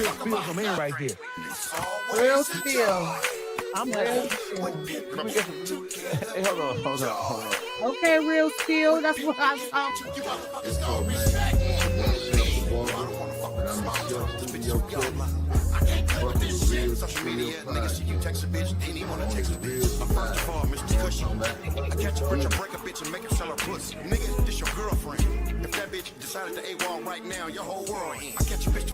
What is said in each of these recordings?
spill some in right here. Real spill. I'm ready to spill. Let me get some. Hey, hold on. Okay, real spill. That's what I'm talking about. It's called man. It's your boy Chef Walker, and I'm the chef studio cook. Fucking with Real Spill Podcast. On the real side. You know what I'm talking about? I catch a bitch, I Boom. break a bitch and make her sell her pussy. Nigga, this your girlfriend. If that bitch decided to AWOL right now, your whole world ends. I catch a bitch.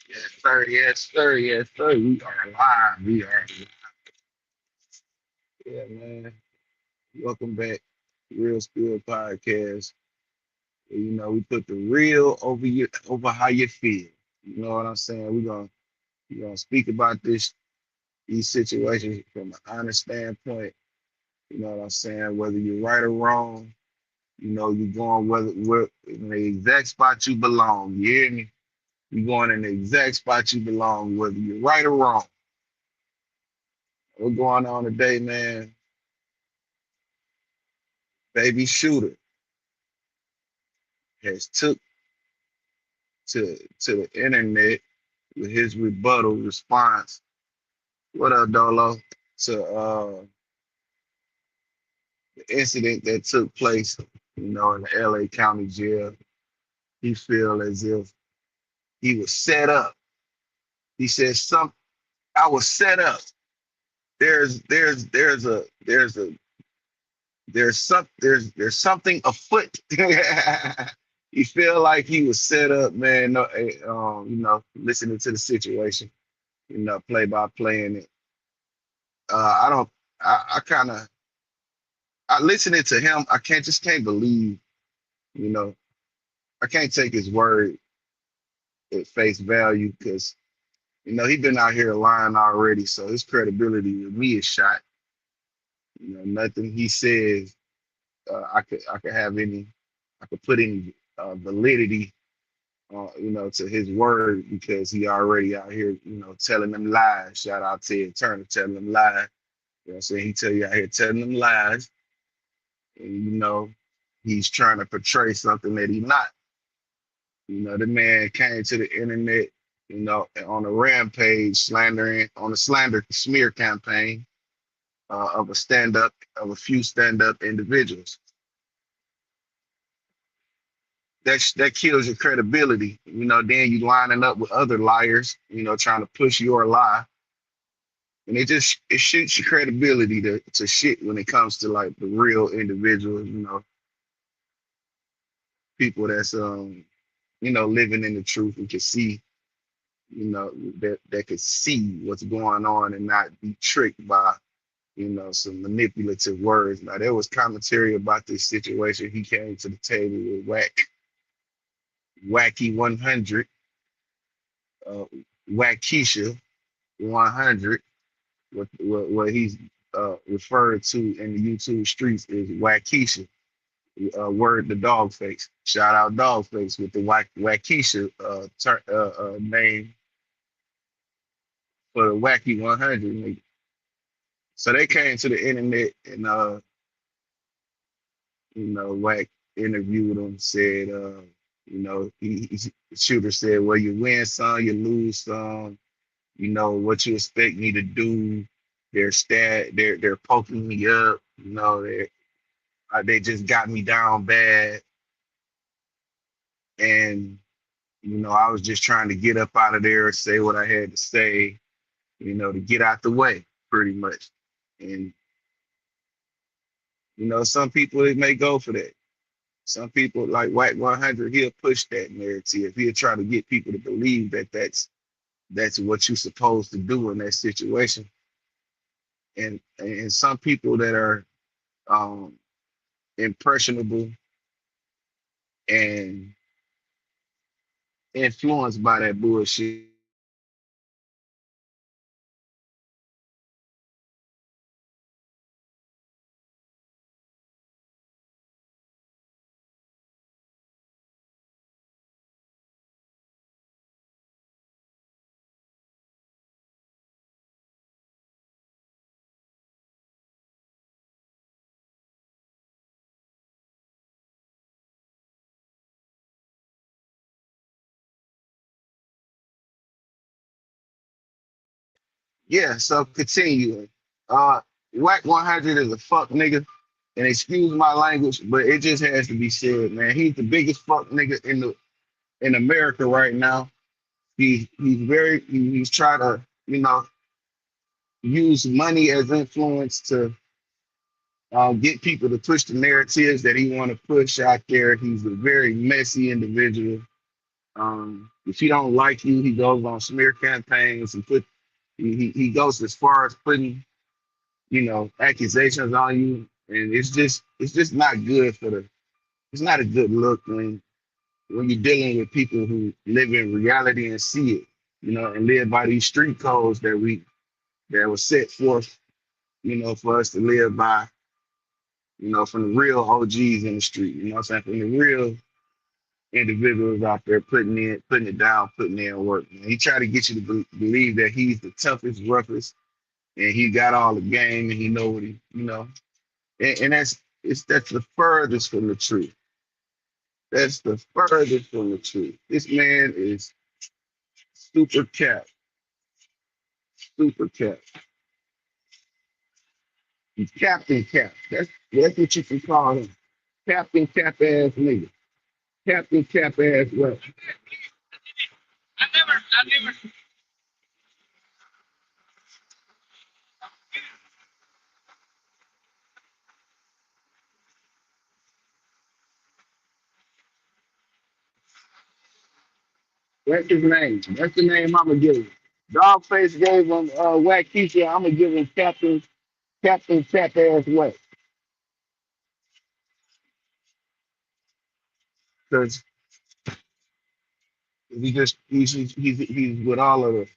Yes, sir. Yes, sir. Yes, sir. We are live. We are live. Yeah, man. Welcome back. Real Spill Podcast. You know, we put the real over you over how you feel. You know what I'm saying? We're gonna speak about these situations from an honest standpoint. You know what I'm saying? Whether you're right or wrong, you know, you're going where in the exact spot you belong. You hear me? You're going in the exact spot you belong, whether you're right or wrong. What's going on today, man? Baby Shooter has took to the internet with his rebuttal response. What up, Dolo? To the incident that took place, you know, in the LA County Jail. He feel as if he was set up. He says I was set up. There's something afoot. He feel like he was set up, man. No, you know, listening to the situation, you know, play by playing it. I don't. I kind of. I listening to him. I can't believe. You know, I can't take his word at face value because you know he been out here lying already. So his credibility with me is shot. You know, nothing he says, I could have any. I could put any validity you know, to his word because he already out here, you know, telling them lies. Shout out to Ted Turner telling them lies. You know what I'm saying? He tell you out here telling them lies. And you know, he's trying to portray something that he not. You know, the man came to the internet, you know, on a rampage slandering on a slander smear campaign of a few stand-up individuals. That kills your credibility. You know, then you lining up with other liars, you know, trying to push your lie. And it shoots your credibility to shit when it comes to like the real individuals, you know, people that's you know, living in the truth and can see, you know, that could see what's going on and not be tricked by, you know, some manipulative words. Now there was commentary about this situation. He came to the table with Wacky 100, uh, Wackisha 100, what he's referred to in the YouTube streets is Wackisha. Word the dog face. Shout out dog face with the Wackisha name for the Wacky 100 nigga. So they came to the internet and you know, Wack interviewed him, said you know, Shooter said, well, you win some, you lose some, you know, what you expect me to do. They're poking me up, you know, they just got me down bad. And, you know, I was just trying to get up out of there, say what I had to say, you know, to get out the way, pretty much. And, you know, some people, it may go for that. Some people, like White 100, he'll push that narrative. He'll try to get people to believe that that's what you're supposed to do in that situation. And some people that are um, impressionable and influenced by that bullshit Yeah, so continuing. Uh, Whack 100 is a fuck nigga, and excuse my language, but it just has to be said, man. He's the biggest fuck nigga in America right now. He's trying to use money as influence to get people to push the narratives that he want to push out there. He's a very messy individual. If he don't like you, he goes on smear campaigns and he goes as far as putting accusations on you, and it's just not good it's not a good look when you're dealing with people who live in reality and see it, and live by these street codes that was set forth, for us to live by, from the real OGs in the street, you know what I'm saying, from the real individuals out there putting it down, putting in work. Man. He tried to get you to believe that he's the toughest, roughest, and he got all the game and he know what and that's the furthest from the truth. That's the furthest from the truth. This man is super cap, super cap. He's Captain Cap. That's what you can call him. Captain Cap ass nigga. Captain Cap ass what? That's his name. That's the name I'ma give him. Dogface gave him Whack Keisha. I'ma give him Captain Cap ass what? Because he's with all of the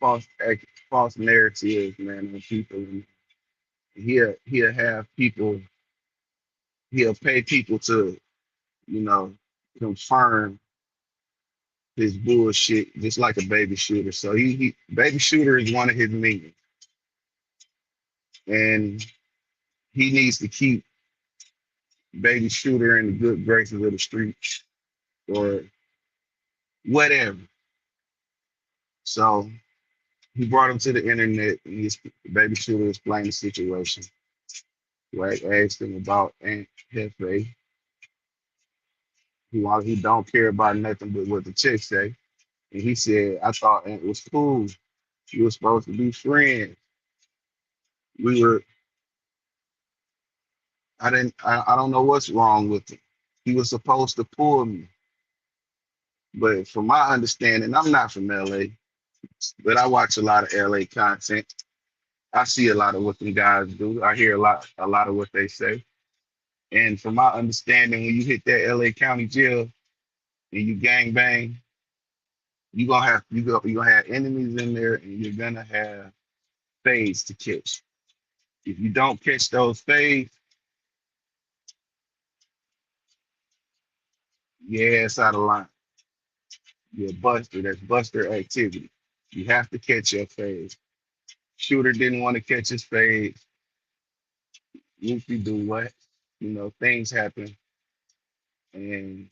false narratives, man, on people. And he'll have people. He'll pay people to, you know, confirm his bullshit, just like a baby shooter. So he baby shooter is one of his minions, and he needs to keep baby shooter in the good graces of the streets or whatever. So he brought him to the internet, and baby shooter explained the situation. Right, asked him about Aunt Hefe, he don't care about nothing but what the chick say. And he said, I thought Aunt was cool. We were supposed to be friends. We were I don't know what's wrong with him. He was supposed to pull me. But from my understanding, I'm not from LA, but I watch a lot of LA content. I see a lot of what them guys do. I hear a lot of what they say. And from my understanding, when you hit that LA County jail and you gang bang, you're gonna have enemies in there, and you're gonna have fades to catch. If you don't catch those fades, your ass out of line. You're a buster. That's buster activity. You have to catch your fades. Shooter didn't want to catch his fades. Usually do what? Things happen, and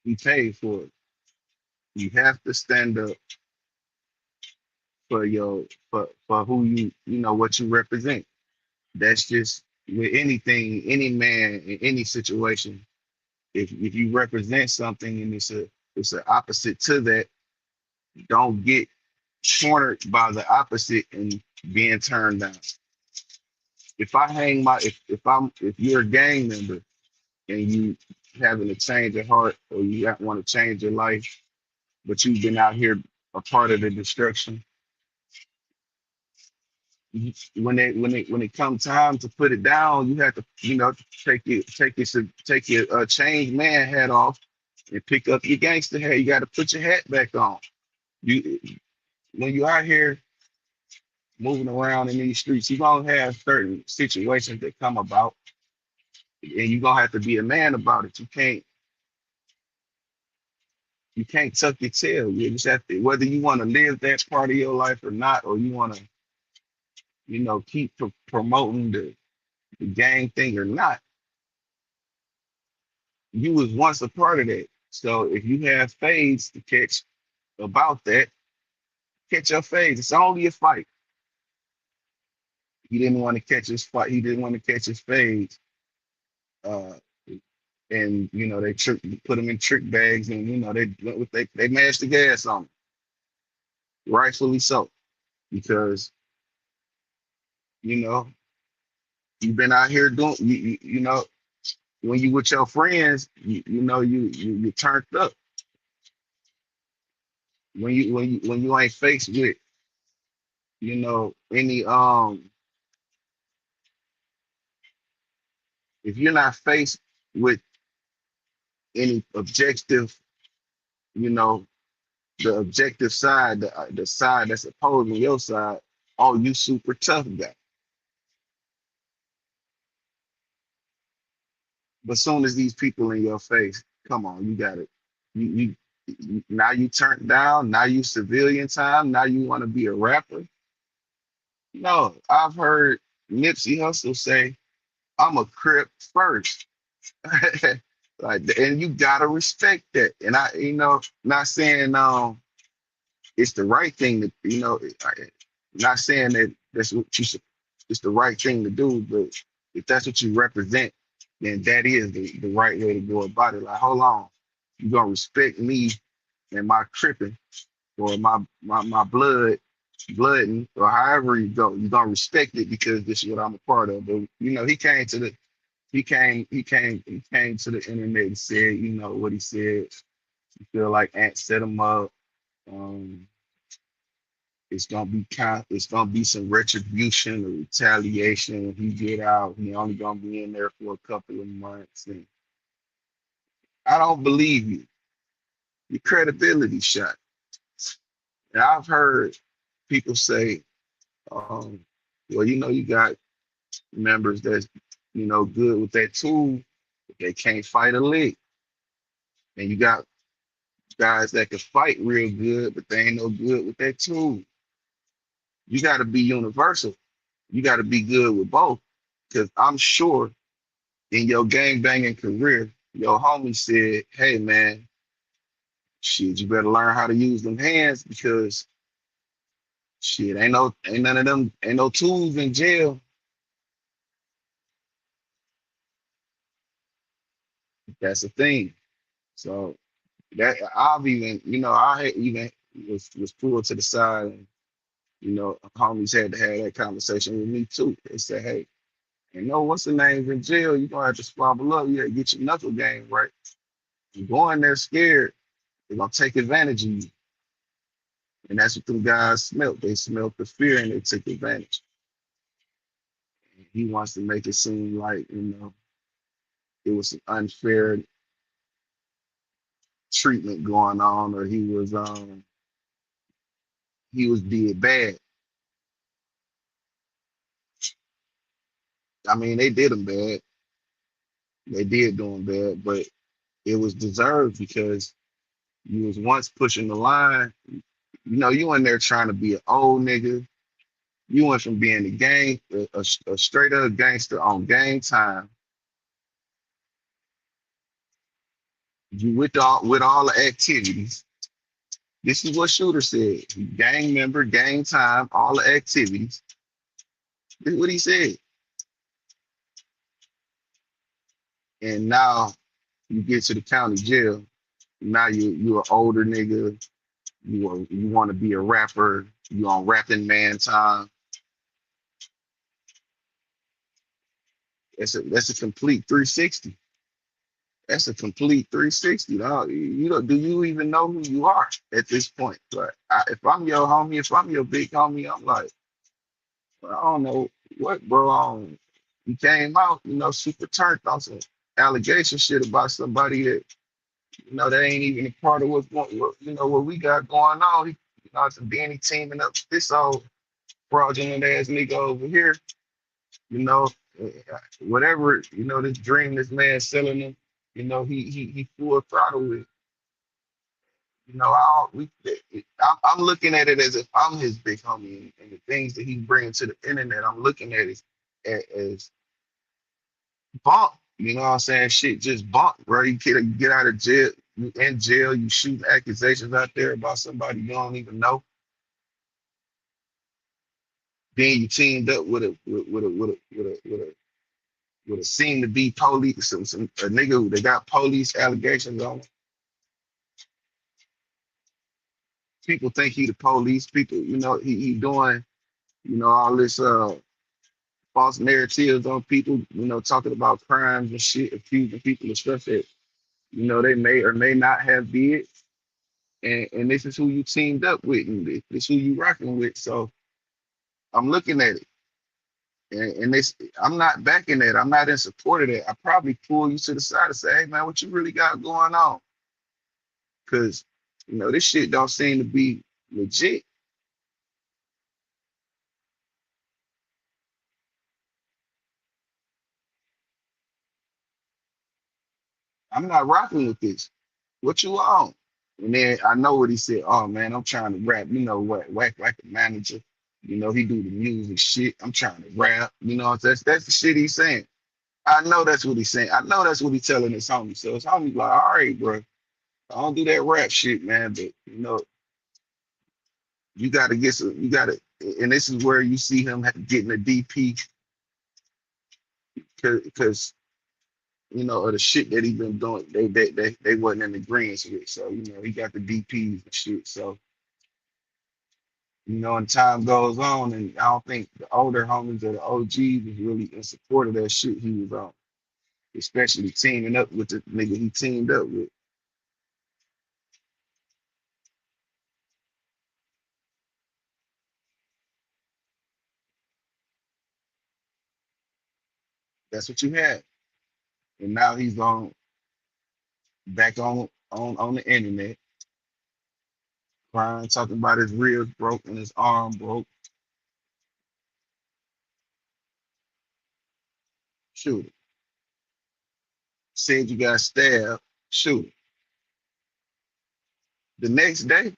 he paid for it. You have to stand up for for who what you represent. That's just with anything, any man in any situation. If you represent something and it's an opposite to that, don't get cornered by the opposite and being turned down. If I hang my if you're a gang member and you having a change of heart or you want to change your life, but you've been out here a part of the destruction, when it comes time to put it down, you have to take your changed man hat off and pick up your gangster hat. You got to put your hat back on. You when you out here moving around in these streets, you're gonna have certain situations that come about, and you're gonna have to be a man about it. You can't tuck your tail. You just have to, whether you want to live that part of your life or not, or you want to, keep promoting the gang thing or not. You was once a part of that. So if you have fades to catch about that, Catch your fade. It's only a fight. He didn't want to catch his fight. He didn't want to catch his fade. Uh, and they put him in trick bags, and they mashed the gas on him, rightfully so, because you know you've been out here doing when you with your friends, you turned up. When you ain't faced with any if you're not faced with any objective, you know the objective side, the side that's opposing your side, oh, you super tough guy. But soon as these people in your face, come on, you got it. Now you turned down. Now you civilian time. Now you want to be a rapper. No, I've heard Nipsey Hussle say, "I'm a Crip first." Like, and you gotta respect that. And not saying it's the right thing to, not saying that that's what you should, it's the right thing to do, but if that's what you represent, then that is the right way to go about it. Like, hold on, you gonna respect me and my tripping, or my blooding, or however you go, you gonna respect it because this is what I'm a part of. But he came to the internet and said, what he said. You feel like Ant set him up. Um, it's gonna be some retribution or retaliation when he get out. He only gonna be in there for a couple of months, and I don't believe you. Your credibility shot. And I've heard people say, well, you got members that's good with that tool, but they can't fight a lick, and you got guys that can fight real good, but they ain't no good with that tool. You got to be universal. You got to be good with both. Because I'm sure in your gang banging career, your homie said, "Hey man, shit, you better learn how to use them hands because shit, ain't none of them, ain't no tools in jail." That's the thing. So that I've even, I had even was pulled to the side, and homies had to have that conversation with me too. They said, "Hey, what's the name's in jail? You gonna have to squabble up. You gotta get your knuckle game right. You go in there scared, they're gonna take advantage of you." And that's what them guys smelt. They smelt the fear and they took advantage. And he wants to make it seem like, it was an unfair treatment going on, or he was did bad. I mean, they did him bad. They did do him bad, but it was deserved because you was once pushing the line. You in there trying to be an old nigga. You went from being a straight up gangster on game time. You with all the activities. This is what Shooter said. Gang member, gang time, all the activities. This is what he said. And now you get to the county jail. Now you an older nigga. You want to be a rapper. You on rapping man time. That's a complete 360. That's a complete 360, dog. Do you even know who you are at this point? Like, if I'm your homie, if I'm your big homie, I'm like, well, I don't know what, bro. He came out, super turned on some allegation shit about somebody that, that ain't even a part of what we got going on. It's a Danny teaming up with this old fraudulent ass nigga over here, you know, whatever, this dream this man selling him, he full throttle with. I'm looking at it as if I'm his big homie, and the things that he's bringing to the internet, I'm looking at it as bump. You know what I'm saying? Shit, just bump, bro. You get out of jail, you in jail, you shoot accusations out there about somebody you don't even know. Then you teamed up with a seem to be police, a nigga who they got police allegations on him. People think he the police. People, he doing, all this false narratives on people, talking about crimes and shit, accusing people of stuff that, they may or may not have did. And this is who you teamed up with, and this who you rocking with. So I'm looking at it. And this, I'm not backing that. I'm not in support of that. I probably pull you to the side and say, hey man, what you really got going on? Because this shit don't seem to be legit. I'm not rocking with this. What you on? And then I know what he said. Oh man, I'm trying to rap. You know what? Whack like a manager. He do the music shit. I'm trying to rap. That's the shit he's saying. I know that's what he's saying. I know that's what he's telling his homie. So his homie's like, all right, bro, I don't do that rap shit, man. But you gotta get some. You gotta, and this is where you see him getting a DP because of the shit that he been doing. They wasn't in agreement with. So he got the DPs and shit. So and time goes on, and I don't think the older homies or the OGs was really in support of that shit he was on, especially teaming up with the nigga he teamed up with. That's what you had, and now he's on back on the internet, crying, talking about his ribs broke and his arm broke. Shoot it. Said you got stabbed. Shoot it. The next day,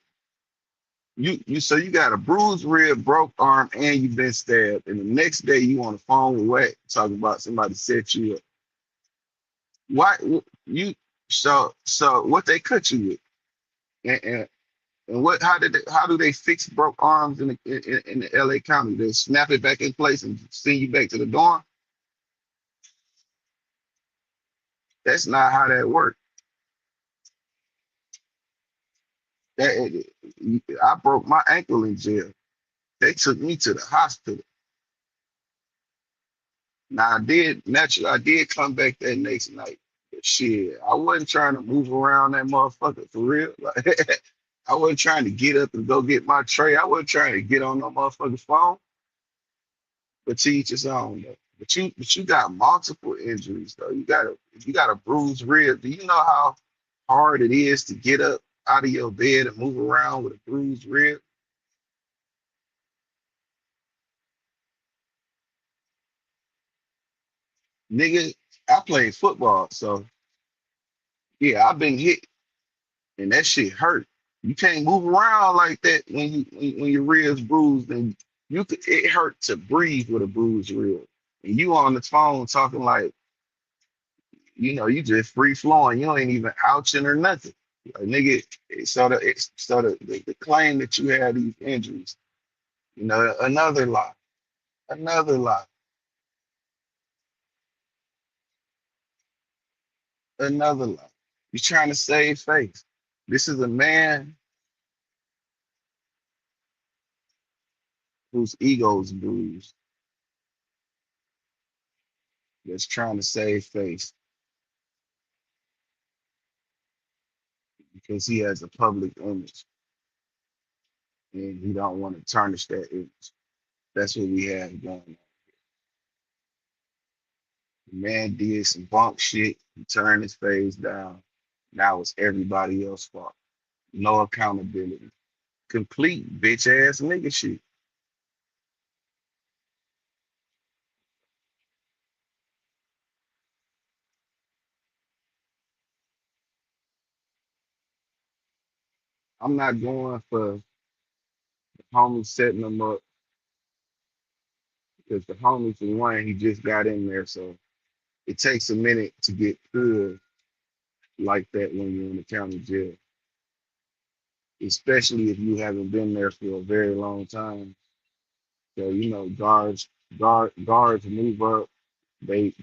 you got a bruised rib, broke arm, and you've been stabbed. And the next day you on the phone with Wack talking about somebody set you up. Why you so what they cut you with? And what how do they fix broke arms in the LA County? They snap it back in place and send you back to the dorm? That's not how that works. That I broke my ankle in jail. They took me to the hospital. Now I did come back that next night. But shit, I wasn't trying to move around that motherfucker for real. Like I wasn't trying to get up and go get my tray. I wasn't trying to get on no motherfucking phone. But to each his own though. But you got multiple injuries though. You got a bruised rib. Do you know how hard it is to get up out of your bed and move around with a bruised rib? Nigga, I played football, so yeah, I've been hit and that shit hurt. You can't move around like that when your ribs bruised, and it hurt to breathe with a bruised rib. And you on the phone talking like you just free flowing. You ain't even ouching or nothing. Like, nigga, the claim that you had these injuries, another lie, another lie, another lie. You're trying to save face. This is a man whose ego's bruised that's trying to save face because he has a public image and he don't want to tarnish that image. That's what we have going on. The man did some bunk shit. He turned his face down. Now it's everybody else's fault. No accountability. Complete bitch ass nigga shit. I'm not going for the homie setting them up because the homie, for one, he just got in there. So it takes a minute to get good like that when you're in the county jail, especially if you haven't been there for a very long time. So guards move up. They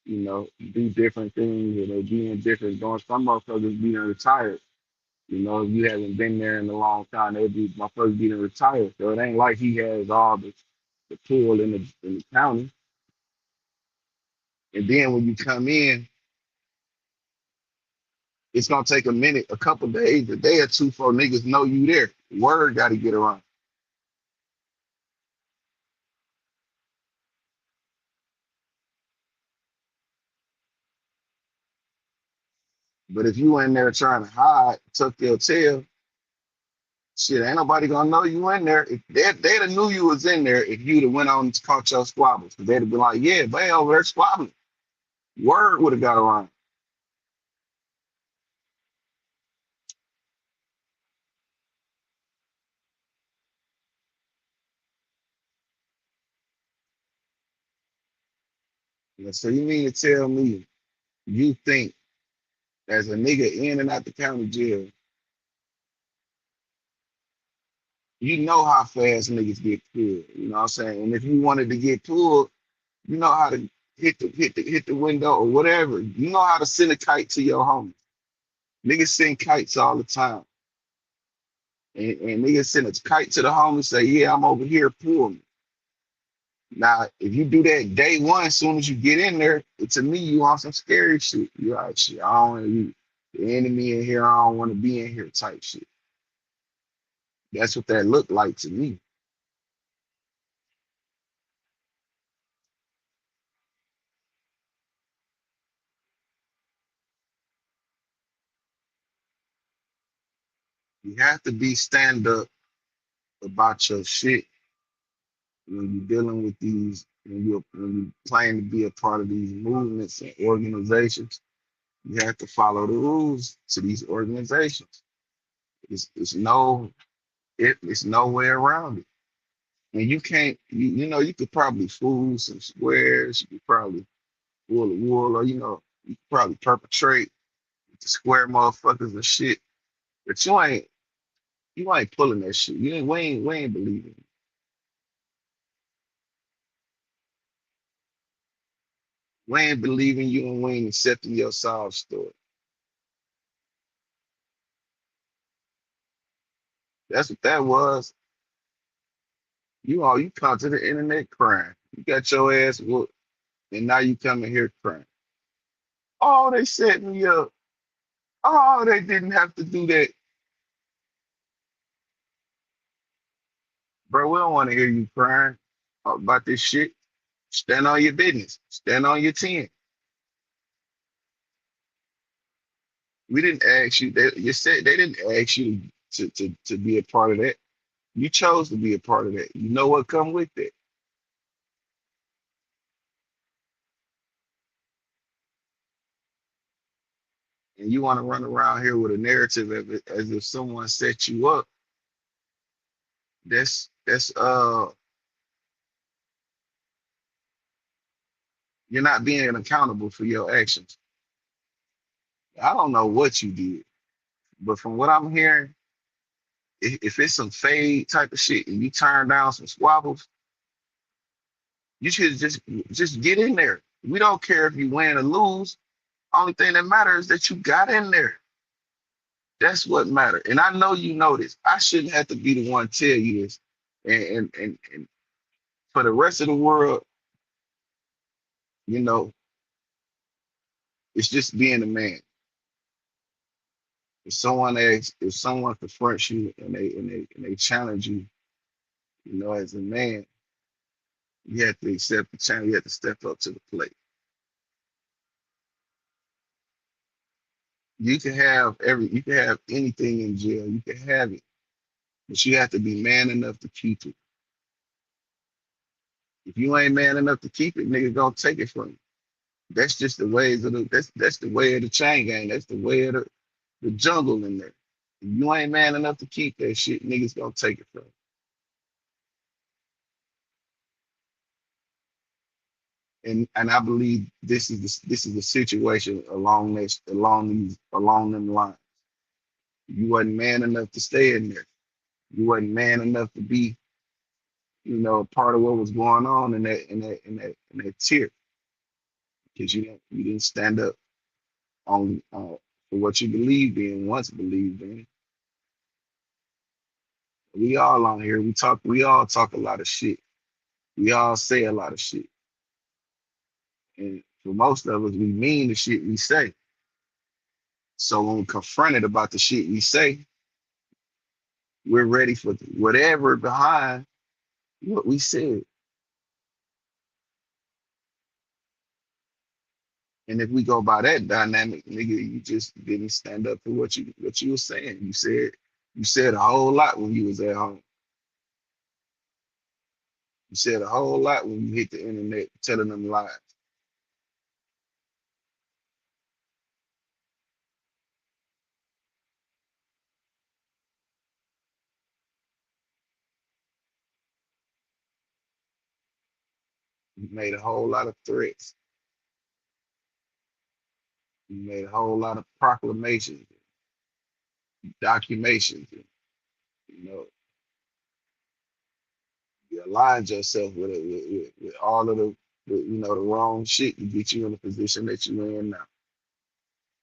do different things, and they be in different doing. Some motherfuckers be retired. If you haven't been there in a long time, they'll be motherfuckers be retired. So it ain't like he has all the pull in the county. And then when you come in, it's gonna take a minute, a couple days, a day or two for niggas know you there. Word gotta get around. But if you in there trying to hide, tuck your tail, shit, ain't nobody gonna know you in there. If they'd have knew you was in there if you'd have went on and caught your squabbles. They'd have been like, yeah, man, over there squabbling. Word would have got around. So you mean to tell me you think as a nigga in and out the county jail, you know how fast niggas get pulled. You know what I'm saying? And if you wanted to get pulled, you know how to hit the window or whatever. You know how to send a kite to your home. Niggas send kites all the time. And niggas send a kite to the home and say, yeah, I'm over here, pull me. Now, if you do that day one, as soon as you get in there, to me, you on some scary shit. You like shit. I don't want to be the enemy in here. I don't want to be in here type shit. That's what that looked like to me. You have to be stand up about your shit when you're dealing with these, when you claim to be a part of these movements and organizations. You have to follow the rules to these organizations. It's no way around it. And you can't, you could probably fool some squares, you could probably fool the wool, or you could probably perpetrate with the square motherfuckers and shit. But you ain't pulling that shit. We ain't believing. We ain't believing you, and we ain't accepting your sob story. That's what that was. You come to the internet crying. You got your ass whooped, and now you coming here crying. Oh, they set me up. Oh, they didn't have to do that. Bro, we don't want to hear you crying about this shit. Stand on your business. Stand on your 10. We didn't ask you. You said they didn't ask you to be a part of that. You chose to be a part of that. You know what come with that. And you want to run around here with a narrative as if someone set you up. That's you're not being accountable for your actions. I don't know what you did, but from what I'm hearing, if it's some fade type of shit and you turn down some squabbles, you should just get in there. We don't care if you win or lose. Only thing that matters is that you got in there. That's what matters. And I know you know this. I shouldn't have to be the one to tell you this. And for the rest of the world, you know, it's just being a man. If someone confronts you and they challenge you, as a man, you have to accept the challenge. You have to step up to the plate. You can have anything in jail. You can have it, but you have to be man enough to keep it. If you ain't man enough to keep it, nigga gonna take it from you. That's just the ways of that's the way of the chain gang. That's the way of the jungle in there. If you ain't man enough to keep that shit, niggas gonna take it from you. And I believe this is the situation along them lines. You wasn't man enough to stay in there. You wasn't man enough to be a part of what was going on in that tier, because you didn't stand up on for what you believed in, once believed in. We all on here, we all talk a lot of shit. We all say a lot of shit. And for most of us, we mean the shit we say. So when we're confronted about the shit we say, we're ready for whatever behind what we said. And if we go by that dynamic, nigga, you just didn't stand up for what you were saying. You said a whole lot when you was at home. You said a whole lot when you hit the internet telling them lies. You made a whole lot of threats. You made a whole lot of proclamations, documentations. You know, you aligned yourself with all of the wrong shit to get you in the position that you're in now.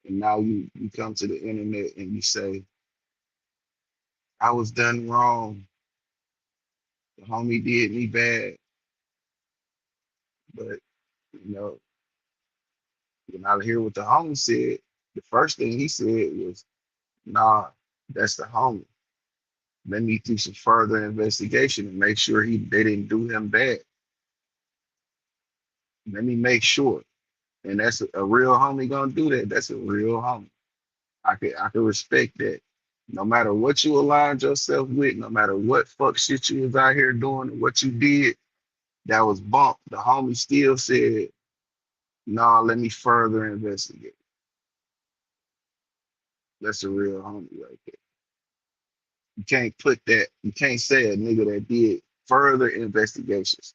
And now you come to the internet and you say, I was done wrong. The homie did me bad. But, you know, when I hear what the homie said, the first thing he said was, nah, that's the homie. Let me do some further investigation and make sure they didn't do him bad. Let me make sure. And that's a real homie gonna do that. That's a real homie. I could respect that. No matter what you aligned yourself with, no matter what fuck shit you was out here doing and what you did, that was bump. The homie still said, nah, let me further investigate. That's a real homie right there. You can't say a nigga that did further investigations,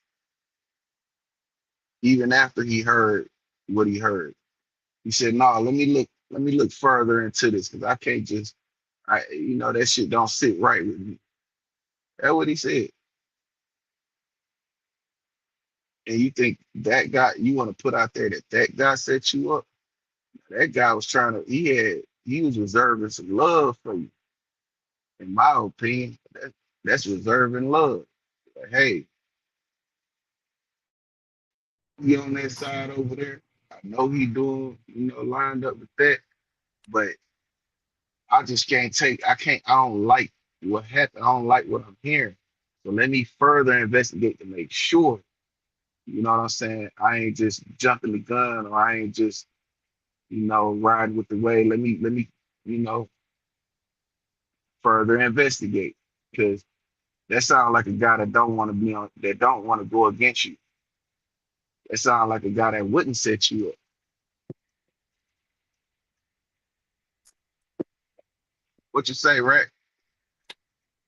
even after he heard what he heard. He said, nah, let me look further into this, because I can't just that shit don't sit right with me. That's what he said. And you think that guy, you want to put out there that guy set you up? That guy was he was reserving some love for you. In my opinion, that's reserving love. Like, hey, he on that side over there. I know he doing, lined up with that, but I don't like what happened. I don't like what I'm hearing. So let me further investigate to make sure, you know what I'm saying? I ain't just jumping the gun, or I ain't just, riding with the wave. Let me, you know, further investigate. Because that sounds like a guy that don't want to go against you. That sounds like a guy that wouldn't set you up. What you say, Rack?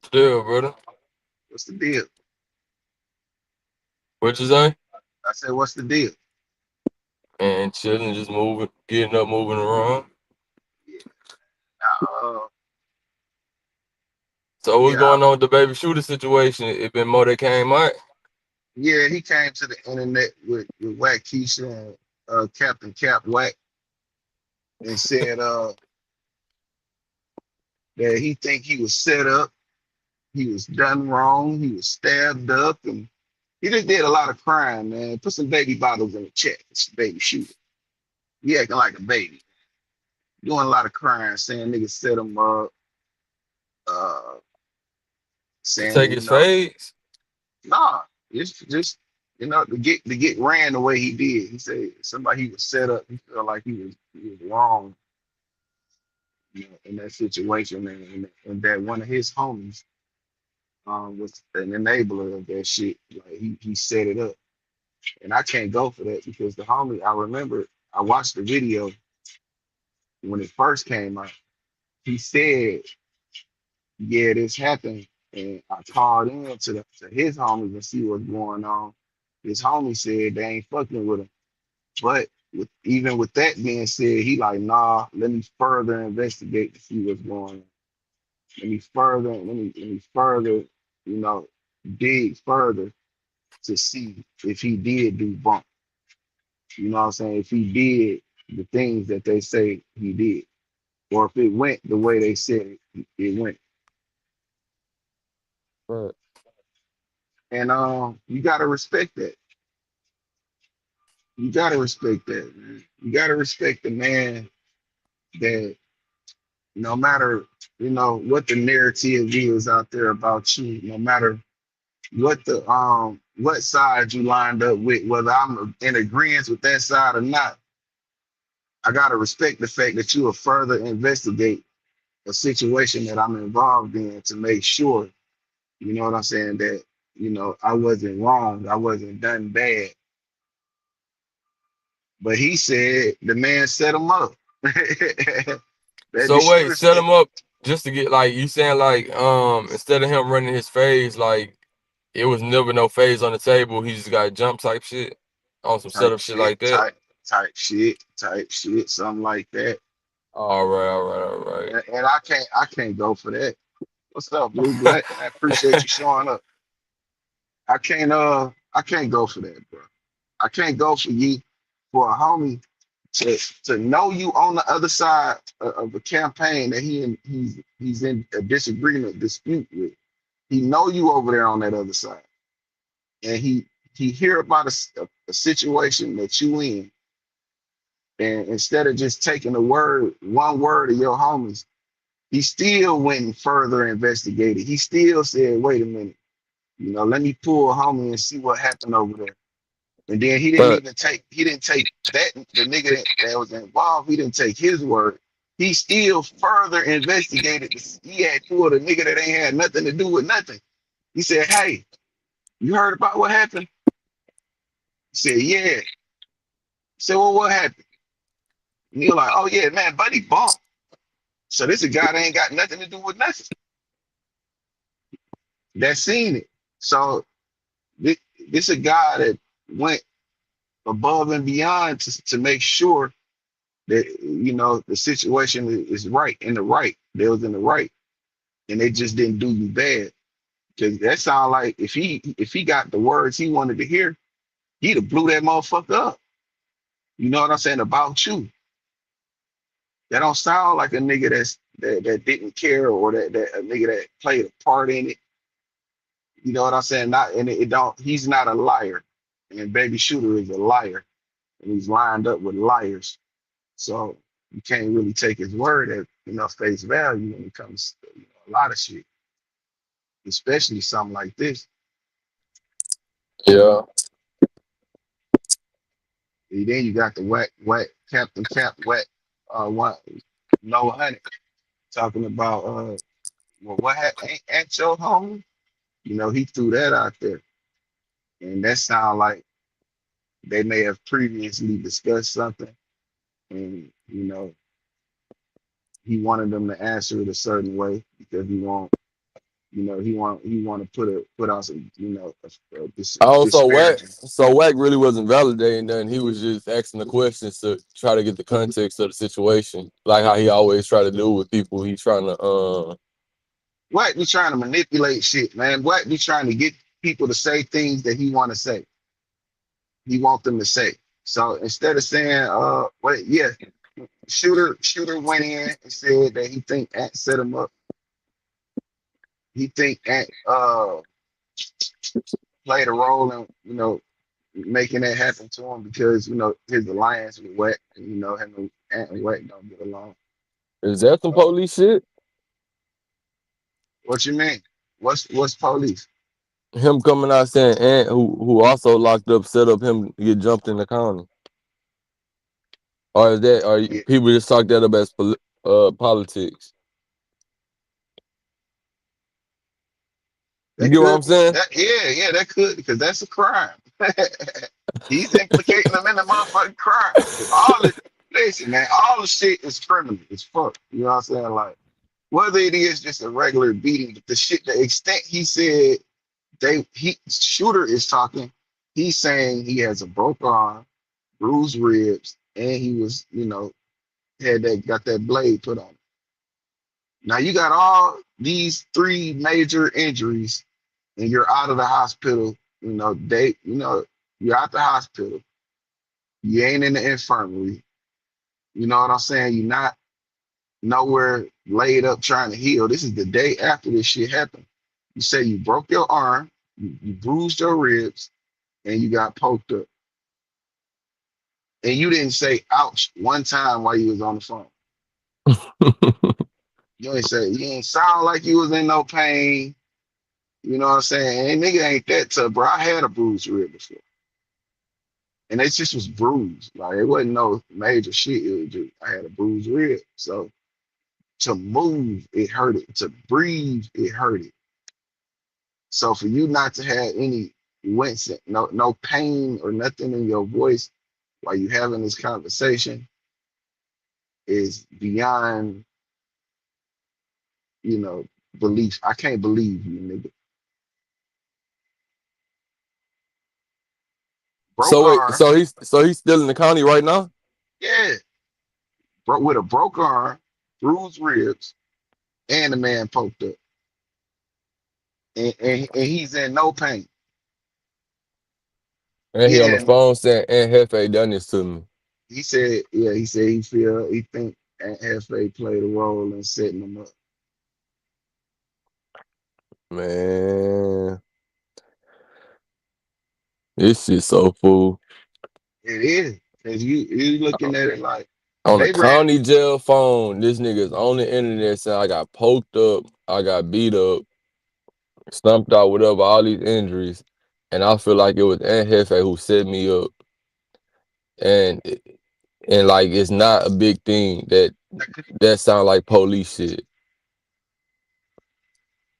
Still, brother. What's the deal? What you say? I said, what's the deal? And chilling, just moving, getting up, moving around. Uh, So what's yeah, going on with the baby shooter situation? It been more that came out. yeah, he came to the internet with Wack Keisha and Captain Cap Wack, and said that he think he was set up, he was done wrong, he was stabbed up, and he just did a lot of crime, man. Put some baby bottles in the check. It's a baby shooter. He acting like a baby, doing a lot of crime, saying niggas set him up, uh, To saying take his fades. nah, it's just to get ran the way he did. He said somebody he was set up. He felt like he was wrong, in that situation, and that one of his homies was an enabler of that shit. Like he set it up, and I can't go for that because the homie. I remember I watched the video when it first came out. He said, "Yeah, this happened," and I called in to his homies and see what's going on. His homie said they ain't fucking with him. But even with that being said, he like, nah, let me further investigate to see what's going on. Let me further, you know. dig further to see if he did do bump. You know what I'm saying? If he did the things that they say he did, or if it went the way they said it went. Right. And you gotta respect that. You gotta respect that, man. You gotta respect the man that no matter what the narrative is out there about you, no matter what side you lined up with, whether I'm in agreement with that side or not, I gotta respect the fact that you will further investigate a situation that I'm involved in to make sure, you know what I'm saying, that I wasn't wrong, I wasn't done bad. But he said the man set him up. that the So wait, shooter set said him up just to get like you saying like instead of him running his phase, like it was never no phase on the table. He just got jump type shit on some type setup shit shit, like that. type shit, something like that. All right, all right, all right. And I can't go for that. What's up, Blue Black? I appreciate you showing up. I can't go for that, bro. I can't go for you for a homie to know you on the other side of a campaign that he's in a disagreement dispute with. He know you over there on that other side, and he hear about a situation that you in, and instead of just taking one word of your homies, he still went and further investigated. He still said, "Wait a minute, let me pull a homie and see what happened over there." And then But he didn't take the nigga that was involved, he didn't take his word. He still further investigated. He had pulled a nigga that ain't had nothing to do with nothing. He said, "Hey, you heard about what happened?" He said, "Yeah." He said, "Well, what happened?" And he was like, "Oh yeah, man, buddy bumped. So this a guy that ain't got nothing to do with nothing. That seen it. So this a guy that went above and beyond to make sure that the situation is right in the right. They was in the right, and they just didn't do you bad. Because that sound like if he got the words he wanted to hear, he'd have blew that motherfucker up. You know what I'm saying about you? That don't sound like a nigga that didn't care, or that a nigga that played a part in it. You know what I'm saying? Not and it don't. He's not a liar, and Baby Shooter is a liar, and he's lined up with liars. So you can't really take his word at face value when it comes to a lot of shit, especially something like this. yeah, And then you got the whack Captain Cap whack what no honey talking about well what happened ain't your homie? He threw that out there. And that sound like they may have previously discussed something, and he wanted them to answer it a certain way because he want to put out some also Wack. disparaging. So Wack really wasn't validating nothing. He was just asking the questions to try to get the context of the situation, like how he always try to do with people. He's trying to White be trying to manipulate shit, man. White be trying to get people to say things that he want to say. He want them to say. So instead of saying, wait, yeah, shooter went in and said that he think Ant set him up. He think Ant played a role in making that happen to him because his alliance with Wet, and him and Ant and Wet don't get along. is that some Uh, police shit? what you mean? What's police? Him coming out saying Ant, who also locked up, set up him to get jumped in the county, or is that Yeah, people just talk that up as politics? You that get what I'm could be saying? that. Yeah, that could because that's a crime. He's implicating them in the motherfucking crime. Listen, man, all the shit is criminal. It's fuck. You know what I'm saying? Like whether it is just a regular beating, but the extent he said shooter is talking, he's saying he has a broke arm, bruised ribs, and he was, got that blade put on him. Now you got all these three major injuries, and you're out of the hospital, you're out the hospital, you ain't in the infirmary, you know what I'm saying? You're not nowhere laid up trying to heal. This is the day after this shit happened. You say you broke your arm, you bruised your ribs, and you got poked up. And you didn't say ouch one time while you was on the phone. You ain't sound like you was in no pain. You know what I'm saying? And nigga ain't that tough, bro. I had a bruised rib before. And it just was bruised. Like it wasn't no major shit. It was just I had a bruised rib. So to move, it hurted. To breathe, it hurted. So for you not to have any wincing, no pain or nothing in your voice while you having this conversation is beyond, belief. I can't believe you, nigga. Broke So wait, arm, so he's still in the county right now? yeah. With a broke arm, bruised ribs, and the man poked up. And he's in no pain. And he on the Yeah, phone saying, "And Hefe done this to me." he said he think Aunt Hefe played a role in setting him up. Man, this shit so fool. It is. Cause you looking at it like On the they ran. county jail phone, this nigga's on the internet saying I got poked up, I got beat up, stumped out, whatever, all these injuries. And I feel like it was Aunt Hefe who set me up. And like it's not a big thing that sound like police shit.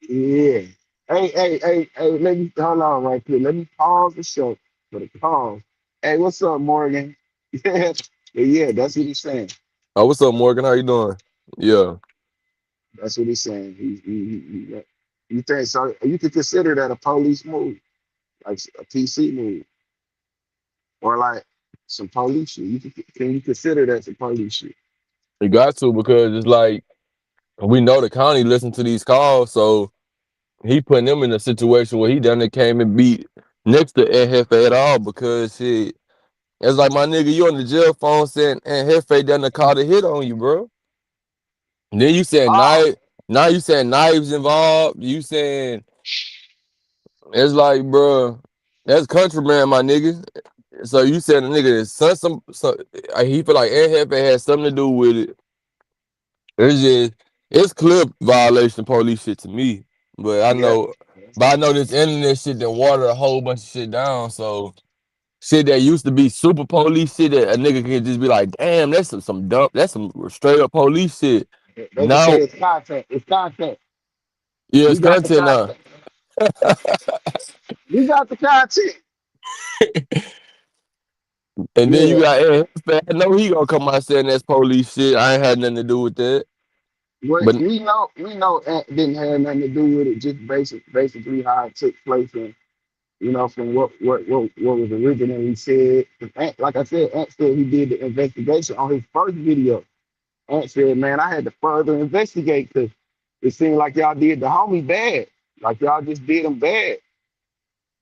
Yeah. Hey, let me hold on right quick. Let me pause the show for the call. Hey, what's up, Morgan? Yeah, that's what he's saying. Oh, what's up, Morgan? How you doing? Yeah. That's what he's saying. You think so? You could consider that a police move, like a PC move, or like some police shit. Can you consider that some police shit? You got to, because it's like we know the county listen to these calls, so he putting them in a situation where he done it came and beat next to Aunt Hefe at all, because shit, it's like, my nigga, you on the jail phone saying Aunt Hefe done called a hit on you, bro. And then you saying Oh, knife, now you saying knives involved. You saying, it's like, bro, that's contraband, my nigga. So you said a nigga is he feel like Aunt Hefe had something to do with it. It's clear violation of police shit to me. But I yeah. know, this internet shit that water a whole bunch of shit down. So shit that used to be super police shit that a nigga can just be like, damn, that's some dumb, that's some straight up police shit. They can say Now, it's content. It's content. yeah, You it's got the content now. content. You got the content. And then you Yeah. got Ed. I know he gonna come out saying that's police shit. I ain't had nothing to do with that. What But we know Ant didn't have nothing to do with it, just basically how it took place and from what was originally said. 'Cause Ant, like I said, Ant said he did the investigation on his first video. Ant said, man, I had to further investigate because it seemed like y'all did the homie bad. Like y'all just did him bad.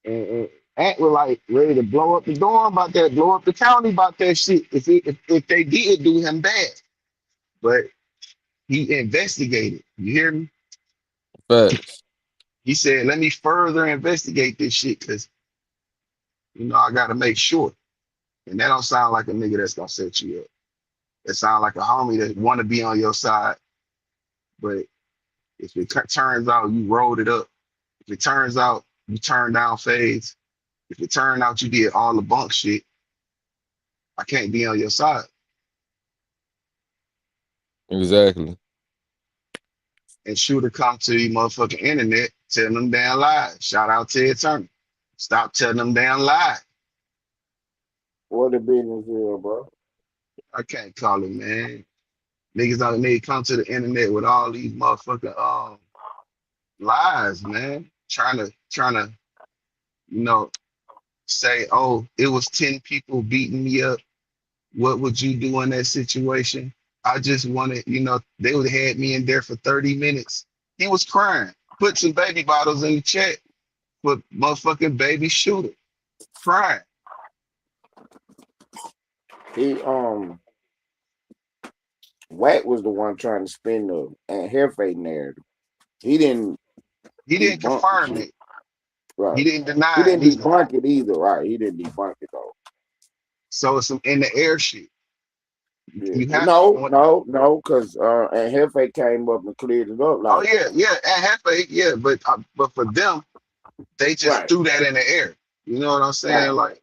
And Ant was like ready to blow up the dorm about that, blow up the county about that shit if they did do him bad. But he investigated. You hear me? facts. He said, let me further investigate this shit because, I got to make sure. And that don't sound like a nigga that's going to set you up. It sounds like a homie that want to be on your side. But if it turns out you rolled it up, if it turns out you turned down fades, if it turned out you did all the bunk shit, I can't be on your side. Exactly. And shooter come to the motherfucking internet telling them damn lies. Shout out to Turner. Stop telling them damn lies. What the business is, bro? I can't call it, man. Niggas don't need to come to the internet with all these motherfucking lies, man. Trying to, you know, say, oh, it was 10 people beating me up. What would you do in that situation? I just wanted, they would have had me in there for 30 minutes. He was crying. Put some baby bottles in the chat. for motherfucking baby shooter. Crying. He Wack was the one trying to spin the and Hairfade narrative. He didn't He didn't debunk the confirm shit. it. Right. He didn't He deny it didn't either. debunk it either, right? He didn't debunk it though. So it's some in the air shit. Yeah. You Well, have no, because and Hefe came up and cleared it up oh like yeah, and Hefe, yeah, but for them, they just right, threw that in the air. You know what I'm saying? right, Like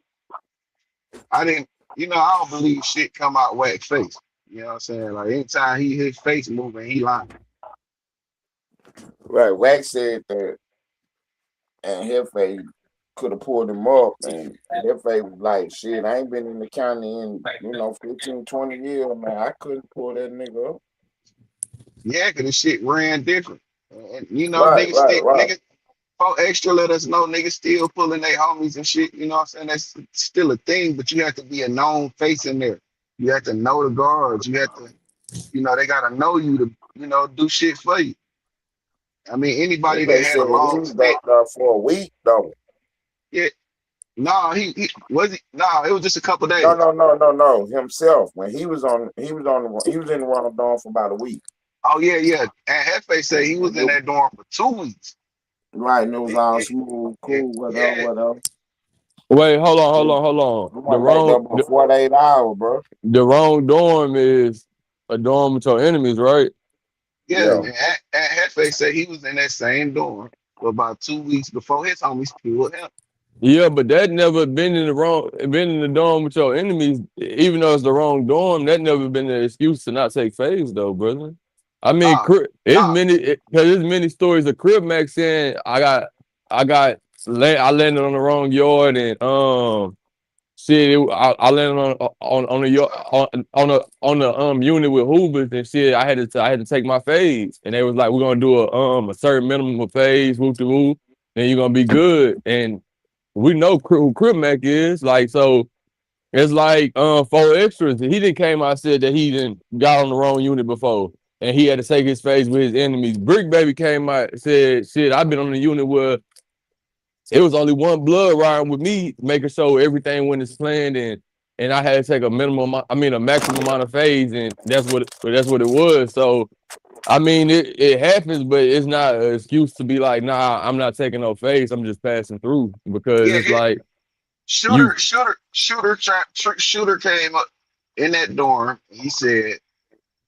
I didn't, I don't believe shit come out whack face. You know what I'm saying? Like anytime his face moving, he lying. right. Wax said that and Hefe could have pulled him up and Hefe was like, shit, I ain't been in the county in, 15, 20 years, man. I couldn't pull that nigga up. Yeah, cause this shit ran different. And Right, right, right. niggas, for extra let us know niggas still pulling their homies and shit. You know what I'm saying? That's still a thing, but you have to be a known face in there. You have to know the guards. You have to, they gotta know you to, do shit for you. I mean, anybody that Hefe had said a he long was back stint, there for a week though. yeah. No, he was he. No, it was just a couple No, days. no, no, no, no. Himself. When he was in the Ramadan for about a week. Oh yeah. And Hefe said he was And in that dorm for 2 weeks. right, and it was It- all it- smooth, it- cool, whatever, yeah, whatever. Wait, hold on, hold We on, hold on. went back there for 48 hours, bro. The wrong dorm is a dorm with your enemies, right? yeah. Yeah. And Hefe said he was in that same dorm for about 2 weeks before his homies killed him. Yeah, but that never been in the dorm with your enemies, even though it's the wrong dorm. That never been an excuse to not take phase, though, brother. I mean, Nah, nah. there's many stories of Crib Max saying I landed on the wrong yard and shit, I landed on the on the unit with Hoovers and shit. I had to take my phase, and they was like, we're gonna do a certain minimum of phase, whoop to whoop, then you're gonna be good. And we know who Crib Mac is, like so. It's like 4 extras. He didn't came out and said that he didn't got on the wrong unit before, and he had to take his phase with his enemies. Brick Baby came out and said, "Shit, I've been on the unit where it was only one blood riding with me, making sure everything went as planned, and I had to take a maximum amount of phase, and that's what it was. So I mean, it happens, but it's not an excuse to be like, nah, I'm not taking no phase. I'm just passing through because Yeah, it's like you, Shooter came up in that dorm. He said,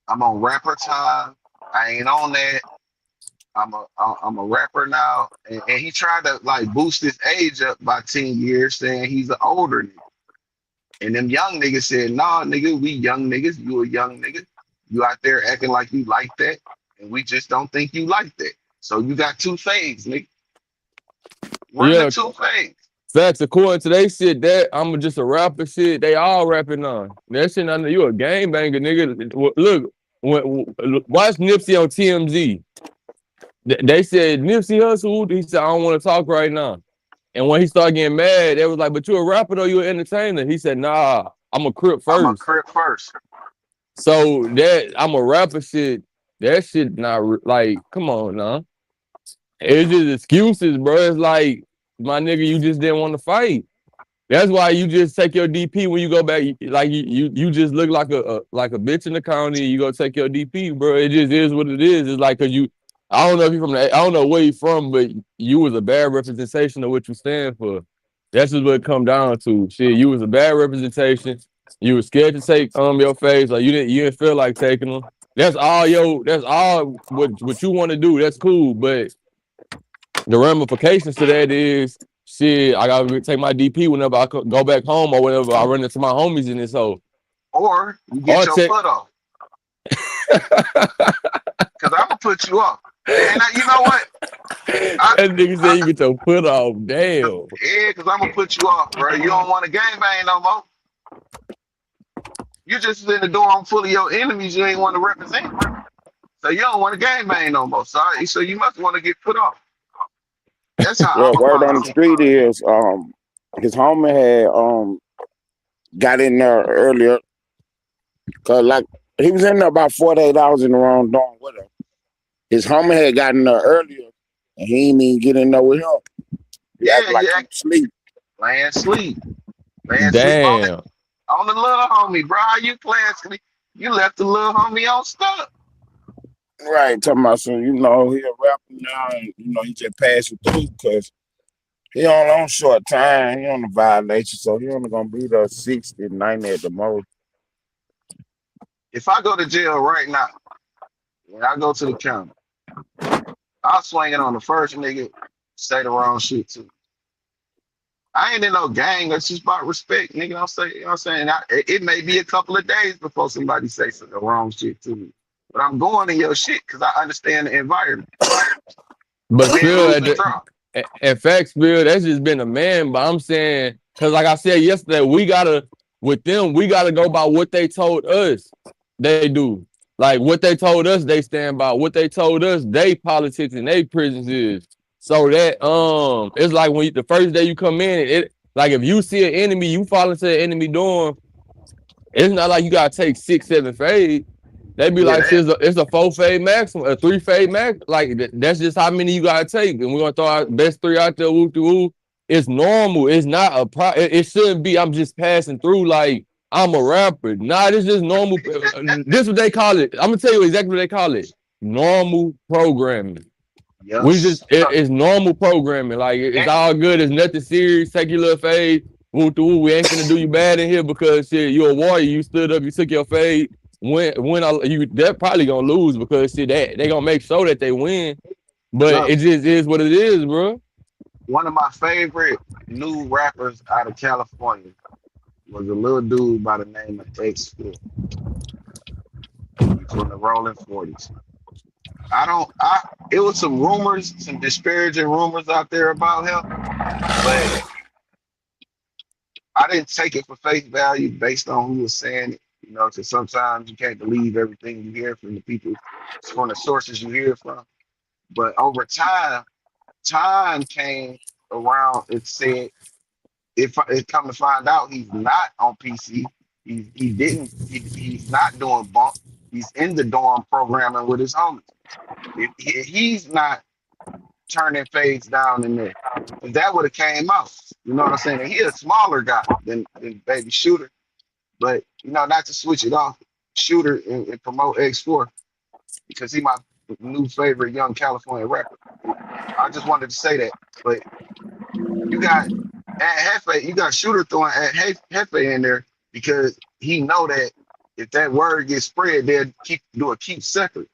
"I'm on rapper time. I ain't on that. I'm a rapper now." And he tried to like boost his age up by 10 years, saying he's an older nigga. And them young niggas said, "Nah, nigga, we young niggas. You a young nigga. You out there acting like you like that, and we just don't think you like that. So you got two fades, nigga. Run the yeah, two fades." facts. According to they shit, that I'm just a rapper shit. They all rapping on that shit. I know you a game banger, nigga. Look, watch Nipsey on TMZ. They said Nipsey Hussle. He said I don't want to talk right now. And when he started getting mad, they was like, "But you a rapper though? You an entertainer?" He said, "Nah, I'm a Crip I'm a first." crip first. So that I'm a rapper shit. That shit not like. Come on, now. It's just excuses, bro. It's like my nigga, you just didn't want to fight. That's why you just take your DP when you go back. Like you just look like a bitch in the county. You go take your DP, bro. It just is what it is. It's like cause you. I don't know if you I don't know where you from, but you was a bad representation of what you stand for. That's just what it come down to. Shit, you was a bad representation. You was scared to take your face. Like you didn't feel like taking them. That's all what you want to do. That's cool, but the ramifications to that is shit. I gotta take my DP whenever I go back home or whenever I run into my homies in this hole. Or you get Or your check. foot off. Cause I'm gonna put you off. And you know what? That nigga said you get your foot off. Damn. Yeah, cause I'm gonna put you off, bro. You don't want to gang bang no more. You just in the dorm full of your enemies you ain't want to represent. So you don't want to gang bang no more. Sorry. So you must want to get put off. That's how Yeah, I'm word on the applying it. street is his homie had got in there earlier. Cause like he was in there about 48 hours in the wrong dorm with him. His homie had gotten there earlier and he didn't even get in there with him. You act Yeah, like you you sleep. playing sleep. Playing sleep Damn. on the little homie, bro. How you playing sleep? You left the little homie on stuck. Right, talking about so he a rapper now, and he just pass it through because he on short time. He on the violation, so he only gonna be there 60, 90 at the most. If I go to jail right now, when I go to the county, I'll swing it on the first nigga, say the wrong shit too. I ain't in no gang. It's just about respect, nigga. You know what I'm saying? It may be a couple of days before somebody says the wrong shit to me. But I'm going in your shit because I understand the environment. But Win, still, lose, or draw. at facts, Bill, that's just been a man. But I'm saying, because like I said yesterday, we gotta go by what they told us they do. Like what they told us they stand by. What they told us they politics and they prisons is. So that it's like when the first day you come in, it like if you see an enemy, you fall into the enemy dorm. It's not like you gotta take 6, 7 fades. They be Yeah, like, that. it's a 4 fade maximum, a 3 fade max. Like that's just how many you gotta take, and we're gonna throw our best 3 out there. Woo to woo. It's normal. It's not a pro. It shouldn't be. I'm just passing through like I'm a rapper. Nah, this is normal. This is what they call it. I'm gonna tell you exactly what they call it. Normal programming. We just Yes. it's normal programming. Like it's And, all good. It's nothing serious. Take your little fade. Woo to woo. We ain't finna do you bad in here because shit, you're a warrior. You stood up. You took your fade. They're probably gonna lose because shit, they gonna make sure that they win. But look, it just is what it is, bro. one of my favorite new rappers out of California was a little dude by the name of X4. He's from the Rolling 40s. It was some rumors, some disparaging rumors out there about him, but I didn't take it for face value based on who was saying it. You know, because sometimes you can't believe everything you hear from the people, from the sources you hear from. But over time came around. It said, if it come to find out, he's not on PC. He's not doing bump. He's in the dorm programming with his homies. He's not turning fades down in there. If that would have came out, you know what I'm saying? And he a smaller guy than Baby Shooter, but not to switch it off, Shooter and promote X4 because he my new favorite young California rapper. I just wanted to say that, but you got at Hefe, you got Shooter throwing at Hefe in there because he know that if that word gets spread, they'll keep secret,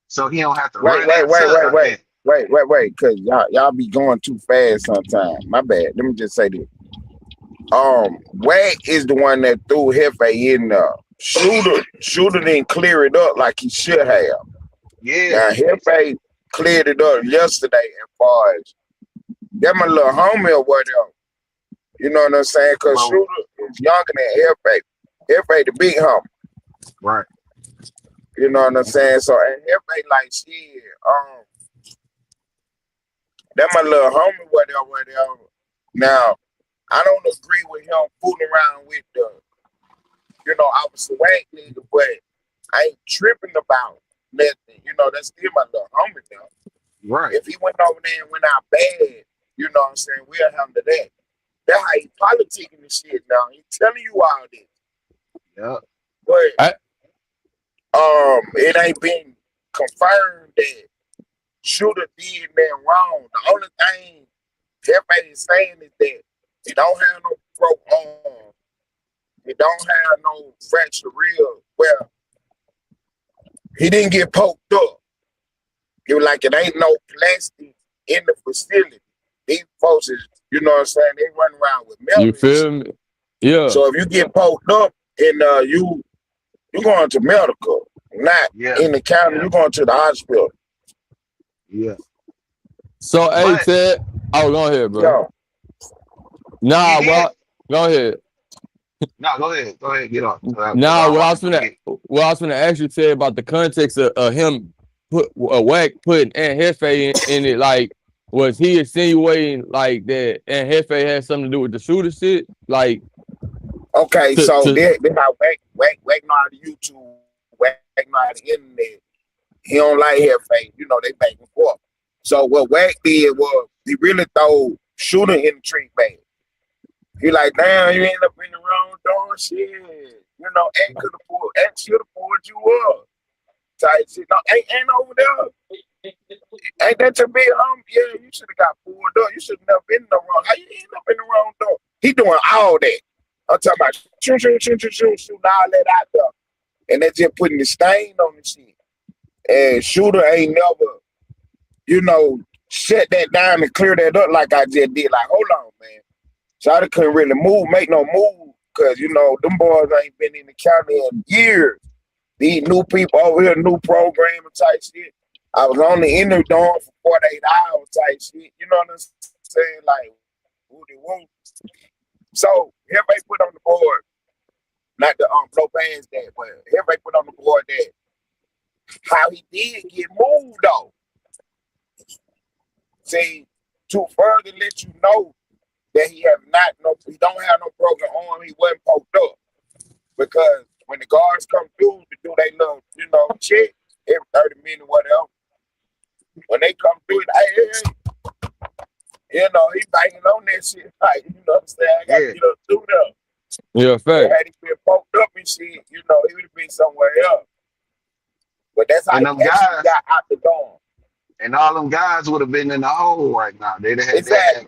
so he don't have to Wait, run wait, wait, into wait, a wait, wait, because y'all be going too fast sometimes. My bad. Let me just say this. Wack is the one that threw Hefe in there. Shooter didn't clear it up like he should have. Yeah. Now Hefe cleared it up yesterday as far as that my little homie or whatever. You know what I'm saying? Because Well, Shooter is younger than Hefe. Hefe the big homie. right. You know what I'm saying? So and Hefe like shit. That my little homie, whatever. Now, I don't agree with him fooling around with the, Officer Wack nigga, but I ain't tripping about nothing. That's still my little homie now. Right. If he went over there and went out bad, you know what I'm saying, we'll handle that. That's how he politicking this shit now. He telling you all this. Yeah. But it ain't been confirmed that Shooter did nothing wrong. The only thing everybody is saying is that he don't have no broke arm. He don't have no fracture real. Well, he didn't get poked up. It was like it ain't no plastic in the facility. These folks is, you know what I'm saying, they run around with melons. You feel me? Yeah. So if you get poked up and you going to medical, not in the county, you going to the hospital. Yeah. So hey Ted, go ahead, bro. Yo, Nah, well, go ahead. No, go ahead. Go ahead. Get off. Nah, what I was gonna ask you, Ted, about the context of him Wack putting Aunt Hefe in it. Like, was he insinuating like that Aunt Hefe had something to do with the shooter shit? Like, okay, so this how Wack know how to YouTube, Wack know how to internet. He don't like Hefe. They back and forth. So what Wack did was he really threw Shooter in the tree bag. He like, damn, you end up in the wrong door, shit. You know, Ant could have pulled, Ant should have pulled you up. Type shit. No, ain't over there. Ain't that your big homie? Yeah, you should have got pulled up. You should have never been in the wrong. How you end up in the wrong door? He doing all that. I'm talking about shooting all that out there. And they just putting the stain on the shit. And Shooter ain't never, you know, shut that down and clear that up like I just did. Like, hold on, man. Shawty couldn't really make no move, because, you know, them boys ain't been in the county in years. These new people over here, new program type shit. I was only in the dorm for 48 hours type shit. You know what I'm saying? Like, woo. So, everybody put on the board, not the blow bands that, but everybody put on the board that how he did get moved though. See, to further let you know that he don't have no broken arm, he wasn't poked up. Because when the guards come through to do they little, you know, check every 30 minutes, whatever, when they come through, hey, you know, he banging on that shit. Like, you know what I'm saying? I got to get up through there. Yeah, fact. Had he been poked up and shit, you know, he would have been somewhere else. But that's how he actually got out the dorm. And all them guys would have been in the hole right now. They'd have had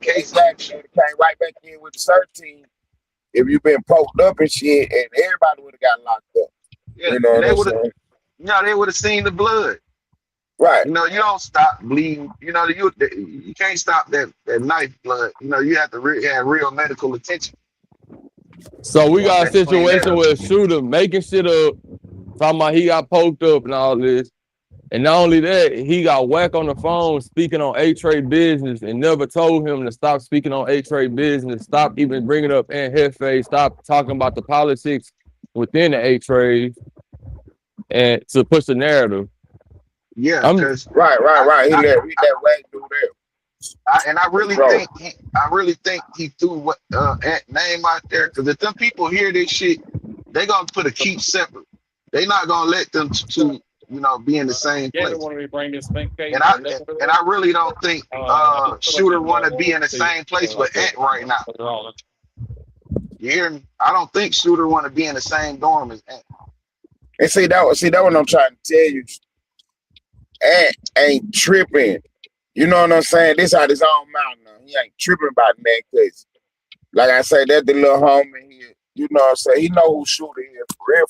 Exactly. Came right back in with the CERT team. If you been poked up and shit, and everybody would have got locked up. Yeah, you know what I'm saying? You know, they would have seen the blood. Right. You know, you don't stop bleeding. You know, you can't stop that knife blood. You know, you have to have real medical attention. So we got a situation where a shooter making shit up, talking about he got poked up and all this. And not only that, he got whacked on the phone speaking on A-Trade business and never told him to stop speaking on A-Trade business, stop even bringing up Aunt Hefe, stop talking about the politics within the A-Trade, and to push the narrative. Yeah, right. He let Wade do that. I really think he threw what Ant name out there, because if them people hear this shit, they gonna put a keep separate. They not gonna let them two, you know, be in the same place. And I really don't think Shooter want to be in the same place with Ant right now. You hear me? I don't think Shooter want to be in the same dorm as Ant. And see that what I'm trying to tell you. Ant ain't tripping. You know what I'm saying? This out his own mouth now. He ain't tripping about that, because, like I say, that's the little homie here. You know what I'm saying? He know who Shooter is for real.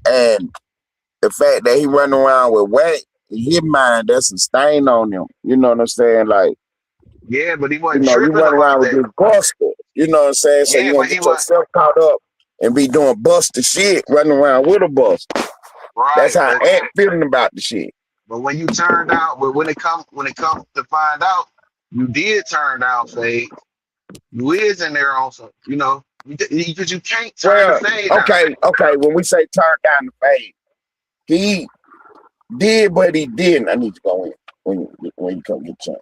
And the fact that he running around with whack, in his mind, that's a stain on him. You know what I'm saying? Like, yeah, but he wasn't tripping. You run around with this buster. You know what I'm saying? So you want to get yourself caught up and be doing buster shit, running around with a buster. Right. That's how Ant feeling about the shit. But when you turn down, but when it comes to find out, you did turn down Fade. You is in there also, you know, because you can't turn the Fade down. Okay. When we say turn down the Fade, he did, but he didn't. I need to go in when you come get chunk.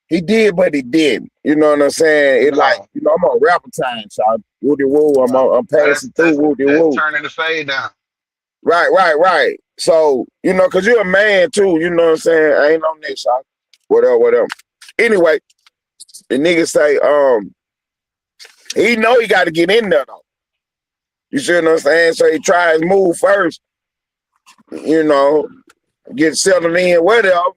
He did, but he didn't. You know what I'm saying? It's like, you know, I'm on rapper time, so woody woo. I'm passing through woody woo. Turning the Fade down. Right. So, you know, because you're a man too, you know what I'm saying? I ain't on that shot. Whatever. Anyway, the nigga say, he know he got to get in there though. You see what I'm saying? So he tries to move first, you know, get settled in, whatever.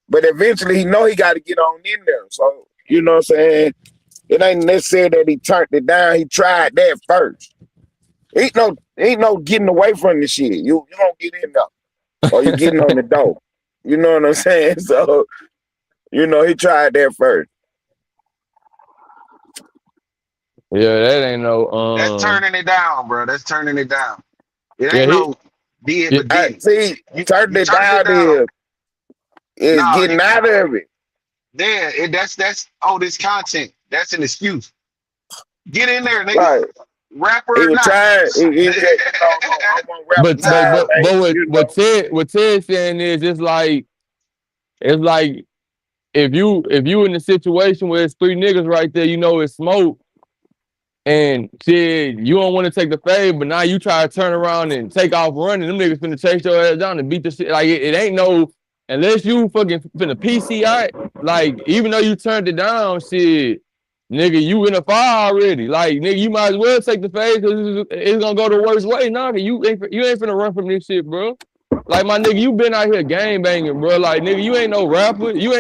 But eventually he know he got to get on in there. So, you know what I'm saying? It ain't necessary that he turned it down. He tried that first. Ain't no getting away from the shit. You gonna get in there, or you getting on the door. You know what I'm saying? So, you know, he tried that first. Yeah, that ain't no. That's turning it down, bro. That's turning it down. It ain't no did but did. See, you turning it down is getting out of it. Yeah, that's this content. That's an excuse. Get in there, nigga. Right. Rapper he or was not. Tired. But what Ted saying is it's like if you in the situation where it's three niggas right there, you know it's smoke, and shit, you don't want to take the fade, but now you try to turn around and take off running, them niggas finna chase your ass down and beat the shit. Like it ain't unless you fucking finna PCI, like even though you turned it down, shit, nigga, you in a fire already. Like nigga, you might as well take the phase because it's gonna go the worst way. Nah, you ain't finna run from this shit, bro. Like my nigga, you been out here game banging, bro. Like nigga, you ain't no rapper. You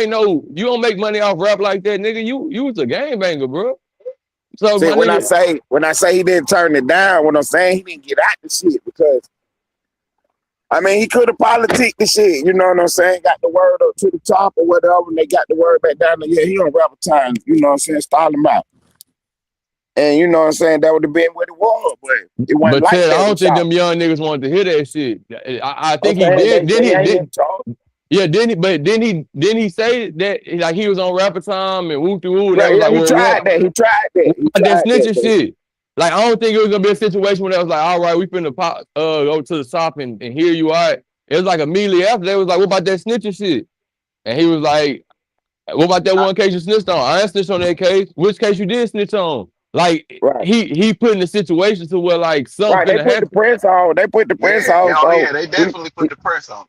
don't make money off rap like that, nigga. You was a game banger, bro. So See, my nigga, when I say he didn't turn it down, what I'm saying he didn't get out the shit because I mean he could have politicked the shit, you know what I'm saying? Got the word up to the top or whatever, and they got the word back down. Yeah, he on rapper time, you know what I'm saying? Stall him out. And you know what I'm saying? That would have been what it was, but it wasn't but like Ted, that. I don't think them young niggas wanted to hear that shit. I I'm think he saying did. they ain't in charge. Yeah, didn't he say that like he was on rapper time and whoop de woo? That was Yeah, like, he well, tried that. He tried that. He what that tried that. snitching shit. Like, I don't think it was gonna be a situation where that was like, all right, we finna pop, go to the shop and hear you out. It was like immediately after they was like, what about that snitching shit? And he was like, what about that one case you snitched on? I ain't snitched on that case. Which case you did snitch on? Like Right. he put in the situation to where like Right. something They put happen. the press on. They put the press Yeah, on. oh So yeah, they definitely put the press on.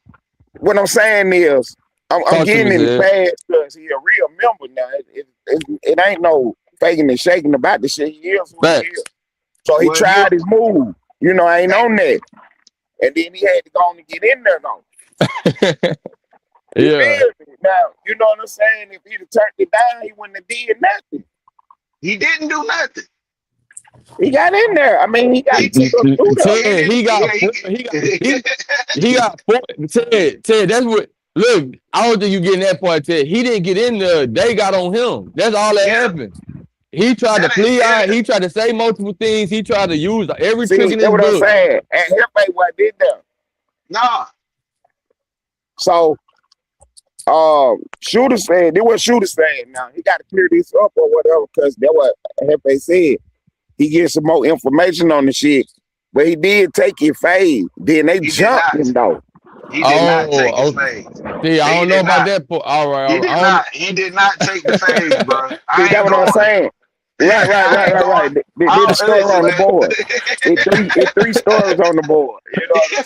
what I'm saying is, I'm Talk to me, getting in the Zed. past because he a real member now. It ain't no faking and shaking about the shit. He is who he Facts. is. So he Well, you tried his move. You know, I ain't on that. And then he had to go on and get in there though. You Yeah. feel me? Now, you know what I'm saying? If he'd have turned it down, he wouldn't have did nothing. he didn't do nothing. He got in there. I mean, he got He, two up through there. he Ted, didn't. Yeah, he got four. Ted, that's what. Look, I don't think you getting that part, Ted. He didn't get in there. They got on him. That's all that yeah. happened. He tried to That ain't, plea out. yeah. He tried to say multiple things. He tried to use every See, trick in that's his what I'm book. saying. And Hefe wasn't in there. Nah. So Shooter said, this what Shooter said. Now he got to clear this up or whatever, because that what Hefe said. He gets some more information on the shit, but he did take your fade. Then they He did jumped not. him though. He did not take his Oh, phase. see, I He don't know did about not. that part. All right, He all right. did I don't. not. He did not take the phase, bro. See, I that's ain't what I'm going. saying. Right. I ain't going. Did the story Listen, on the man. board. It three stories on the board. You know what I'm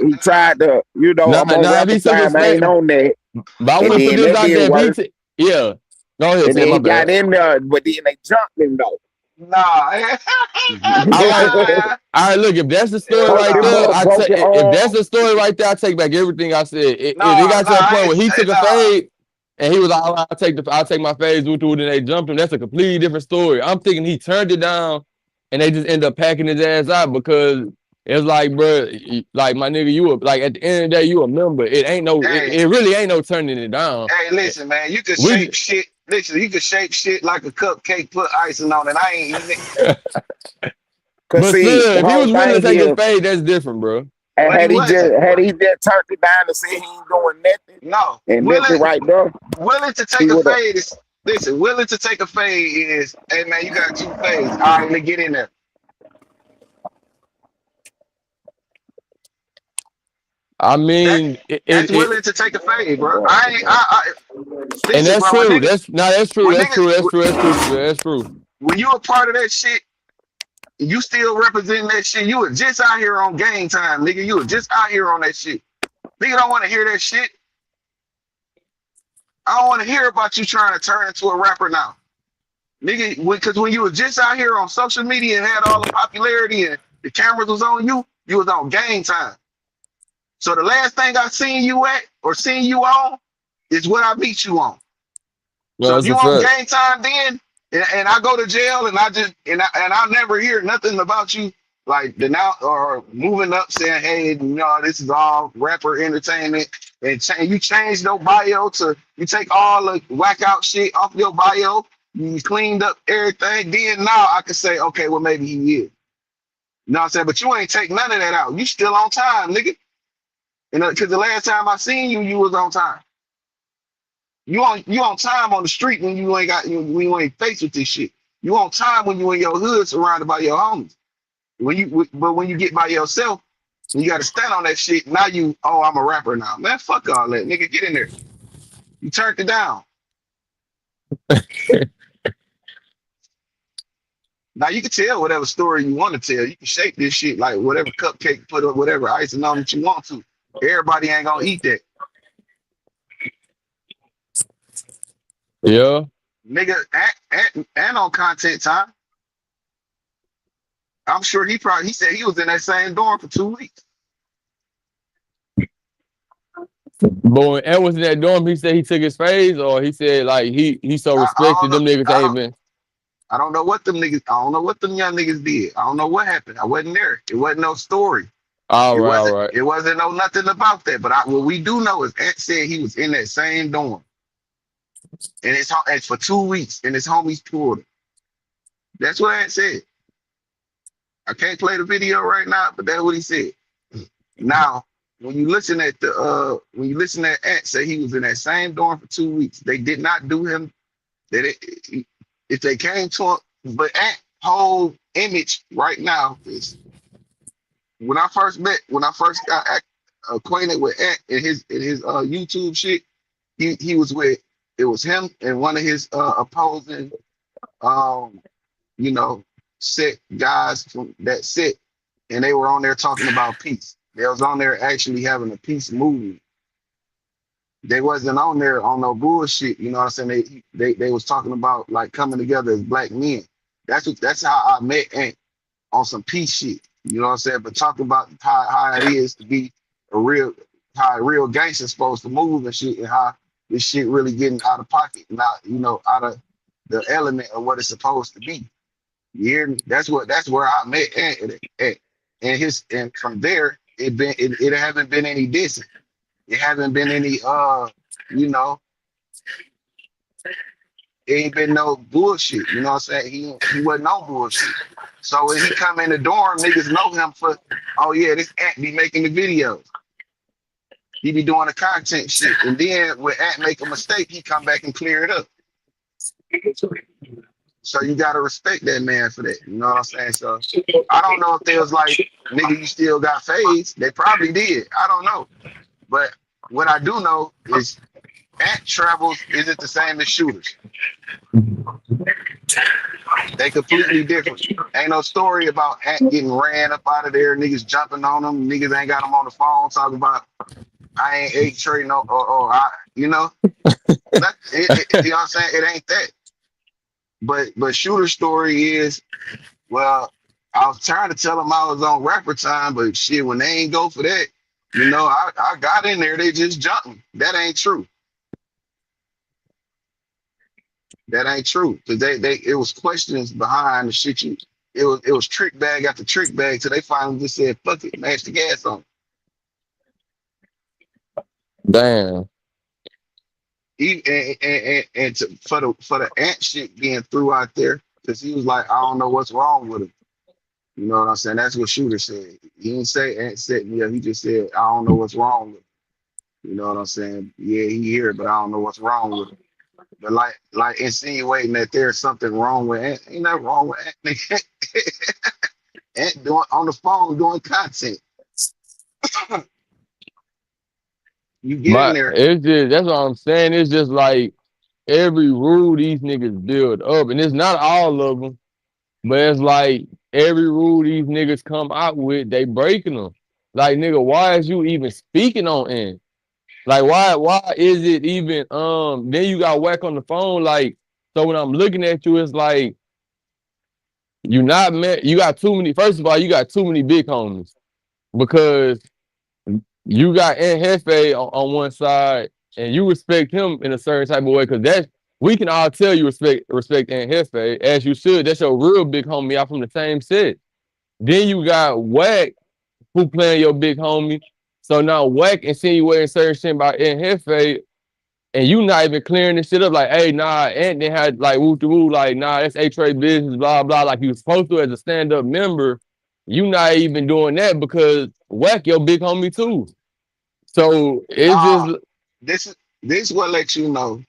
saying? He tried to, Nah, I'm on if rapper he took his time. I fake, ain't on that. but I And want to put then this that out there. didn't work. Yeah. Go ahead, And Ted. then My he got bad. in there, but then they jumped him though. Nah. All right. All right, look, if that's the story Hell right there, nah. Broken if that's arm. the story right there, I take back everything I said. If it Nah, got nah. to a I point ain't where he say took a nah. fade and he was like, I'll take my fades with and they jumped him, that's a completely different story. I'm thinking he turned it down and they just end up packing his ass out because it's like, bro, like my nigga, you like at the end of the day, you a member. It ain't no, Hey, it really ain't no turning it down. hey, listen, man. You could We shape shit. Listen, you could shape shit like a cupcake, put icing on it. I ain't eating it. Cause but see, still, the if he whole was willing to thing take his is, fade, that's different, bro. and But he wasn't. had he just turned it down and said he ain't doing nothing No. and left it right there, Willing to he take a would have. fade is listen, willing to take a fade is, hey man, you got two fades. All right, let get in there. I That mean, that's willing to take a fade, bro. and Listen, that's bro, when true. niggas That's true. when That's true. niggas That's true. That's true. when you a part of that shit, you still representing that shit. You were just out here on game time, nigga. You were just out here on that shit. Nigga don't want to hear that shit. I don't want to hear about you trying to turn into a rapper now. Nigga, because when you was just out here on social media and had all the popularity and the cameras was on you, you was on game time. So the last thing I seen you at or seen you on is what I beat you on. No, So if that's you a on fact. game time then, and I go to jail and I never hear nothing about you like the now or moving up saying, hey, this is all rapper entertainment and you change your bio to you take all the whack out shit off your bio, you cleaned up everything. Then now I can say, okay, well maybe he is. You know what I'm saying? But you ain't take none of that out. You still on time, nigga. And because the last time I seen you, you was on time. You on time on the street when you ain't when you ain't faced with this shit. You on time when you in your hood surrounded by your homies. But when you get by yourself, you got to stand on that shit. Now I'm a rapper now, man. Fuck all that, nigga. Get in there. You turned it down. Now you can tell whatever story you want to tell. You can shape this shit like whatever cupcake, put up whatever icing on that you want to. Everybody ain't gonna eat that. Yeah. Nigga, and on content time. I'm sure he said he was in that same dorm for 2 weeks. But when Ed was in that dorm, he said he took his phase, or he said like he so I don't respected know. them niggas ain't even. I don't know what them niggas. I don't know what them young niggas did. I don't know what happened. I wasn't there. It wasn't no story. All It right, all wasn't. right. It wasn't no nothing about that. But what we do know is Ant said he was in that same dorm, and it's for 2 weeks, and his homies pulled him. That's what Ant said. I can't play the video right now, but that's what he said. Now, when you listen at Ant say he was in that same dorm for 2 weeks, they did not do him. If they came to him, but Ant whole image right now is when I first got acquainted with Ant in his YouTube shit, he was with it was him and one of his opposing um you know set guys from that set, and they were on there talking about peace. They was on there actually having a peace movement. They wasn't on there on no bullshit, you know what I'm saying? They was talking about like coming together as black men. That's how I met Ant, on some peace shit. You know what I'm saying? But talking about how it is to be how a real gangster's supposed to move and shit, and how this shit really getting out of pocket, not out of the element of what it's supposed to be. You hear me? That's where I met Ant at. And from there it haven't been any dissing. It haven't been any you know, it ain't been no bullshit. You know what I'm saying? He wasn't no bullshit. So when he come in the dorm, niggas know him for, oh yeah, this Ant be making the videos. He be doing the content shit. And then when Ant make a mistake, he come back and clear it up. So you gotta respect that man for that. You know what I'm saying? So I don't know if they was like, nigga, you still got fades. They probably did. I don't know. But what I do know is Ant travels isn't the same as shooters. They completely different. Ain't no story about Ant getting ran up out of there, niggas jumping on them, niggas ain't got them on the phone talking about I ain't trading no or I, you know. You know what I'm saying? It ain't that. But shooter story is, well, I was trying to tell them I was on rapper time, but shit, when they ain't go for that, you know, I got in there, they just jumped me. That ain't true. That ain't true. Cause it was questions behind the shit it was trick bag after trick bag till they finally just said, fuck it, mash the gas on. Damn. For the Ant shit being threw out there, because he was like, I don't know what's wrong with him. You know what I'm saying? That's what Shooter said. He didn't say Ant set me up. He just said, I don't know what's wrong with him. You know what I'm saying? Yeah, he here, but I don't know what's wrong with him. But like insinuating that there's something wrong with Ant, ain't nothing wrong with Ant. Ant doing on the phone doing content. You get in there. It's just that's what I'm saying. It's just like every rule these niggas build up, and it's not all of them, but it's like every rule these niggas come out with, they breaking them. Like nigga, why is you even speaking on Ant? Like why is it even then you got whack on the phone, like, so when I'm looking at you, it's like you not met you got too many, first of all, you got too many big homies, because you got Ant Hefe on one side and you respect him in a certain type of way, because that's, we can all tell you respect Ant Hefe, as you should. That's your real big homie out from the same set. Then you got Wack who playing your big homie. So now Wack insinuating certain shit about Ant Hefe, and you not even clearing this shit up. Like, hey, nah, Ant didn't have like woo to woo, like, nah, that's A-Trade business, blah, blah, like you was supposed to as a stand-up member. You not even doing that because Wack your big homie too. So it's Nah, just this what let you know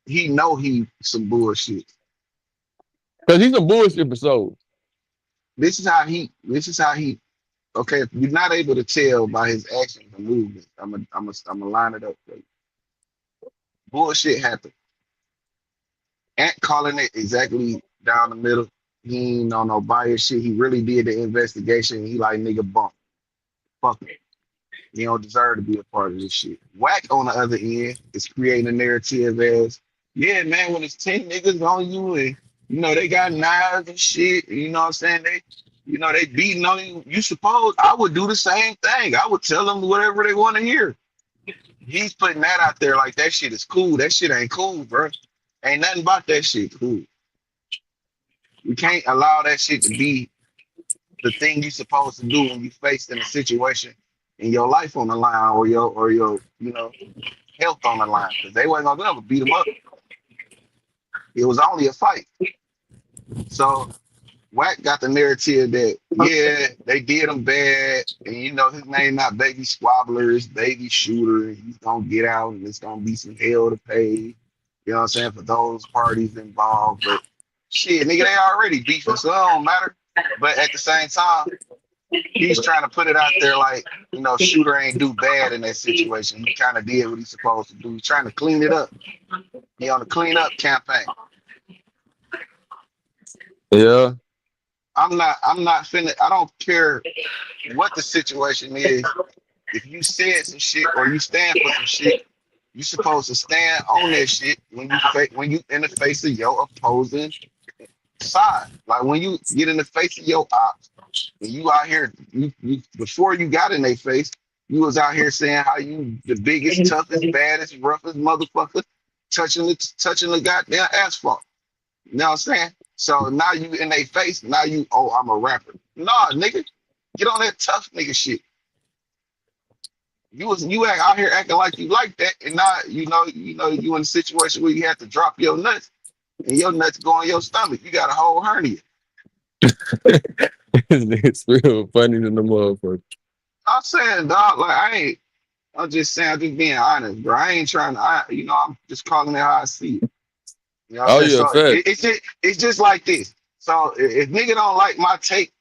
he some bullshit. because he's a bullshit episode. This is how he okay, if you're not able to tell by his actions and movements, I'm gonna line it up for you. Bullshit happened. Ant calling it exactly down the middle. He ain't on no bias shit. He really did the investigation. He like, nigga, bump. Fuck him. He don't deserve to be a part of this shit. Wack on the other end is creating a narrative as Yeah, man, when it's 10 niggas on you and they got knives and shit, you know what I'm saying? They beating on you. You suppose I would do the same thing. I would tell them whatever they want to hear. He's putting that out there like that shit is cool. That shit ain't cool, bro. Ain't nothing about that shit cool. You can't allow that shit to be the thing you supposed to do when you faced in a situation and your life on the line or your health on the line. Because they wasn't gonna ever beat him up. It was only a fight. So Wack got the narrative that yeah, they did him bad, and his name not Baby Squabbler, it's Baby Shooter, and he's gonna get out, and it's gonna be some hell to pay. You know what I'm saying, for those parties involved. But shit, nigga, they already beefing, so it don't matter. But at the same time, he's trying to put it out there like Shooter ain't do bad in that situation. He kind of did what he's supposed to do. He's trying to clean it up. He on the clean up campaign. Yeah. I'm not finna. I don't care what the situation is. If you said some shit or you stand for some shit, you supposed to stand on that shit when you in the face of your opposing side. Like when you get in the face of your ops, and you out here, you before you got in their face, you was out here saying how you the biggest, toughest, baddest, roughest motherfucker touching the goddamn asphalt. You know what I'm saying? So now you in their face. Now I'm a rapper. Nah, nigga, get on that tough nigga shit. You act out here acting like you like that, and now you in a situation where you have to drop your nuts, and your nuts go in your stomach. You got a whole hernia. It's real funny to the motherfucker. I'm saying, dog, like I'm just saying, I'm just being honest, bro. I ain't trying to, I'm just calling it how I see it. You know what Oh I'm saying? yeah, So fact. it's just like this. So if nigga don't like my take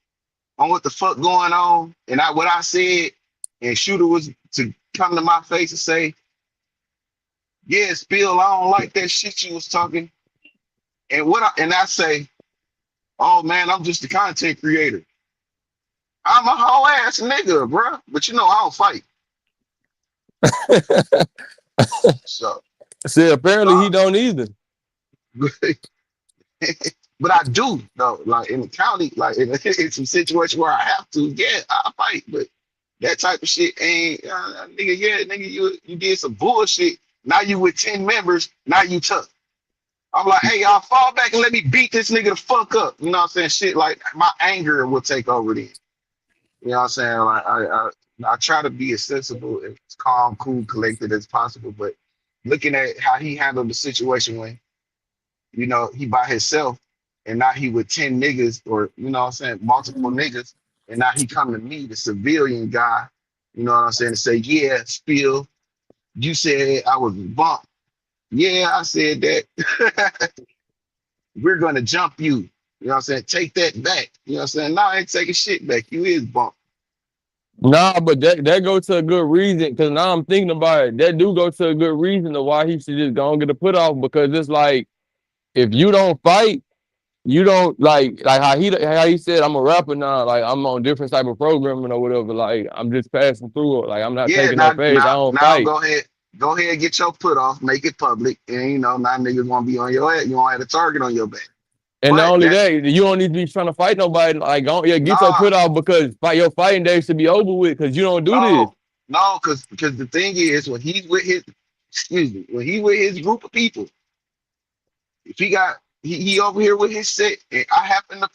on what the fuck going on, and what I said, and Shooter was to come to my face and say, yeah, Spill, I don't like that shit you was talking. And I say, oh man, I'm just a content creator. I'm a whole ass nigga, bro. But I don't fight. So, See, apparently he uh, don't either. but I do though. Like in the county, like in some situation where I have to, yeah, I fight. But that type of shit ain't, nigga. Yeah, nigga, you did some bullshit. Now you with 10 members. Now you tough. I'm like, hey, y'all fall back and let me beat this nigga the fuck up. You know what I'm saying? Shit, like my anger will take over then. You know what I'm saying? Like I try to be as sensible, as calm, cool, collected as possible. But looking at how he handled the situation when he by himself, and now he with 10 niggas, or what I'm saying, multiple niggas, and now he come to me, the civilian guy, you know what I'm saying, to say, yeah, Spill, you said I was bumped. Yeah, I said that. We're gonna jump you. You know what I'm saying? Take that back. You know what I'm saying? No, I ain't taking shit back. You is bumped. Nah, but that go to a good reason, because now I'm thinking about it. That do go to a good reason of why he should just go and get a put off, because it's like if you don't fight, you don't like how he said, I'm a rapper now, like I'm on different type of programming or whatever. Like I'm just passing through it. Like I'm not Yeah, taking no now phase. I now don't now fight. go ahead and get your put off, make it public, and now niggas won't be on your head. You won't have a target on your back. And not But only that's that, you don't need to be trying to fight nobody. Like, yeah, get your nah, put off, because your fighting days should be over with, because you don't do this. no, because the thing is when he's with his when he with his group of people, if he over here with his set, and I happen to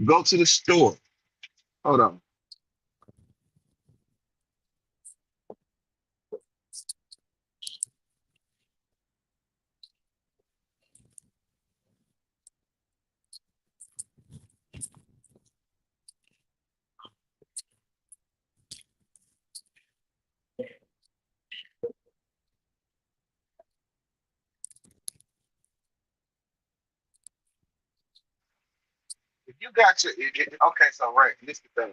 go to the store. Hold on. If you got okay, so right, this is the thing.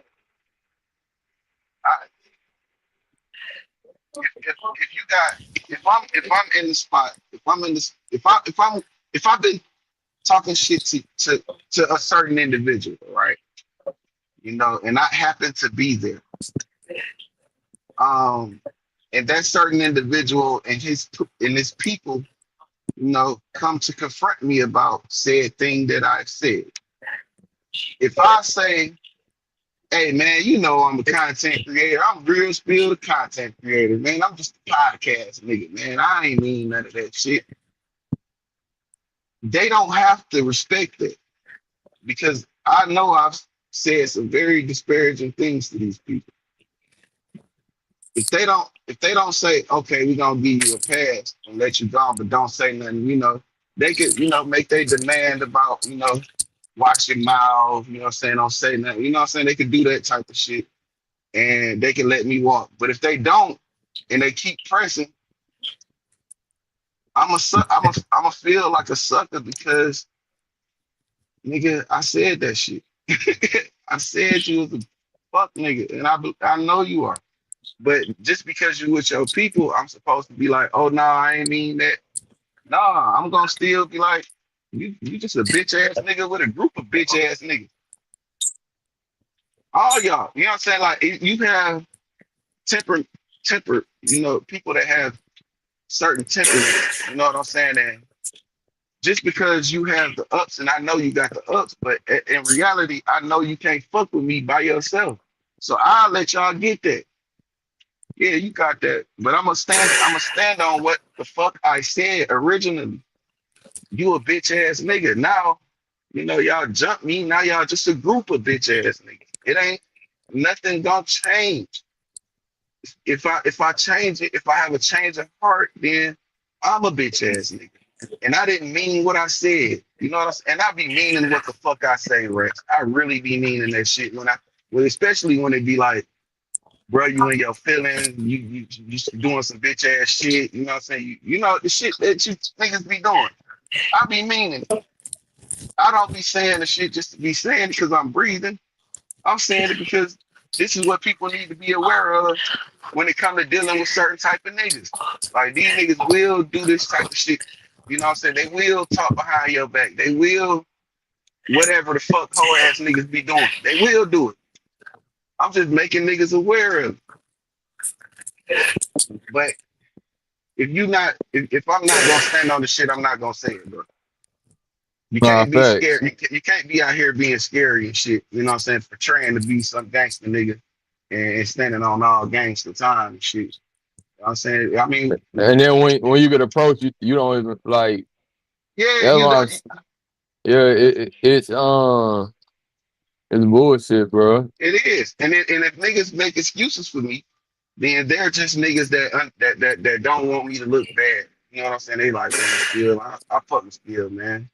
I, if you got if I'm in the spot, if I'm in this if I've been talking shit to a certain individual, right? And I happen to be there. And that certain individual and his people, come to confront me about said thing that I said. If I say, hey man, I'm a content creator. I'm real spill the content creator, man. I'm just a podcast nigga, man. I ain't mean none of that shit. They don't have to respect it because I know I've said some very disparaging things to these people. If they don't say, okay, we're gonna give you a pass and let you go, but don't say nothing, they could, make their demand about, watch your mouth, you know what I'm saying, don't say nothing, you know what I'm saying? They could do that type of shit and they can let me walk. But if they don't and they keep pressing, I'm a feel like a sucker because nigga, I said that shit. I said you was a fuck nigga, and I know you are. But just because you with your people, I'm supposed to be like, oh no, I ain't mean that. Nah, I'm gonna still be like, you just a bitch ass nigga with a group of bitch ass niggas. All y'all, you know what I'm saying? Like you have temper, people that have certain temperaments, you know what I'm saying? And just because you have the ups, and I know you got the ups, but in reality, I know you can't fuck with me by yourself. So I'll let y'all get that. Yeah, you got that. But I'm gonna stand on what the fuck I said originally. You a bitch ass nigga. Now, y'all jump me. Now y'all just a group of bitch ass niggas. It ain't nothing gonna change. If I change it, if I have a change of heart, then I'm a bitch ass nigga. And I didn't mean what I said. You know what I'm saying? And I be meaning what the fuck I say, Rex. I really be meaning that shit especially when it be like, bro, you in your feelings, you doing some bitch ass shit, you know what I'm saying? You know the shit that you niggas be doing. I be meaning it. I don't be saying the shit just to be saying it because I'm breathing. I'm saying it because this is what people need to be aware of when it comes to dealing with certain type of niggas. Like these niggas will do this type of shit. You know what I'm saying? They will talk behind your back. They will whatever the fuck hoe ass niggas be doing. They will do it. I'm just making niggas aware of it. But if I'm not gonna stand on the shit, I'm not gonna say it, bro. You Nah, can't be facts. scared. You can't be out here being scary and shit. You know what I'm saying? Portraying to be some gangster nigga and standing on all gangster time and shit. You know what I'm saying? I mean, And then when you get approached, you don't even like. yeah, That's you why. don't. Yeah, it's bullshit, bro. It is. And if niggas make excuses for me, then they're just niggas that don't want me to look bad. You know what I'm saying? They like, man, still, I fuck with still, man.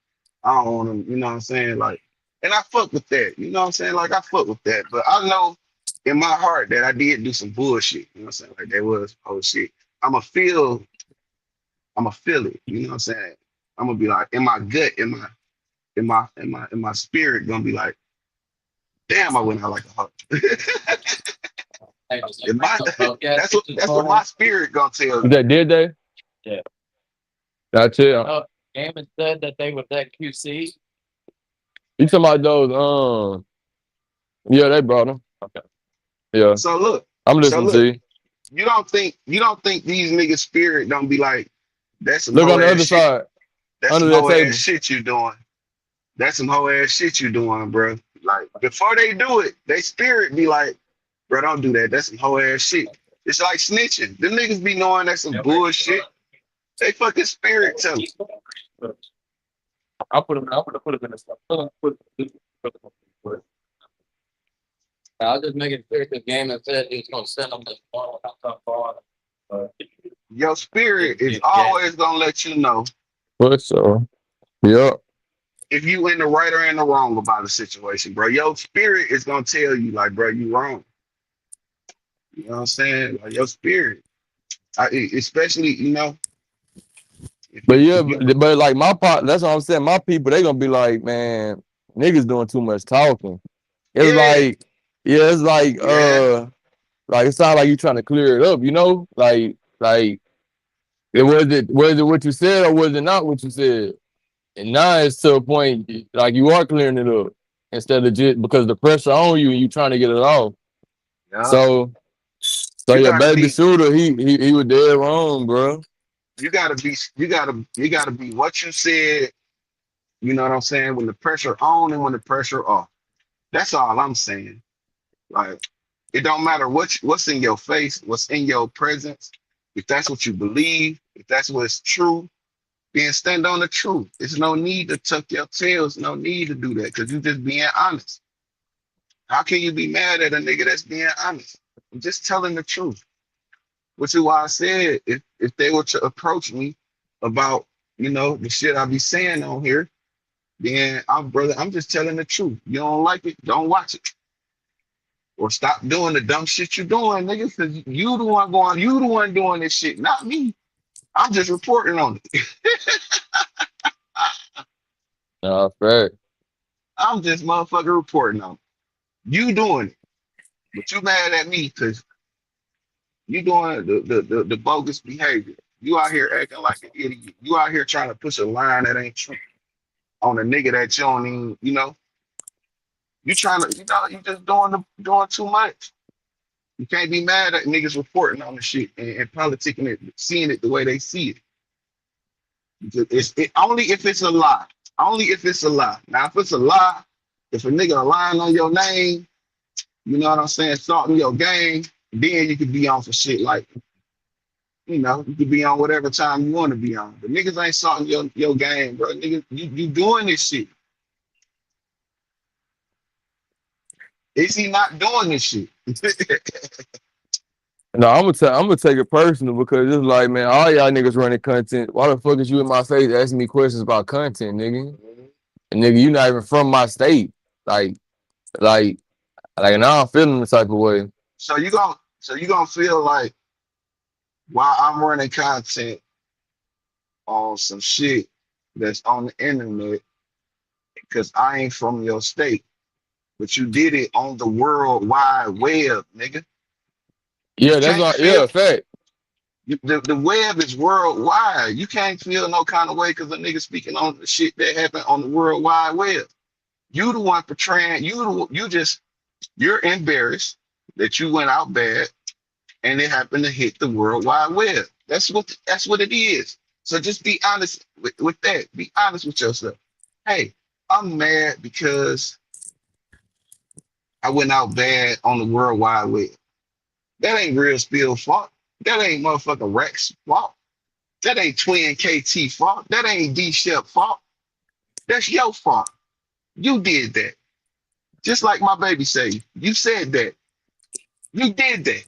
I don't want them, you know what I'm saying? Like, and I fuck with that. You know what I'm saying? Like, I fuck with that. But I know in my heart that I did do some bullshit. You know what I'm saying? Like, that was oh shit. I'ma feel it. You know what I'm saying? I'm gonna be like, in my gut, in my spirit, gonna be like, damn, I went out like a hawk. That's what my spirit gonna tell Is me. that did they? Yeah. That's it. Gambit said that they were that QC. You talking about those? Yeah, they brought them. Okay. Yeah, So look, I'm so listening to look, you. you don't think these niggas spirit don't be like, that's some Look whole on the ass other shit. side, That's under some that whole ass table. shit you doing. That's some whole ass shit you doing, bro. Like before they do it, they spirit be like, bro, don't do that. That's some whole ass shit. It's like snitching. The niggas be knowing that's some bullshit. They fucking spirit tell them. I'll put them in the stuff. I'll just make it clear because Gambit said he was gonna send them this ball. Your spirit is always gonna let you know What so? Yeah. if you in the right or in the wrong about a situation, bro. Your spirit is gonna tell you, like, bro, you wrong. You know what I'm saying? Like your spirit. Especially, But yeah, if you but like my part, that's what I'm saying. My people, they gonna be like, man, niggas doing too much talking. It's yeah, like, yeah, it's yeah, like it sounds like you trying to clear it up, you know? Like was it what you said or was it not what you said? And now it's to a point like you are clearing it up instead of just because the pressure on you and you trying to get it off. yeah. So You your gotta baby be shooter, he was dead wrong, bro. you gotta be what you said, you know what I'm saying, when the pressure on and when the pressure off. That's all I'm saying. Like, it don't matter what's in your face, what's in your presence. If that's what you believe, if that's what's true, then stand on the truth. There's no need to tuck your tails, no need to do that, because you just being honest. How can you be mad at a nigga that's being honest? I'm just telling the truth. Which is why I said if they were to approach me about, the shit I be saying on here, then I'm just telling the truth. You don't like it, don't watch it. Or stop doing the dumb shit you doing, nigga, because you the one doing this shit, not me. I'm just reporting on it. Nah, fact. I'm just motherfucker reporting on it. You doing it. But you mad at me because you doing the bogus behavior. You out here acting like an idiot. You out here trying to push a line that ain't true on a nigga that you don't even, you trying to, you just doing too much. You can't be mad at niggas reporting on the shit and politicking it, seeing it the way they see it. Only if it's a lie. Only if it's a lie. Now, if it's a lie, if a nigga lying on your name, you know what I'm saying, salting your game, then you could be on for shit like, you could be on whatever time you want to be on. But niggas ain't salting your game, bro. Niggas, you doing this shit. Is he not doing this shit? No, I'm gonna take it personal because it's like, man, all y'all niggas running content. Why the fuck is you in my face asking me questions about content, nigga? And nigga, you not even from my state. Like, now I'm feeling the type of way. So you gonna feel like while I'm running content on some shit that's on the internet, because I ain't from your state, but you did it on the World Wide Web, nigga. Yeah, You that's can't not. feel Yeah, fact. the web is worldwide. You can't feel no kind of way because a nigga speaking on the shit that happened on the World Wide Web. You the one portraying. You're embarrassed that you went out bad and it happened to hit the World Wide Web. That's what it is. So just be honest with that. Be honest with yourself. Hey, I'm mad because I went out bad on the World Wide Web. That ain't real Spill fault. That ain't motherfucking Rex fault. That ain't Twin KT fault. That ain't D Shep fault. That's your fault. You did that. Just like my baby say, you said that. You did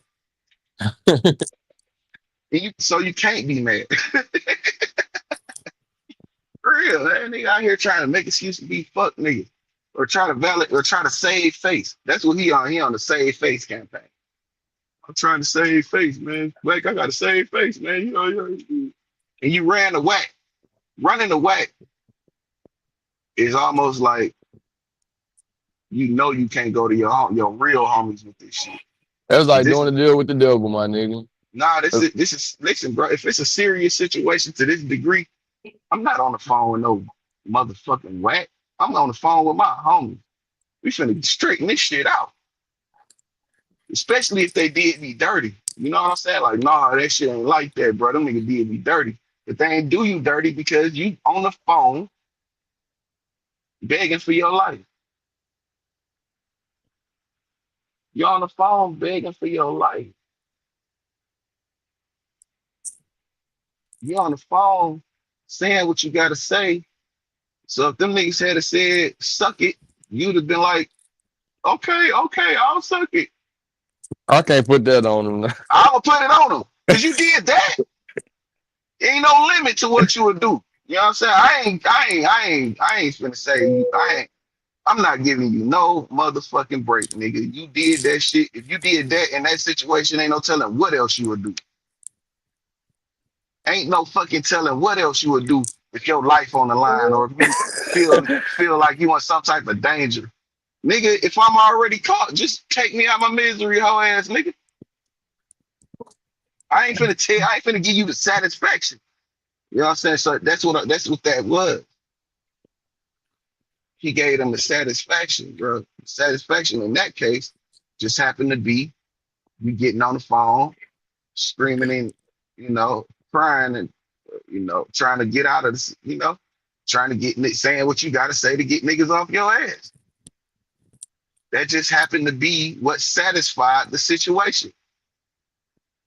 that. So you can't be mad. For real, that nigga out here trying to make excuse to be fuck nigga. Or try to validate or try to save face. That's what he on. He on the save face campaign. I'm trying to save face, man. Like I gotta save face, man. And you ran the whack. Running the whack is almost like you can't go to your real homies with this shit. That's like This doing the deal with the devil, my nigga. nah, this is listen, bro. If it's a serious situation to this degree, I'm not on the phone with no motherfucking whack. I'm on the phone with my homies. We finna straighten this shit out. Especially if they did me dirty. You know what I'm saying? Like, nah, that shit ain't like that, bro. Them niggas did me dirty. But they ain't do you dirty because you on the phone begging for your life. You're on the phone begging for your life. You're on the phone saying what you gotta say. So if them niggas had said, suck it, you'd have been like, okay, I'll suck it. I can't put that on him. I'ma put it on them. Cause you did that. Ain't no limit to what you would do. You know what I'm saying? I ain't finna say I'm not giving you no motherfucking break, nigga. You did that shit. If you did that in that situation, ain't no telling what else you would do. Ain't no fucking telling what else you would do with your life on the line or if you feel like you in some type of danger. Nigga, if I'm already caught, just take me out my misery, hoe ass nigga. I ain't finna give you the satisfaction. You know what I'm saying? So that's what that was. He gave them the satisfaction, bro. Satisfaction in that case just happened to be you getting on the phone, screaming and crying and trying to get out of this, trying to saying what you got to say to get niggas off your ass. That just happened to be what satisfied the situation.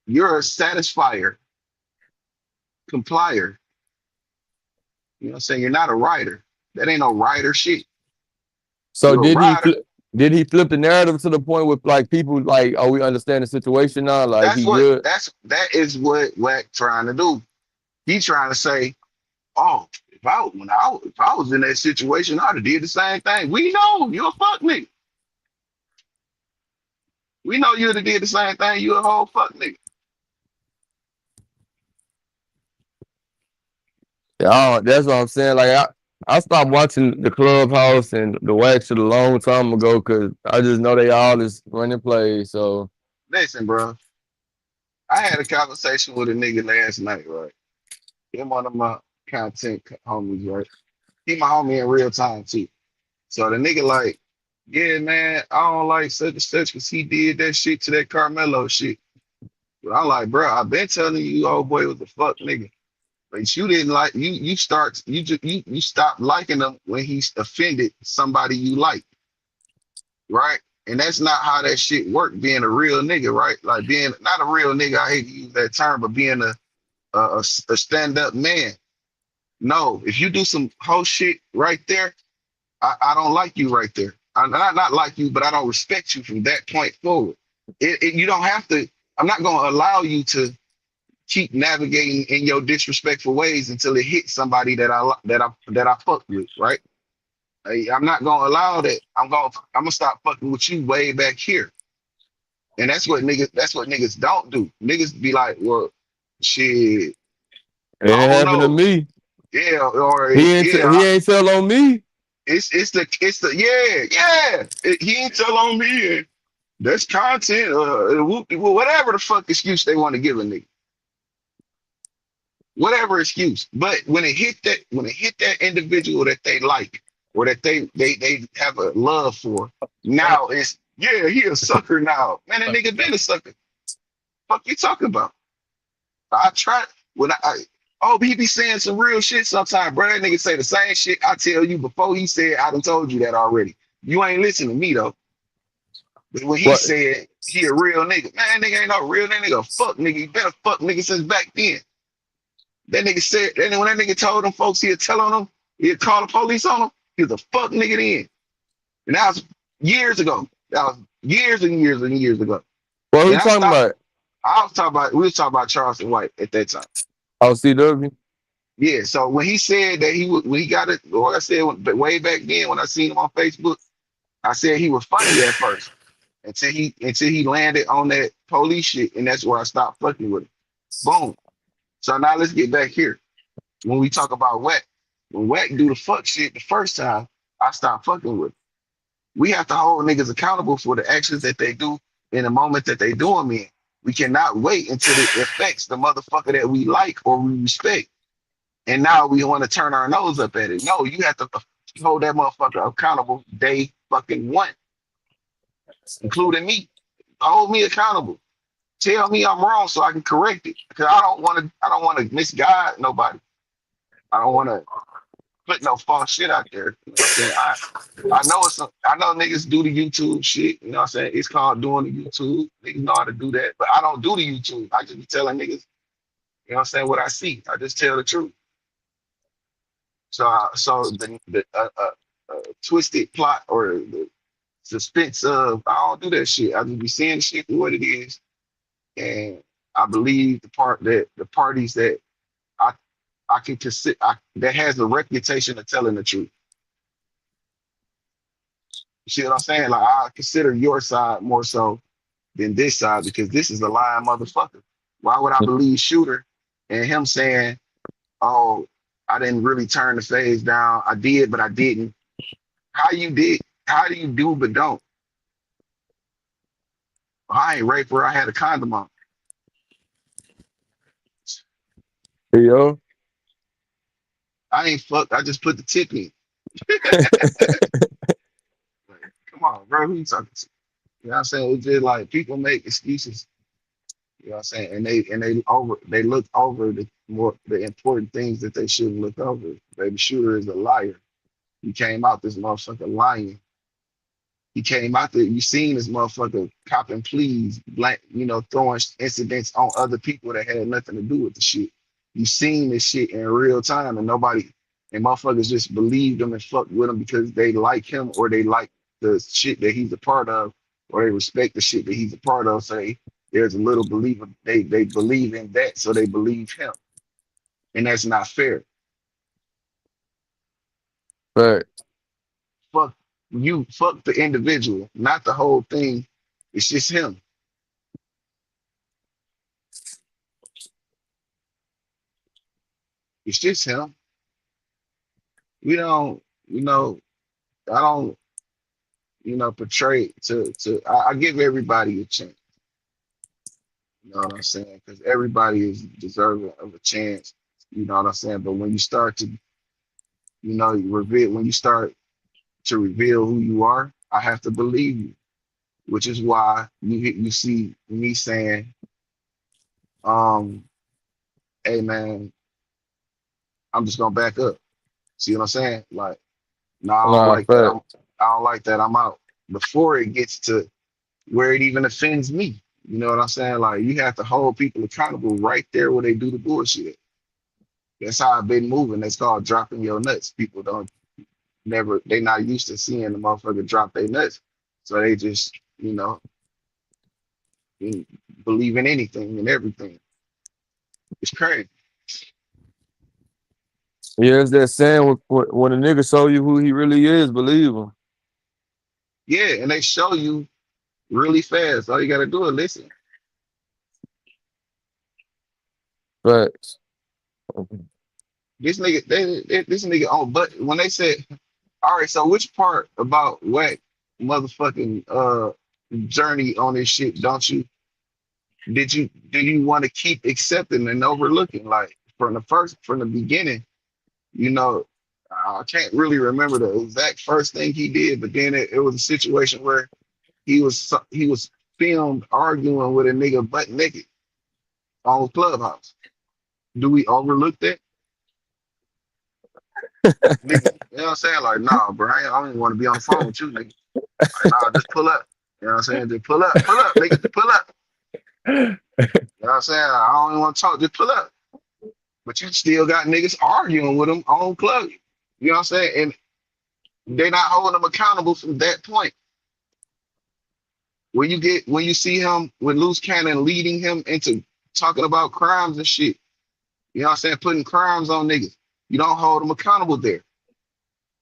You're a satisfier, complier. You know what I'm saying? You're not a writer. That ain't no writer shit. So You're a writer. did he flip the narrative to the point with like people like, oh, we understand the situation now, like he good? That is what Wack trying to do. He trying to say, oh, if I was in that situation, I'd have did the same thing. We know you're a fuck nigga. We know you'd have did the same thing. You a whole fuck nigga. Yeah, that's what I'm saying. Like I stopped watching the Clubhouse and the Wax shit a long time ago because I just know they all is running plays. So Listen, bro. I had a conversation with a nigga last night, right? Him one of my content homies, right? He my homie in real time too. So the nigga like, yeah, man, I don't like such and such because he did that shit to that Carmelo shit. But I'm like, bro, I've been telling you, old boy was a fuck nigga. But you didn't like you stopped liking him when he's offended somebody you like, right? And that's not how that shit worked. Being a real nigga, right? Like being not a real nigga. I hate to use that term, but being a stand up man. No, if you do some whole shit right there, I don't like you right there. I not like you, but I don't respect you from that point forward. You don't have to. I'm not going to allow you to keep navigating in your disrespectful ways until it hits somebody that I fuck with, right? I'm not gonna allow that. I'm gonna stop fucking with you way back here. And that's what niggas don't do. Niggas be like, well, shit, it I ain't don't happened to know. me. Yeah, or He yeah, ain't tell on me. it's the yeah. He ain't tell on me. And that's content. Whatever the fuck excuse they want to give a nigga. Whatever excuse. But when it hit that individual that they like or that they have a love for, now it's yeah, he a sucker now. Man, that nigga been a sucker. Fuck you talking about? I try when he be saying some real shit sometimes, bro. That nigga say the same shit I tell you before he said I done told you that already. You ain't listening to me though. But when he What? said he a real nigga, man, that nigga ain't no real nigga. A fuck nigga. He been a fuck nigga since back then. That nigga said, and when that nigga told them folks he'd tell on them, he'd call the police on them, he was a fuck nigga then. And that was years ago. That was years and years and years ago. What we And talking about? we was talking about Charleston White at that time. Oh, CW. Yeah, so when he said that when he got it, like I said, way back then when I seen him on Facebook, I said he was funny at first until he landed on that police shit, and that's where I stopped fucking with him. Boom. So now let's get back here. When we talk about Wack, when Wack do the fuck shit the first time, I stopped fucking with him. We have to hold niggas accountable for the actions that they do in the moment that they do them in. We cannot wait until it affects the motherfucker that we like or we respect. And now we want to turn our nose up at it. No, you have to hold that motherfucker accountable day fucking one, including me. Hold me accountable. Tell me I'm wrong so I can correct it. Because I don't want to misguide nobody. I don't want to put no false shit out there. You know what I'm saying? I know niggas do the YouTube shit. You know what I'm saying? It's called doing the YouTube. Niggas know how to do that. But I don't do the YouTube. I just be telling niggas, you know what I'm saying, what I see. I just tell the truth. So the twisted plot or the suspense of I don't do that shit. I just be seeing the shit for what it is. And I believe the parties that I can consider that has the reputation of telling the truth. You see what I'm saying? Like I consider your side more so than this side because this is a lying motherfucker. Why would I believe Shooter and him saying, "Oh, I didn't really turn the phase down. I did, but I didn't." How you did? How do you do but don't? I ain't raped her. I had a condom on. Yo. I ain't fucked. I just put the tip in. Like, come on, bro. Who you talking to? You know what I'm saying? It's just like people make excuses. You know what I'm saying? And they look over the the important things that they should look over. Baby Shooter is a liar. He came out this motherfucker lying. He came out there. You seen this motherfucker copping pleas, throwing incidents on other people that had nothing to do with the shit. You seen this shit in real time, and motherfuckers just believed him and fucked with him because they like him or they like the shit that he's a part of, or they respect the shit that he's a part of. So there's a little believer. They believe in that, so they believe him, and that's not fair. But Fuck you, fuck the individual, not the whole thing. It's just him. It's just him. We don't, I don't, portray I give everybody a chance. You know what I'm saying? Because everybody is deserving of a chance. You know what I'm saying? But when you start to, when you start to reveal who you are, I have to believe you, which is why you see me saying, hey man, I'm just gonna back up. See what I'm saying? Like, no, I don't nah, like that. fact. I don't like that. I'm out before it gets to where it even offends me. You know what I'm saying? Like, you have to hold people accountable right there where they do the bullshit. That's how I've been moving. That's called dropping your nuts. People they not used to seeing the motherfucker drop their nuts. So they just, believe in anything and everything. It's crazy. Yeah, it's that saying when a nigga show you who he really is, believe him. Yeah, and they show you really fast. All you gotta do is listen. Facts. This nigga, this nigga on, but when they said, all right, so which part about whack motherfucking journey on this shit do you want to keep accepting and overlooking? Like from the beginning, I can't really remember the exact first thing he did, but then it was a situation where he was filmed arguing with a nigga butt naked on Clubhouse. Do we overlook that? Nigga, you know what I'm saying? Like, nah, bro, I don't even want to be on the phone with you, nigga. Like, nah, just pull up. You know what I'm saying? Just pull up, nigga, just pull up. You know what I'm saying? I don't even want to talk, just pull up. But you still got niggas arguing with him on Club. You know what I'm saying? And they're not holding him accountable from that point. When you see him with loose cannon leading him into talking about crimes and shit, you know what I'm saying? Putting crimes on niggas. You don't hold them accountable there.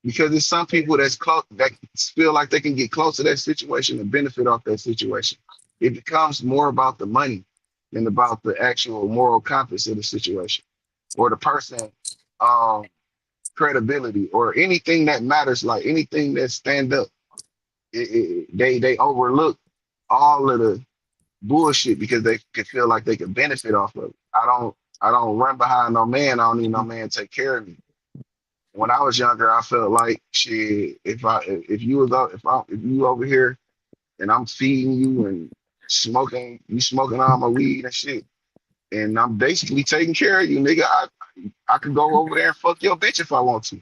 Because there's some people that's close that feel like they can get close to that situation and benefit off that situation. It becomes more about the money than about the actual moral compass of the situation or the person credibility or anything that matters, like anything that stand up. They overlook all of the bullshit because they can feel like they can benefit off of it. I don't run behind no man. I don't need no man to take care of me. When I was younger, I felt like shit. If you over here and I'm feeding you and you smoking all my weed and shit, and I'm basically taking care of you, nigga. I could go over there and fuck your bitch if I want to.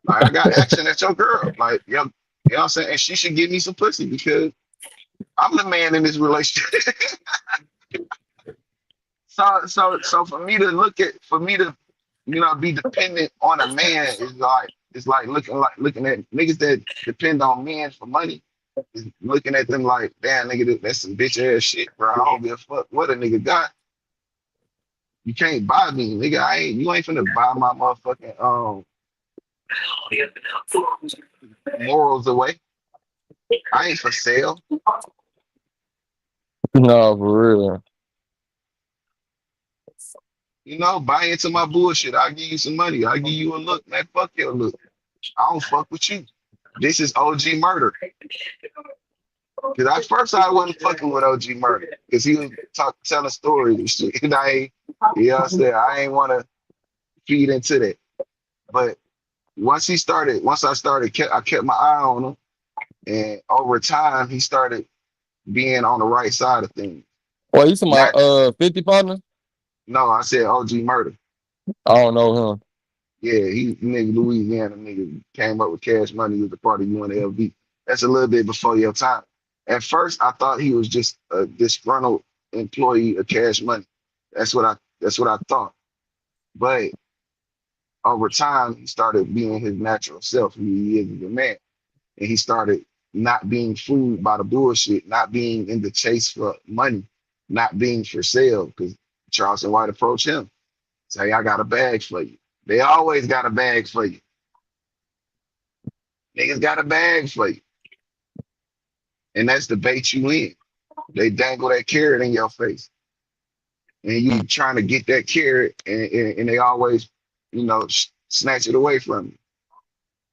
Like I got action at your girl. Like you know what I'm saying? And she should give me some pussy because I'm the man in this relationship. So for me to be dependent on a man is like it's like looking at niggas that depend on men for money. Is looking at them like, damn nigga, that's some bitch ass shit, bro. I don't give a fuck what a nigga got. You can't buy me, nigga. You ain't finna buy my motherfucking morals away. I ain't for sale. No, for real. Buy into my bullshit. I'll give you some money. I'll give you a look. Man, fuck your look. I don't fuck with you. This is OG murder. Cause at first I wasn't fucking with OG murder. Cause he was telling stories and shit. And I ain't wanna feed into that. But once I started, I kept my eye on him. And over time he started being on the right side of things. Well, you talking Not about 50 partner? No, I said OG murder. I don't know him. Yeah, he nigga Louisiana nigga came up with Cash Money as a part of UNLV. That's a little bit before your time. At first, I thought he was just a disgruntled employee of Cash Money. That's what I thought. But over time, he started being his natural self, who he is as a man, and he started not being fooled by the bullshit, not being in the chase for money, not being for sale. Because Charleston White approached him, say, "I got a bag for you." They always got a bag for you. Niggas got a bag for you. And that's the bait you in. They dangle that carrot in your face. And you trying to get that carrot and they always, snatch it away from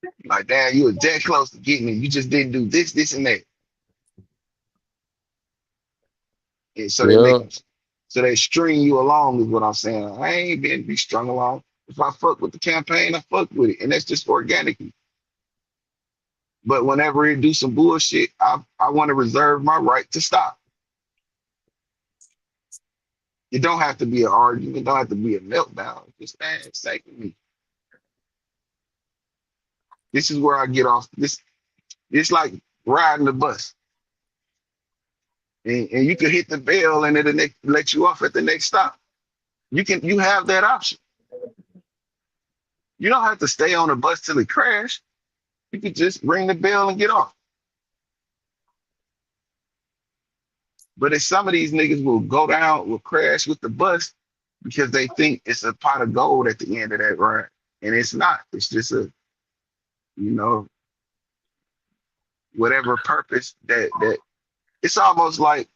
you. Like, damn, you were dead close to getting it. You just didn't do this, this, and that. And so Yeah, they string you along is what I'm saying. I ain't been be strung along. If I fuck with the campaign, I fuck with it. And that's just organically. But whenever it do some bullshit, I want to reserve my right to stop. It don't have to be an argument. It don't have to be a meltdown. Just man, say to me. This is where I get off. It's like riding the bus. And you can hit the bell and it'll let you off at the next stop. You have that option. You don't have to stay on the bus till it crash. You could just ring the bell and get off. But if some of these niggas will crash with the bus because they think it's a pot of gold at the end of that ride. And it's not. It's just you know, whatever purpose that it's almost like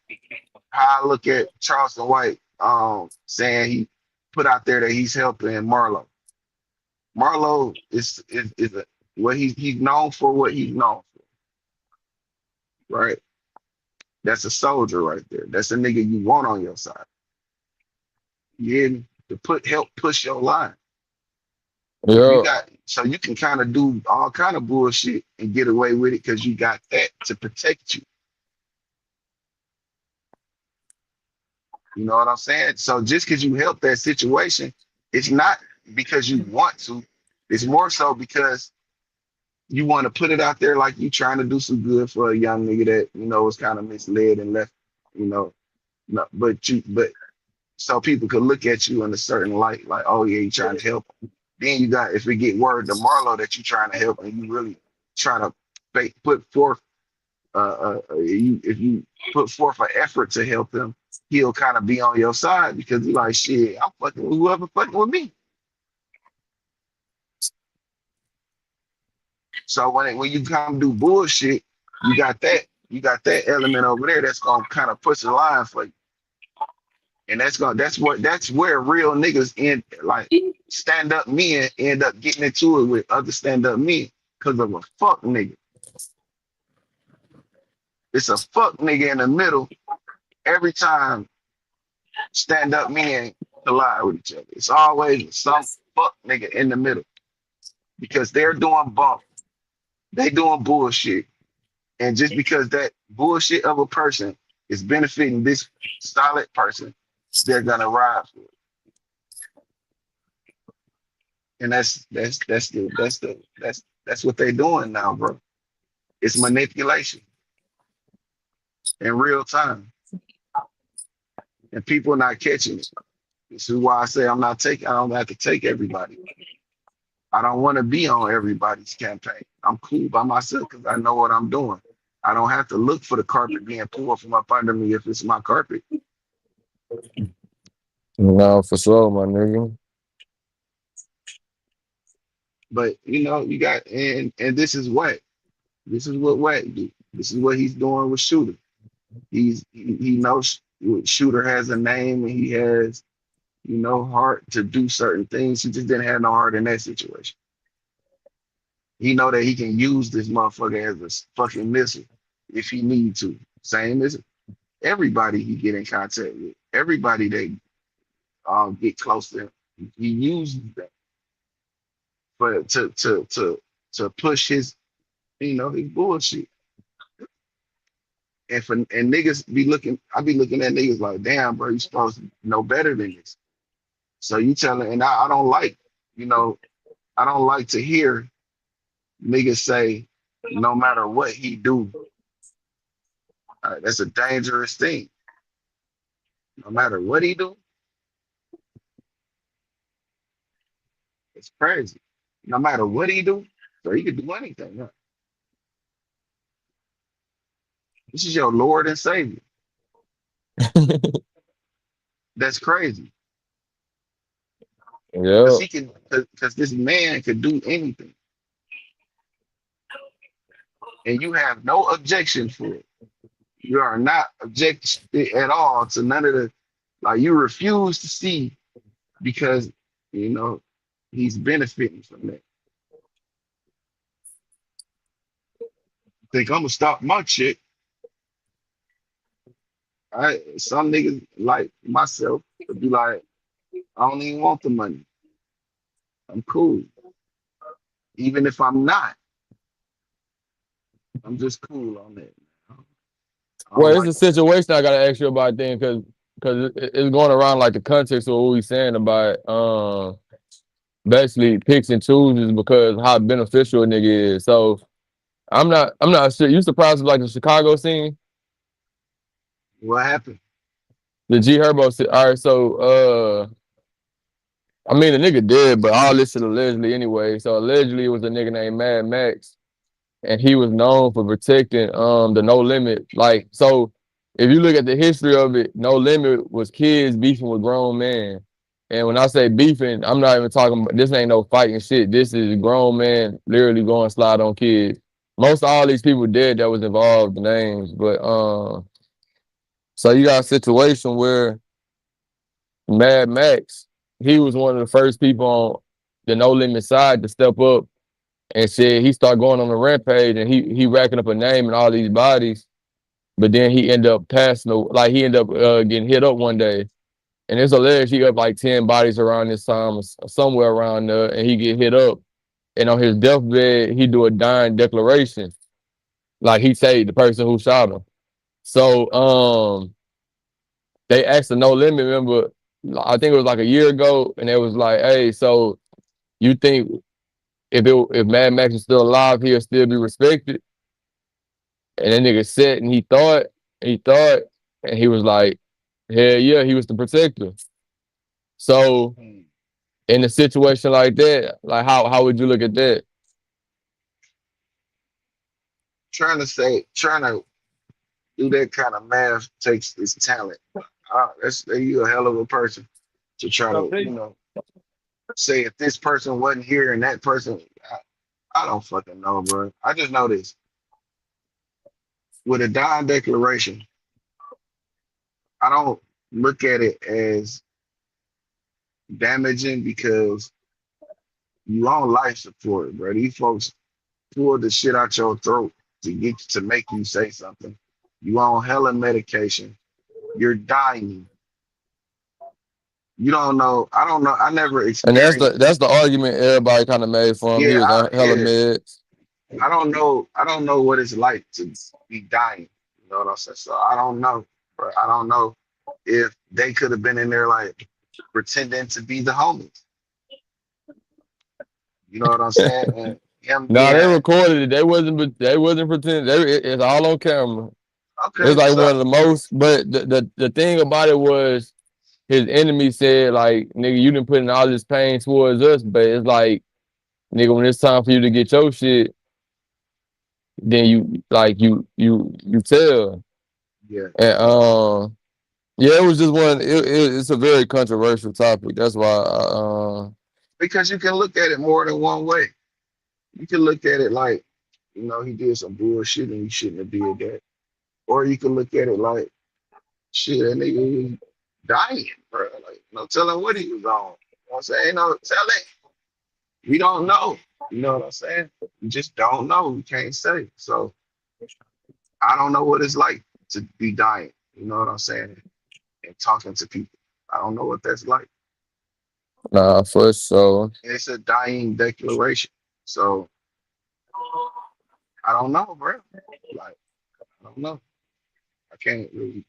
how I look at Charleston White saying he put out there that he's helping Marlo. Marlo is what he's known for what he's known for, right? That's a soldier right there. That's a nigga you want on your side. Yeah, to help push your line. yeah, So you can kind of do all kind of bullshit and get away with it because you got that to protect you. You know what I'm saying? So just because you help that situation, it's not because you want to. It's more so because you want to put it out there like you trying to do some good for a young nigga that was kind of misled and left. No, but so people could look at you in a certain light, like, oh yeah, you trying to help. Then you got, if we get word to Marlo that you trying to help and you really trying to put forth, if you put forth an effort to help him, he'll kind of be on your side because he's like, shit, I'm fucking with whoever fucking with me. So when you come do bullshit, you got that element over there that's gonna kind of push the line for you. And that's where real niggas stand up men end up getting into it with other stand up men because of a fuck nigga. It's a fuck nigga in the middle every time stand up men collide with each other. It's always some fuck nigga in the middle because they're doing bump, they doing bullshit. And just because that bullshit of a person is benefiting this solid person, they're gonna ride for it. And that's what they're doing now, bro. It's manipulation in real time. And people are not catching it. This is why I say I don't have to take everybody. I don't want to be on everybody's campaign. I'm cool by myself because I know what I'm doing. I don't have to look for the carpet being pulled from up under me if it's my carpet. no, for sure, my nigga. But you got and this is what Wack do. This is what he's doing with Shooter. He knows Shooter has a name and he has heart to do certain things. He just didn't have no heart in that situation. He know that he can use this motherfucker as a fucking missile if he need to. Same as everybody he get in contact with, everybody that get close to him, he uses that, but to push his his bullshit. And niggas be looking, I be looking at niggas like, damn, bro, you supposed to know better than this. So you telling, and I don't like, you know, I don't like to hear niggas say, no matter what he do, that's a dangerous thing. No matter what he do, it's crazy. No matter what he do, so he could do anything. Huh? This is your Lord and Savior. That's crazy. Yeah. Because he can, because this man could do anything, and you have no objection for it. You are not objecting at all to none of the, like you refuse to see because you know he's benefiting from that. Think I'm gonna stop my shit. Some niggas like myself would be like, I don't even want the money. I'm cool. Even if I'm not, I'm just cool on that. I Well, don't it's like a situation I gotta ask you about then, because it's going around like the context of what we saying about basically picks and chooses because how beneficial a nigga is. So I'm not sure. You surprised with like the Chicago scene, what happened. the G Herbo scene. All right, so I mean the nigga dead, but all this shit allegedly anyway. So allegedly it was a nigga named Mad Max, and he was known for protecting the No Limit. Like so, if you look at the history of it, No Limit was kids beefing with grown men. And when I say beefing, I'm not even talking about this ain't no fighting shit. This is grown man literally going slide on kids. Most of all these people dead that was involved, the names. But so you got a situation where Mad Max, he was one of the first people on the No Limit side to step up and said he started going on a rampage and he racking up a name and all these bodies, but then he ended up passing, like he ended up getting hit up one day, and it's alleged he got like 10 bodies around this time, or somewhere around there, and he get hit up, and on his deathbed he do a dying declaration, like he say the person who shot him. So they asked the No Limit member, I think it was like a year ago, and it was like, hey, so you think if Mad Max is still alive, he'll still be respected? And that nigga said, and he thought, and he was like, hell yeah, he was the protector. So in a situation like that, like how would you look at that? Trying to do that kind of math takes this talent. That's you a hell of a person to try to, say if this person wasn't here and that person, I don't fucking know, bro. I just know this. With a dying declaration, I don't look at it as damaging because you on life support, bro. These folks pull the shit out your throat to make you say something. You on hella medication. You're dying. You don't know. I don't know. I never And experienced. that's the argument everybody kind of made for him. He Yeah, was on hella yeah. meds. I don't know. I don't know what it's like to be dying. You know what I'm saying? So I don't know. But I don't know if they could have been in there like pretending to be the homies. You know what I'm saying? And him Nah, they being recorded it. They wasn't pretending. It's all on camera. It's okay. like So one of the most. But the thing about it was his enemy said like, nigga, you didn't put in all this pain towards us, but it's like, nigga, when it's time for you to get your shit, then you tell. yeah, And yeah, it was just it's a very controversial topic. That's why because you can look at it more than one way. You can look at it like, he did some bullshit and he shouldn't have did that. Or you can look at it like, shit, that nigga was dying, bro. Like, no telling what he was on. You know what I'm saying? No telling. We don't know. You know what I'm saying? We just don't know. We can't say. So I don't know what it's like to be dying. You know what I'm saying? And talking to people. I don't know what that's like. nah, for sure. It's a dying declaration. So I don't know, bro. Like, I don't know. I can't really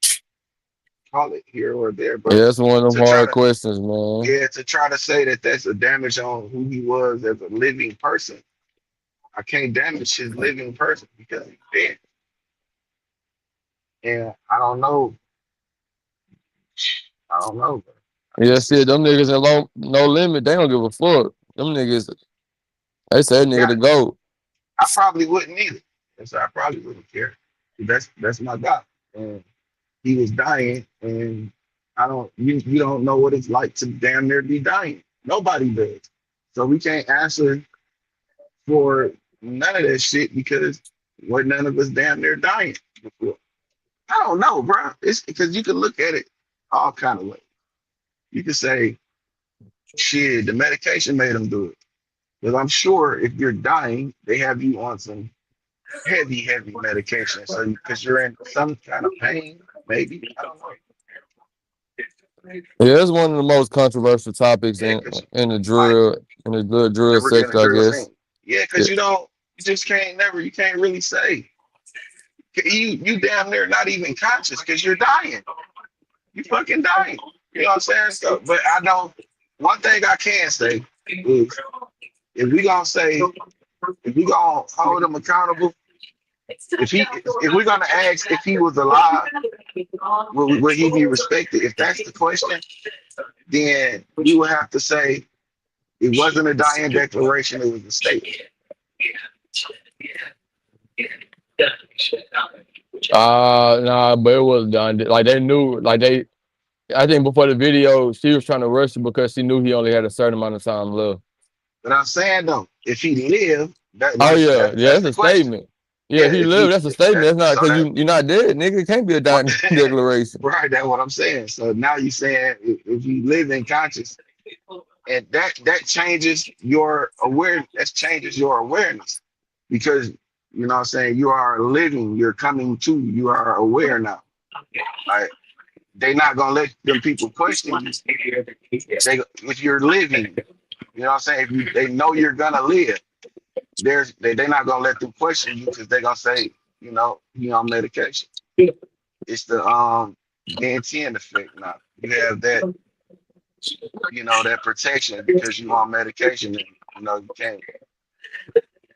call it here or there, but Yeah, that's one of to them try hard to questions, man. yeah, to try to say that that's a damage on who he was as a living person. I can't damage his living person because he's dead. And I don't know. I don't know. Bro. Yeah, It's shit, them niggas in low no limit, they don't give a fuck. Them niggas, they say that nigga yeah, to go. I probably wouldn't either. So I probably wouldn't care. That's my guy. And he was dying, and I don't you don't know what it's like to damn near be dying. Nobody does. So we can't answer for none of that shit because what none of us damn near dying before. I don't know, bro. It's because you can look at it all kind of ways. You could say, shit, the medication made him do it. Because I'm sure if you're dying, they have you on some heavy medication. So because you're in some kind of pain, maybe. I don't know. Yeah, it's one of the most controversial topics Yeah, because in the like good drill in the sector, I drill guess. scene. Yeah, Yeah, because you just can't never, you can't really say. You damn near not even conscious because you're dying. You fucking dying. You know what I'm saying? So, but I know one thing I can say is if we gonna hold him accountable, if we're gonna ask if he was alive, will he be respected? If that's the question, then we would have to say it wasn't a dying declaration, it was a statement. nah, but it was done. Like they knew, I think before the video, she was trying to rush it because she knew he only had a certain amount of time left. But I'm saying though, if he lived, Oh yeah, yeah, that's that's the a question. statement. Yeah, Yeah, if he if lived, he that's a statement. That's not so because that you're not dead, nigga. It can't be a what dying declaration. right, that's what I'm saying. So now you saying if you live in conscious and that changes your aware that changes your awareness because you know what I'm saying you are living, you're coming to, you are aware now. Like they not gonna let them people question you. They if you're living, you know what I'm saying, if you they know you're gonna live, they're not gonna let them question you because they're gonna say, you know, you on medication. It's the NTN effect now. You have that, you know, that protection because you on medication and you know you can't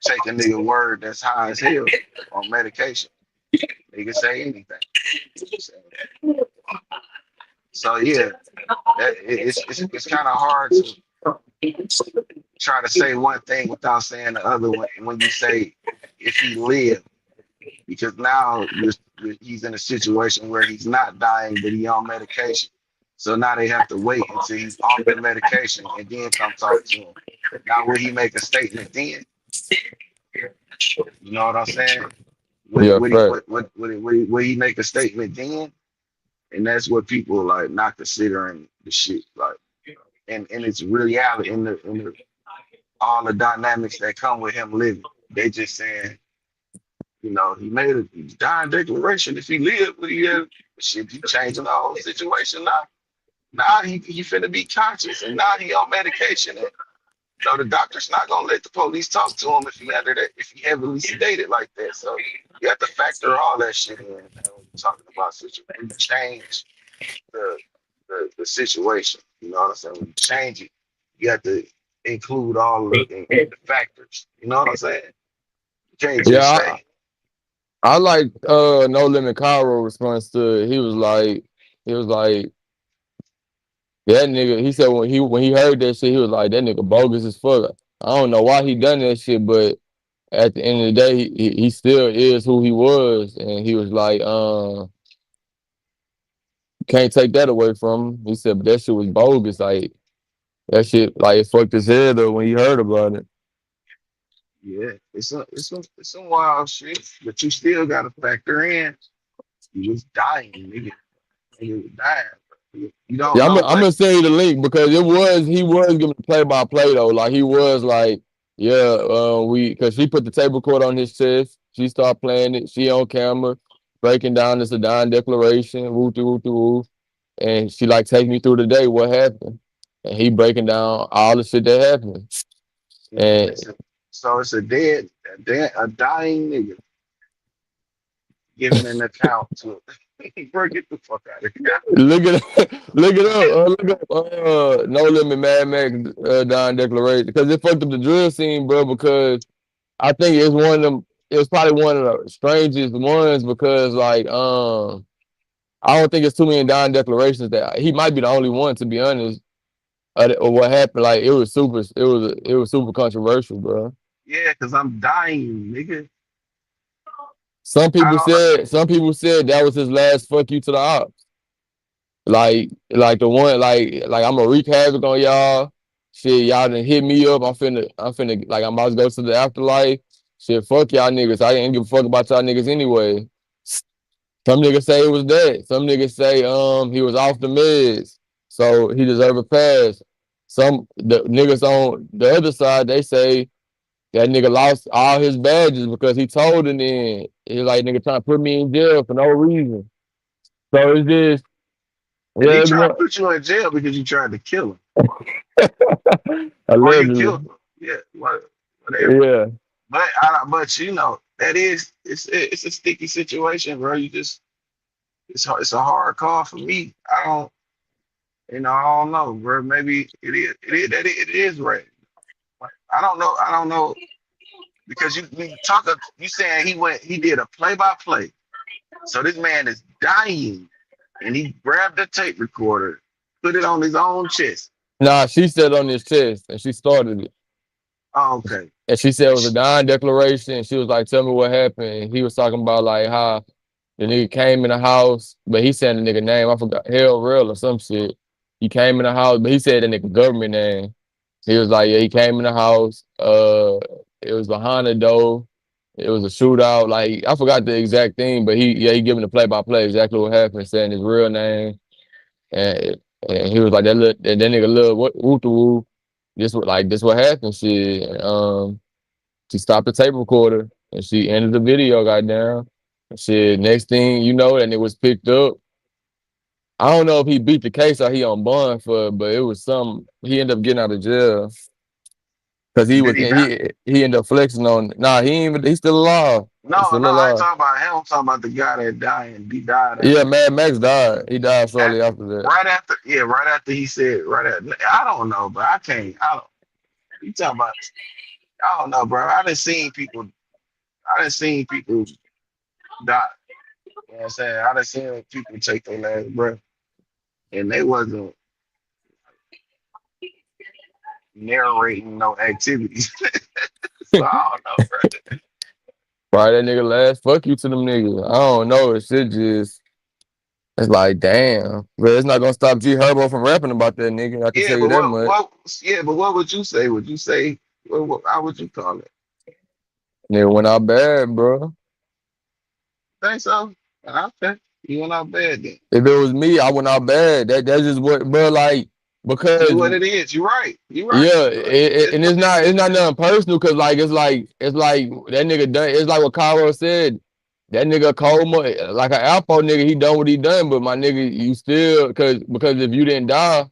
take a nigga word that's high as hell on medication. They can say anything. So yeah, it's kind of hard to try to say one thing without saying the other one when you say if he lived, because now he's in a situation where he's not dying, but he's on medication. So now they have to wait until he's off the medication and then come talk to him. Now, will he make a statement then? You know what I'm saying? Yeah, fact. Would he make a statement then? And that's what people like not considering the shit like, and it's reality in the all the dynamics that come with him living. They just saying, you know, he made a dying declaration. If he lived, would he have shit? He changing the whole situation now. Now he finna be conscious, and now he on medication. And you know the doctor's not gonna let the police talk to him if he under that, if he heavily sedated like that. So you have to factor all that shit in, man, when you're talking about situation. When you change the, the situation, you know what I'm saying? When you change it, you have to include all the factors. You know what I'm saying? You can't just Yeah, say, I like No Limit Cairo response to it. He was like that nigga. He said when he heard that shit, he was like that nigga bogus as fuck. I don't know why he done that shit, but at the end of the day, he still is who he was, and he was like, can't take that away from him. He said, but that shit was bogus. Like that shit, like it fucked his head up when he heard about it. yeah, it's some wild shit, but you still gotta factor in he was dying, nigga. He was dying. You don't Yeah, know I'm what. gonna send you the link because he was giving the play by play though. Like he was like, yeah, because she put the table cord on his chest. She started playing it. She on camera breaking down this a dying declaration. Woo woo woo. And she like take me through the day. What happened? And he breaking down all the shit that happened. And And it's a dying nigga giving an account to it. Bro, get the fuck out of here. Look it look it up. Look up No Limit Mad Max Don Declaration. Because it fucked up the drill scene, bro, because I think it's one of them, it was probably one of the strangest ones because like I don't think it's too many Don declarations that he might be the only one to be honest. Or what happened, like it was super controversial, bro. Yeah, because I'm dying, nigga. Some I people don't know. said that was his last fuck you to the ops. Like the one like I'm gonna wreak havoc on y'all. Shit, y'all done hit me up. I'm finna like I'm about to go to the afterlife. Shit, fuck y'all niggas. I didn't give a fuck about y'all niggas anyway. Some niggas say it was that. Some niggas say he was off the meds, so he deserved a pass. Some the niggas on the other side they say that nigga lost all his badges because he told it in. He like nigga trying to put me in jail for no reason. So it's just And he yeah, tried to put you in jail because you tried to kill him. Or you allegedly. killed him. Yeah, whatever. Yeah. But you know, that is it's a sticky situation, bro. You just it's a hard call for me. I don't know, bro. Maybe it is right. I don't know because you saying he did a play by play. So this man is dying and he grabbed a tape recorder, put it on his own chest. Nah, she said on his chest and she started it. Oh, okay. And she said it was a dying declaration. And she was like, tell me what happened. And he was talking about like how the nigga came in the house, but he said the nigga name. I forgot, Hell Real or some shit. He came in the house, but he said the nigga government name. He was like, yeah, he came in the house. It was behind the door. It was a shootout. Like I forgot the exact thing, but he giving the play by play exactly what happened, saying his real name, and and he was like that nigga little woo to woo. This what happened. She stopped the tape recorder and she ended the video. Goddamn. Shit. Next thing you know, and it was picked up. I don't know if he beat the case or he on bond for, but it was some. He ended up getting out of jail because Did he die? he ended up flexing on. Nah, he ain't even. He's still alive. He's No, still no, I ain't alive. talking about him. I'm talking about the guy that died and he died Yeah, after. Mad Max died. He died shortly After, after that. right after he said, right after, I don't know, but I don't, you talking about, I don't know, bro. I done seen people die. You know what I'm saying? I done seen people take their last breath and they wasn't narrating no activities. So I don't know, bro. Why that nigga last? Fuck you to them niggas. I don't know. It shit just. It's like, damn. But it's not gonna stop G Herbo from rapping about that nigga. I can Yeah, tell you but that much. what would you say? Would you say, how would you call it? Nigga went out bad, bro. Think so? Okay. You went out bad then. If it was me, I went out bad. That's just what, bro. Like That's just because what it is. You're right. You're right. yeah, It's and it's not nothing personal. Cause like it's like that nigga done. It's like what Cairo said. That nigga cold like an Alpo nigga. He done what he done. But my nigga, you still because if you didn't die,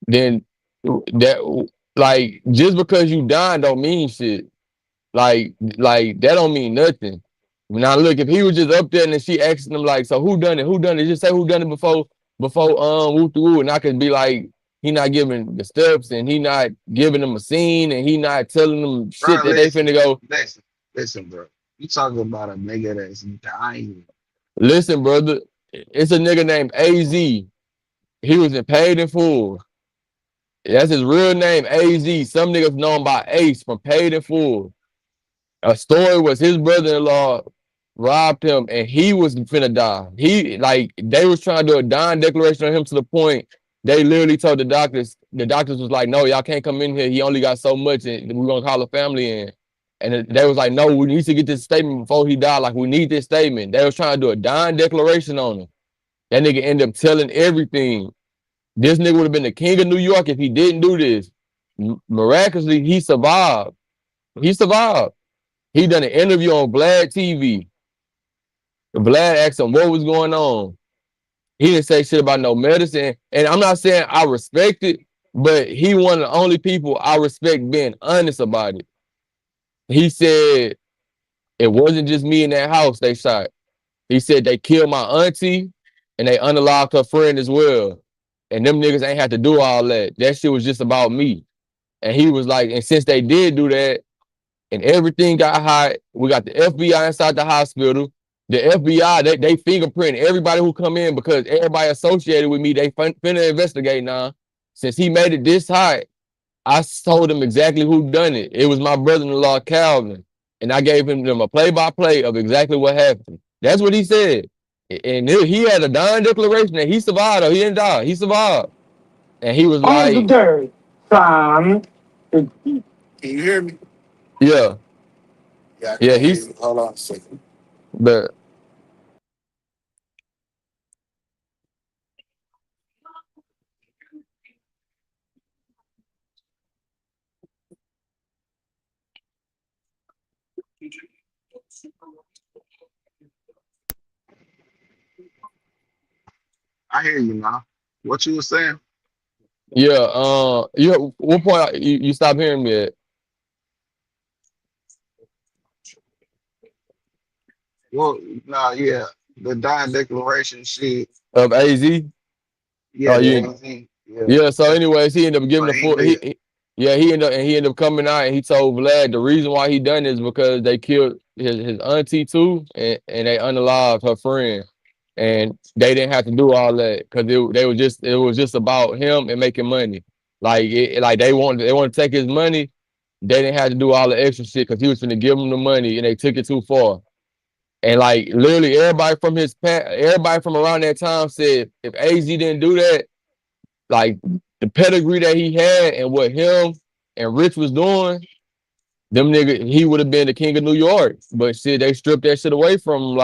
then that like just because you dying don't mean shit. Like that don't mean nothing. Now look, if he was just up there and then she asking him like, so who done it? Who done it? Just say who done it before whoop the woo, and I could be like, he not giving the steps and he not giving them a scene and he not telling them shit bro, that they finna go. listen, bro. You talking about a nigga that's dying. Listen, brother, it's a nigga named AZ. He was in Paid in Full. That's his real name, AZ. Some niggas know him by Ace from Paid in Full. A story was his brother-in-law robbed him and he was finna die. He like they was trying to do a dying declaration on him to the point they literally told the doctors was like, no, y'all can't come in here. He only got so much and we're gonna call a family in. And they was like, no, we need to get this statement before he died. Like, we need this statement. They was trying to do a dying declaration on him. That nigga ended up telling everything. This nigga would have been the king of New York if he didn't do this. Miraculously, he survived. He survived. He done an interview on Vlad TV. Vlad asked him what was going on. He didn't say shit about no medicine. And I'm not saying I respect it, but he one of the only people I respect being honest about it. He said it wasn't just me in that house they shot. He said they killed my auntie and they unalived her friend as well. And them niggas ain't had to do all that. That shit was just about me. And he was like, and since they did do that and everything got hot, we got the FBI inside the hospital. The FBI, they fingerprint everybody who come in because everybody associated with me, they finna investigate now. Since he made it this hot, I told him exactly who done it. It was my brother-in-law, Calvin. And I gave him a play-by-play of exactly what happened. That's what he said. And he had a dying declaration that he survived, or he didn't die. He survived. And he was On the like, dirt, son. Can you hear me? yeah, Yeah, I yeah, can't hear you. Hold on a second. but I hear you now. What you were saying? yeah, what point you stopped hearing me at? Well, nah, yeah, the dying declaration shit. Of AZ? Yeah, Oh, the you AZ. Yeah, Yeah, so anyways, he ended up giving but the he full lived. yeah, he ended up coming out and he told Vlad the reason why he done this because they killed his auntie too and they unalived her friend. And they didn't have to do all that because it was just about him and making money. Like they wanted to take his money. They didn't have to do all the extra shit because he was gonna give them the money and they took it too far. And like literally everybody from around that time said if AZ didn't do that, like the pedigree that he had and what him and Rich was doing, them nigga, he would have been the king of New York. But shit, they stripped that shit away from him.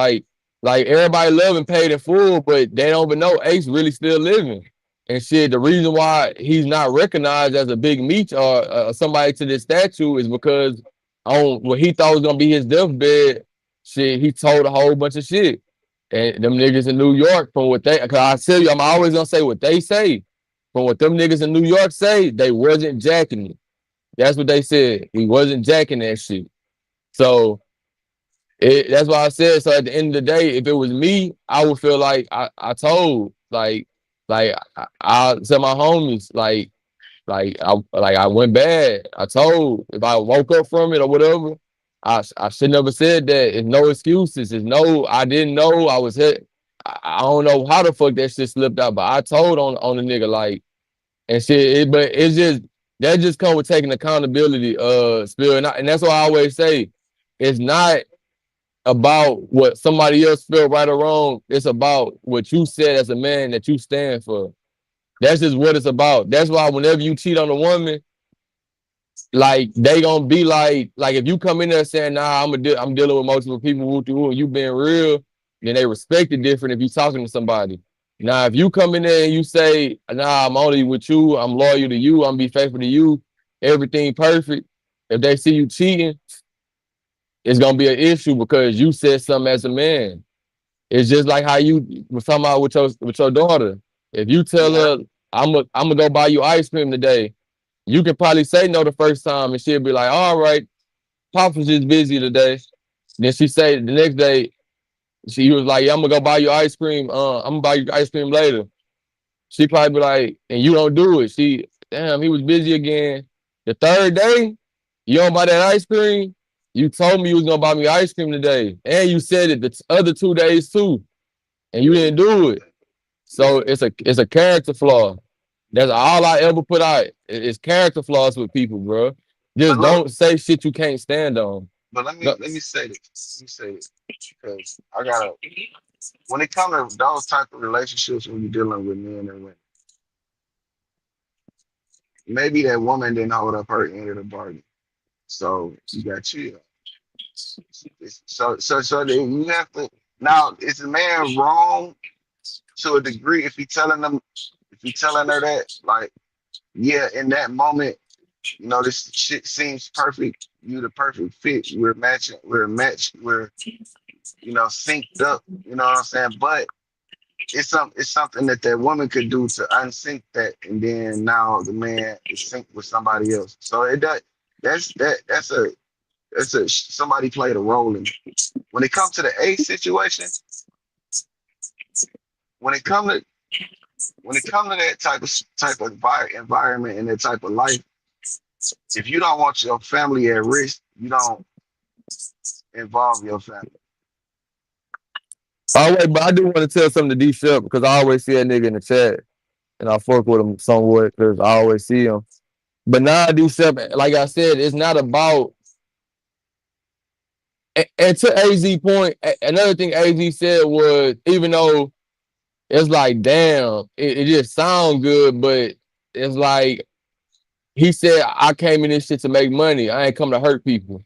Like everybody love and paid in full, but they don't even know Ace really still living. And shit, the reason why he's not recognized as a big meat or somebody to this statue is because on what he thought was gonna be his deathbed, shit, he told a whole bunch of shit. And them niggas in New York, from what they, cause I tell you, I'm always gonna say what they say. From what them niggas in New York say, they wasn't jacking it. That's what they said. He wasn't jacking that shit. So that's why I said. So at the end of the day, if it was me, I would feel like I told I tell my homies I went bad. I told if I woke up from it or whatever, I should never said that. It's no excuses. It's no I didn't know I was hit. I don't know how the fuck that shit slipped out, but I told on the nigga like and shit. But it's just that just come with taking accountability, Spill. And that's why I always say it's not about what somebody else feel right or wrong. It's about what you said as a man that you stand for. That's just what it's about. That's why whenever you cheat on a woman, like they gonna be like if you come in there saying, nah, I'm dealing with multiple people and you being real, then they respect it different if you talking to somebody. Now, if you come in there and you say, nah, I'm only with you, I'm loyal to you, I'm be faithful to you, everything perfect. If they see you cheating, it's gonna be an issue because you said something as a man. It's just like how you was talking about with your daughter. If you tell Yeah, her, I'm gonna go buy you ice cream today, you can probably say no the first time and she'll be like, all right, Pops was just busy today. Then she say the next day, she was like, yeah, I'm gonna go buy you ice cream. I'm gonna buy you ice cream later. She probably be like, and you don't do it. Damn, he was busy again. The third day, you don't buy that ice cream. You told me you was gonna buy me ice cream today, and you said it the other 2 days too, and you didn't do it. So yeah. it's a character flaw. That's all I ever put out. It's character flaws with people, bro. But Just look, don't say shit you can't stand on. but No, let me say this. Let me say this because I gotta. When it comes to those type of relationships, when you're dealing with men and women, maybe that woman didn't hold up her end of the bargain, so you got chill. So then you have to now. Is the man wrong to a degree if he telling them if he telling her that like yeah in that moment this shit seems perfect. You the perfect fit. We're matching. We're a match. We're synced up. You know what I'm saying? But it's something that that woman could do to unsync that, and then now the man is synced with somebody else. So it does. That's a somebody played a role in it. When it comes to the A situation, when it come to that type of environment and that type of life, if you don't want your family at risk, you don't involve your family. Oh wait, but I do want to tell something to D Shep because I always see that nigga in the chat and I fuck with him somewhat because I always see him. But now D Shep, like I said, it's not about. And to AZ point, another thing AZ said was even though it's like damn, it just sound good, but it's like he said I came in this shit to make money. I ain't come to hurt people.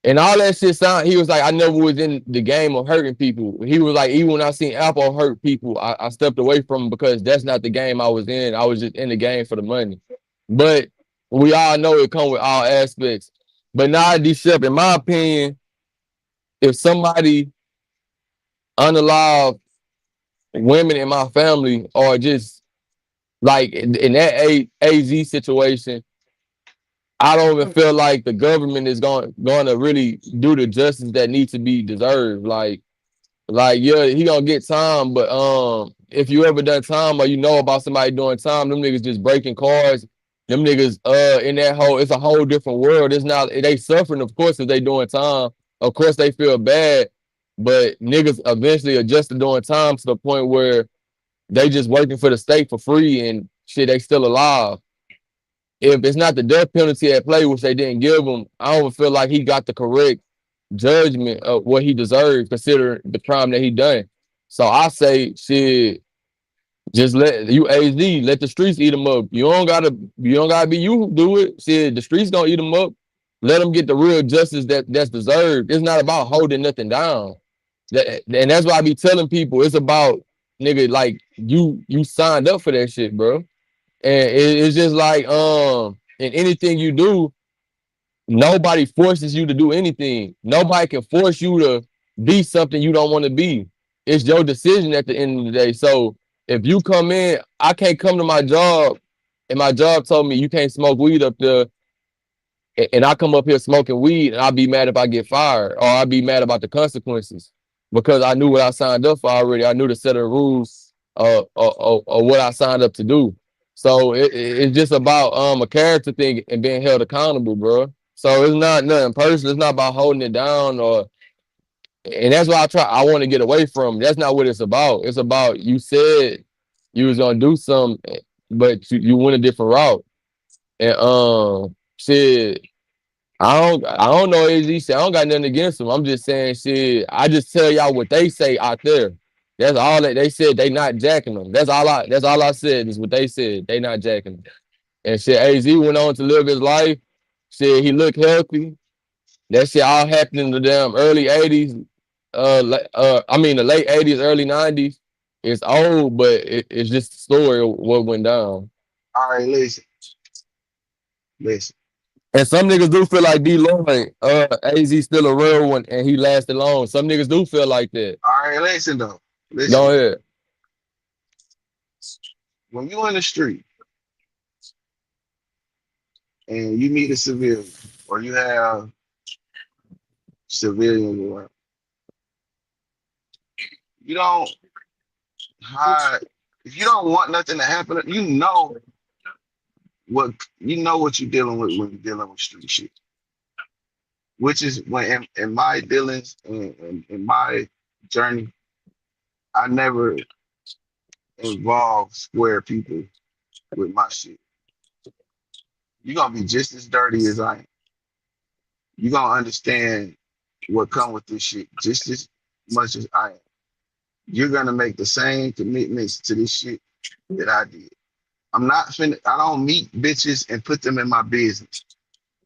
And all that shit sound, he was like, I never was in the game of hurting people. He was like, even when I seen Apple hurt people, I stepped away from him because that's not the game I was in. I was just in the game for the money. But we all know it come with all aspects. But now, D Shep, in my opinion, if somebody unalive women in my family or just like in that AZ situation, I don't even feel like the government is going to really do the justice that needs to be deserved. Like yeah, he gonna get time, but if you ever done time or you know about somebody doing time, them niggas just breaking cars. Them niggas in that whole, it's a whole different world. It's not they suffering, of course, if they doing time. Of course they feel bad, but niggas eventually adjust to doing time to the point where they just working for the state for free and shit. They still alive. If it's not the death penalty at play, which they didn't give him, I don't feel like he got the correct judgment of what he deserved, considering the crime that he done. So I say, shit, just let you AZ, let the streets eat him up. You don't gotta be you who do it. Shit, the streets gonna eat him up. Let them get the real justice that's deserved. It's not about holding nothing down. And that's why I be telling people it's about nigga, like you signed up for that shit, bro. And it's just like in anything you do, nobody forces you to do anything. Nobody can force you to be something you don't want to be. It's your decision at the end of the day. So if you come in, I can't come to my job and my job told me you can't smoke weed up there, and I come up here smoking weed, and I'll be mad if I get fired, or I'll be mad about the consequences because I knew what I signed up for already. I knew the set of rules of what I signed up to do. So it's just about a character thing and being held accountable, bro. So it's not nothing personal. It's not about holding it down and that's why I want to get away from. That's not what it's about. It's about you said you was gonna do something, but you went a different route. And shit, I don't know AZ shit. I don't got nothing against them. I'm just saying shit. I just tell y'all what they say out there. That's all that they said. They not jacking them. That's all I said is what they said. They not jacking them. And shit, AZ went on to live his life. Shit, he looked healthy. That shit all happened in the damn early 80s. I mean the late 80s, early 90s. It's old, but it's just the story of what went down. All right, listen. And some niggas do feel like D Lloyd, AZ still a real one and he lasted long. Some niggas do feel like that. All right, listen though. Go Listen. ahead. When you in the street and you meet a civilian or you have civilians around, you don't hide. If you don't want nothing to happen, you know what you're dealing with when you're dealing with street shit. Which is when in my dealings and in my journey, I never involve square people with my shit. You're gonna be just as dirty as I am. You're gonna understand what come with this shit just as much as I am. You're gonna make the same commitments to this shit that I did. I don't meet bitches and put them in my business.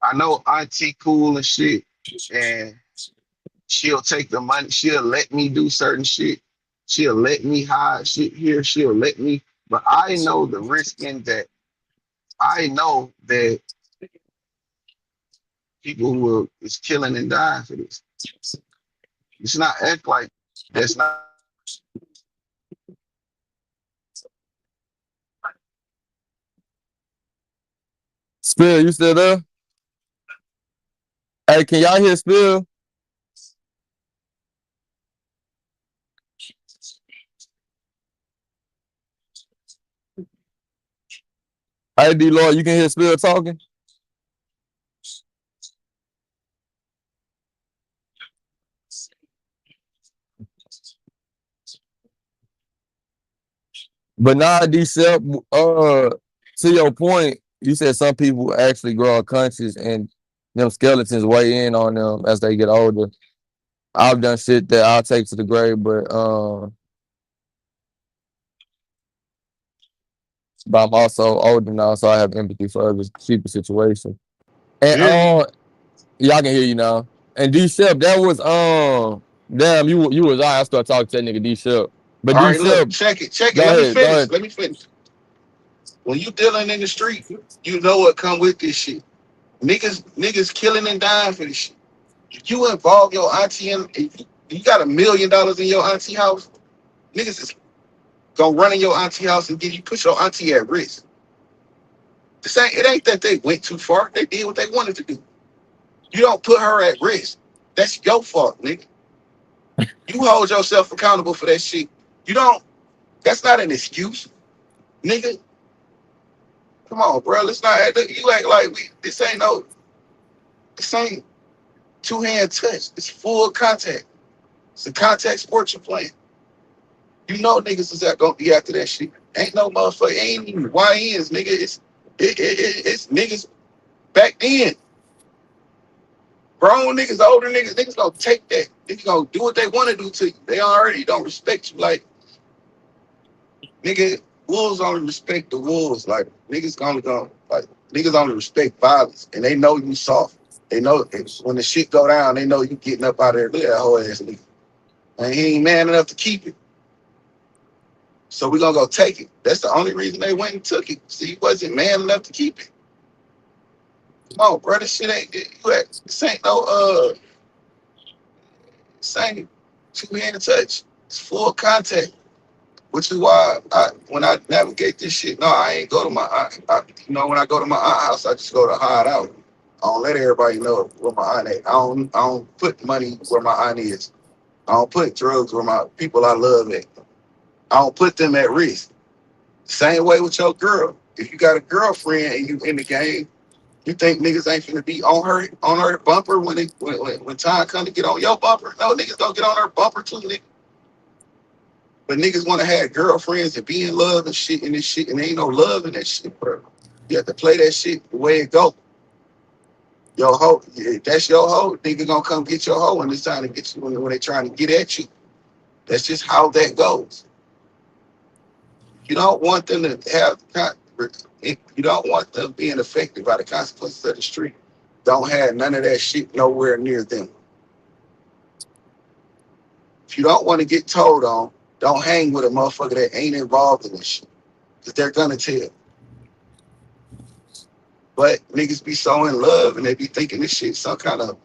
I know Auntie cool and shit, and she'll take the money. She'll let me do certain shit. She'll let me hide shit here. She'll let me, but I know the risk in that. I know that people who is killing and dying for this. It's not act like that's not. Spill, you still there? Hey, can y'all hear Spill? Hey, D Lloyd, you can hear Spill talking? But nah, D Sep, to your point, you said some people actually grow unconscious and them skeletons weigh in on them as they get older. I've done shit that I'll take to the grave, but I'm also older now, so I have empathy for other people's situation. And Hear me? y'all can hear you now. And D Sep, that was damn, you was I started talking to that nigga D Sep. But All D right, Sep, look, check it, check it. go Let me ahead, go finish. ahead. Let me finish. When you dealing in the street, you know what come with this shit. Niggas killing and dying for this shit. If you involve your auntie in, if you got $1 million in your auntie house, niggas is gonna run in your auntie house and put your auntie at risk. It ain't that they went too far. They did what they wanted to do. You don't put her at risk. That's your fault, nigga. You hold yourself accountable for that shit. You don't. That's not an excuse, nigga. Come on, bro. Let's not act. You act like This ain't no. This ain't two-hand touch. It's full contact. It's a contact sport you're playing. You know niggas is gonna be after that shit. Ain't no motherfucker. Ain't even YNs, nigga. It's niggas back then. Grown niggas, older niggas gonna take that. Niggas gonna do what they want to do to you. They already don't respect you. Like, nigga, wolves only respect the wolves. Like, niggas only respect violence. And they know you soft. They know when the shit go down, they know you getting up out of there. Look at that whole ass nigga. And he ain't man enough to keep it. So we gonna go take it. That's the only reason they went and took it. See, he wasn't man enough to keep it. Come on, bro. This shit ain't this ain't no same two-hand touch. It's full contact. Which is why when I navigate this shit, no, I ain't go to my when I go to my aunt house, I just go to hide out. I don't let everybody know where my aunt is. I don't put money where my aunt is. I don't put drugs where my people I love at. I don't put them at risk. Same way with your girl. If you got a girlfriend and you in the game, you think niggas ain't finna be on her bumper when time come to get on your bumper? No, niggas don't get on her bumper too, nigga. But niggas want to have girlfriends and be in love and shit in this shit, and there ain't no love in that shit, bro. You have to play that shit the way it go. Your hoe, that's your hoe. Nigga gonna come get your hoe when it's time to get you when they trying to get at you. That's just how that goes. You don't want them to you don't want them being affected by the consequences of the street. Don't have none of that shit nowhere near them. If you don't want to get told on, don't hang with a motherfucker that ain't involved in this shit. Because they're gonna tell. But niggas be so in love and they be thinking this shit some kind of,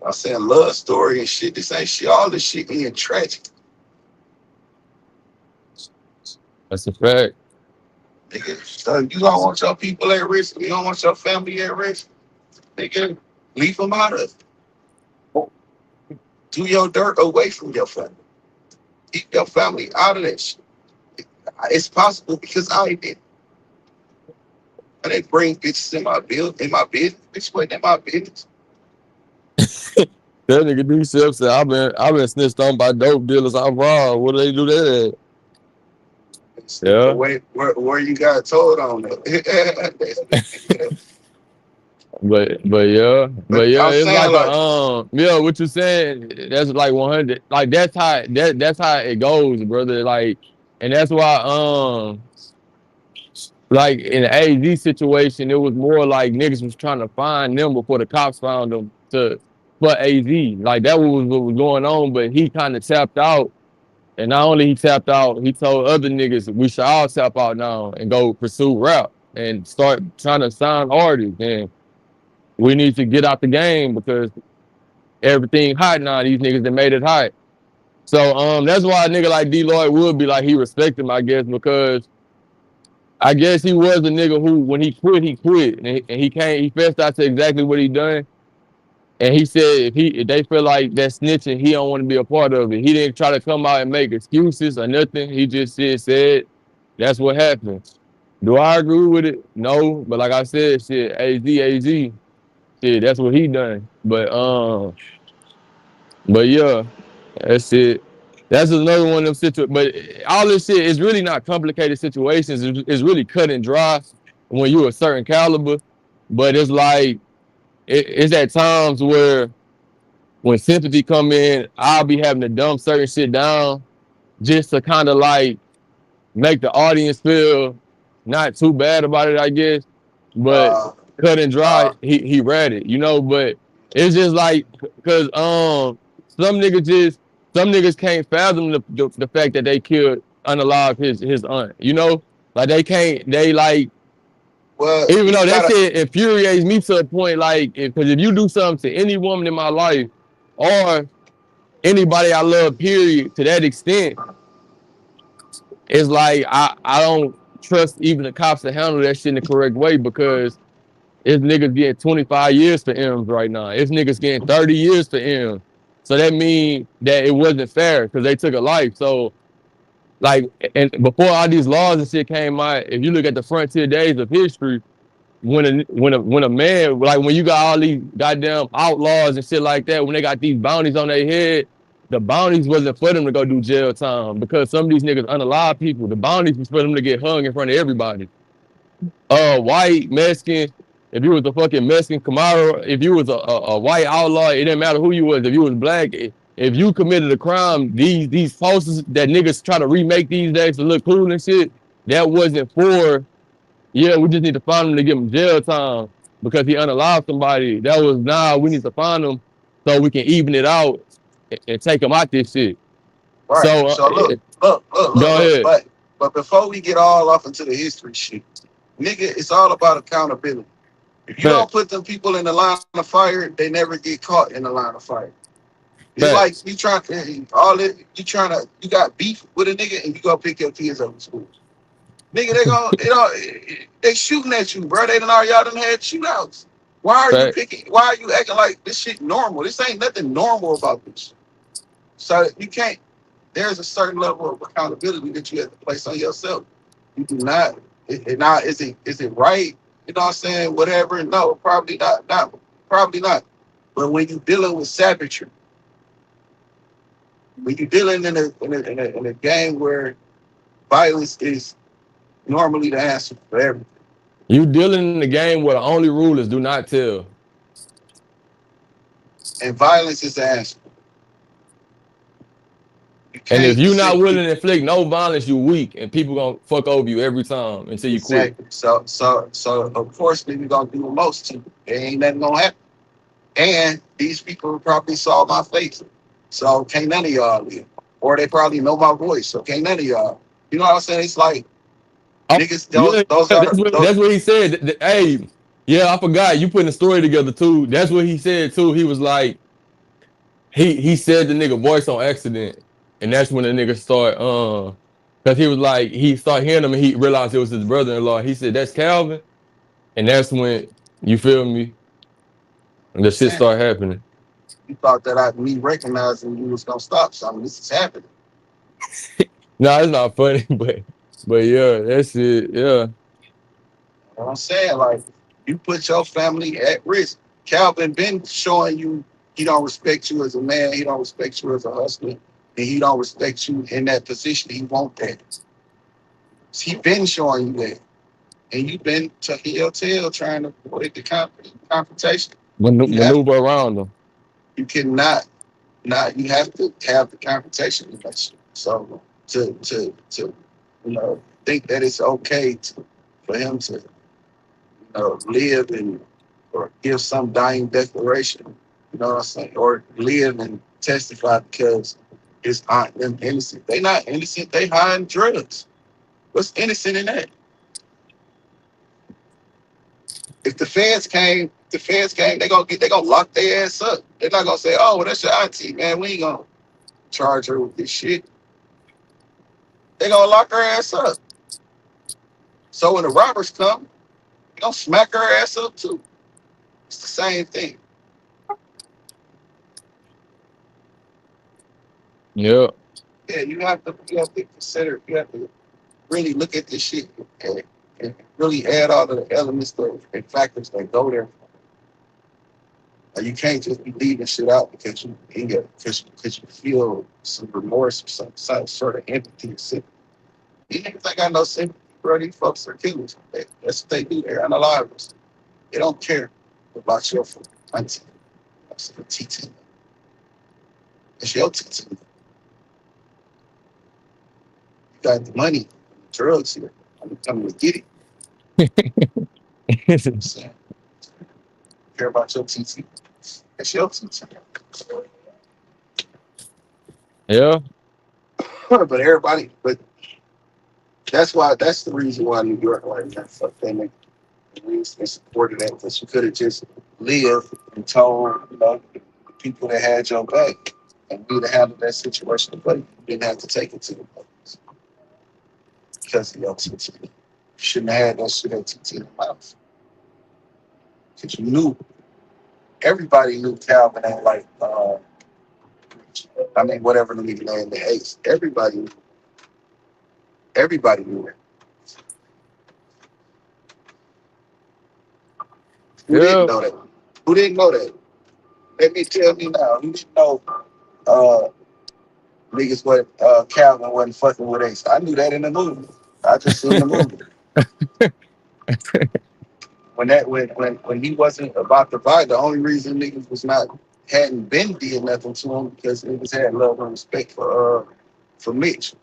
I'm saying, love story and shit. This ain't shit. All this shit being tragic. That's a fact. Nigga, so you don't want your people at risk. You don't want your family at risk. Nigga, leave them out of it. Do your dirt away from your family. Keep your family out of that shit. It's possible because I did. And they bring bitches in my business. Bitch wasn't in my business. That nigga D Sep said I've been snitched on by dope dealers I robbed. What do they do that at? The Yeah. way where you got told on it. But But yeah, I'm it's saying like like what you saying, that's like 100. Like that's how it goes, brother. Like, and that's why like in the AZ situation, it was more like niggas was trying to find them before the cops found them for AZ. Like that was what was going on, but he kind of tapped out. And not only he tapped out, he told other niggas we should all tap out now and go pursue rap and start trying to sign artists. And we need to get out the game because everything hot now. These niggas that made it hot. So that's why a nigga like D Lloyd would be like he respect him, I guess, because I guess he was a nigga who when he quit. And he fessed out to exactly what he done. And he said if they feel like that snitching, he don't want to be a part of it. He didn't try to come out and make excuses or nothing. He just said that's what happened. Do I agree with it? No, but like I said, shit, AZ, shit, that's what he done. But yeah, that's it. That's another one of them situations. But all this shit is really not complicated situations. It's really cut and dry when you a certain caliber. But it's like it's at times where when sympathy come in, I'll be having to dumb certain shit down just to kind of like make the audience feel not too bad about it, I guess. But Uh, cut and dry, uh, he read it, you know. But it's just like because some niggas just some niggas can't fathom the fact that they killed unalive his aunt, you know. Like they like well, even you though that gotta. shit infuriates me to a point like because if you do something to any woman in my life or anybody I love, period, to that extent, it's like I don't trust even the cops to handle that shit in the correct way because it's niggas getting 25 years for M's right now. It's niggas getting 30 years for M's. So that means that it wasn't fair because they took a life. So like, and before all these laws and shit came out, if you look at the frontier days of history, when a man like when you got all these goddamn outlaws and shit like that, when they got these bounties on their head, the bounties wasn't for them to go do jail time because some of these niggas unalive people. The bounties was for them to get hung in front of everybody. White, Mexican, if you was a fucking Mexican Camaro, if you was a white outlaw, it didn't matter who you was. If you was black, if you committed a crime, these posters that niggas try to remake these days to look cool and shit, that wasn't for yeah, we just need to find him to give him jail time because he unalived somebody. That was nah, we need to find him so we can even it out and take him out this shit. Right. So So go look. ahead. But before we get all off into the history shit, nigga, it's all about accountability. If you don't Facts. put them people in the line of fire, they never get caught in the line of fire. It's like Facts. you trying to all it you trying to you got beef with a nigga and you go pick your kids up from school. Nigga, they shooting at you, bro. They done all y'all done had shootouts. Facts. Why are you acting like this shit normal? This ain't nothing normal about this. So you can't there's a certain level of accountability that you have to place on yourself. You do not now is it right? You know what I'm saying? Whatever. No, probably not probably not. But when you dealing with savagery, when you dealing in a game where violence is normally the answer for everything. You dealing in the game where the only rule is do not tell. And violence is the answer. You And if can't you're not sit willing to inflict no violence, you weak and people gonna fuck over you every time until you quit. exactly. So of course nigga gonna do the most to you. There ain't nothing gonna happen. And these people probably saw my face. So can't none of y'all live. Or they probably know my voice. So can't none of y'all. You know what I'm saying? It's like Oh, niggas, yeah, those are that's what those that's what he said. Hey, yeah, I forgot you putting the story together too. That's what he said too. He was like, he said the nigga voice on accident, and that's when the nigga start because he was like he started hearing him and he realized it was his brother-in-law. He said that's Calvin, and that's when you feel me, and the shit saying. started happening. You thought that me recognizing you was gonna stop something. This is happening. No, it's not funny, but yeah, that's it. Yeah, You know what I'm saying? Like, you put your family at risk. Calvin been showing you he don't respect you as a man, he don't respect you as a husband, and he don't respect you in that position. He want that. He been showing you that. And you been to heel tail trying to avoid the confrontation. You have maneuver around them. you cannot not you have to have the confrontation with that shit. So to think that it's okay for him to live and or give some dying declaration, you know what I'm saying, or live and testify because it's them innocent. They not innocent. They hiding drugs. What's innocent in that? If the feds came, they gonna lock their ass up. They're not gonna say, "Oh, well, that's your auntie, man. We ain't gonna charge her with this shit." They gonna lock her ass up. So when the robbers come, they gonna smack her ass up too. It's the same thing. Yeah, Yeah, you have to consider. You have to really look at this shit. Okay? and really add all the elements and factors that go there. Like you can't just be leaving shit out because because you feel some remorse or some sort of empathy or sympathy. These niggas ain't got no sympathy, bro. These folks are killers. That's what they do. They're unalivers. They don't care about your auntie. That's your TT. It's your TT. You got the money, drugs here. I'm coming to get it. I'm saying, care about your TT. It's your TT. Yeah. But everybody, but that's the reason why New York like that. Fuck that nigga. We supported that because you could have just lived and told, the people that had your back and we would have handled that situation, but you didn't have to take it to the police because of your TT. You shouldn't have had that shit at TT in the mouth. Because you knew, everybody knew Calvin ain't like, whatever the nigga name, the Ace. Everybody knew it. Who didn't Yeah. know that? Who didn't know that? Let me tell me now. Who didn't know niggas what Calvin wasn't fucking with Ace? I knew that in the movie. I just seen the movie. When he wasn't about to buy, the only reason niggas was not hadn't been did nothing to him because niggas had love and respect for Mitch.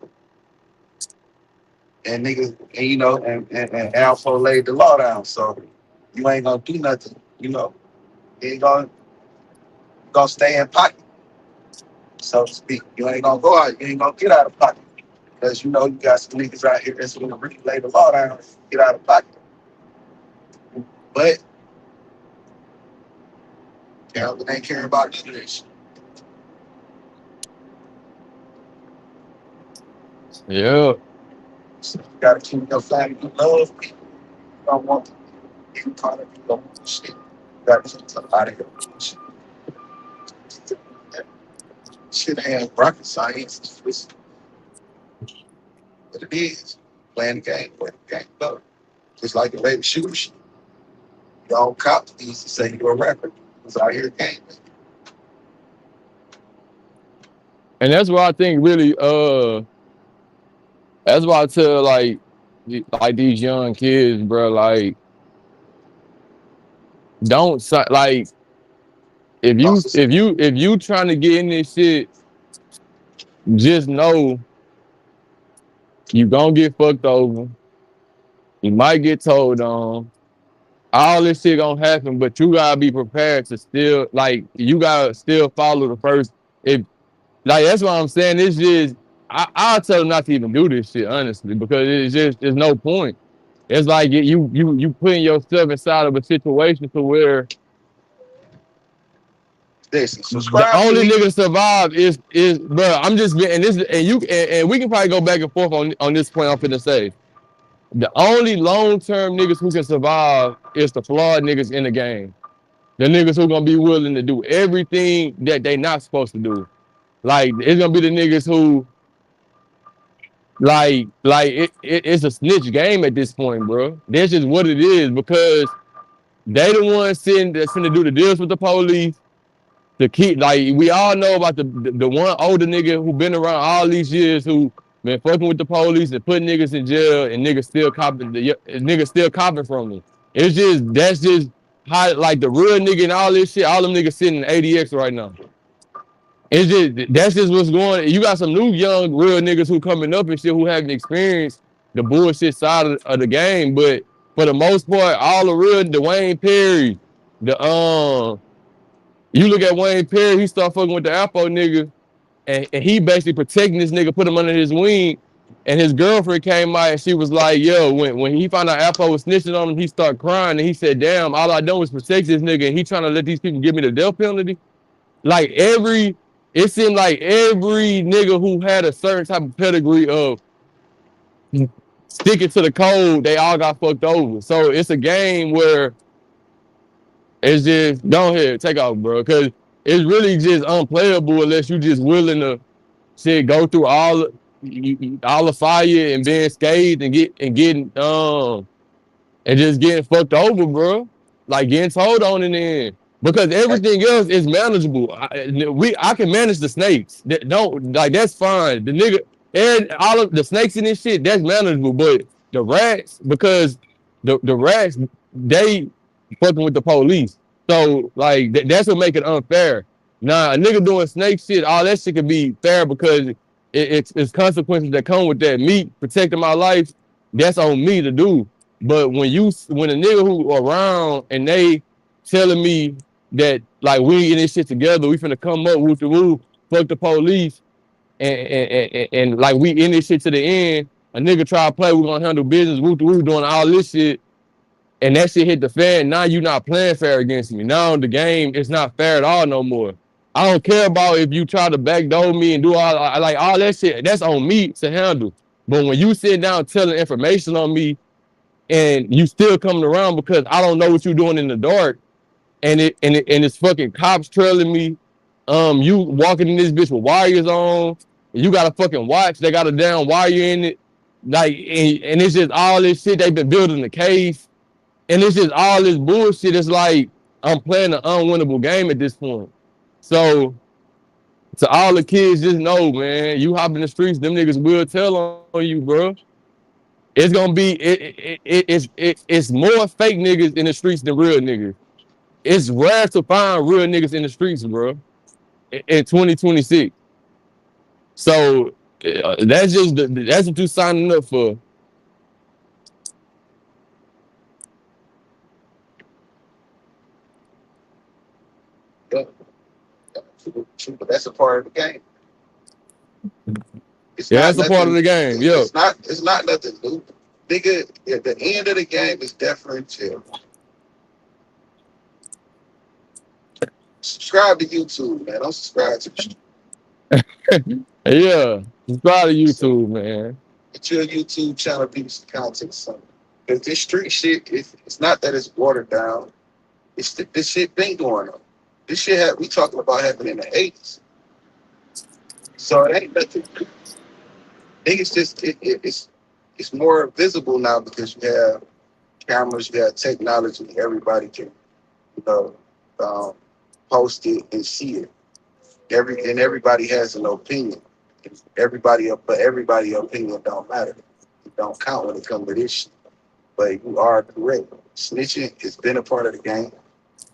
And niggas and Alpha laid the law down. So you ain't gonna do nothing, You ain't gonna stay in pocket, so to speak. You ain't gonna go out, you ain't gonna get out of pocket. Because you got some niggas out here that's gonna really lay the law down, get out of pocket. But Calvin ain't caring about none of this. Yeah. So you gotta keep your family. You love people. You don't want to be part of you don't want shit. You gotta keep them out of your shit. Shit ain't rocket science. It's what it is. Playing the game, playing the game go. Just like the baby shooter shit. Y'all cops used to say you're a rapper. Because out here gaming. And that's why I think really that's why I tell like these young kids, bro, like don't like if you trying to get in this shit, just know you gonna get fucked over. You might get told on. All this shit gonna happen, but you gotta be prepared to still you gotta still follow the first. If that's what I'm saying. It's just I'll tell them not to even do this shit, honestly, because it's just there's no point. It's like you putting yourself inside of a situation to where Listen, the subscribe to only me. nigga survive is bro. I'm just and this and we can probably go back and forth on this point. I'm finna say the only long term niggas who can survive is the flawed niggas in the game. The niggas who gonna be willing to do everything that they not supposed to do. Like it's gonna be the niggas who it's a snitch game at this point, bro. That's just what it is because they the ones sitting that's finna do the deals with the police. To keep we all know about the one older nigga who been around all these years who been fucking with the police and putting niggas in jail and niggas still copping from me. It's just that's just how the real nigga and all this shit, all them niggas sitting in ADX right now. It's just that's just what's going on. You got some new young real niggas who coming up and shit who haven't experienced the bullshit side of the game, but for the most part, all the real Dwayne Perry, the you look at Wayne Perry, he start fucking with the Afro nigga, and he basically protecting this nigga, put him under his wing. And his girlfriend came out and she was like, yo, when he found out Afro was snitching on him, he started crying and he said, damn, all I done was protect this nigga and he trying to let these people give me the death penalty. Like it seemed like every nigga who had a certain type of pedigree of sticking to the code, they all got fucked over. So it's a game where it's just go ahead, take off, bro. Cause it's really just unplayable unless you just willing to go through all the fire and being scathed and getting and just getting fucked over, bro. Like getting told on in the end. Because everything else is manageable. I can manage the snakes. Don't like that's fine. The nigga and all of the snakes in this shit, that's manageable. But the rats, because the rats, they fucking with the police. So like that's what make it unfair. Nah, a nigga doing snake shit, all that shit can be fair because it's consequences that come with that. Me protecting my life, that's on me to do. But when a nigga who around and they telling me that like we in this shit together, we finna come up with the woo, fuck the police, and like we in this shit to the end. A nigga try to play, we gonna handle business, woo woo, doing all this shit, and that shit hit the fan. Now you not playing fair against me. Now the game is not fair at all no more. I don't care about if you try to backdoor me and do all that shit. That's on me to handle. But when you sit down telling information on me and you still coming around because I don't know what you're doing in the dark, and it's fucking cops trailing me. You walking in this bitch with wires on. You got a fucking watch. They got a damn wire in it. Like, and it's just all this shit they've been building the case, and it's just all this bullshit. It's like I'm playing an unwinnable game at this point. So to all the kids, just know, man, you hop in the streets, them niggas will tell on you, bro. It's gonna be it's more fake niggas in the streets than real niggas. It's rare to find real niggas in the streets, bro, in 2026. So that's what you signing up for. Yeah, true, but that's a part of the game. It's Yeah, not that's a part of nothing. the game. Yeah, It's not nothing new. Nigga, at the end of the game is differential. Subscribe to YouTube, man. Don't subscribe to yeah. Subscribe to so YouTube, man. get your YouTube channel, be some content or something. Because this street shit, it's not that it's watered down. This shit been going on. This shit we talking about happening in the 80s. So it ain't nothing. I think it's just it's more visible now because you have cameras, you have technology. Everybody can, you know, um, post it and see it. Everybody has an opinion. But everybody opinion don't matter. It don't count when it comes to this shit. But you are correct. Snitching has been a part of the game.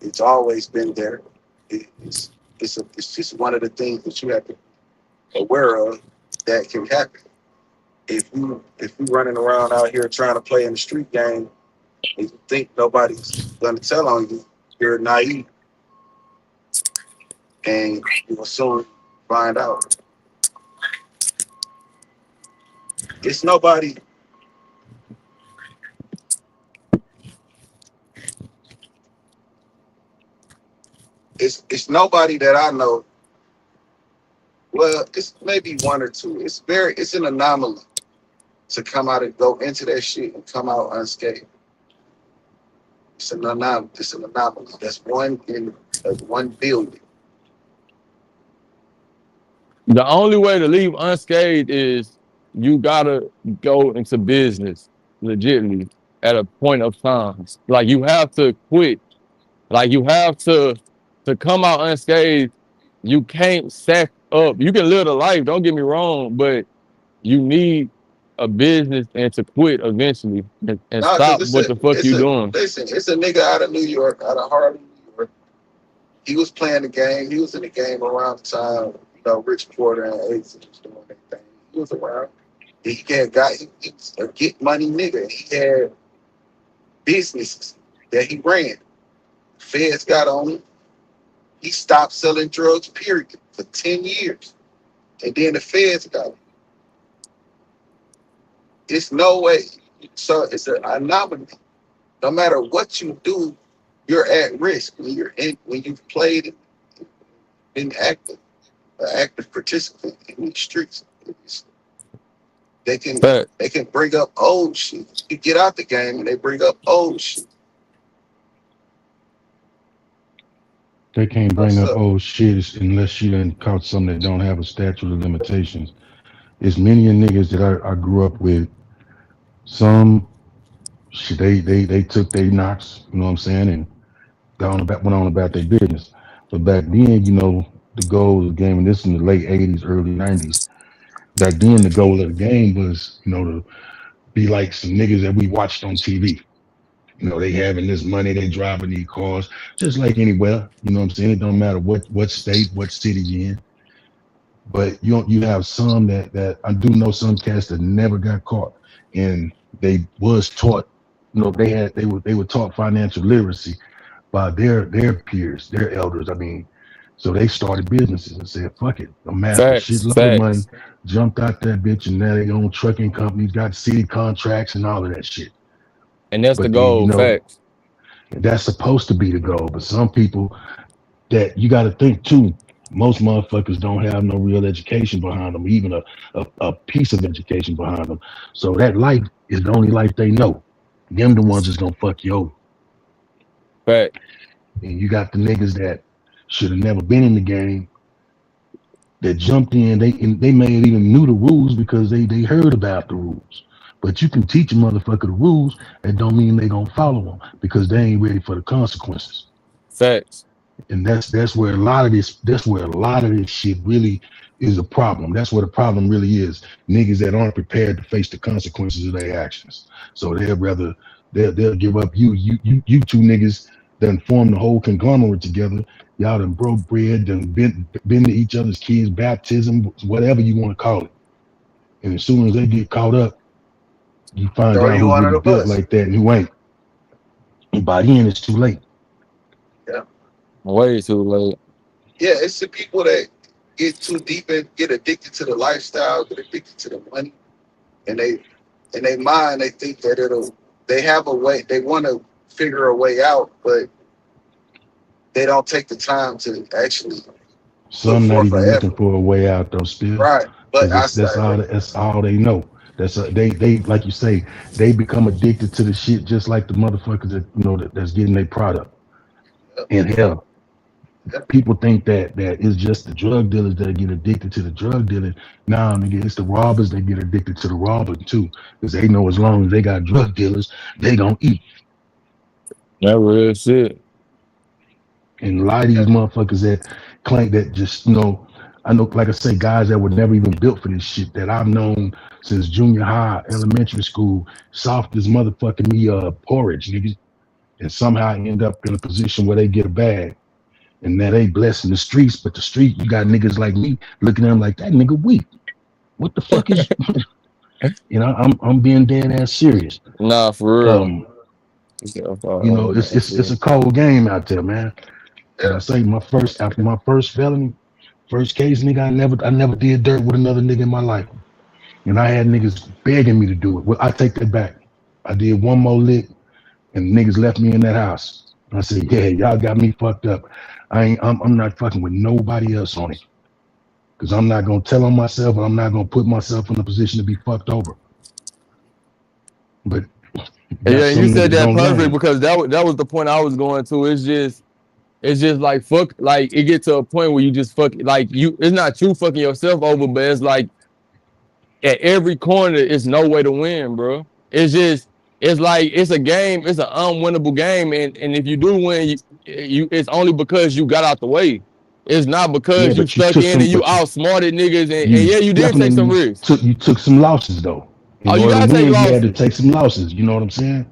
It's always been there. It's just one of the things that you have to be aware of that can happen. If you running around out here trying to play in the street game and you think nobody's gonna tell on you, you're naive and you will soon find out. It's nobody. It's nobody that I know. Well, it's maybe one or two. It's an anomaly to come out and go into that shit and come out unscathed. It's an anomaly. It's an anomaly. That's 1 billion. The only way to leave unscathed is you gotta go into business legitimately at a point of time. Like you have to quit. Like you have to come out unscathed. You can't sack up. You can live the life. Don't get me wrong, but you need a business and to quit eventually and Nah, cause stop what the fuck you doing. it's a nigga out of New York, out of Harlem, New York. He was playing the game. He was in the game around the time, Rich Porter and Ace was doing their thing. He was around. He was a get money nigga. He had businesses that he ran. Feds got on him. He stopped selling drugs, period, for 10 years. And then the feds got him. It's no way. So it's an anomaly. No matter what you do, you're at risk when you've played and been active, an active participant in these streets. They can But bring up old shit. You get out the game and they bring up old shit. They can't bring What's up up? old shit unless you done caught something that don't have a statute of limitations. It's many a niggas that I grew up with. Some shit, they took their knocks, you know what I'm saying, and went on about their business. But back then, you know, the goal of the game, and this in the late '80s, early '90s. Back then, the goal of the game was, you know, to be like some niggas that we watched on TV. You know, they having this money, they driving these cars, just like anywhere. You know what I'm saying? It don't matter what state, what city you in. But you have some that I do know some cats that never got caught, and they was taught. You know, they were taught financial literacy by their peers, their elders. I mean, so they started businesses and said, "Fuck it, amassed a Facts, shitload of money, facts. jumped out that bitch, and now they own trucking companies, got city contracts, and all of that shit." And that's the But then, you goal. know, Facts. that's supposed to be the goal. But some people that you got to think too. Most motherfuckers don't have no real education behind them, even a piece of education behind them. So that life is the only life they know. Them the ones that's gonna fuck you over. Fact. And you got the niggas that should have never been in the game that jumped in. They may have even knew the rules because they heard about the rules. But you can teach a motherfucker the rules, that don't mean they gonna follow them because they ain't ready for the consequences. Facts. And that's where a lot of this shit really is a problem. That's where the problem really is. Niggas that aren't prepared to face the consequences of their actions. So they'll give up you two niggas done form the whole conglomerate together. Y'all done broke bread, done been to each other's kids' baptism, whatever you want to call it. And as soon as they get caught up, you find Throw out you who under really the built bus. like that and who ain't. And by then it's too late. Way too late. Yeah, it's the people that get too deep and get addicted to the lifestyle, get addicted to the money, and they in their mind they think that they have a way, they want to figure a way out, but they don't take the time to actually put Some not forth even an looking effort. for a way out though still. Right. But Because I that's all they know. They like you say, they become addicted to the shit just like the motherfuckers that you know that's getting their product. And hell, people think that it's just the drug dealers that get addicted to the drug dealing. Nah, nigga, it's the robbers that get addicted to the robbing too. Because they know as long as they got drug dealers, they gonna eat. That real shit. And a lot of these motherfuckers that claim that just, you know, I know, like I say, guys that were never even built for this shit that I've known since junior high, elementary school, soft as motherfucking me porridge, nigga. And somehow end up in a position where they get a bag. And now they blessing the streets, but the street, you got niggas like me looking at them like that nigga weak. What the fuck is you know, I'm being dead ass serious. Nah, for real. Um, you know, it's a cold game out there, man. And I say after my first felony, first case, nigga, I never did dirt with another nigga in my life. And I had niggas begging me to do it. Well, I take that back. I did one more lick and niggas left me in that house. I said, yeah, y'all got me fucked up. I'm not fucking with nobody else on it. Cause I'm not gonna tell on myself and I'm not gonna put myself in a position to be fucked over. But Yeah, you said that perfect learn. because that was the point I was going to. It's just like fuck, like it gets to a point where you just fuck, like it's not you fucking yourself over, but it's like at every corner it's no way to win, bro. It's like it's a game, it's an unwinnable game, and if you do win, you it's only because you got out the way. It's not Yeah, because you but you stuck took in and some, you but outsmarted niggas, and you yeah, you did take some definitely risks. took some losses though. Oh, In you order gotta to take win, you had to losses. take some losses. You know what I'm saying?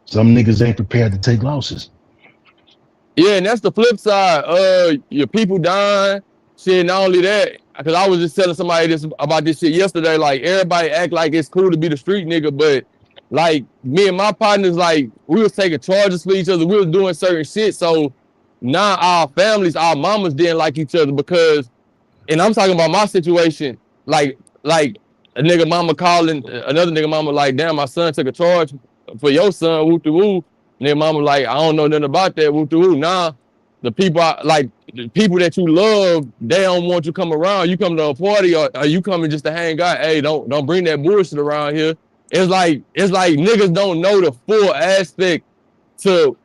Some niggas ain't prepared to take losses. Yeah, and that's the flip side. Your people dying, shit. Not only that, because I was just telling somebody about this shit yesterday. Like everybody act like it's cool to be the street nigga, but like me and my partners, like we was taking charges for each other. We was doing certain shit. So now our families, our mamas didn't like each other because, and I'm talking about my situation. Like a nigga mama calling another nigga mama like, damn, my son took a charge for your son, whoop de woo. And then mama like, I don't know nothing about that, whoop de woo. Nah, the people the people that you love, they don't want you come around. You come to a party or you coming just to hang out. Hey, don't bring that bullshit around here. It's like niggas don't know the full aspect to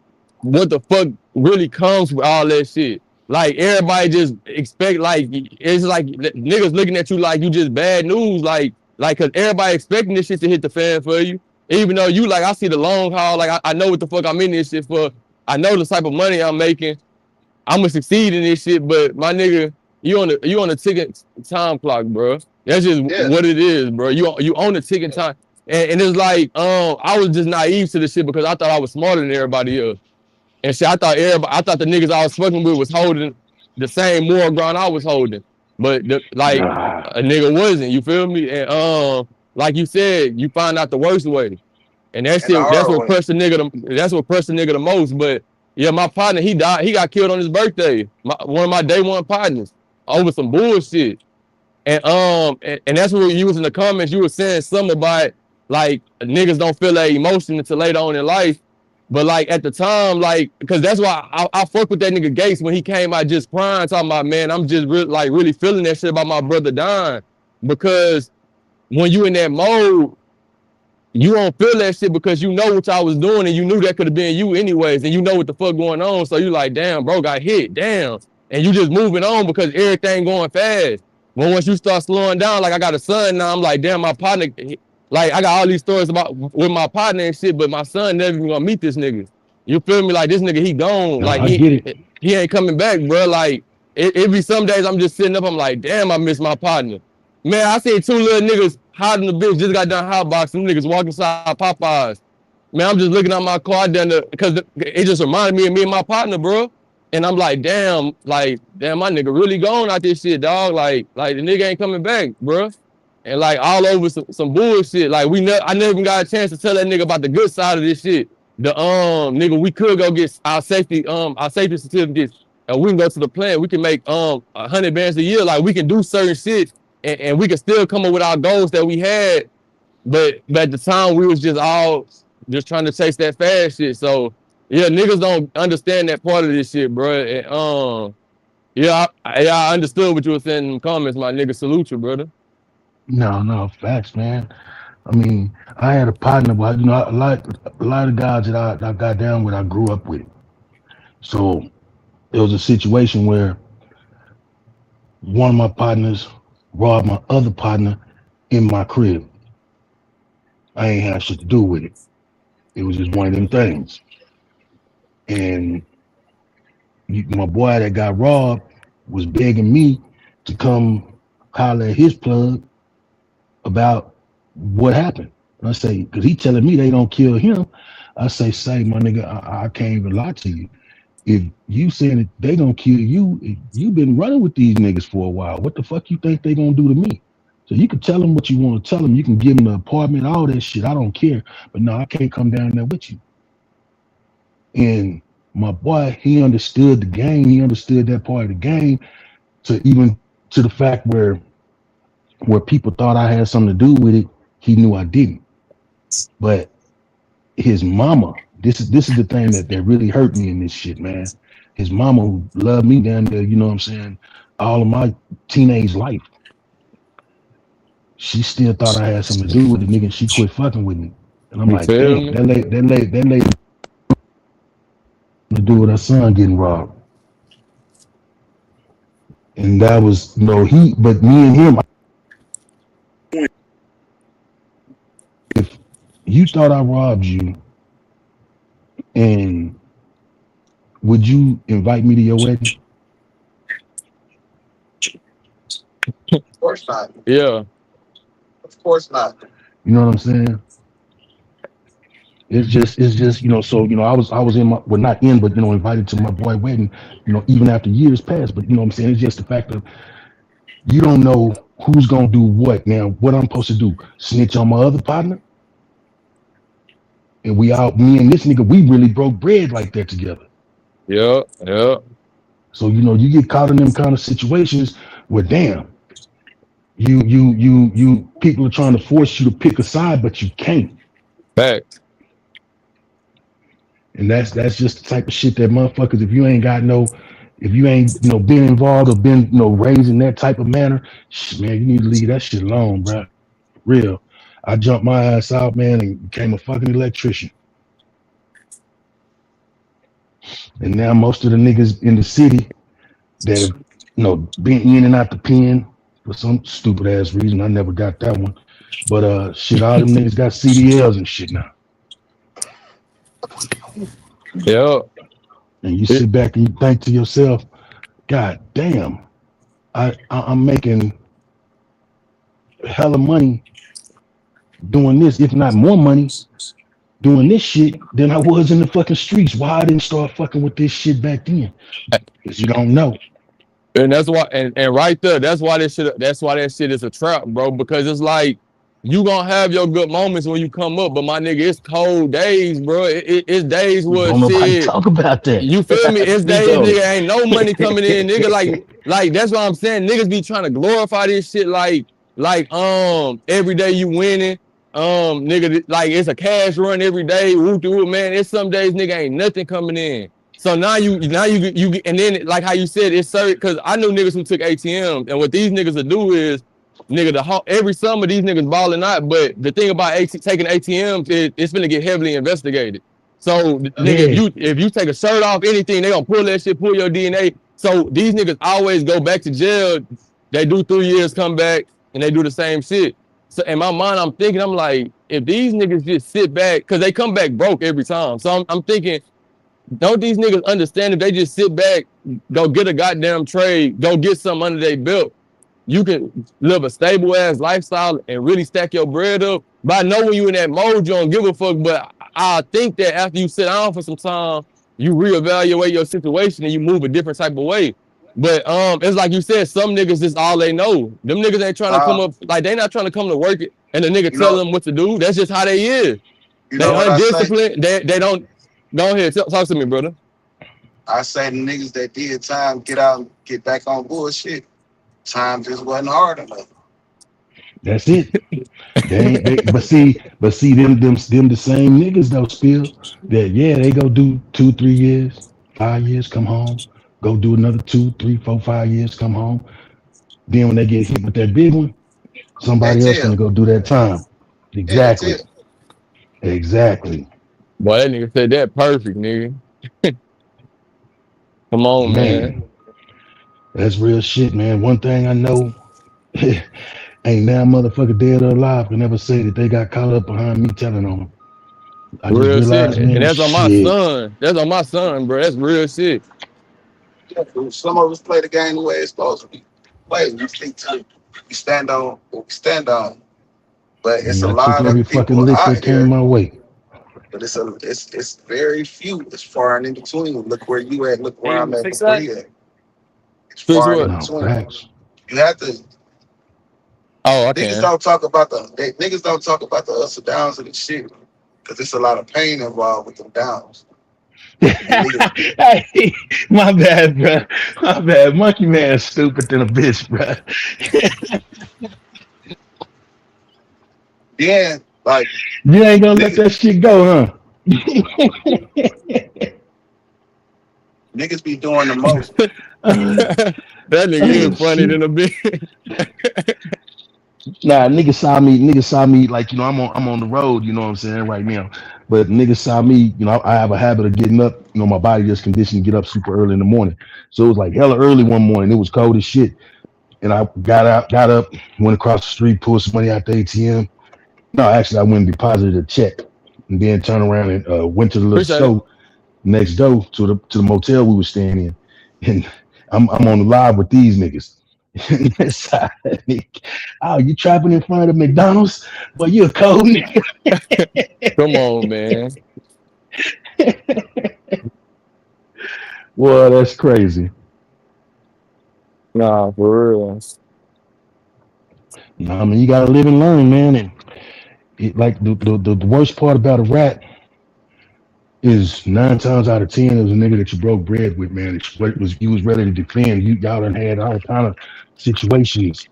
what the fuck really comes with all that shit. Like everybody just expect, like it's like niggas looking at you like you just bad news, like cause everybody expecting this shit to hit the fan for you. Even though you like, I see the long haul. Like I know what the fuck I'm in this shit for. I know the type of money I'm making. I'm gonna succeed in this shit. But my nigga, you on a ticking time clock, bro. That's just Yeah. what it is, bro. You own the ticking time, and it's like I was just naive to the shit because I thought I was smarter than everybody else. And shit, I thought the niggas I was fucking with was holding the same moral ground I was holding. But like Nah, a nigga wasn't, you feel me? And like you said, you find out the worst way. And that And the shit, that's hard what way. crushed the nigga that's what crushed the nigga the most. But yeah, my partner, he died, he got killed on his birthday. One of my day one partners over some bullshit. And that's what you was in the comments. You were saying something about like niggas don't feel that emotion until later on in life. But like at the time, like, cause that's why I fuck with that nigga Gates when he came out just crying, talking about, man, I'm just really feeling that shit about my brother dying. Because when you in that mode, you don't feel that shit because you know what y'all was doing and you knew that could have been you anyways, and you know what the fuck going on. So you like, damn, bro got hit, damn. And you just moving on because everything going fast. But once you start slowing down, like I got a son now, I'm like, damn, my partner, like I got all these stories about with my partner and shit, but my son never even gonna meet this nigga. You feel me? Like this nigga, he gone. nah, Like I get it. he ain't coming back, bro. Like it be some days I'm just sitting up, I'm like, damn, I miss my partner. Man, I seen two little niggas hiding the bitch, just got done hotboxing. Them niggas walking inside Popeyes. Man, I'm just looking at my car down there because it just reminded me of me and my partner, bro. And I'm like, damn, my nigga really gone out this shit, dog. Like the nigga ain't coming back, bro. And like all over some bullshit. Like I never even got a chance to tell that nigga about the good side of this shit. The nigga, we could go get our safety certificates and we can go to the plant. We can make 100 bands a year. Like we can do certain shit and we can still come up with our goals that we had. But at the time we was just all just trying to chase that fast shit. So yeah, niggas don't understand that part of this shit, bro. And yeah, I understood what you were saying in the comments, my nigga. Salute you, brother. No, facts, man. I mean, I had a partner, but you know, a lot of guys that I got down with, I grew up with. So it was a situation where one of my partners robbed my other partner in my crib. I ain't had shit to do with it. It was just one of them things. And my boy that got robbed was begging me to come holler at his plug about what happened. And I say, because he telling me they don't kill him. I say, my nigga, I can't even lie to you. If you saying that they gonna kill you, you been running with these niggas for a while. What the fuck you think they gonna do to me? So you can tell them what you want to tell them. You can give them the apartment, all that shit. I don't care. But no, I can't come down there with you. And my boy, he understood the game. He understood that part of the game to even to the fact where people thought I had something to do with it. He knew I didn't. But his mama, this is the thing that really hurt me in this shit, man. His mama who loved me down there, you know what I'm saying, all of my teenage life. She still thought I had something to do with it, nigga. She quit fucking with me. And I'm You like, feel damn, me? that lady to do with her son getting robbed. And that was, but me and him, if you thought I robbed you, and would you invite me to your wedding? Of course not. Yeah. Of course not. You know what I'm saying? It's just, so, I was in my, well, not in, but, invited to my boy wedding, even after years passed. But, you know what I'm saying? It's just the fact of you don't know who's going to do what. Now, what I'm supposed to do, snitch on my other partner? And me and this nigga, we really broke bread like that together. Yeah. So, you get caught in them kind of situations where, damn, you people are trying to force you to pick a side, but you can't. Fact. And that's just the type of shit that motherfuckers, if you ain't been involved or been, raised in that type of manner, man, you need to leave that shit alone, bro. Real. I jumped my ass out, man, and became a fucking electrician. And now most of the niggas in the city that have, been in and out the pen for some stupid ass reason, I never got that one. But shit, all them niggas got CDLs and shit now. Yeah. And you sit back and you think to yourself, God damn, I'm making hella money doing this, if not more money, doing this shit than I was in the fucking streets. Why I didn't start fucking with this shit back then? Because you don't know. And that's why, and right there, that's why that shit is a trap, bro. Because it's like you gonna have your good moments when you come up, but my nigga, it's cold days, bro. It's days where Don't nobody shit. talk about that. You feel me? It's days, Bingo. nigga, ain't no money coming in, nigga. Like that's what I'm saying. Niggas be trying to glorify this shit, every day you winning, nigga, like it's a cash run every day. Whoop de whoop, man. It's some days, nigga, ain't nothing coming in. So now you and then like how you said it's certain, because I know niggas who took ATMs, and what these niggas will do is, nigga, every summer these niggas balling out. But the thing about taking ATMs is it's gonna get heavily investigated. So nigga, Yeah. if you take a shirt off, anything, they gonna pull that shit, pull your DNA. So these niggas always go back to jail. They do 3 years, come back, and they do the same shit. So in my mind, I'm thinking, I'm like, if these niggas just sit back, because they come back broke every time. So I'm thinking, don't these niggas understand if they just sit back, go get a goddamn trade, go get something under their belt, you can live a stable ass lifestyle and really stack your bread up. But I know when you in that mode, you don't give a fuck. But I think that after you sit down for some time, you reevaluate your situation and you move a different type of way. But it's like you said, some niggas is all they know. Them niggas ain't trying to come Uh, up, like they not trying to come to work it and the nigga you tell know, them what to do. That's just how they is. you They know what I say? undisciplined. They don't. Go ahead, talk to me, brother. I say the niggas that did time get out and get back on bullshit. Time just wasn't hard enough. That's it. They ain't they but see them the same niggas though still that yeah, they go do 2, 3 years, 5 years, come home, go do another 2, 3, 4, 5 years, come home. Then when they get hit with that big one, Can't somebody else tell. gonna go do that time. Can't tell. Exactly. Exactly. Boy, that nigga said that perfect, nigga. Come on, man. Man, that's real shit, man. One thing I know, ain't now motherfucker dead or alive can never say that they got caught up behind me telling on them. I just Real shit. realized, And man, that's on my shit. son. That's on my son, bro. That's real shit. Some of us play the game the way it's supposed to be played. We stick to it. We stand on what we stand on. But it's And a I took lot every of fucking people lick out that came here, my way. but it's very few. It's far and in between. Look where you at. Look where I'm at. Fix Look where that. he at. It's Fix far and in what? No, between. facts. You have to. Oh, I Niggas can. don't talk about niggas don't talk about the ups and downs of the shit because there's a lot of pain involved with them downs. And niggas, Hey, my bad, bro. My bad. Monkey man is stupid than a bitch, bro. yeah, like You ain't gonna let niggas, that shit go, huh? niggas be doing the most. That nigga Oh is funny shit. than a bitch. Nah, niggas saw me like, I'm on the road, you know what I'm saying, right now. But niggas saw me, I have a habit of getting up, my body just conditioned to get up super early in the morning. So it was like hella early one morning. It was cold as shit. And I got up, went across the street, pulled some money out the ATM. No, actually I went and deposited a check and then turned around and went to the little Appreciate it. store next door to the motel we were staying in. And I'm on the live with these niggas. Oh, you trapping in front of McDonald's? Well, you a cold nigga. Come on, man. Well, that's crazy. Nah, for real. No, I mean you gotta live and learn, man. And like the worst part about a rat is 9 times out of 10 it was a nigga that you broke bread with, man. You was ready to defend. Y'all done had all kind of situations,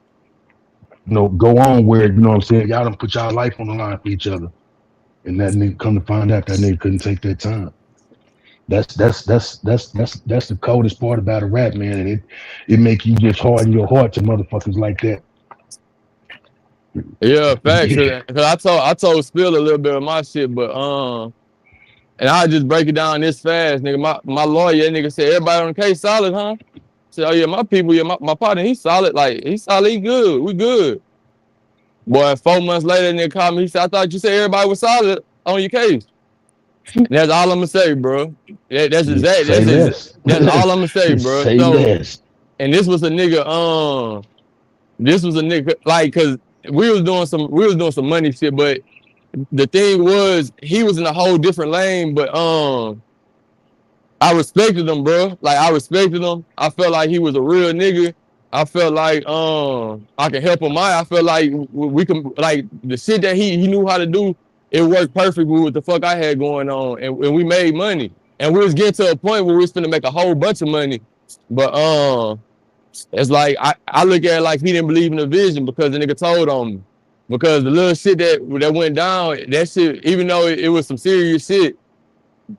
go on where what I'm saying, y'all done put y'all life on the line for each other. And that nigga come to find out that nigga couldn't take that time. That's the coldest part about a rap, man. And it make you just harden your heart to motherfuckers like that. Yeah, facts. Yeah. Cause I told Spill a little bit of my shit, but and I just break it down this fast, nigga. My lawyer, that nigga said everybody on the case solid, huh? I said, oh yeah, my people, yeah, my partner, he's solid, like he's solid, he good, we good. Boy, 4 months later, nigga called me. He said, I thought you said everybody was solid on your case. And that's all I'm gonna say, bro. That's exact. Say less. That's all I'm gonna say, bro. Say So, less. and this was a nigga. This was a nigga like, cause we was doing some money shit, but the thing was he was in a whole different lane. But I respected him, bro. Like I respected him. I felt like he was a real nigga. I felt like I could help him out. I felt like we can, like, the shit that he knew how to do. It worked perfectly with what the fuck I had going on, and we made money. And we was getting to a point where we was finna make a whole bunch of money. But it's like I look at it like he didn't believe in the vision because the nigga told on me. Because the little shit that went down, that shit, even though it was some serious shit,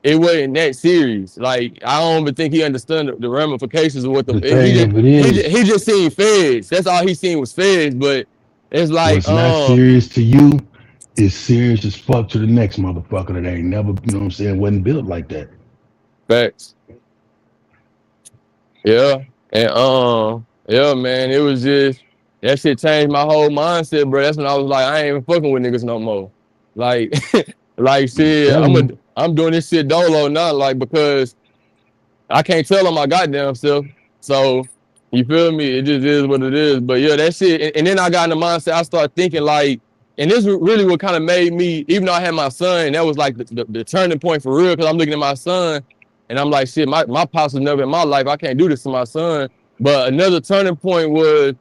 it wasn't that serious. Like I don't even think he understood the ramifications of what The thing of it is, he just seen feds. That's all he seen was feds. But it's like what's not serious to you is serious as fuck to the next motherfucker that ain't never, you know what I'm saying, wasn't built like that. Facts. Yeah. And yeah, man, it was just that shit changed my whole mindset, bro. That's when I was like, I ain't even fucking with niggas no more. Like like shit, I'm doing this shit dolo now, like, because I can't tell them my goddamn self. So you feel me? It just is what it is. But yeah, that shit. And then I got in the mindset. I started thinking like, and this really what kind of made me, even though I had my son, that was like the turning point for real. Cause I'm looking at my son, and I'm like, shit, my pops was never in my life. I can't do this to my son. But another turning point was,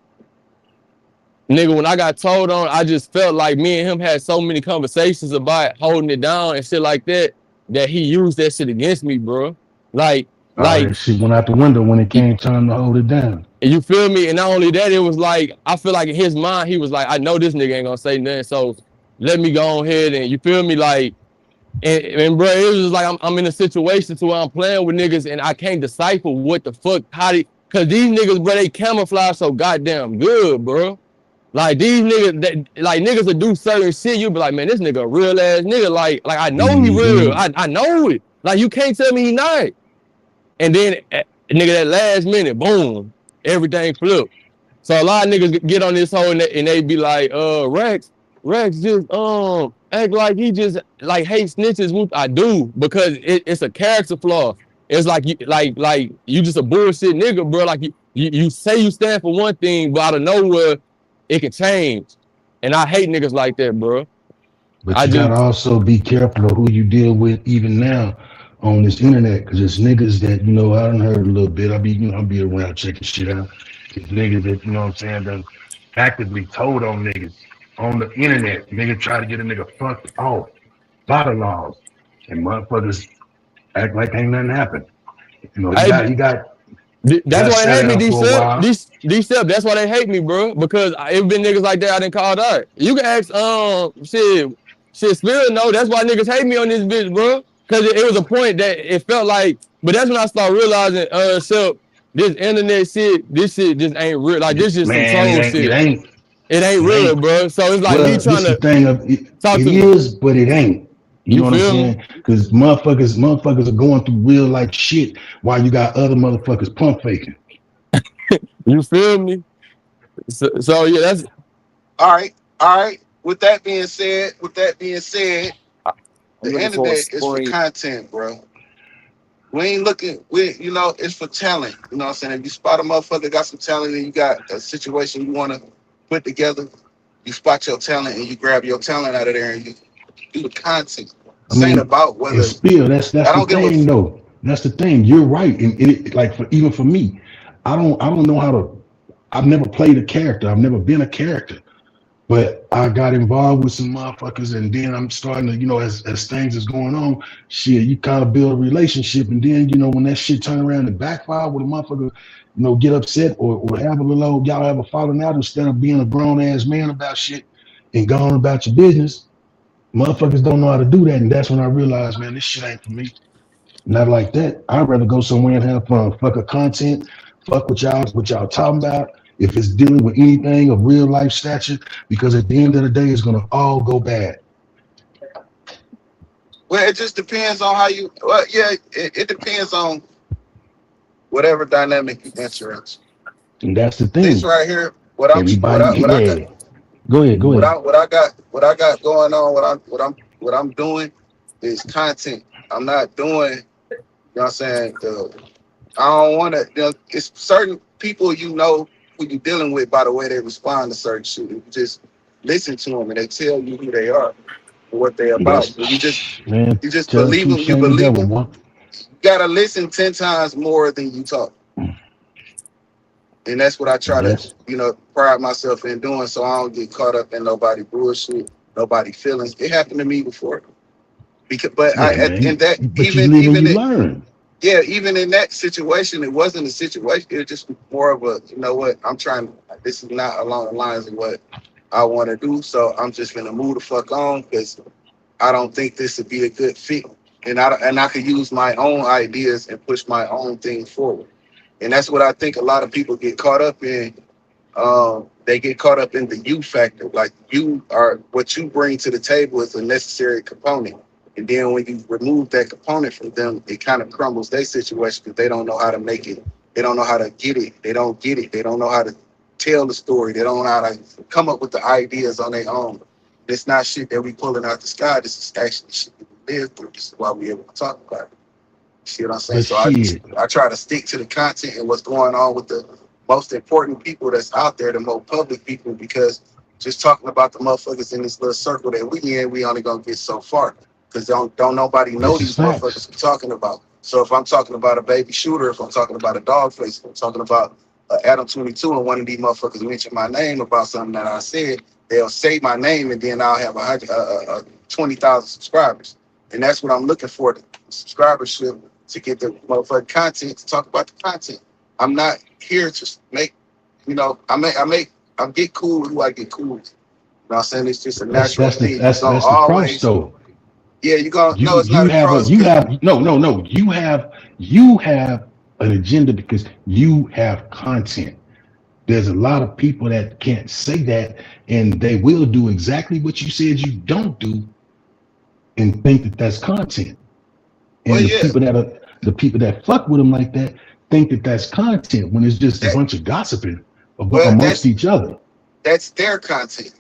nigga, when I got told on, I just felt like me and him had so many conversations about holding it down and shit like that, that he used that shit against me, bro. Like That shit went out the window when it came time to hold it down. And you feel me? And not only that, it was like, I feel like in his mind, he was like, I know this nigga ain't gonna say nothing, so let me go on ahead. And you feel me? Like, and bro, it was just like I'm in a situation to where I'm playing with niggas and I can't decipher what the fuck, cause these niggas, bro, they camouflage so goddamn good, bro. Like these niggas, niggas that do certain shit, you be like, man, this nigga a real ass nigga. Like I know he real. I know it. Like you can't tell me he not. And then nigga, that last minute, boom, everything flipped. So a lot of niggas get on this hoe and they be like, Rex just act like he just like hates snitches. I do, because it's a character flaw. It's like you just a bullshit nigga, bro. Like you say you stand for one thing, but out of nowhere it can change. And I hate niggas like that, bro. But you gotta also be careful of who you deal with even now on this internet, because it's niggas that, you know, I done heard a little bit. I'll be around checking shit out. It's niggas that, you know what I'm saying, done actively told on niggas on the internet. Nigga try to get a nigga fucked off by the laws. And motherfuckers act like ain't nothing happened. You know, you got that's why they hate me, D-Step. That's why they hate me, bro. Because it been niggas like that I done called out. You can ask shit Spirit, no, that's why niggas hate me on this bitch, bro. Cause it was a point that it felt like, but that's when I started realizing, this internet shit, this shit just ain't real. Like this just some troll shit. It ain't real, bro. So it's like me trying to thing of it is, but it ain't. You know what I'm saying? Because motherfuckers are going through real life shit while you got other motherfuckers pump faking. You feel me? So yeah, that's all right. With that being said, the end of that is for content, bro. We ain't looking, it's for talent. You know what I'm saying? If you spot a motherfucker that got some talent and you got a situation you want to put together, you spot your talent and you grab your talent out of there and you do the content. Ain't about whether. Spill, that's the thing, though. That's the thing. You're right. And it, like, even for me, I don't know how to. I've never played a character. I've never been a character. But I got involved with some motherfuckers, and then I'm starting to, as things is going on, shit, you kind of build a relationship, and then, when that shit turn around and backfire with a motherfucker, get upset or have a little old, y'all have a falling out instead of being a grown ass man about shit and going about your business. Motherfuckers don't know how to do that, and that's when I realized, man, this shit ain't for me. Not like that. I'd rather go somewhere and have fun. Fuck a content. Fuck what y'all talking about. If it's dealing with anything of real life stature, because at the end of the day, it's gonna all go bad. Well, it just depends on how you. Well, yeah, it depends on whatever dynamic you enter into. And that's the thing. This right here, what I Go ahead. Go ahead. What I got going on, what I'm doing is content. I'm not doing, you know what I'm saying? I don't want to, it's certain people, who you're dealing with by the way they respond to certain shit. You just listen to them and they tell you who they are and what they're about. That's And man. you just Tell the believe truth, them. You shame the believe devil, them. boy. You gotta listen 10 times more than you talk. And that's what I try to, That's pride myself in doing, so I don't get caught up in nobody bullshit, nobody feelings. It happened to me before. Because, but yeah, man. and that But you live and you learn. even in that situation, it wasn't a situation. It was just more of a, you know what, I'm trying. This is not along the lines of what I want to do. So I'm just gonna move the fuck on because I don't think this would be a good fit, and I could use my own ideas and push my own thing forward. And that's what I think a lot of people get caught up in. They get caught up in the you factor. Like, you are, what you bring to the table is a necessary component. And then when you remove that component from them, it kind of crumbles their situation because they don't know how to make it. They don't know how to get it. They don't get it. They don't know how to tell the story. They don't know how to come up with the ideas on their own. It's not shit that we pulling out the sky. This is actually shit that we live through. This is why we able to talk about it. See what I'm saying? But So shit, I try to stick to the content and what's going on with the most important people that's out there, the most public people, because just talking about the motherfuckers in this little circle that we in, we only gonna get so far. Because don't nobody know this is these motherfuckers facts. we're talking about. So if I'm talking about a baby shooter, if I'm talking about a dog face, if I'm talking about Adam 22, and one of these motherfuckers mention my name about something that I said, they'll say my name and then I'll have 20,000 subscribers. And that's what I'm looking for, the subscribership, to get the motherfucking content, to talk about the content. I'm not here to make, I get cool with who I get cool with. You know what I'm saying? It's just a That's natural that's the thing. You're that's gonna that's the cross always, though. yeah, you're gonna, no, You it's not you a have a cross, you because, have no you have an agenda because you have content. There's a lot of people that can't say that, and they will do exactly what you said you don't do and think that that's content. well, And yeah, the people that fuck with them like that think that that's content when it's just a that, bunch of gossiping well, amongst each other. that's their content.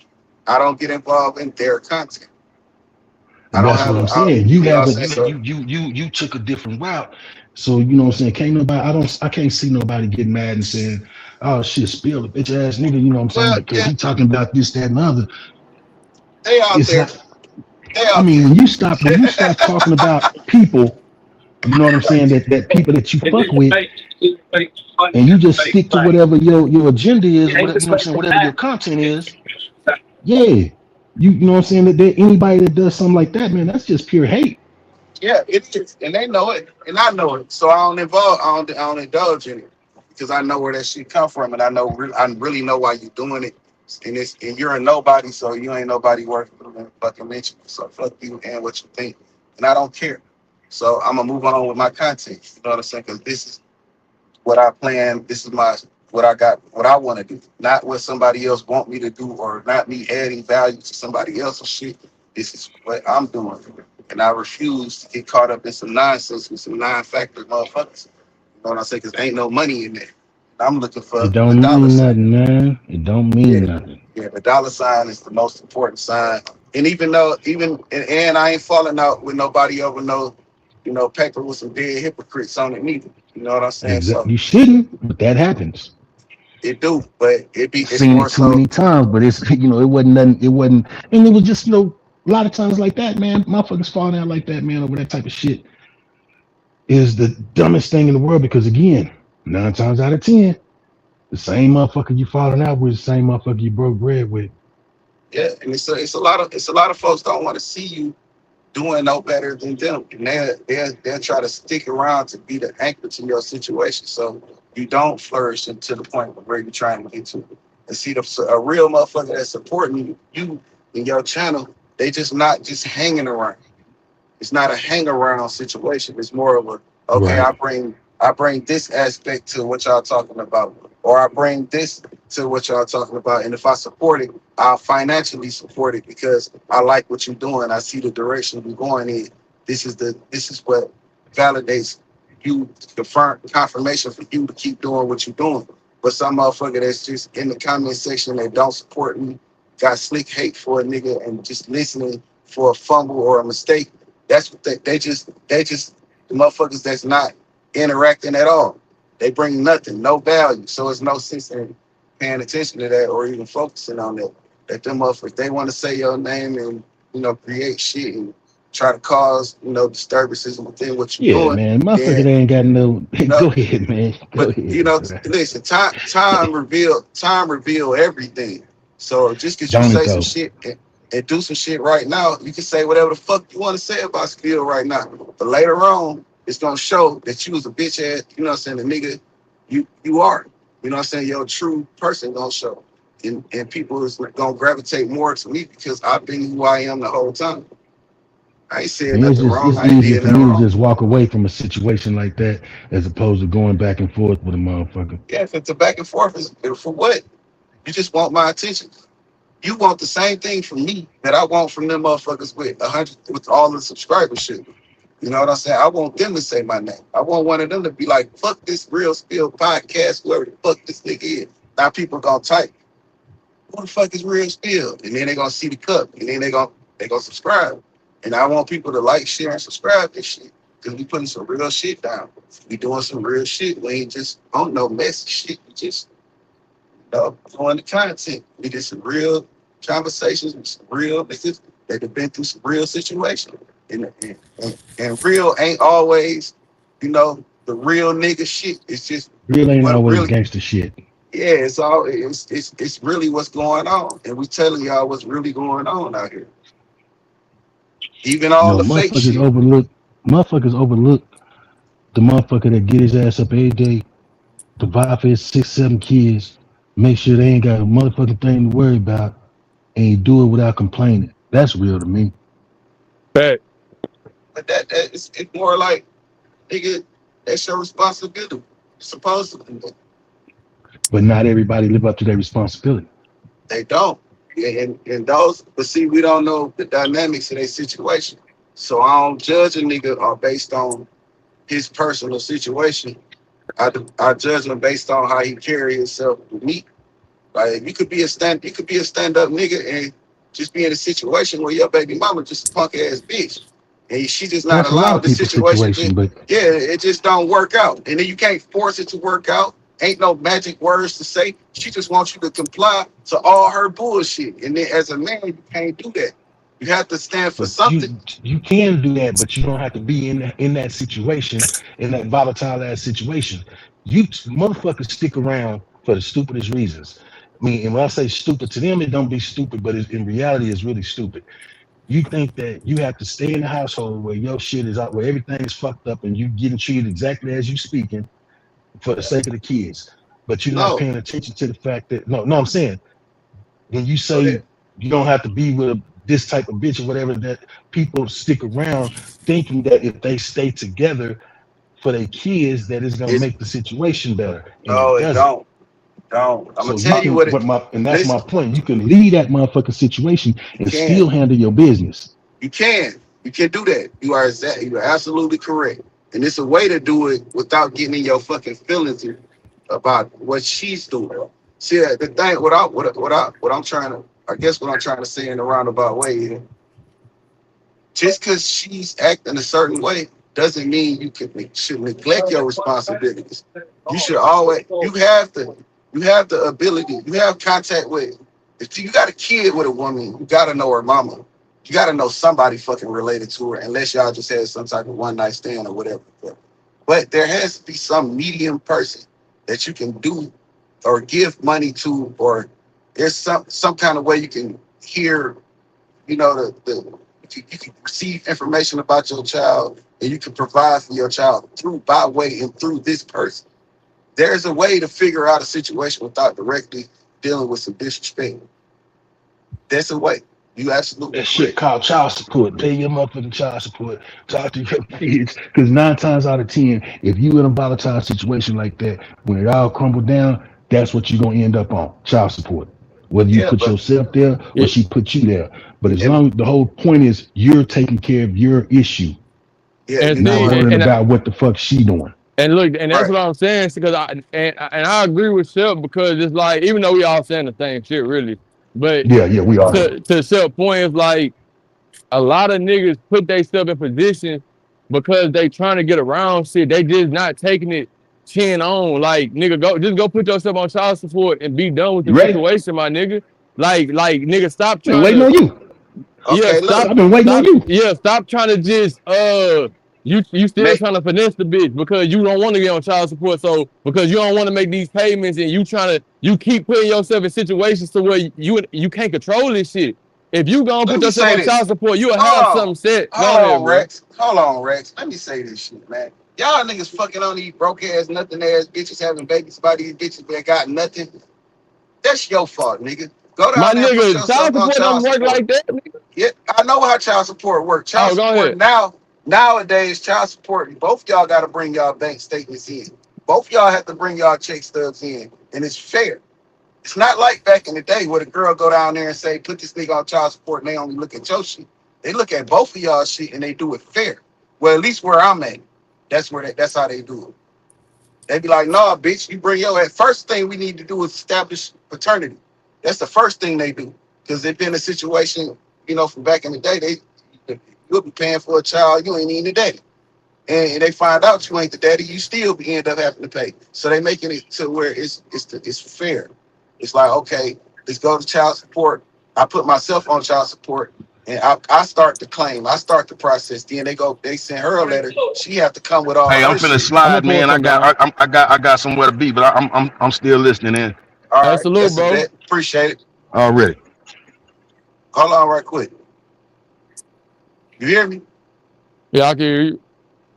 I don't get involved in their content. I And don't that's what have, I'm saying. You you know what I'm have a saying? you So, you you you you took a different route. So you know what I'm saying? Can't nobody I can't see nobody getting mad and saying, oh shit, spill a bitch ass nigga, you know what I'm saying? well, Because yeah, he talking about this, that, and the other. they out It's there. like, They I out mean, there. when you start talking about people, you know what I'm saying, that people that you fuck with, and you just stick to whatever your agenda is, whatever you know what I'm saying, whatever your content is, yeah. You know what I'm saying? That anybody that does something like that, man, that's just pure hate. Yeah, it's just, and they know it, and I know it. So I don't indulge in it because I know where that shit come from, and I really know why you're doing it. And you're a nobody, so you ain't nobody worth fucking mention. So fuck you and what you think, and I don't care. So I'm gonna move on with my content. You know what I'm saying? Because this is what I plan. This is what I got, what I want to do, not what somebody else want me to do, or not me adding value to somebody else's shit. This is what I'm doing, and I refuse to get caught up in some nonsense with some non-factor motherfuckers. You know what I'm saying? Because ain't no money in there. I'm looking for It the don't dollar mean sign. nothing, man. It don't Yeah, mean nothing. yeah. The dollar sign is the most important sign. And even though, and I ain't falling out with nobody over no, paper with some dead hypocrites on it neither. You know what I'm saying? So Exactly. You shouldn't, but that happens. it do, but it's Seen more it too so. many times, but it's it wasn't nothing. It wasn't, and it was just a lot of times like that, man. Motherfuckers falling out like that, man, over that type of shit is the dumbest thing in the world because again, 9 times out of 10, the same motherfucker you falling out with, the same motherfucker you broke bread with. Yeah, and it's a lot of folks don't want to see you doing no better than them, and they'll try to stick around to be the anchor to your situation, so you don't flourish to the point where you're trying to get to. And see, a real motherfucker that's supporting you in your channel, they just not just hanging around. It's not a hang around situation. It's more of a, okay, Right. I bring this aspect to what y'all talking about, or I bring this to what y'all talking about. And if I support it, I'll financially support it because I like what you're doing. I see the direction we're going in. This is what validates you, confirmation for you to keep doing what you're doing. But some motherfucker that's just in the comment section that don't support me, got slick hate for a nigga and just listening for a fumble or a mistake. That's what they just the motherfuckers that's not interacting at all. They bring nothing, no value. So it's no sense in paying attention to that or even focusing on that. That them motherfuckers, they want to say your name and create shit and try to cause disturbances within what you're Yeah, doing. man. Motherfucker, Then they ain't got no. no, Go ahead, man. Go but ahead. listen, time reveal everything. So just because you Don't it say some though? shit and do some shit right now, you can say whatever the fuck you want to say about Spill right now. But later on, it's gonna show that you was a bitch ass, what I'm saying, the nigga you are. You know what I'm saying? Your true person gonna show. And people is gonna gravitate more to me because I've been who I am the whole time. I ain't said And nothing wrong. it's I ain't easier did for nothing me to wrong. just walk away from a situation like that as opposed to going back and forth with a motherfucker. Yeah, if it's a back and forth, is for what? You just want my attention. You want the same thing from me that I want from them motherfuckers with all the subscribership. You know what I'm saying? I want them to say my name. I want one of them to be like, fuck this Real Spill podcast, whoever the fuck this nigga is. Now people gonna type, who the fuck is Real Spill? And then they gonna see the cup. And then they gonna subscribe. And I want people to like, share, and subscribe this shit. Because we putting some real shit down. We doing some real shit. We ain't just on no messy shit. We just doing the content. We did some real conversations with some real niggas that have been through some real situations. And real ain't always, the real nigga shit. It's just Real ain't what always really, gangster shit. yeah, it's really what's going on. And we telling y'all what's really going on out here. Even You all know, the fake shit. motherfuckers overlook the motherfucker that get his ass up every day, provide for his 6, 7 kids, make sure they ain't got a motherfucking thing to worry about, and he do it without complaining. That's real to me. Fact. But it's more like, nigga, that's your responsibility. You're supposed to do that. But not everybody live up to their responsibility. They don't. And those, but see, we don't know the dynamics of their situation. So I don't judge a nigga based on his personal situation. I judge him based on how he carry himself with me. Like you could be a stand up nigga and just be in a situation where your baby mama just a punk ass bitch. And she just not That's a lot allowed of the people's situation to, situation, but yeah, it just don't work out. And then you can't force it to work out. Ain't no magic words to say. She just wants you to comply to all her bullshit. And then as a man, you can't do that. You have to stand for but something. you can do that, but you don't have to be in that situation, in that volatile ass situation. Motherfuckers stick around for the stupidest reasons. I mean, and when I say stupid to them, it don't be stupid, but in reality, it's really stupid. You think that you have to stay in the household where your shit is out, where everything is fucked up, and you getting treated exactly as you speaking for the sake of the kids, but you're not No. paying attention to the fact that no, I'm saying when you Go say ahead. you don't have to be with this type of bitch or whatever, that people stick around thinking that if they stay together for their kids, that it's gonna It's make the situation better, and no, it it doesn't. don't. Don't. I'm gonna So you tell you can what it. and that's my Listen, point. You can leave that motherfucking situation you and can. still handle your business. You can. You can do that. You are absolutely correct. And it's a way to do it without getting in your fucking feelings about what she's doing. See, the thing, what I'm trying to, I guess what I'm trying to say in a roundabout way is, just because she's acting a certain way doesn't mean should neglect your responsibilities. You should always, you have the ability, you have contact with, if you got a kid with a woman, you got to know her mama. You got to know somebody fucking related to her, unless y'all just had some type of one night stand or whatever. But there has to be some medium person that you can do or give money to, or there's some kind of way you can hear, you can receive information about your child, and you can provide for your child by way and through this person. There's a way to figure out a situation without directly dealing with some disrespect. There's a way. You absolutely That shit correct. called child support. Pay your motherfucking child support. Talk to your kids. Because 9 times out of 10, if you in a volatile situation like that, when it all crumbled down, that's what you're gonna end up on. Child support. Whether you Yeah, put but yourself there or Yeah. she put you there. But as and long the whole point is you're taking care of your issue, yeah, And you not see, doing worrying about what the fuck she doing. and look, and that's right. what I'm saying. Because I agree with Shep because it's like even though we all saying the same shit, really, But Yeah, we are. to Shell's point is like a lot of niggas put themselves in position because they trying to get around shit. They just not taking it chin on. Like nigga, go put yourself on child support and be done with You the ready? situation, my nigga. Like nigga, stop Been trying waiting to on you. yeah, Okay, look. I've been waiting on you. stop trying to just you still Make trying to finesse the bitch because you don't want to get on child support. So because you don't want to make these payments and you keep putting yourself in situations to where you can't control this shit. If you gonna Let put me yourself say on this. child support, you'll Hold have on. something set. Go Hold ahead, on, bro. Rex. Hold on, Rex. Let me say this shit, man. Y'all niggas fucking on these broke ass, nothing ass bitches having babies by these bitches that got nothing. That's your fault, nigga. Go My down there and put nigga, yourself child on support don't child work support. like that. Nigga. Yeah, I know how child support works. Child Oh, go support ahead. nowadays, child support, both y'all got to bring y'all bank statements in. Both y'all have to bring y'all check stubs in, and it's fair. It's not like back in the day where the girl go down there and say, put this nigga on child support, and they only look at your shit. They look at both of y'all shit and they do it fair. Well, at least where I'm at, that's how they do it. They be like, nah, bitch, you bring your ass. First thing we need to do is establish paternity. That's the first thing they do. Because they've been a situation, from back in the day, you'll be paying for a child, you ain't even the daddy. And they find out you ain't the daddy, you still end up having to pay. So they making it to where it's fair. It's like, okay, let's go to child support. I put myself on child support and I start the claim. I start the process. Then they send her a letter. She have to come with all Hey, of I'm her finna shit. I'm gonna slide, pull man. some down. I got somewhere to be, but I'm still listening in All Hey, right, salute, that's a bro. bet. Appreciate it. already. Hold on right quick. You hear me? Yeah, I can hear you.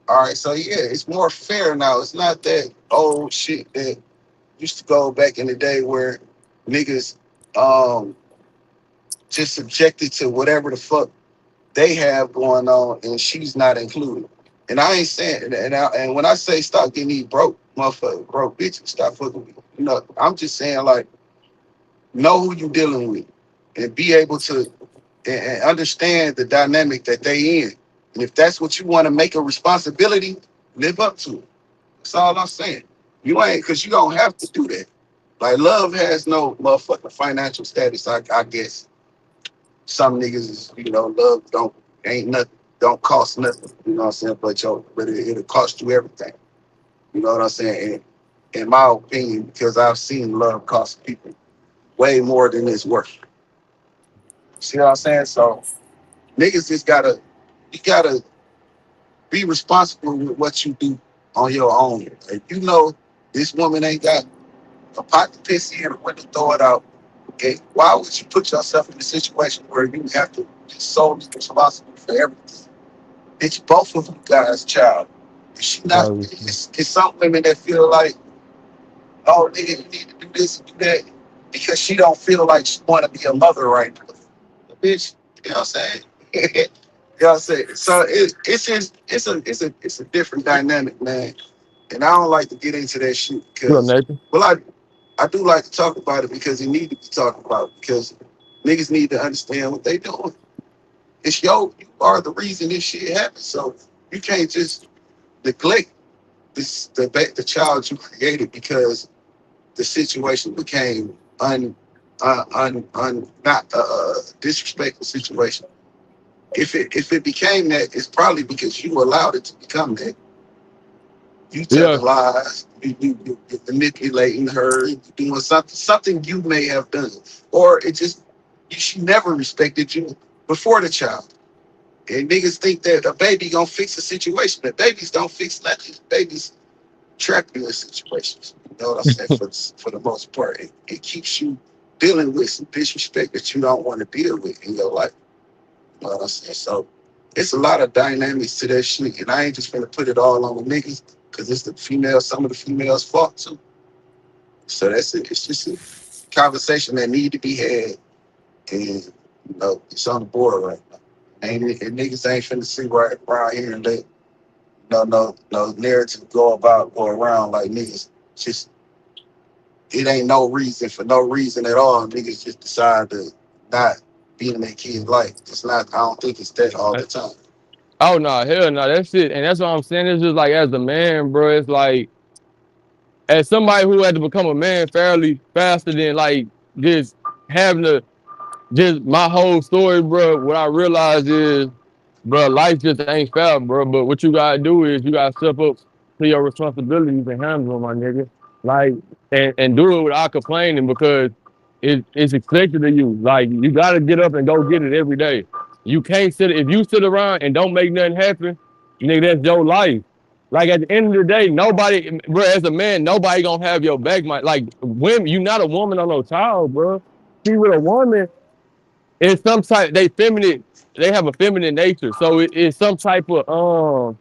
All right, so yeah, it's more fair now. It's not that old shit that used to go back in the day where niggas um just subjected to whatever the fuck they have going on and she's not included. And I ain't saying and when I say stop getting these broke motherfucker broke bitches, stop fucking with me. I'm just saying like know who you dealing with and be able to and understand the dynamic that they in. And if that's what you want to make a responsibility, live up to it. That's all I'm saying. You ain't because you don't have to do that. Like love has no motherfucking financial status. I guess some niggas is, love ain't nothing, don't cost nothing. You know what I'm saying? But it'll cost you everything. You know what I'm saying? And in my opinion, because I've seen love cost people way more than it's worth. See what I'm saying? So niggas just you gotta be responsible with what you do on your own. If you know this woman ain't got a pot to piss in or when to throw it out, okay, why would you put yourself in a situation where you have to be solely responsible for everything? It's both of you guys' child. Is she not? Probably. It's some women that feel like, oh, nigga, you need to do this and do that because she don't feel like she want to be a mother right now. Bitch, you know what I'm saying? you know what I'm saying? So it's a different dynamic, man. And I don't like to get into that shit What up, because, Nathan? well, I do like to talk about it because it need to be talked about because niggas need to understand what they doing. You are the reason this shit happened. So you can't just neglect the child you created because the situation became not disrespectful situation. If it became that, it's probably because you allowed it to become that. You Yeah. telling lies, you're manipulating her, you doing something you may have done, or she never respected you before the child. And niggas think that a baby gonna fix the situation, but babies don't fix nothing. Babies trap you in situations. You know what I'm saying? For the most part, it keeps you dealing with some disrespect that you don't want to deal with in your life. You know what I'm saying? So it's a lot of dynamics to that shit, and I ain't just gonna put it all on the niggas because it's some of the females' fault too. So that's it. It's just a conversation that need to be had, and it's on the board right now. And niggas ain't finna sit right around here and let no narrative go around like niggas. Just it ain't no reason for no reason at all. Niggas just decide to not be in their kid's life. It's not. I don't think it's that all the time. Oh no, hell no, that shit, and that's what I'm saying. It's just like as a man, bro. It's like as somebody who had to become a man fairly faster than like just having to just my whole story, bro. What I realized is, bro, life just ain't fair, bro. But what you gotta do is you gotta step up to your responsibilities and handle them, my nigga. Like, and do it without complaining because it's expected of you. Like, you gotta get up and go get it every day. You can't sit if you sit around and don't make nothing happen, nigga. That's your life. Like at the end of the day, nobody, bro. As a man, nobody gonna have your back. Like women, you not a woman or no child, bro. See, with a woman, it's some type they feminine. They have a feminine nature, so it's some type of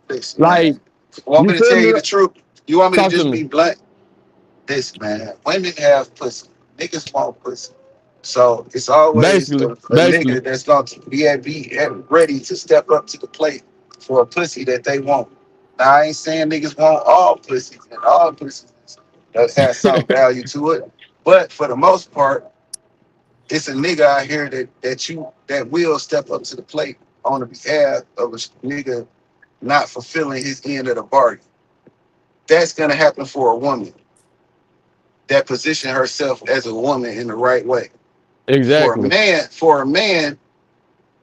Listen, like man. Want you me to feel tell me? you the truth? You want me to Talk to just me. be blunt? This, man. Women have pussy. Niggas want pussy. So it's always Basically, a basically, nigga that's going to be ready to step up to the plate for a pussy that they want. Now, I ain't saying niggas want all pussies and all pussies that has some value to it. But for the most part, it's a nigga out here that will step up to the plate on the behalf of a nigga not fulfilling his end of the bargain. That's gonna happen for a woman that position herself as a woman in the right way. exactly. For a man,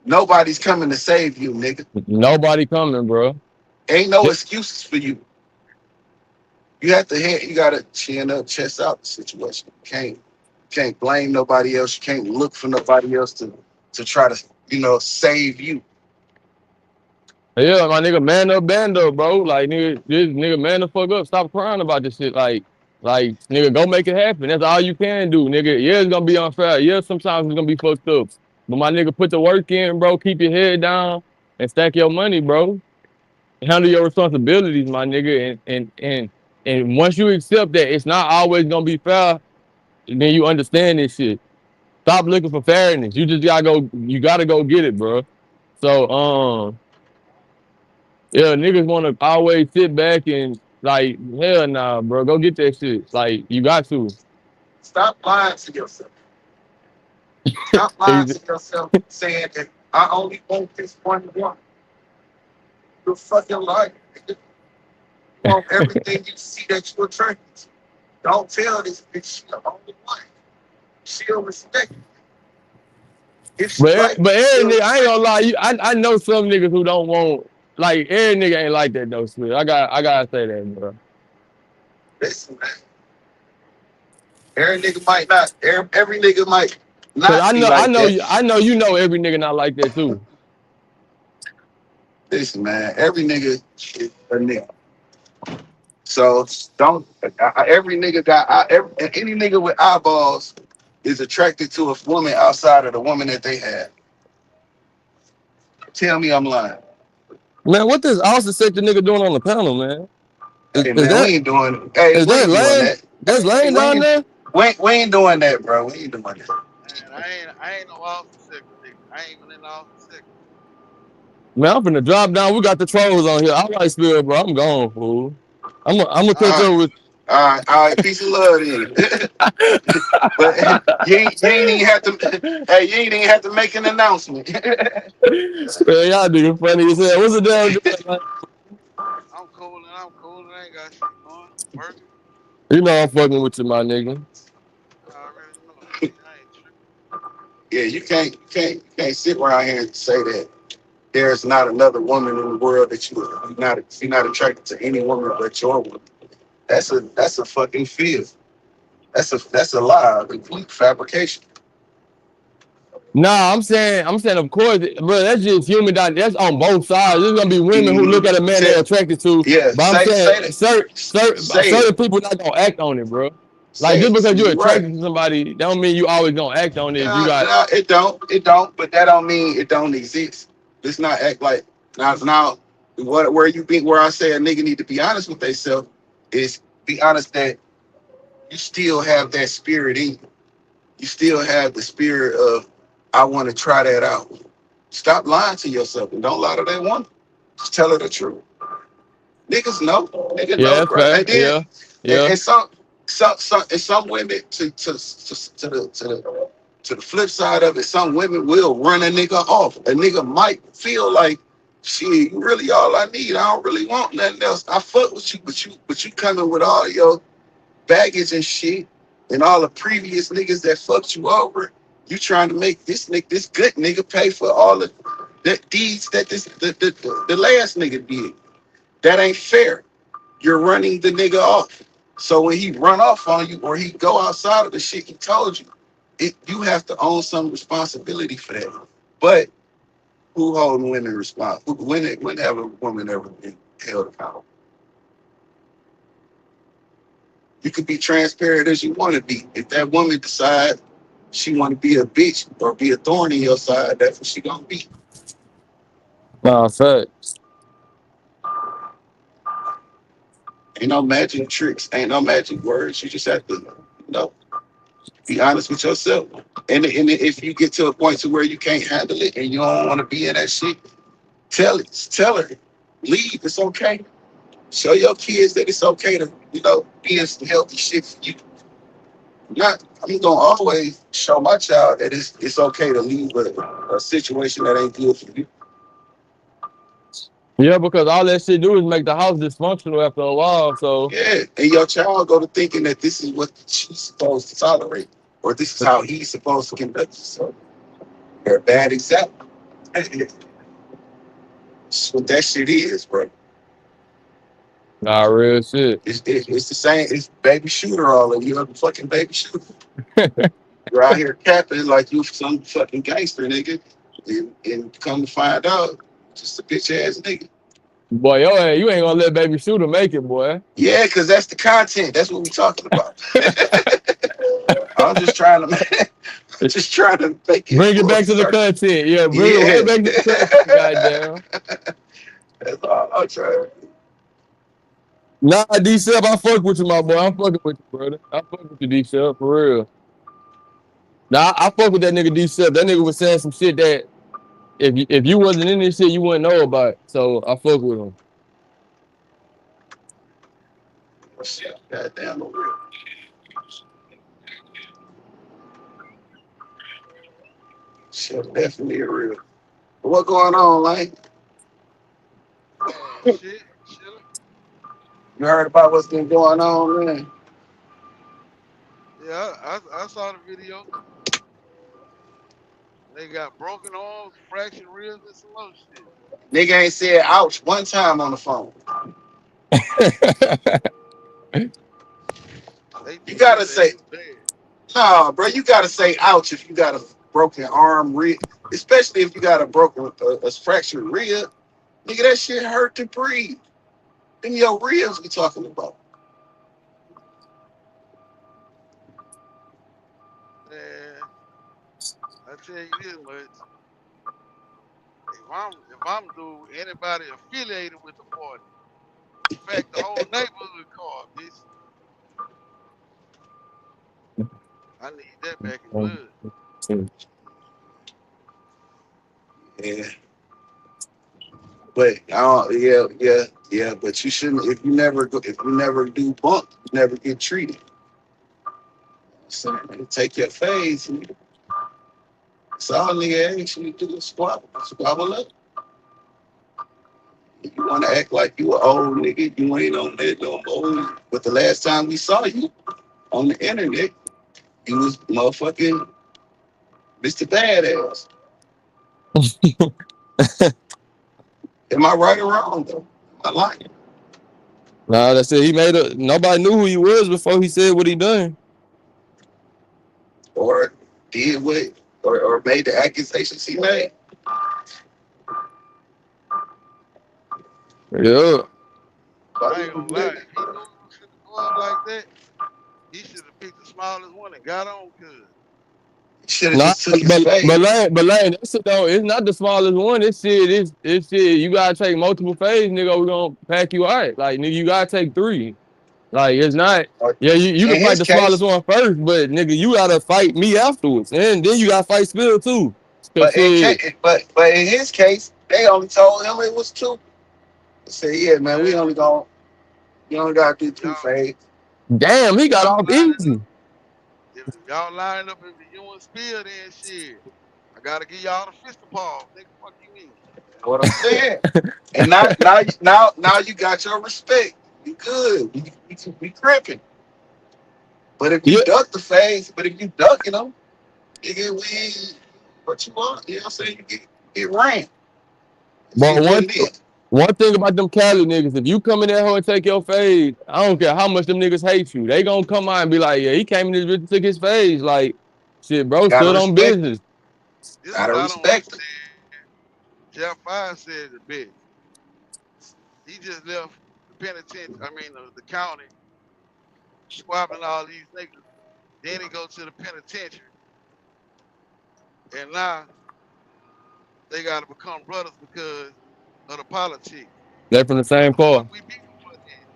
nobody's coming to save you, nigga. Nobody coming, bro. Ain't no excuses for you. You gotta chin up, chest out the situation. You can't blame nobody else. You can't look for nobody else to try to, save you. Yeah, my nigga, man up, band up, bro. Like nigga, this nigga, man the fuck up. Stop crying about this shit. Like nigga, go make it happen. That's all you can do, nigga. Yeah, it's gonna be unfair. Yeah, sometimes it's gonna be fucked up. But my nigga, put the work in, bro. Keep your head down and stack your money, bro. Handle your responsibilities, my nigga. And once you accept that it's not always gonna be fair, then you understand this shit. Stop looking for fairness. You just gotta go. You gotta go get it, bro. So yeah, niggas want to always sit back and like, hell nah, bro. Go get that shit. Like you got to. Stop lying to yourself. Stop lying Ex- to yourself saying that I only want this one. You're fucking lying. Nigga. You want everything you see that you're attracted to. Don't tell this bitch she the only one. She'll respect you. If she like but you, every she'll nigga, I ain't respect gonna lie. I know some niggas who don't want like every nigga ain't like that though. Smith. I gotta say that, bro. you. Listen, man. Every nigga might not. Every nigga might Cause not I be know I like know that. you I know you know every nigga not like that too. Listen, man. Every nigga is a nigga. So don't. Every nigga any nigga with eyeballs is attracted to a woman outside of the woman that they have. Tell me I'm lying. Man, what this Austin sector nigga doing on the panel, man? Is, Hey is man, that hey, is we that ain't doing lame? that. That's Hey, lame down there. we ain't doing that, bro. We ain't doing that. Man, I ain't no Austin sector nigga. I ain't even in the Austin sector. Man, I'm finna drop down. We got the trolls on here. I like Spill, bro. I'm gone, fool. I'm gonna catch Uh, up with. all right, peace and love then. But you ain't even have to. Hey, you ain't even have to make an announcement. Man, y'all nigga funny as hell. What's the damn deal, man? I'm cool, I ain't got shit going. Working. You know I'm fucking with you, my nigga. I already know. I ain't tripping. Yeah, you can't sit around here and say that there's not another woman in the world that you're not attracted to any woman but your woman. That's a fucking fib. That's a lie, a complete fabrication. Nah, I'm saying, of course, bro. That's just human. That's on both sides. There's gonna be women who look Mhm. at a man they're attracted to, Yeah, but I'm say saying that. Say certain it. people not gonna act on it, bro. Like Say just it. because you're You're right. attracted to somebody, that don't mean you always gonna act on it. If you No, got no, it don't. It don't. But that don't mean it don't exist. Let's not act like now. Where I say a nigga need to be honest with themselves is be honest that you still have that spirit in you. You still have the spirit of I want to try that out. Stop lying to yourself and don't lie to that woman. Just tell her the truth. Niggas know. Niggas yeah, know, that's bro. fair. And then Yeah, and, yeah. and some women to the flip side of it, some women will run a nigga off. A nigga might feel like, shit, you really all I need. I don't really want nothing else. I fuck with you, but you coming with all your baggage and shit and all the previous niggas that fucked you over. You trying to make this good nigga pay for all the deeds that the last nigga did. That ain't fair. You're running the nigga off. So when he run off on you or he go outside of the shit he told you, you have to own some responsibility for that. But who holding women responsible? When have a woman ever been held accountable? You could be transparent as you want to be. If that woman decides she want to be a bitch or be a thorn in your side, that's what she gonna be. Nah, facts. Ain't no magic tricks. Ain't no magic words. You just have to, be honest with yourself. And if you get to a point to where you can't handle it and you don't want to be in that shit, tell her, leave. It's okay. Show your kids that it's okay to, be in some healthy shit for you. I'm gonna always show my child that it's okay to leave a situation that ain't good for you. Yeah, because all that shit do is make the house dysfunctional after a while. So Yeah, and your child go to thinking that this is what she's supposed to tolerate, or this is how he's supposed to conduct himself. They're a bad example. That's what that shit is, bro. nah, real shit. It's the same. It's baby shooter all of you. A fucking baby shooter. You're out here capping like you some fucking gangster nigga, and come to find out, just a bitch ass nigga. Boy, you ain't gonna let baby shooter make it, boy. Yeah, because that's the content. That's what we're talking about. I'm just trying to make it Bring it full back to the circle. content. Yeah, bring Yeah. it back to the content, goddamn. That's all I'm trying. Nah, D-Sep, I fuck with you, my boy. I'm fucking with you, brother. I fuck with you, D-Sep, for real. Nah, I fuck with that nigga D-Sep. That nigga was saying some shit that if you wasn't in this shit, you wouldn't know about. So I fuck with him. Shit, goddamn real. Shit, definitely real. What going on, like? Man, shit, chilling. You heard about what's been going on, man? Yeah, I saw the video. They got broken arms, fractured ribs, and some other shit. Nigga ain't said ouch one time on the phone. They You beat gotta his say, ass bad. nah, bro. You gotta say ouch if you got a broken arm, rib, especially if you got a fractured rib. Nigga, that shit hurt to breathe. Them your ribs we talking about. Man, I tell you this much. If I'm anybody affiliated with the party, in fact, the whole neighborhood called, bitch. I need that back in blood. Yeah, but I don't. Yeah. But you shouldn't. If you never do bump, you never get treated. So take your phase. That's all nigga actually do is squabble up. You want to act like you an old nigga, you ain't on that no more. But the last time we saw you on the internet, you was motherfucking Mr. Badass. Am I right or wrong though? I like it. Nah, that's it. Nobody knew who he was before he said what he done. Or did what or made the accusations he made. Yeah. I ain't gonna lie. If he knew it was gonna go up like that, he should have picked the smallest one and got on good. Should have Nah, just took his fade. Lane, that shit though, it's not the smallest one. It's shit. You gotta take multiple phase, nigga. We gonna pack you out. Like, nigga, you gotta take 3. Like, it's not. Or Yeah, you can in fight his the smallest case, one first, but nigga, you gotta fight me afterwards, and then you gotta fight Spill too. Cause but shit, in his case, they only told him it was 2. They said, yeah, man, Man, you only gotta do 2 y'all, fades. damn, he if got y'all off lining easy. up, if y'all line up and you and Spill, then shit, I gotta give y'all the fist pause. Nigga, fuck you mean? Know what I'm saying? And now you got your respect. You good. We cripping. But if you Yeah, duck the phase, but if you ducking them, You get weed, what you want, you know what I'm saying? You get rain. But It's what it is. one thing about them Cali niggas, if you come in there and take your fade, I don't care how much them niggas hate you. They gonna come out and be like, yeah, he came in this bitch and took his fade. Like, shit, bro, Gotta stood on respect. business. This what Gotta I don't respect it. understand. Jeff Fire said the bit. He just left the penitentiary. I mean, the county swapping all these niggas. Then he go to the penitentiary, and now they got to become brothers because of the politics. They from the What same the fuck car. we beefing for then?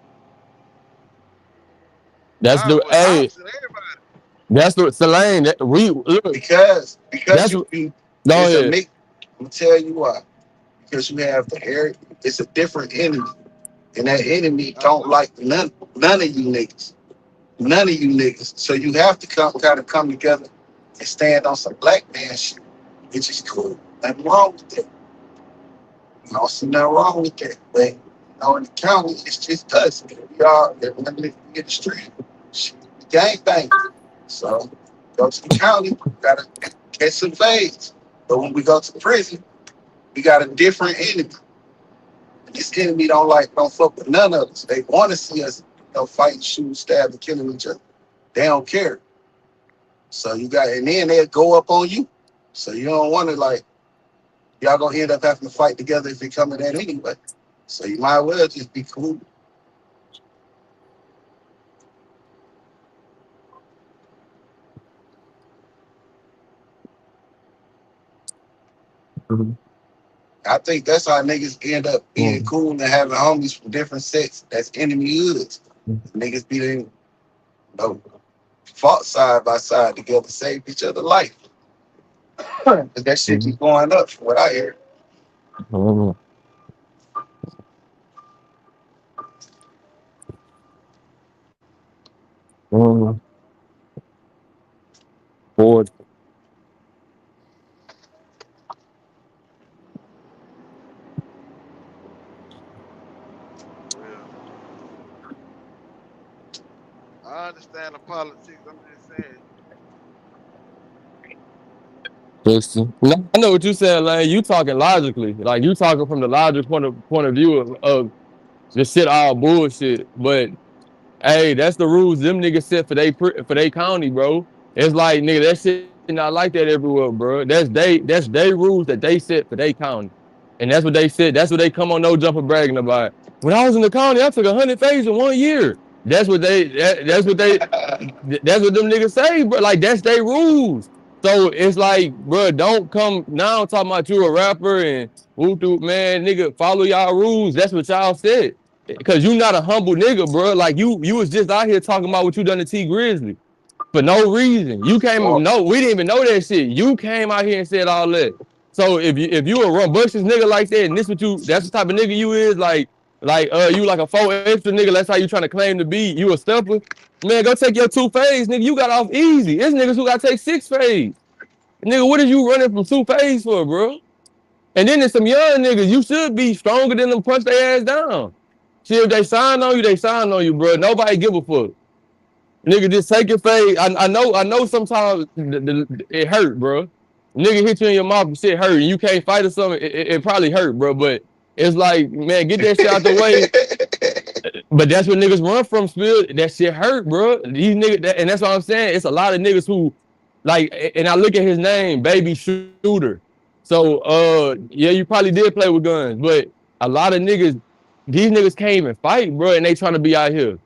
That's Might as the well hey, ops and everybody. that's the Selene. We look, Because that's you go it's a ahead. mix. I'm gonna tell you why. Because you have the area, it's a different enemy. And that enemy I don't know. like none of you niggas. None of you niggas. So you have to come together and stand on some black man shit, which is cool. Nothing wrong with that. I don't see nothing wrong with that. But in the county, it's just us. We are in the street. Shit, we gang bang. So go to the county, gotta catch some fades. But when we go to prison, we got a different enemy. This enemy don't fuck with none of us. They want to see us, fighting, shooting, stabbing, killing each other. They don't care. So and then they'll go up on you. So you don't want to y'all gonna end up having to fight together if it come to that anyway. So you might well just be cool. Mhm. I think that's how niggas end up being Mhm. cool and having homies from different sets. That's enemy hoods. Niggas being fought side by side together, save each other life. Cause that shit Mhm. keep going up from what I hear. Mhm. Mhm. Bored. Well, I understand the politics. I'm just saying. Listen. No, I know what you saying, Lane. You talking logically, like you talking from the logic point of view of this shit all bullshit. But hey, that's the rules them niggas set for they county, bro. It's like nigga, that shit not like that everywhere, bro. That's they rules that they set for they county, and that's what they said. That's what they come on no jumper bragging about. When I was in the county, I took 100 phases in 1 year. That's what them niggas say, bro. Like that's their rules. So it's like, bro, don't come now talking about you a rapper and whoop whoop, man, nigga, follow y'all rules. That's what y'all said. Cause you not a humble nigga, bro. Like you was just out here talking about what you done to T Grizzly for no reason. You came, Well, no, we didn't even know that shit. You came out here and said all that. So if you a rambunctious nigga like that, and that's the type of nigga you is, you like a 4 extra nigga. That's how you trying to claim to be. You a stepper, man. Go take your 2 phase, nigga. You got off easy. It's niggas who got to take 6 phase, nigga. What are you running from 2 phase for, bro? And then there's some young niggas. You should be stronger than them. Punch their ass down. See if they sign on you, they sign on you, bro. Nobody give a fuck. Nigga, just take your fade. I know sometimes it hurt, bro. Nigga hit you in your mouth and shit hurt, and you can't fight or something. It probably hurt, bro. But it's like, man, get that shit out the way. But that's what niggas run from, Spill. That shit hurt, bro. These niggas, and that's what I'm saying. It's a lot of niggas who, like, and I look at his name, Baby Shooter. So, yeah, you probably did play with guns, but a lot of niggas, these niggas can't even fight, bro, and they trying to be out here.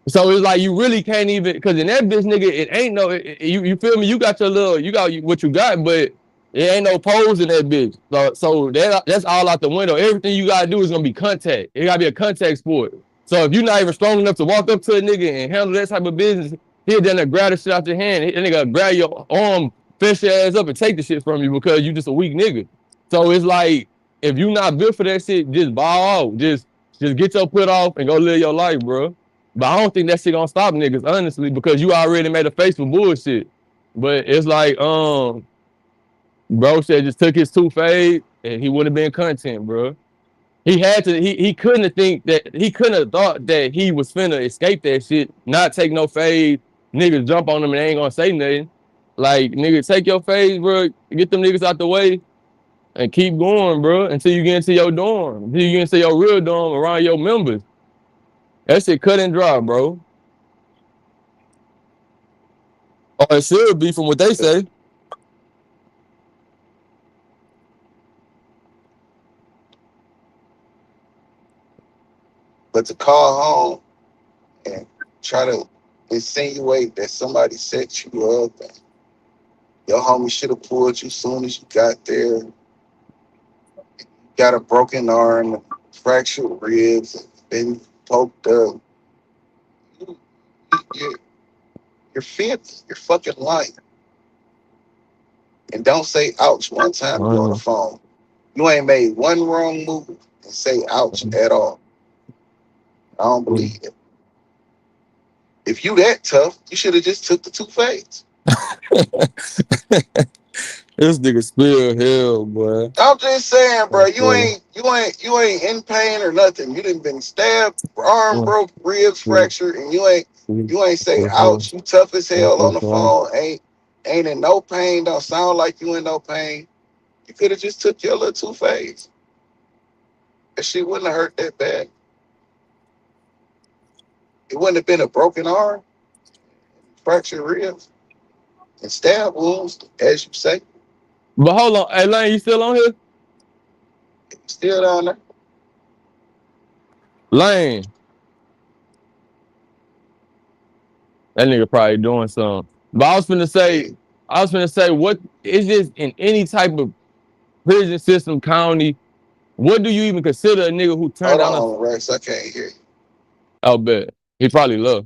So it's like you really can't even, because in that bitch, nigga, it ain't no, you feel me? You got you got what you got, but it ain't no pose in that bitch. So that's all out the window. Everything you gotta do is gonna be contact. It gotta be a contact sport. So if you're not even strong enough to walk up to a nigga and handle that type of business, he'll then grab the shit out your hand. And nigga grab your arm, fist your ass up, and take the shit from you because you just a weak nigga. So it's like if you not built for that shit, just ball out. Just get your put off and go live your life, bro. But I don't think that shit gonna stop niggas, honestly, because you already made a face for bullshit. But it's like, bro said just took his 2 fade and he would have been content, bro. He had to, he couldn't have he couldn't have thought that he was finna escape that shit, not take no fade, niggas jump on him and they ain't gonna say nothing. Like, nigga, take your phase, bro. Get them niggas out the way and keep going, bro, until you get into your dorm. Until you get into your real dorm around your members. That shit cut and dry, bro. Or it should be from what they say. But to call home and try to insinuate that somebody set you up and your homie should have pulled you soon as you got there, got a broken arm, fractured ribs, and been poked up. You, you, you're fit. You're fucking lying. And don't say ouch one time to go on the phone. You ain't made one wrong move and say ouch at all. I don't believe it. If you that tough, you should have just took the 2 fades. This nigga spill hell, boy. I'm just saying, bro. That's You funny. ain't in pain or nothing. You done been stabbed, arm broke, ribs fractured, and you ain't say ouch. You tough as hell on the phone. Ain't in no pain. Don't sound like you in no pain. You could have just took your little 2 fades. That shit wouldn't have hurt that bad. It wouldn't have been a broken arm, fractured ribs, and stab wounds, as you say. But hold on, hey Lane, you still on here? Still down there. Lane, that nigga probably doing something. But I was finna say, what is this in any type of prison system, county? What do you even consider a nigga who turned Hold down a? on, Rex. I can't hear you. I'll bet he probably love.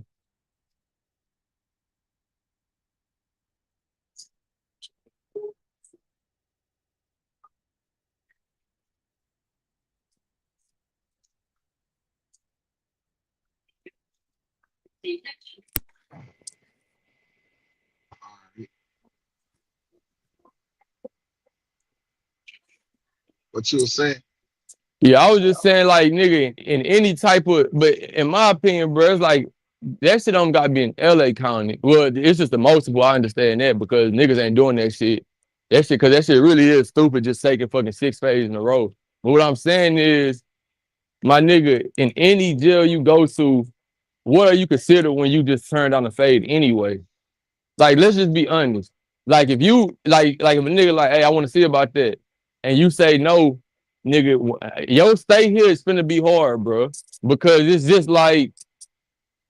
What you were saying? Yeah, I was just saying, like, nigga, in any type of, but in my opinion, bro, it's like that shit don't gotta be in LA County. Well, it's just the multiple. I understand that because niggas ain't doing that shit. That shit, cause that shit really is stupid, just taking fucking 6 fades in a row. But what I'm saying is, my nigga, in any jail you go to, what are you considered when you just turn down a fade anyway? Like, let's just be honest. Like, if you like if a nigga like, hey, I want to see about that, and you say no, nigga, your stay here is finna be hard, bro, because it's just like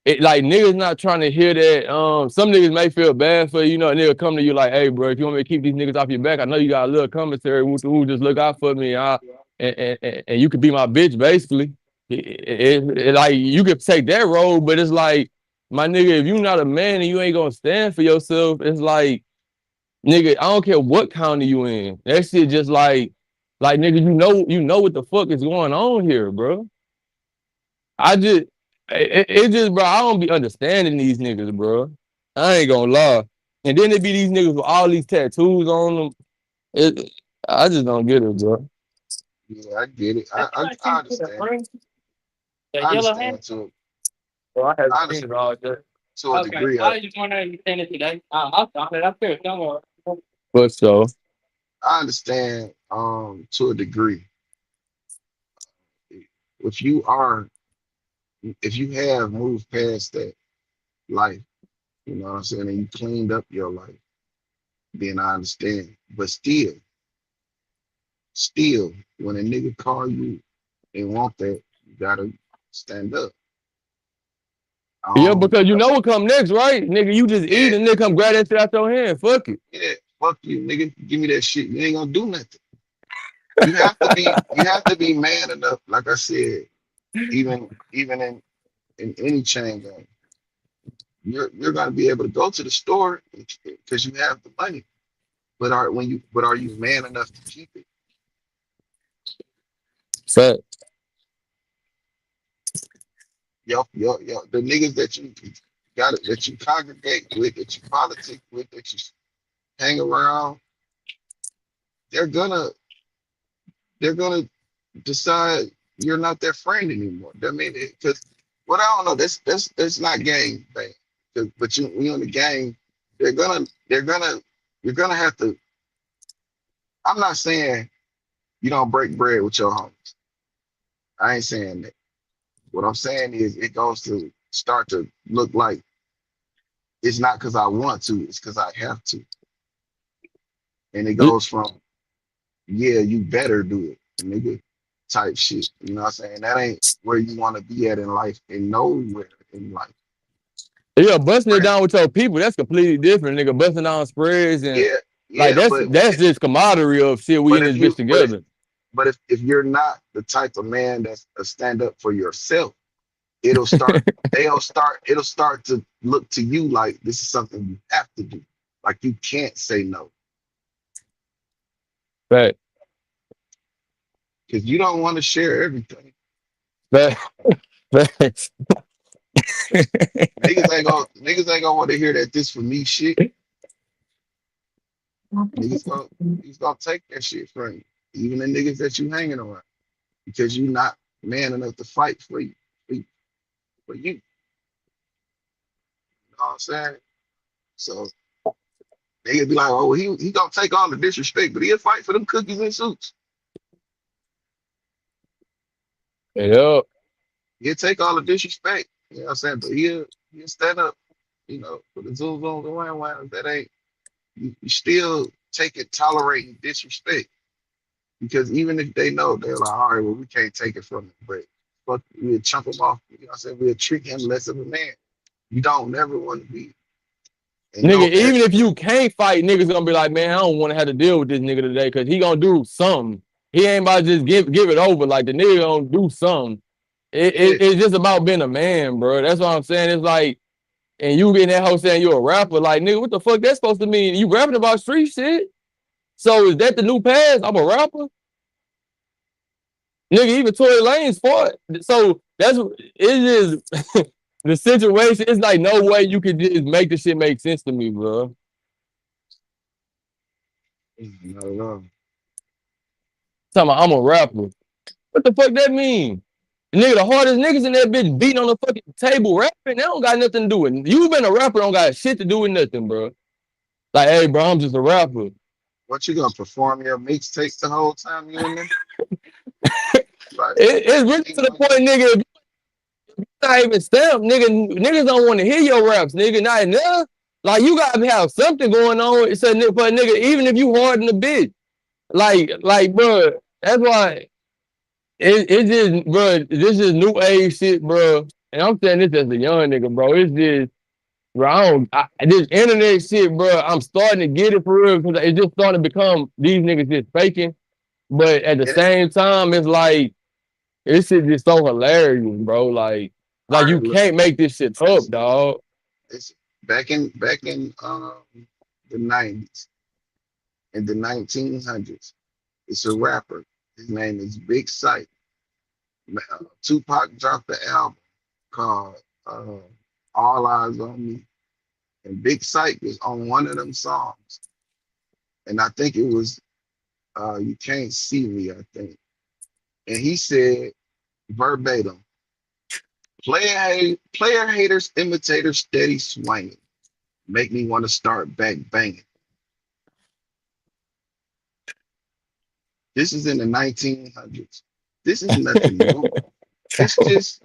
it, like niggas not trying to hear that. Some niggas may feel bad for you, a nigga come to you like, hey, bro, if you want me to keep these niggas off your back, I know you got a little commissary who just look out for me, and you could be my bitch, basically. Like you could take that road, but it's like, my nigga, if you not a man and you ain't gonna stand for yourself, it's like, nigga, I don't care what county you in. That shit just like nigga, you know what the fuck is going on here, bro. I just, it just, bro, I don't be understanding these niggas, bro. I ain't gonna lie. And then it be these niggas with all these tattoos on them. It, I just don't get it, bro. Yeah, I get it. I understand. I understand to Oh, I haven't I seen understand it all day. to a Okay, degree. I just wondering if you seen it today. I'll stop it up here. Don't worry. But so, I understand to a degree. If you are if you have moved past that life, you know what I'm saying, and you cleaned up your life, then I understand. But still, when a nigga call you and want that, you gotta stand up. yeah, Um, because you know what come next, right? Nigga, you just eat yeah, and nigga come grab that shit out your hand. Fuck it. yeah, fuck you, nigga. Give me that shit. You ain't gonna do nothing. You have to be man enough, like I said, even in any chain gang, you're gonna be able to go to the store because you have the money. But are you man enough to keep it? Fact. Yo, the niggas that you got it, that you congregate with, that you politic with, that you hang around, they're gonna they're gonna decide you're not their friend anymore. I mean, because what I don't know, that's not gang thing. But you on the gang, They're gonna, you're gonna have to. I'm not saying you don't break bread with your homies. I ain't saying that. What I'm saying is it goes to start to look like it's not because I want to, it's because I have to. And it goes from, yeah, you better do it, nigga, type shit. You know what I'm saying? That ain't where you want to be at in life, and nowhere in life. Yeah, busting it But down with your people, that's completely different, nigga. Busting down spreads and yeah, like yeah, that's just camaraderie of shit. We but in if this bitch you together. if you're not the type of man that's a stand up for yourself, it'll start it'll start to look to you like this is something you have to do. Like you can't say no. But Because you don't want to share everything. but but Niggas ain't gonna want to hear that this for me shit. Niggas gonna take that shit from you. Even the niggas that you hanging around. Because you not man enough to fight for you. For you. You know what I'm saying? So they be like, oh, he gonna take all the disrespect, but he'll fight for them cookies and suits. yeah. He'll take all the disrespect. You know what I'm saying? But he'll stand up, for the zoom zoom the wham that ain't you still take it tolerating disrespect. Because even if they know, they're like, all right, well, we can't take it from him, but fuck, we'll chunk him off. You know what I'm saying? We'll treat him less of a man. You don't never want to be. And Nigga, no, even if you can't fight, niggas gonna be like, man, I don't want to have to deal with this nigga today because he gonna do something. He ain't about to just give it over. Like the nigga gonna do something. yeah, It's just about being a man, bro. That's what I'm saying. It's like, and you in that whole saying you're a rapper, like nigga, what the fuck that's supposed to mean? You rapping about street shit? So is that the new pass? I'm a rapper? Nigga, even Tory Lanez fought. So it's just the situation. It's like no way you could just make the shit make sense to me, bro. not at all. Talking about I'm a rapper. What the fuck that mean? Nigga, the hardest niggas in that bitch beating on the fucking table rapping, they don't got nothing to do with it. You been a rapper, don't got shit to do with nothing, bro. Like, hey, bro, I'm just a rapper. What you gonna perform your mixtapes the whole time you in there? Like, It's really to the point, nigga, if you're not even stamped, niggas don't want to hear your raps, nigga, not enough. Like, you gotta have something going on. It's a nigga, even if you hard in the bitch. Like, bro, that's why it just, bro, this is new age shit, bro. And I'm saying this as a young nigga, bro. It's just, bro, this internet shit, bro, I'm starting to get it for real because it's just starting to become these niggas just faking. But at the and it, same time, it's like, this shit just so hilarious, bro. Like all you right, look, can't make this shit up, listen, dog. listen. Back in the 90s, in the 1900s, it's a rapper. His name is Big Sight. Tupac dropped the album called All Eyes on Me. And Big Sight was on one of them songs. And I think it was You Can't See Me, I think. And he said verbatim, player haters, imitators, steady swinging. Make me want to start back banging. This is in the 1900s. This is nothing new. It's just,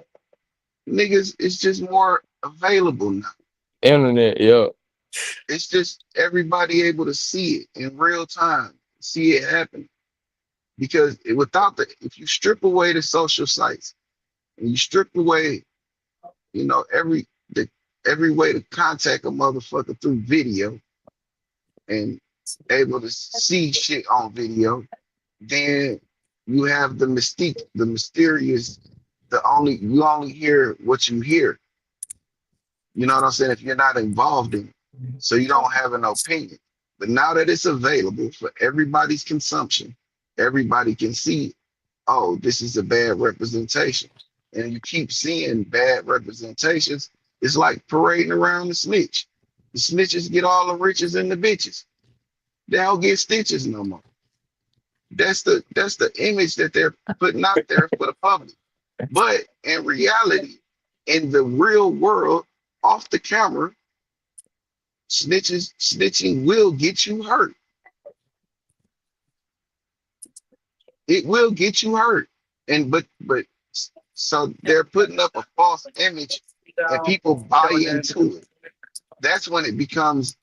niggas, it's just more available now. Internet, yeah. It's just everybody able to see it in real time, see it happen. Because if you strip away the social sites and you strip away, you know, every way to contact a motherfucker through video and able to see shit on video, then you have the mystique, the mysterious, you only hear what you hear. You know what I'm saying? If you're not involved in it. So you don't have an opinion. But now that it's available for everybody's consumption, everybody can see, oh, this is a bad representation. And you keep seeing bad representations, it's like parading around the snitch. The snitches get all the riches and the bitches. They don't get stitches no more. That's the image that they're putting out there for the public. But in reality, in the real world, off the camera, Snitching will get you hurt. It will get you hurt. And so they're putting up a false image and people buy into it. That's when it becomes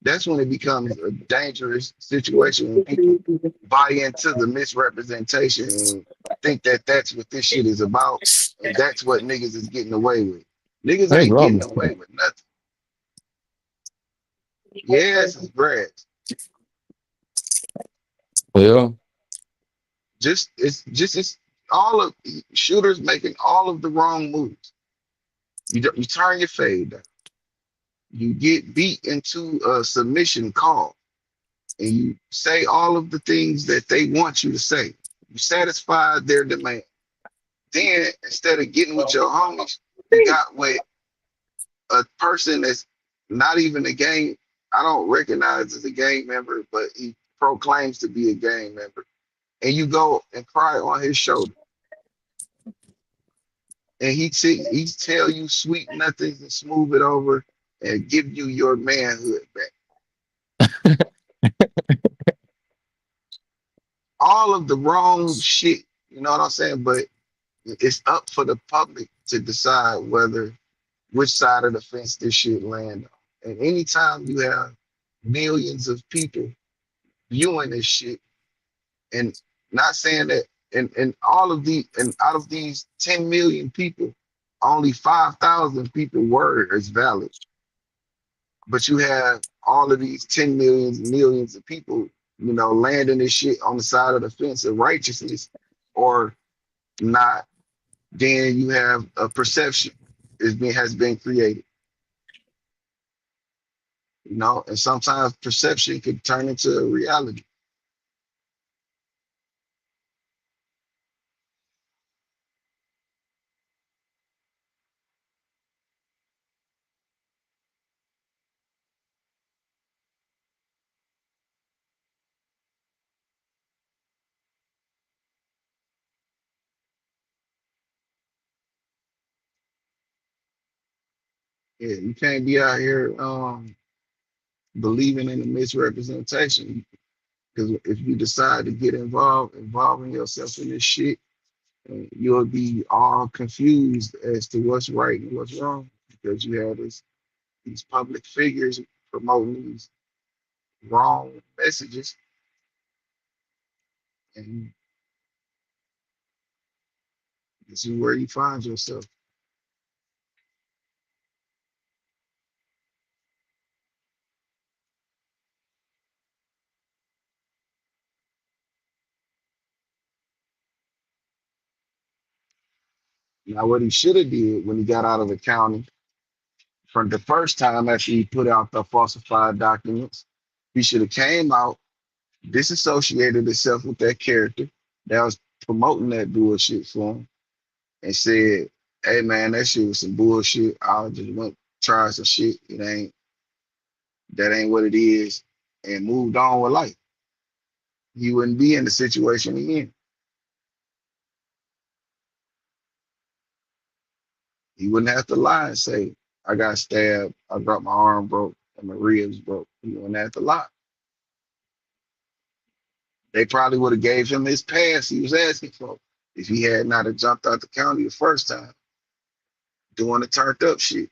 a dangerous situation when people buy into the misrepresentation and think that that's what this shit is about, and that's what niggas is getting away with. Niggas That's ain't wrong. getting away with nothing. Yes, it's grass. Yeah. It's all of shooters making all of the wrong moves. You turn your fade down. You get beat into a submission call, and you say all of the things that they want you to say. You satisfy their demand. Then instead of getting with your homies, you got with a person that's not even a gang. I don't recognize as a gang member, but he proclaims to be a gang member. And you go and cry on his shoulder. And he tell you sweet nothings and smooth it over and give you your manhood back. All of the wrong shit, you know what I'm saying? But it's up for the public to decide which side of the fence this shit land on. And anytime you have millions of people viewing this shit, and not saying that, and all of the and out of these 10 million people, only 5,000 people were is valid. But you have all of these 10 millions of people, landing this shit on the side of the fence of righteousness or not. Then you have a perception has been created, and sometimes perception can turn into a reality. Yeah, you can't be out here believing in the misrepresentation, because if you decide to get involving yourself in this shit, you'll be all confused as to what's right and what's wrong, because you have these public figures promoting these wrong messages, and this is where you find yourself. Now, what he should have did when he got out of the county from the first time after he put out the falsified documents, he should have came out, disassociated himself with that character that was promoting that bullshit for him, and said, "Hey man, that shit was some bullshit. I just went try some shit. That ain't what it is," and moved on with life. He wouldn't be in the situation he in. He wouldn't have to lie and say, "I got stabbed, I got my arm broke, and my ribs broke." He wouldn't have to lie. They probably would have gave him his pass he was asking for if he had not have jumped out the county the first time doing the turned up shit.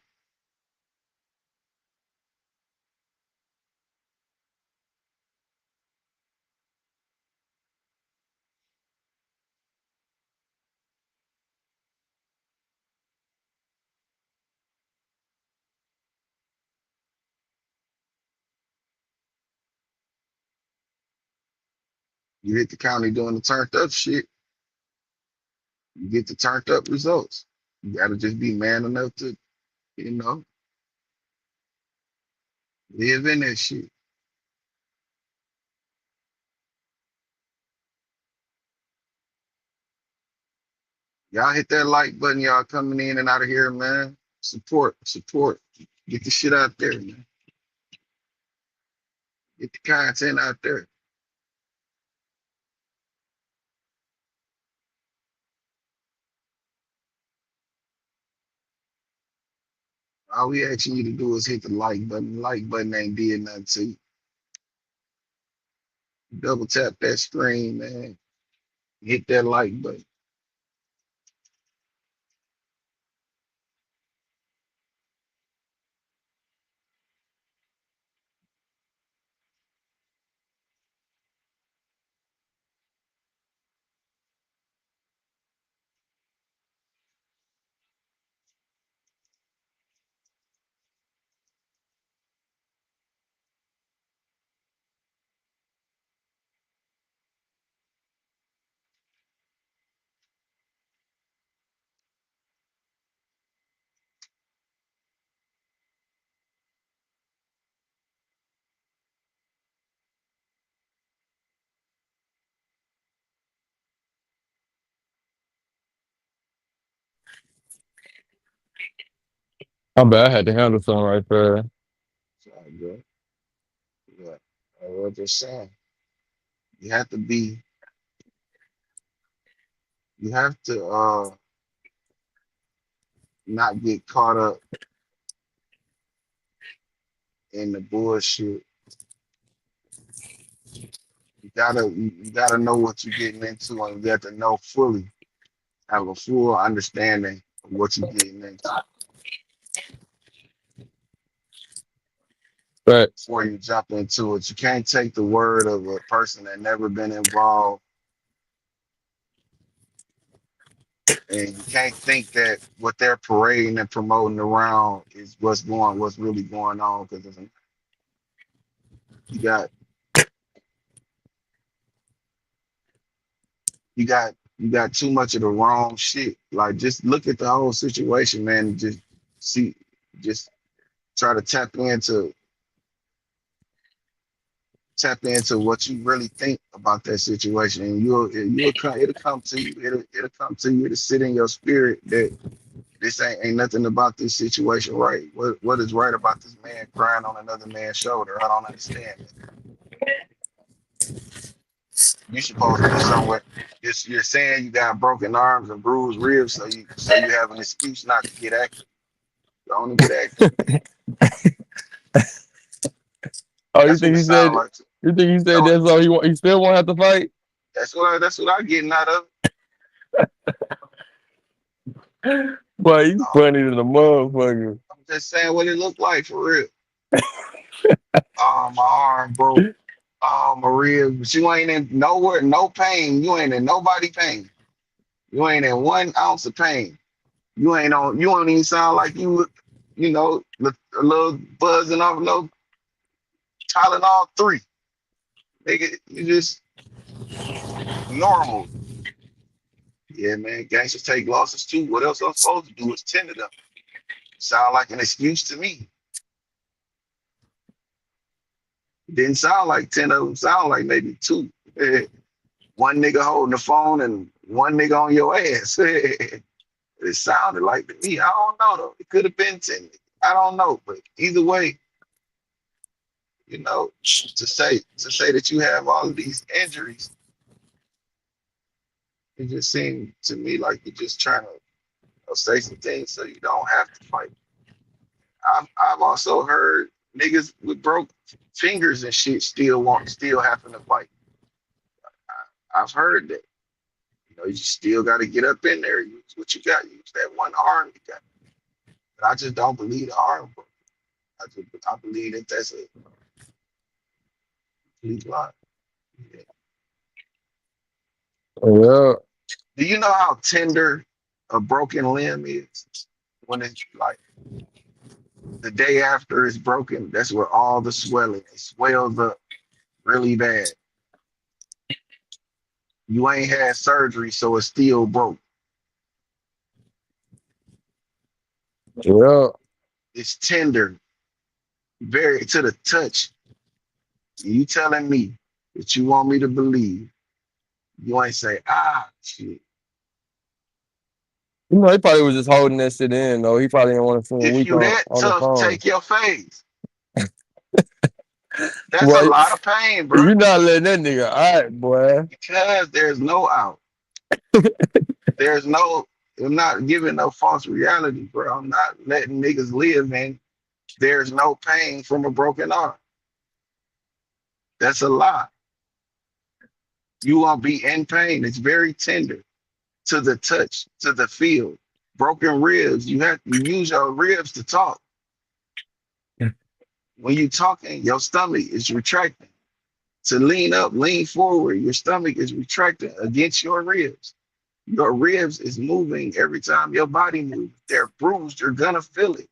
You hit the county doing the turned up shit, you get the turned up results. You gotta just be man enough to, you know, live in that shit. Y'all hit that like button, y'all coming in and out of here, man. Support. Get the shit out there, man. Get the content out there. All we asking you to do is hit the like button. The like button ain't did nothing to you. Double tap that screen, man. Hit that like button. I'm bad. I had to handle something right there. So I go, yeah. I was just saying, you have to be, you have to not get caught up in the bullshit. You gotta know what you're getting into, and you have to know fully, have a full understanding of what you're getting into But before you jump into it. You can't take the word of a person that never been involved, and you can't think that what they're parading and promoting around is what's really going on. Because you got you got too much of the wrong shit. Like, just look at the whole situation, man, and just see, just try to tap into what you really think about that situation, and you'll come, it'll come to you, it'll come to you to sit in your spirit that this ain't nothing about this situation right. What is right about this man crying on another man's shoulder? I don't understand it. You supposed to be somewhere. You're saying you got broken arms and bruised ribs, so you have an excuse not to get active. Don't get active. oh, That's what it sounds like. you think he said So that's all he want? He still won't have to fight. that's what I'm getting out of Boy, you it. funny than a motherfucker. I'm just saying what it looked like for real. Oh, my arm broke. Oh, Maria, but you ain't in nowhere, no pain. You ain't in nobody pain. You ain't in 1 ounce of pain. You don't even sound like you know, a little buzzing off no Tylenol 3. Nigga, you just normal. Yeah, man, gangsters take losses too. What else I'm supposed to do is tend to them. Sound like an excuse to me. Didn't sound like 10 of them, sound like maybe 2. One nigga holding the phone and one nigga on your ass. It sounded like to me. I don't know though. It could have been 10. I don't know. But either way, you know, to say that you have all of these injuries, it just seemed to me like you're just trying to say some things so you don't have to fight. I've also heard niggas with broke fingers and shit still having to fight. I've heard that. You know, you still got to get up in there. Use what you got. Use that one arm you got. But I just don't believe the arm. Bro. I believe that that's a complete lie. Yeah. Yeah. Do you know how tender a broken limb is? When it's like the day after it's broken, that's where all the swelling, it swells up really bad. You ain't had surgery, so it's still broke. Yeah. It's tender, very to the touch. You telling me that you want me to believe? You ain't say, shit. You know, he probably was just holding that shit in, though. He probably didn't want to seem If weak you that on the tough, phone. take your phase. That's a Boy, lot of pain, bro. you not letting that nigga out, boy. Because there's no out. There's no, I'm not giving no false reality, bro. I'm not letting niggas live in there's no pain from a broken arm. That's a lie. You won't be in pain. It's very tender to the touch, to the feel. Broken ribs, you use your ribs to talk. When you talking, your stomach is retracting. To lean up, lean forward, your stomach is retracting against your ribs. Your ribs is moving every time your body moves. They're bruised. You're gonna feel it.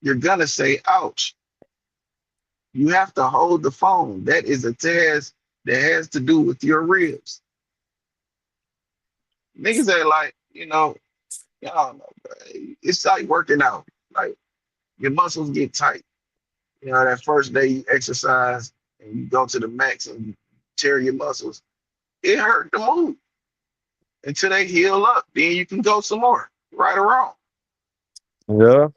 You're gonna say, ouch. You have to hold the phone. That is a task that has to do with your ribs. Niggas ain't like, y'all know, bro. It's like working out. Like your muscles get tight. That first day you exercise and you go to the max and you tear your muscles. It hurt to move until they heal up. Then you can go some more, right or wrong. Yeah.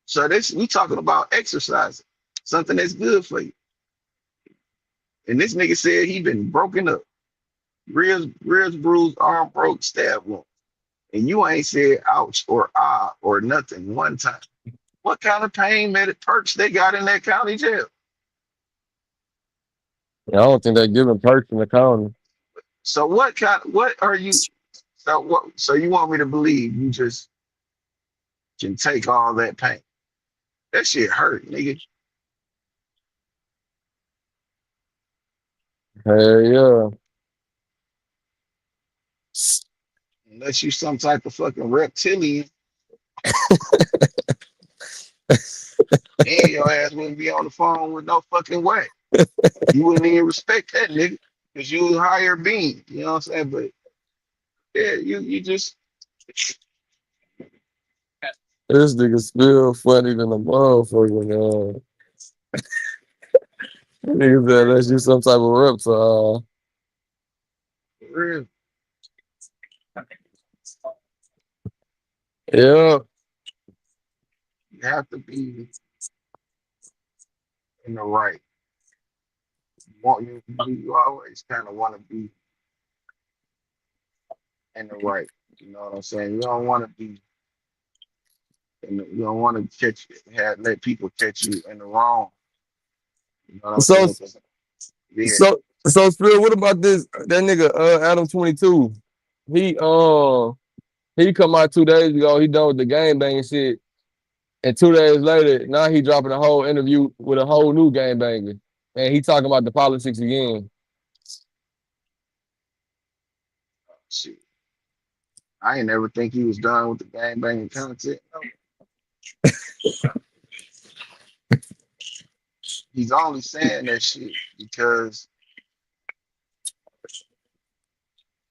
So we talking about exercising, something that's good for you. And this nigga said he been broken up. Ribs bruised, arm broke, stab wound. And you ain't said ouch or ah or nothing one time. What kind of pain medic perks they got in that county jail? I don't think they're giving perks in the county. So what are you so you want me to believe you just can take all that pain? That shit hurt, nigga. Hell yeah. Unless you some type of fucking reptilian, then your ass wouldn't be on the phone with no fucking way. You wouldn't even respect that nigga because you a higher being. You know what I'm saying? But yeah, you just This nigga still funny than a motherfucker, man. Nigga said that's you some type of reptile. real. Yeah. You have to be in the right. You always kind of want to be in the right. You know what I'm saying? You don't want to be you don't want to let people catch you in the wrong. You know what I'm So saying? Yeah, so Spill, what about this that nigga Adam 22? He he come out 2 days ago, he done with the game banging shit. And 2 days later, now he dropping a whole interview with a whole new game banger. And he talking about the politics again. shit. I ain't never think he was done with the gang banging content. No. He's only saying that shit because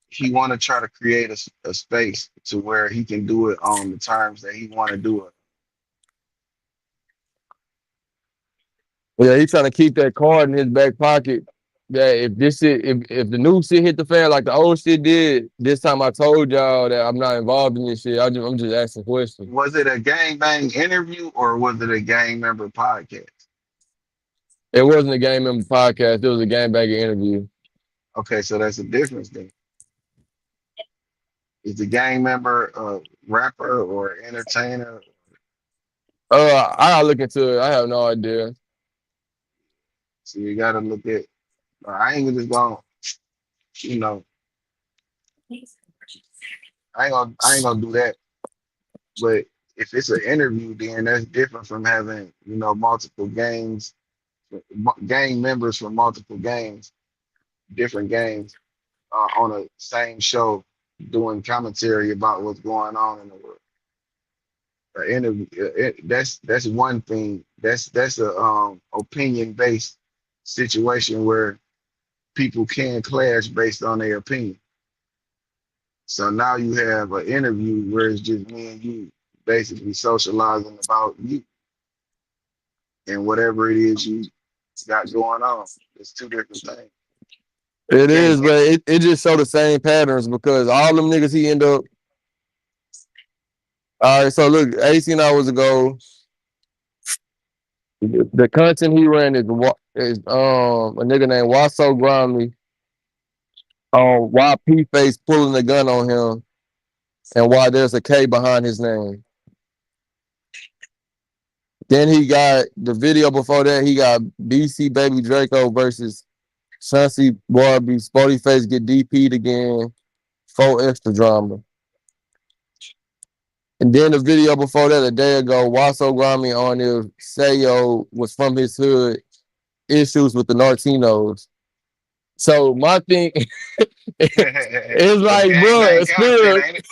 he want to try to create a space to where he can do it on the terms that he want to do it. Yeah, he trying to keep that card in his back pocket. That if this shit, if the new shit hit the fan like the old shit did, this time I told y'all that I'm not involved in this shit. I'm just asking questions. Was it a gang bang interview or was it a gang member podcast? It wasn't a game member podcast. It was a game banger interview. Okay, so that's a difference then. Is the gang member a rapper or entertainer? I look into it. I have no idea. So you gotta look at. I ain't just gonna, you know, I ain't gonna do that. But if it's an interview, then that's different from having, multiple gang members from multiple gangs, different gangs, on a same show, doing commentary about what's going on in the world. Interview, that's one thing. That's a opinion based situation where people can clash based on their opinion. So now you have an interview where it's just me and you basically socializing about you and whatever it is you got going on. It's two different things. It is, but it just show the same patterns because all them niggas he end up. All right, so look, 18 hours ago, the content he ran is a nigga named Waso Gromley. why P Face pulling the gun on him and why there's a K behind his name. Then he got the video before that. He got BC Baby Draco versus Chauncey Barbie. Sporty Face get DP'd again. 4 extra drama. And then the video before that, a day ago, Wasso Grimy on if Sayo was from his hood, issues with the Nartinos. So my thing is like, Gang bro, bang content, ain't it?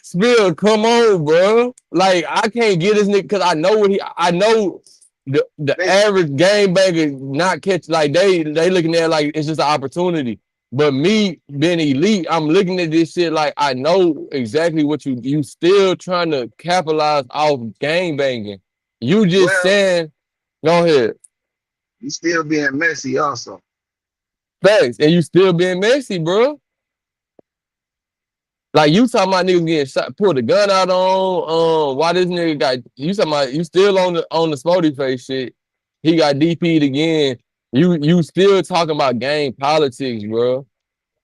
Spill, come on, bro. Like, I can't get this nigga because I know I know the average game banger not catch, like, they looking at it like it's just an opportunity. But me being elite, I'm looking at this shit like I know exactly what you still trying to capitalize off game banging. You just Well, saying, go ahead. you still being messy also. Facts. And you still being messy, bro. Like, you talking about niggas getting shot, pull the gun out on, why this nigga got, you talking about, you still on the Sporty Face shit. He got DP'd again. You still talking about game politics, bro.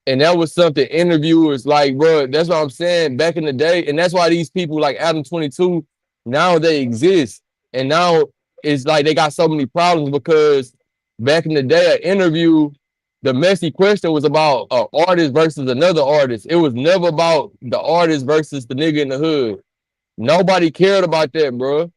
And that was something interviewers, like, bro, that's what I'm saying, back in the day. And that's why these people like Adam 22, now they exist. And now it's like they got so many problems because back in the day, an interview, the messy question was about an artist versus another artist. It was never about the artist versus the nigga in the hood. Nobody cared about that, bro.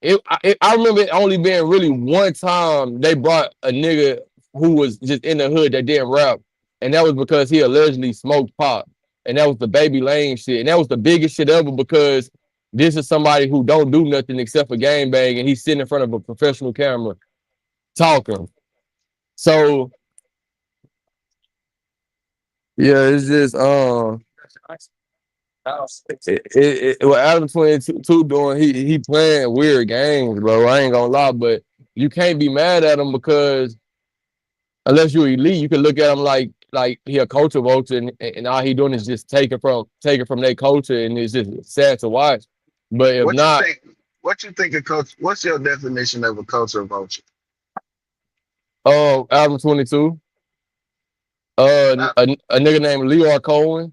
I remember it only being really one time they brought a nigga who was just in the hood that didn't rap, and that was because he allegedly smoked pot, and that was the Baby Lane shit, and that was the biggest shit ever because this is somebody who don't do nothing except for game bang, and he's sitting in front of a professional camera talking. So yeah, it's just what Adam 22 doing, he playing weird games, bro. I ain't gonna lie, but you can't be mad at him because unless you're elite, you can look at him like he a culture vulture, and all he doing is just taking from their culture, and it's just sad to watch. But if What you not, think? What you think of culture? What's your definition of a culture vulture? Adam 22, Not, a nigga named Leroy Cohen,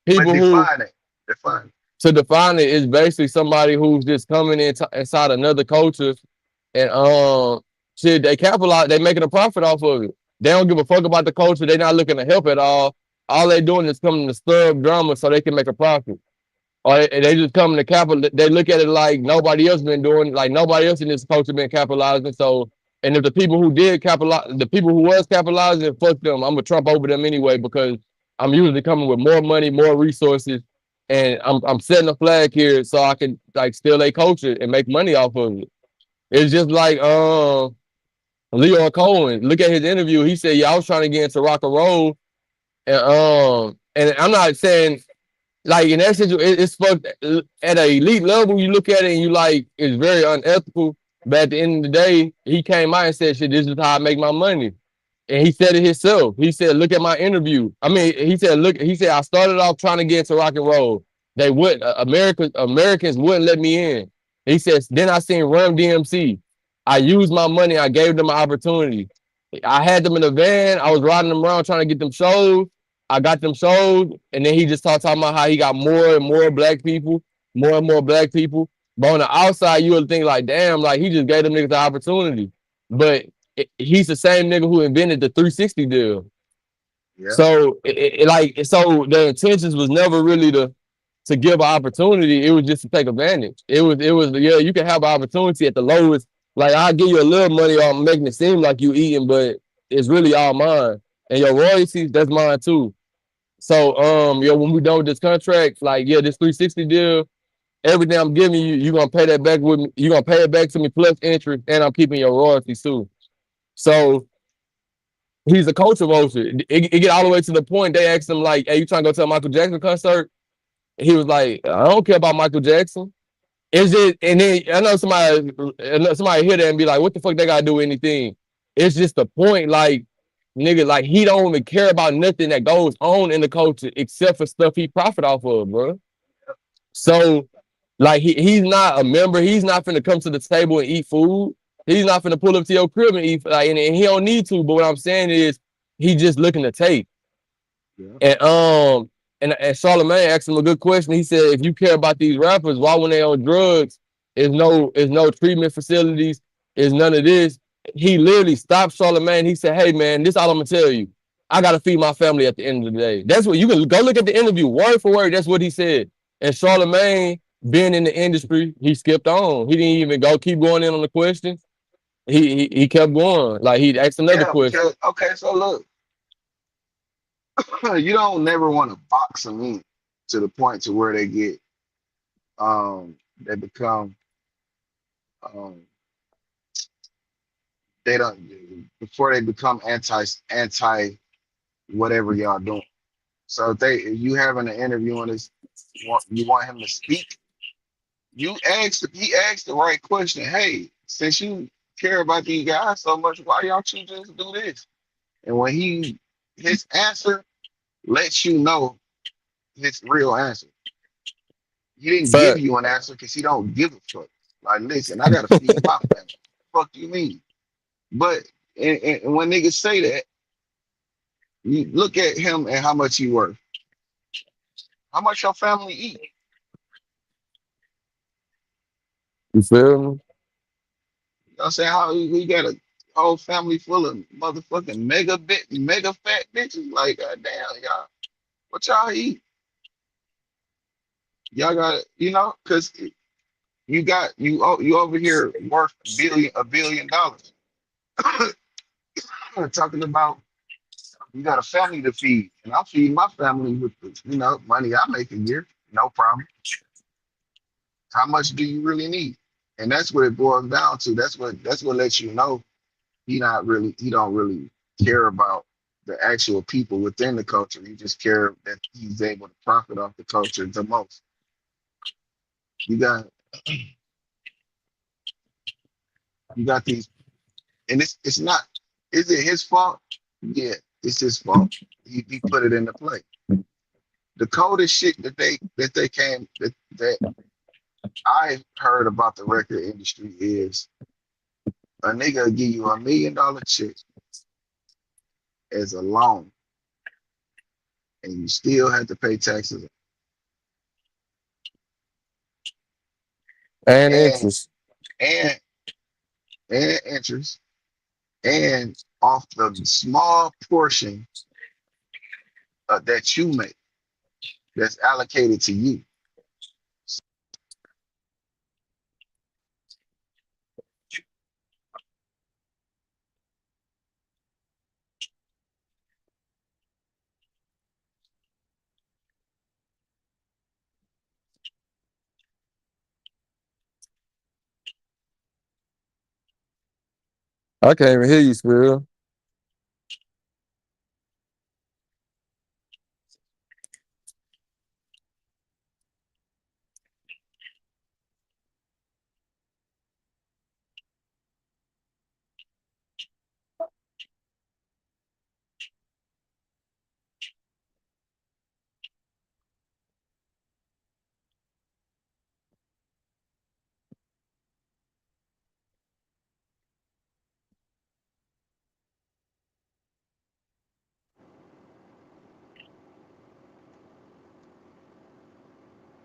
but people who define it. Define it. to define it is basically somebody who's just coming inside another culture and shit, they capitalize, they making a profit off of it. They don't give a fuck about the culture. They not looking to help at all. All they doing is coming to stir up drama so they can make a profit. Or they just come to capital. They look at it like nobody else been doing, like nobody else in this culture been capitalizing. So, and if the people who did capitalize, the people who was capitalizing, fuck them. I'm gonna trump over them anyway because I'm usually coming with more money, more resources, and I'm setting a flag here so I can like steal a culture and make money off of it. It's just like Leon Cohen. Look at his interview. He said, "Yeah, I was trying to get into rock and roll, and I'm not saying." Like in that situation, it's fucked at an elite level. You look at it and you like it's very unethical. But at the end of the day, he came out and said, "Shit, this is how I make my money." And he said it himself. He said, "Look at my interview." I mean, he said, "Look." He said, "I started off trying to get into rock and roll. They would Americans wouldn't let me in." He says, "Then I seen Run DMC. I used my money. I gave them an opportunity. I had them in a van. I was riding them around trying to get them shows. I got them shows, and then he just talking about how he got more and more black people, more and more black people. But on the outside, you would think like, damn, like he just gave them niggas the opportunity. But he's the same nigga who invented the 360 deal. Yeah. So so the intentions was never really to give an opportunity. It was just to take advantage. It was yeah, you can have an opportunity at the lowest. Like I'll give you a little money on making it seem like you eating, but it's really all mine. And your royalties, that's mine too. So yeah, when we done with this contract, like yeah, this 360 deal, everything I'm giving you, you're gonna pay that back with me. You're gonna pay it back to me plus interest, and I'm keeping your royalties too. So he's a culture vulture. It get all the way to the point they asked him like, "Hey, you trying to go to a Michael Jackson concert?" And he was like, "I don't care about Michael Jackson." Is it? And then I know somebody hear that and be like, "What the fuck they gotta do with anything?" It's just the point, like nigga, like he don't even care about nothing that goes on in the culture except for stuff he profit off of, bro. So like he's not a member. He's not finna come to the table and eat food. He's not finna pull up to your crib and eat like, and he don't need to. But what I'm saying is, he just looking to take. Yeah. And Charlamagne asked him a good question. He said, if you care about these rappers, why when they on drugs, is no treatment facilities, is none of this. He literally stopped Charlamagne. He said, hey man, this all I'm gonna tell you. I gotta feed my family at the end of the day. That's what you can go look at the interview, word for word. That's what he said. And Charlamagne, being in the industry, he skipped on. He didn't even keep going in on the question. He kept going. Like he asked another Yeah, question. because okay, so look, you don't never want to box them in to the point to where they become um they don't before they become anti whatever y'all doing. So if you having an interview and you want him to speak, he asked the right question. Hey, since you care about these guys so much, why y'all you just do this? And when his answer lets you know his real answer. He didn't give Fact. you an answer because he don't give a fuck. Like, listen, I gotta feed my family. Fuck you mean? But and when niggas say that, you look at him and how much he worth. How much your family eat? You feel me? You know what I'm saying? How we got a whole family full of motherfucking mega fat bitches. Like, damn, y'all, what y'all eat? Y'all got, because you over here worth $1 billion. Talking about you got a family to feed, and I'm feeding my family with the, money I make a year. No problem. How much do you really need? And that's what it boils down to. That's what lets you know he don't really care about the actual people within the culture. He just care that he's able to profit off the culture the most. You got you got these, and it's not. Is it his fault? Yeah, it's his fault. He put it into play. The coldest shit that I heard about the record industry is a nigga will give you $1 million check as a loan, and you still have to pay taxes And and interest. and and interest and off the small portion that you make that's allocated to you. I can't even hear you, Spill.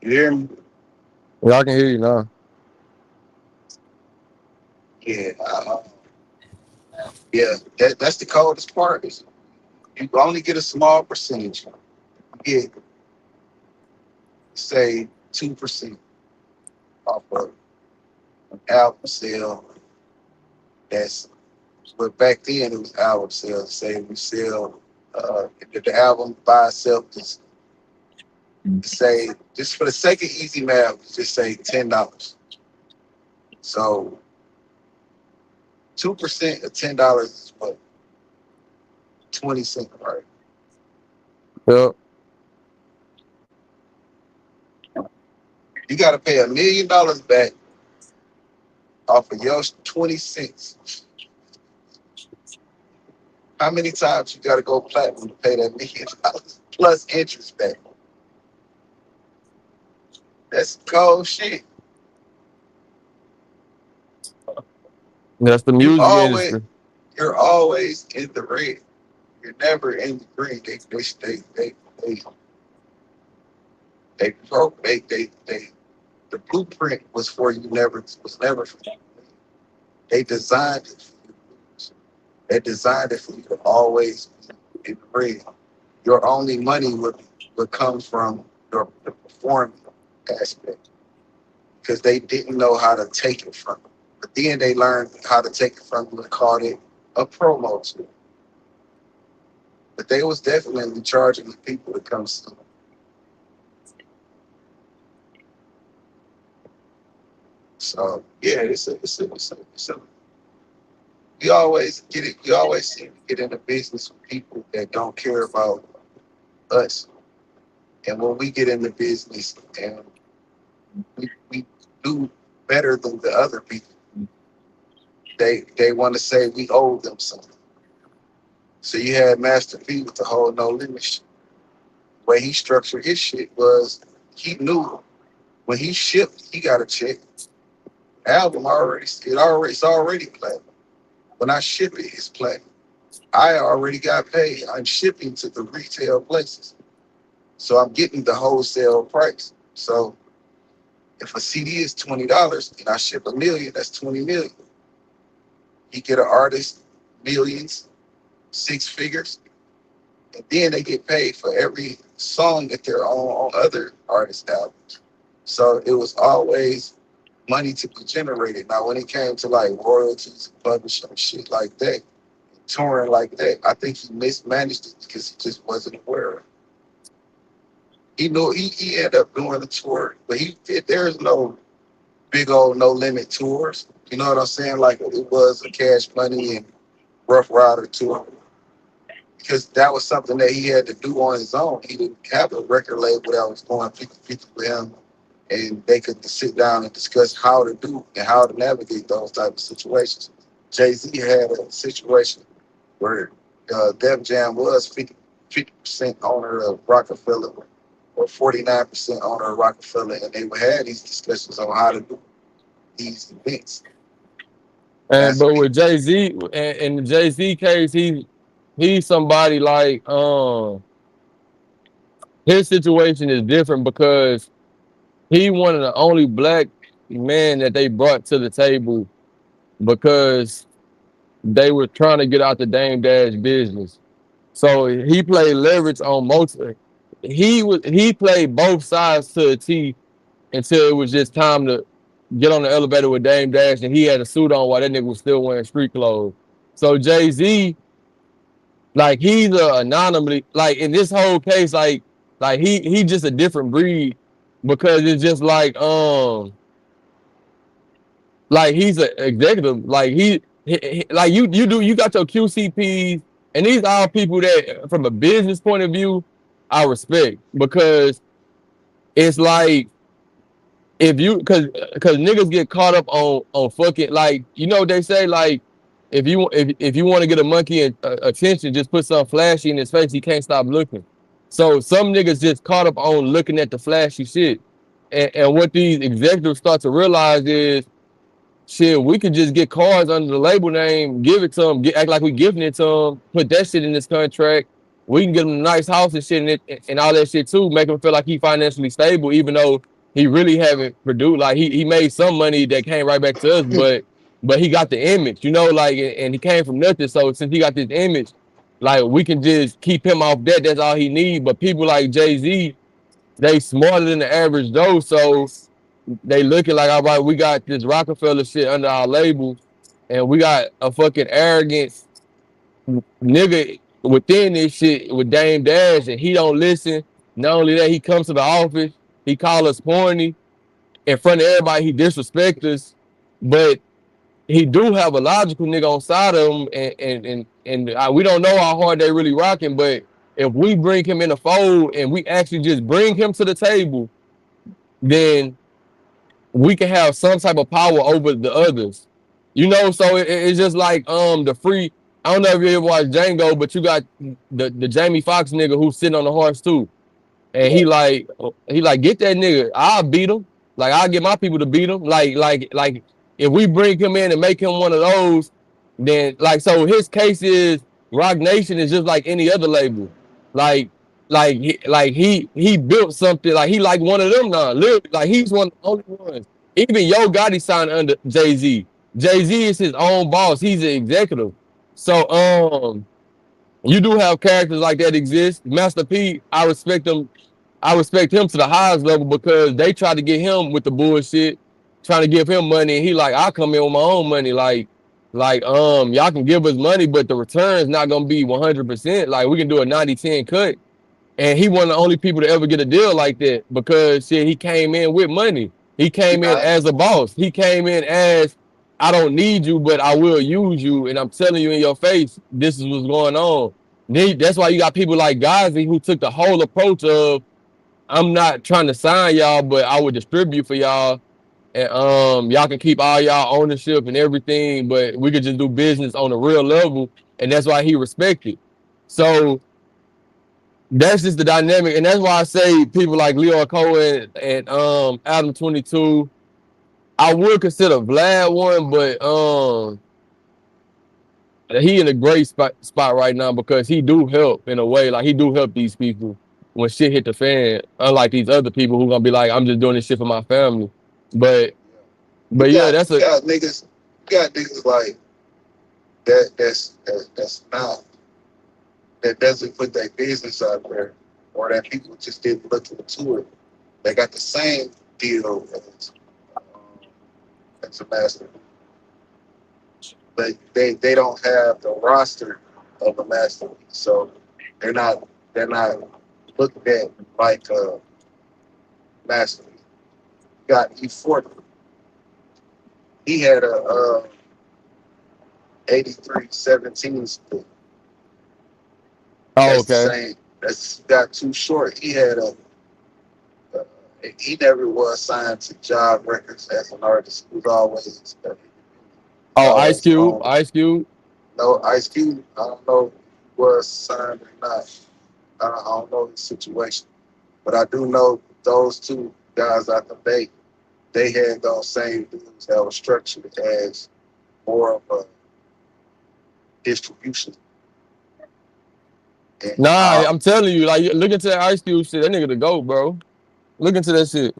You hear me? Yeah, I can hear you now. Yeah. Yeah. That's the coldest part. Is you only get a small percentage. You get, say, 2% off of an album sale. That's But back then it was album sales. Say we sell the album by itself is, say, just for the sake of easy math, just say $10. So 2% of $10 is what, 20 cents, right? Yep. You gotta pay $1 million back off of your 20 cents. How many times you gotta go platinum to pay that $1 million plus interest back? That's cold shit. That's the You music always industry. you're always in the red. You're never in the green. They they pro they the blueprint was for you never was never for you. They designed it for you to lose. They designed it for you to always be in the red. Your only money would come from your the performing aspect because they didn't know how to take it from you. But then they learned how to take it from you and called it a promo tool. But they was definitely charging the people to come see. So yeah, it's a we always get it. We always seem to get into business with people that don't care about us. And when we get into business and we do better than the other people, they want to say we owe them something. So you had Master P with the whole no limit shit. The way he structured his shit was he knew when he shipped, he got a check. Album it's already platinum. When I ship it, it's platinum. I already got paid. I'm shipping to the retail places. So I'm getting the wholesale price. So if a CD is $20 and I ship 1 million, that's 20 million. You get an artist millions, 6 figures, and then they get paid for every song that they're on other artists' albums. So it was always money to be generated. Now, when it came to like royalties, publishing, shit like that, touring like that, I think he mismanaged it because he just wasn't aware of it. He knew he ended up doing the tour, but there's no big old no limit tours. You know what I'm saying? Like it was a Cash Money and Rough Rider tour. Because that was something that he had to do on his own. He didn't have a record label that was going 50-50 with him, and they could sit down and discuss how to do and how to navigate those type of situations. Jay-Z had a situation where Def Jam was 50% owner of Rockefeller or 49% owner of Rockefeller, and they would have these discussions on how to do these events. And That's but with Jay Z, in the Jay Z case, he's somebody like his situation is different because he one of the only black men that they brought to the table because they were trying to get out the Dame Dash business. So he played leverage on most. He played both sides to a T until it was just time to get on the elevator with Dame Dash, and he had a suit on while that nigga was still wearing street clothes. So Jay Z, like he's a anomaly. Like in this whole case, like he just a different breed because it's just like he's an executive. Like like you got your QCPs, and these are all people that from a business point of view I respect because it's like if you because niggas get caught up on fucking like what they say like if you want to get a monkey attention just put something flashy in his face he can't stop looking. So some niggas just caught up on looking at the flashy shit, and what these executives start to realize is shit, we could just get cars under the label name, give it to them, act like we giving it to them, put that shit in this contract. We can get him a nice house and shit in it and all that shit too, make him feel like he financially stable, even though he really haven't produced. Like he made some money that came right back to us, but he got the image, like, and he came from nothing. So since he got this image, like we can just keep him off that. That's all he need. But people like Jay-Z, they smarter than the average Joe, so they looking like, all right, we got this Rockefeller shit under our label, and we got a fucking arrogant nigga within this shit with Dame Dash, and he don't listen. Not only that, he comes to the office, he call us corny in front of everybody. He disrespect us, but he do have a logical nigga on side of him, and we don't know how hard they really rocking. But if we bring him in the fold and we actually just bring him to the table, then we can have some type of power over the others. So it's just like the free. I don't know if you ever watched Django, but you got the Jamie Foxx nigga who's sitting on the horse too. And Yeah. he like get that nigga. I'll beat him. Like I'll get my people to beat him. Like if we bring him in and make him one of those, then like so his case is Rock Nation is just like any other label. Like, he built something. Like he like one of them now. Literally, like he's one of the only ones. Even Yo Gotti signed under Jay-Z. Jay-Z is his own boss. He's an executive. So you do have characters like that exist. Master P, I respect him. I respect him to the highest level because they tried to get him with the bullshit, trying to give him money, and he like, I come in with my own money. Y'all can give us money, but the return's not gonna be 100%. Like we can do a 90-10 cut. And he one of the only people to ever get a deal like that because shit, he came in with money. He came in Yeah, as a boss. He came in as I don't need you, but I will use you. And I'm telling you in your face, this is what's going on. That's why you got people like Ghazi who took the whole approach of I'm not trying to sign y'all, but I would distribute for y'all. And y'all can keep all y'all ownership and everything, but we could just do business on a real level. And that's why he respected. So that's just the dynamic, and that's why I say people like Leo Cohen and Adam 22. I would consider Vlad one, but he in a great spot right now because he do help in a way. Like he do help these people when shit hit the fan. Unlike these other people who gonna be like, I'm just doing this shit for my family. But You but yeah, got that's you a got niggas, you got niggas like that. That's not that doesn't put their business out there, or that people just didn't look into it. They got the same deal um, as a master, but they don't have the roster of a master, so they're not looked at like a master. You got E40. He had a 83-17 split. oh That's the okay. same. That's got too short. He had uh, he never was signed to Job Records as an artist. He was always he Oh, Ice always Cube, owned. Ice Cube. No, Ice Cube, I don't know if he was signed or not. I don't know the situation, but I do know those two guys out the bay. They had those same deals that were structured as more of a distribution. And Nah, I'm telling you, like look into that Ice Cube shit. That nigga the goat, bro. Look into that shit.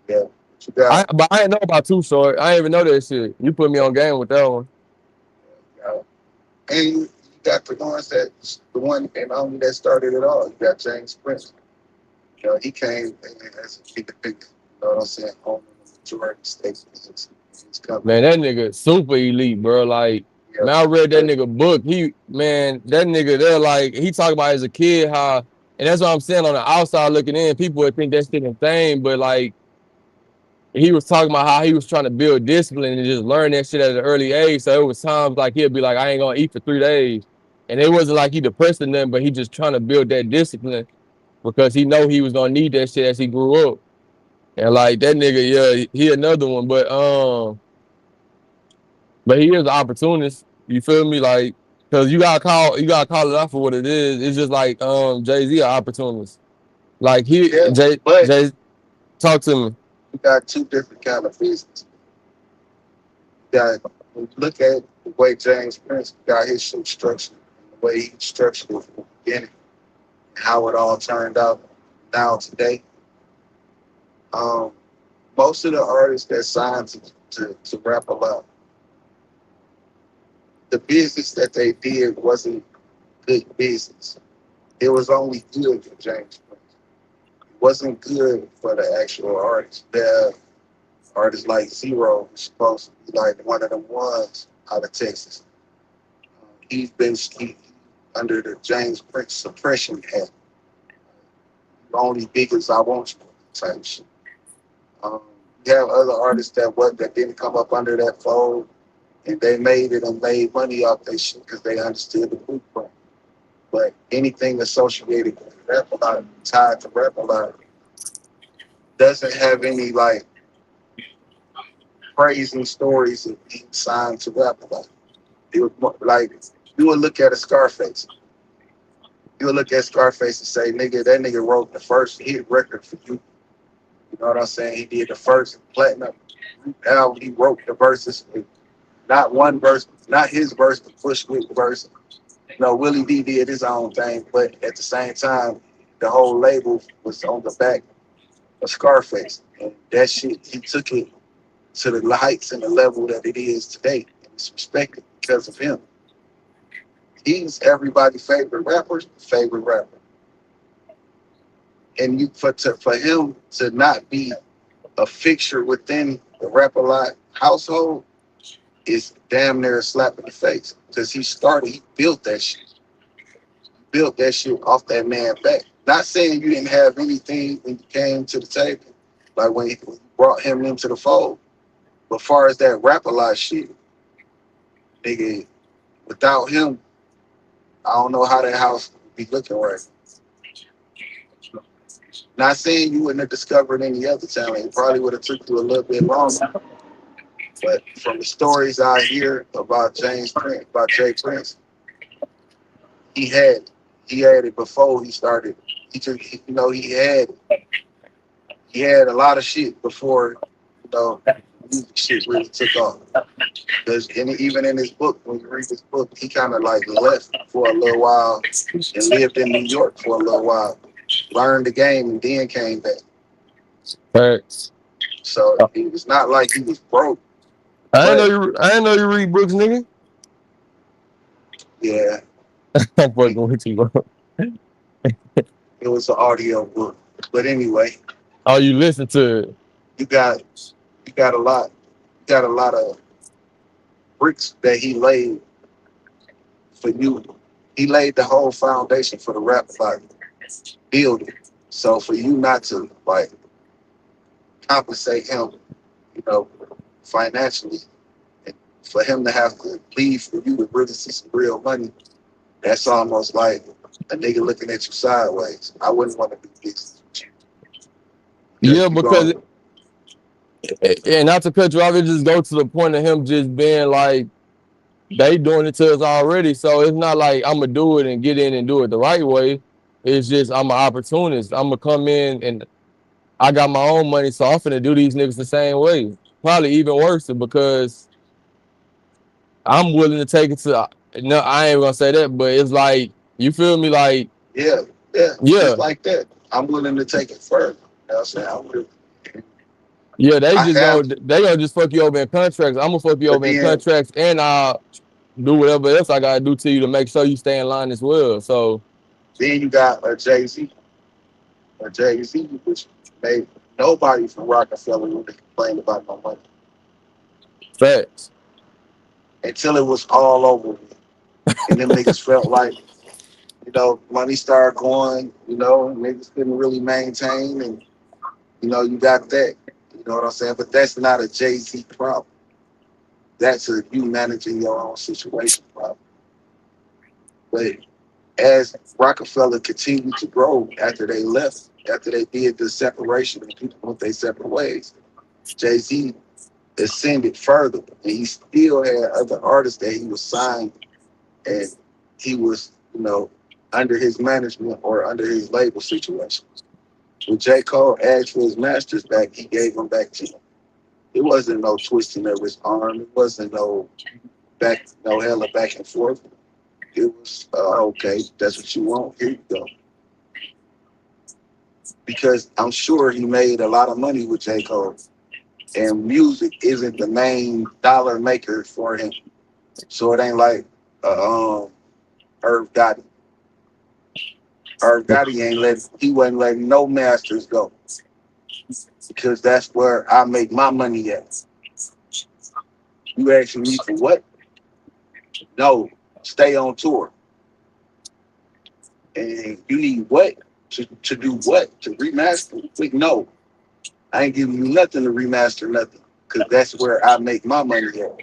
yeah, but you got But I didn't know about Too Short. I didn't even know that shit. You put me on game with that one. uh, and you got the ones that the one and only that started it all. You got James Prince. You know, he came in as a independent. You know what I'm saying? Owning the majority stake in his company. Man, that nigga super elite, bro. Like, Yeah, man, I read that but nigga book. That nigga, they're like, he talk about as a kid how, and that's what I'm saying on the outside looking in, people would think that's shit insane, but like, he was talking about how he was trying to build discipline and just learn that shit at an early age. So it was times like he'd be like, I ain't gonna eat for 3 days. And it wasn't like he depressed or nothing, but he just trying to build that discipline because he know he was gonna need that shit as he grew up. And like that nigga, yeah, he another one. But he is an opportunist. You feel me? Like, cause you gotta call it out for what it is. It's just like Jay-Z an opportunist. Like yeah, Jay but Jay talk to me. you got two different kind of business. You got when you look at the way James Prince got his shit structured, the way he structured it from the beginning, and how it all turned out now today. Um, most of the artists that signed to rap a lot, the business that they did wasn't good business. It was only good for James Prince. It wasn't good for the actual artist. The artists like Zero was supposed to be like one of the ones out of Texas. He's been under the James Prince suppression act. Only big as I want you type shit. Um, you have other artists that didn't come up under that fold, and they made it and made money off that shit because they understood the blueprint. But anything associated with rap a lot, tied to rap a lot, doesn't have any like praising stories of being signed to rap a lot. It was like you would look at a Scarface. You would look at Scarface and say, "Nigga, that nigga wrote the first hit record for you." You know what I'm saying? He did the first platinum album. He wrote the verses with not one verse, not his verse, but Bushwick verse. Willie D did his own thing, but at the same time, the whole label was on the back of Scarface, and that shit he took it to the heights and the level that it is today. And it's respected because of him. He's everybody's favorite rapper, and for him to not be a fixture within the Rap-A-Lot household is damn near a slap in the face because he built that shit off that man back. Not saying you didn't have anything when you came to the table, like when you brought him into the fold. But far as that Rap-A-Lot shit, nigga, without him, I don't know how that house would be looking right. Not saying you wouldn't have discovered any other talent. It probably would have took you a little bit longer. But from the stories I hear about about Jay Prince, he had it before he started. He had a lot of shit before music shit really took off. Because even in his book, when you read his book, he kind of like left for a little while and lived in New York for a little while, learned the game, and then came back. Facts. So it was not like he was broke. I didn't know you read books, nigga. Yeah, I'm fucking with you, bro. it was an audio book. But anyway, Oh, you listen to it. you got a lot, of bricks that he laid for you. He laid the whole foundation for the rap like building. So for you not to like compensate him, financially, and for him to have to leave for you to really see some real money, that's almost like a nigga looking at you sideways. I wouldn't want to be business with you. Yeah, because and not to cut you off, it just go to the point of him just being like, they doing it to us already. So it's not like I'm gonna do it and get in and do it the right way. It's just I'm an opportunist. I'm gonna come in and I got my own money, so I'm finna do these niggas the same way. Probably even worse because I'm willing to take it to. No, I ain't gonna say that, but it's like you feel me, like yeah, just like that. I'm willing to take it further. You know what I'm saying? I'm willing. Yeah, they gonna just fuck you over in contracts. I'm gonna fuck you over in contracts, and I'll do whatever else I gotta do to you to make sure you stay in line as well. So then you got a Jay-Z, which made nobody from Rockefeller really complain about no money facts. until it was all over, and them niggas felt like money started going. Niggas couldn't really maintain, and you got that. You know what I'm saying? But that's not a Jay-Z problem. That's a you managing your own situation problem. But as Rockefeller continued to grow after they left, after they did the separation and people went their separate ways, Jay-Z ascended further. And he still had other artists that he was signed and he was, under his management or under his label situation. When J. Cole asked for his masters back, he gave them back to him. It wasn't no twisting of his arm. It wasn't no hella back and forth. It was, okay, that's what you want. Here you go. Because I'm sure he made a lot of money with J. Cole. And music isn't the main dollar maker for him. So it ain't like Irv Gotti. Irv Gotti he wasn't letting no masters go. Because that's where I make my money at. You asking me for what? No, stay on tour. And you need what? To do what? To remaster? Like, no. I ain't giving you nothing to remaster nothing. Because that's where I make my money at.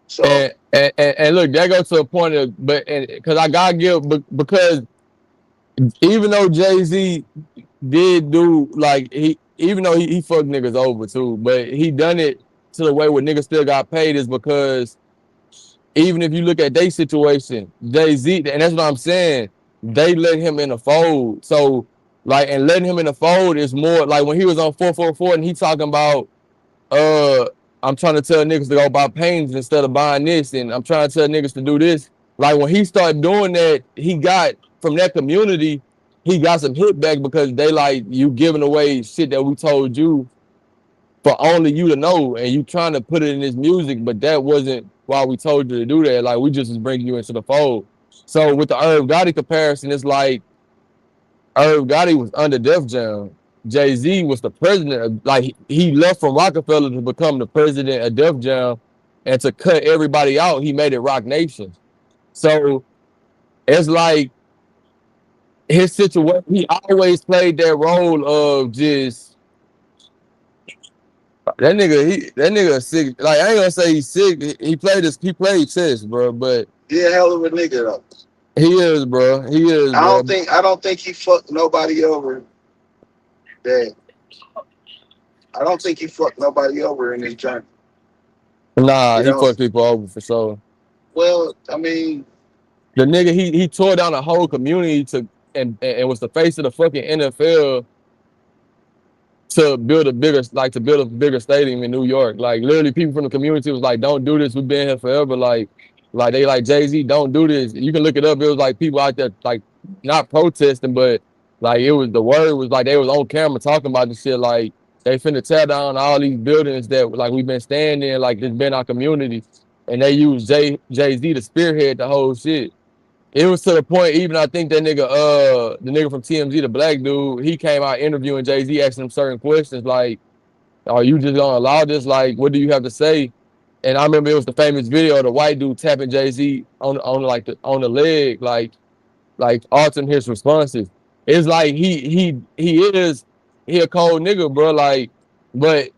So and look, that goes to a point of, but because I gotta give, because even though Jay-Z did do like even though he fucked niggas over too, but he done it to the way where niggas still got paid is because even if you look at their situation, Jay-Z, and that's what I'm saying, they let him in the fold. So like, and letting him in the fold is more like when he was on 444 and he talking about I'm trying to tell niggas to go buy paintings instead of buying this, and I'm trying to tell niggas to do this. Like when he started doing that, he got from that community, he got some hit back because they like you giving away shit that we told you for only you to know, and you trying to put it in this music, but that wasn't why we told you to do that. Like we just was bringing you into the fold. So with the Irv Gotti comparison, it's like Irv Gotti was under Def Jam. Jay-Z was the president. Like he left from Rockefeller to become the president of Def Jam, and to cut everybody out, he made it Rock Nation. So it's like his situation. He always played that role of just that nigga. That nigga sick. Like I ain't gonna say he's sick. He played this. He played chess, bro. But He a hell of a nigga though. he is, bro. He is, bro. I don't think he fucked nobody over that. I don't think he fucked nobody over in his journey. Nah, You he know. fucked people over for sure. Well, I mean, The nigga, he tore down a whole community to and was the face of the fucking NFL to build a bigger stadium in New York. Like literally people from the community was like, don't do this. We've been here forever. Like they like Jay-Z, don't do this. You can look it up. It was like people out there like not protesting, but like it was the word was like they was on camera talking about this shit. Like they finna tear down all these buildings that like we've been standing in, like it's been our community. And they used Jay-Z to spearhead the whole shit. It was to the point, even I think that nigga, the nigga from TMZ, the black dude, he came out interviewing Jay-Z, asking him certain questions like, are you just gonna allow this? Like, what do you have to say? And I remember it was the famous video of the white dude tapping Jay-Z on the leg, like altering his responses. It's like he a cold nigga, bro. Like, but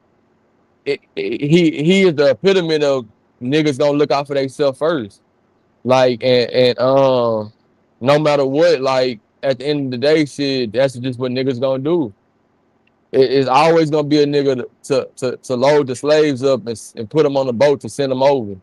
he is the epitome of niggas gonna look out for themselves first. Like and no matter what, like at the end of the day, shit, that's just what niggas gonna do. It's always gonna be a nigga to load the slaves up and put them on the boat to send them over.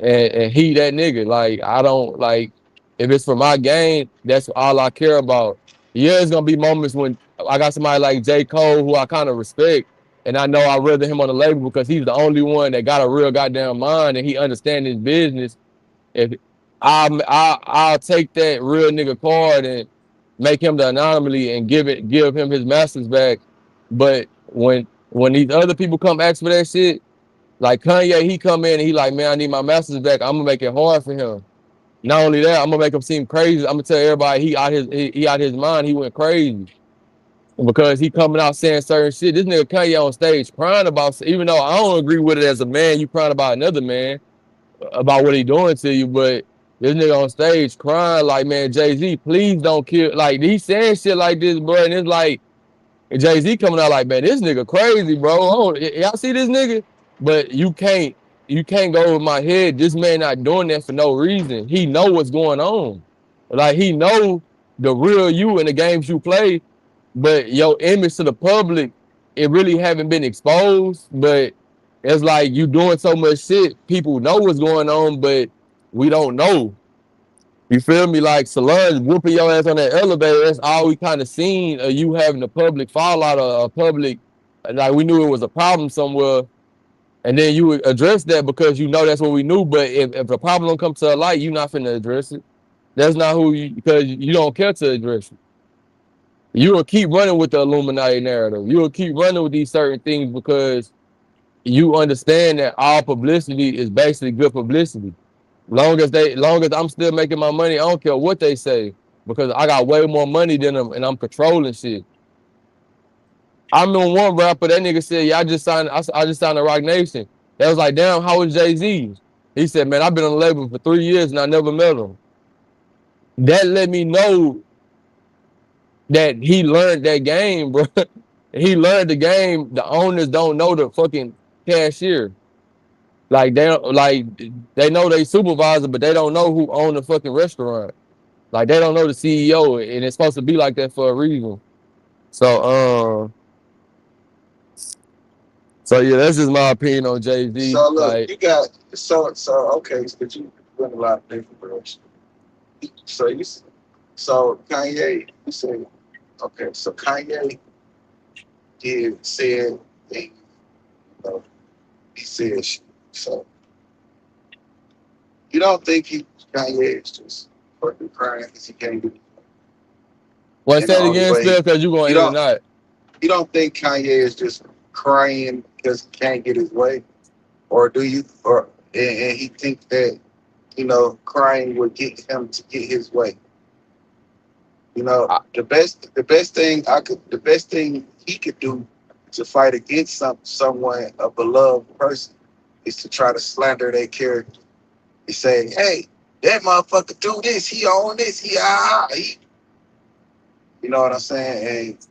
And he that nigga. Like I don't like if it's for my gain, that's all I care about. Yeah, it's gonna be moments when I got somebody like J. Cole who I kind of respect, and I know I rather him on the label because he's the only one that got a real goddamn mind and he understands his business. If I'll take that real nigga card and make him the anomaly and give him his masters back. But when these other people come ask for that shit, like Kanye, he come in and he like, man, I need my masters back. I'm gonna make it hard for him. Not only that, I'm gonna make him seem crazy. I'm gonna tell everybody he out his mind. He went crazy because he coming out saying certain shit. This nigga Kanye on stage crying about, even though I don't agree with it as a man, you crying about another man about what he doing to you, but this nigga on stage crying like, man, Jay-Z, please don't kill. Like he saying shit like this, bro, and it's like Jay-Z coming out like, man, this nigga crazy, bro. Oh, y'all see this nigga? But you can't go over my head. This man not doing that for no reason. He know what's going on. Like he know the real you in the games you play, but your image to the public, it really haven't been exposed. But it's like you doing so much shit, people know what's going on, but we don't know. You feel me? Like Solange whooping your ass on that elevator. That's all we kind of seen of you having a public fallout or a public, like we knew it was a problem somewhere. And then you would address that because you know that's what we knew. But if the problem don't come to a light, you're not finna address it. That's not who you, because you don't care to address it. You will keep running with the Illuminati narrative. You will keep running with these certain things because you understand that all publicity is basically good publicity. Long as I'm still making my money, I don't care what they say because I got way more money than them and I'm controlling shit. I remember one rapper that nigga said, "Yeah, I just signed a Rock Nation." That was like, "Damn, how was Jay-Z?" He said, "Man, I've been on the label for 3 years and I never met him." That let me know that he learned that game, bro. He learned the game. The owners don't know the fucking cashier. Like they know they supervisor, but they don't know who own the fucking restaurant. Like they don't know the CEO, and it's supposed to be like that for a reason. So so yeah, that's just my opinion on Jay-Z. so look, Like you got so okay, so you went a lot of different directions. So so Kanye, you say okay, so Kanye did said things, you know, he said shit. So You don't think Kanye is just fucking crying because he can't do Well, it in the say it only again, way. still, because you're going You in and don't out. you don't think Kanye is just crying because he can't get his way, or do you? Or and he think that crying would get him to get his way. I, The best thing he could do to fight against someone, a beloved person, is to try to slander their character. He say, "Hey, that motherfucker do this. He on this. He." You know what I'm saying? And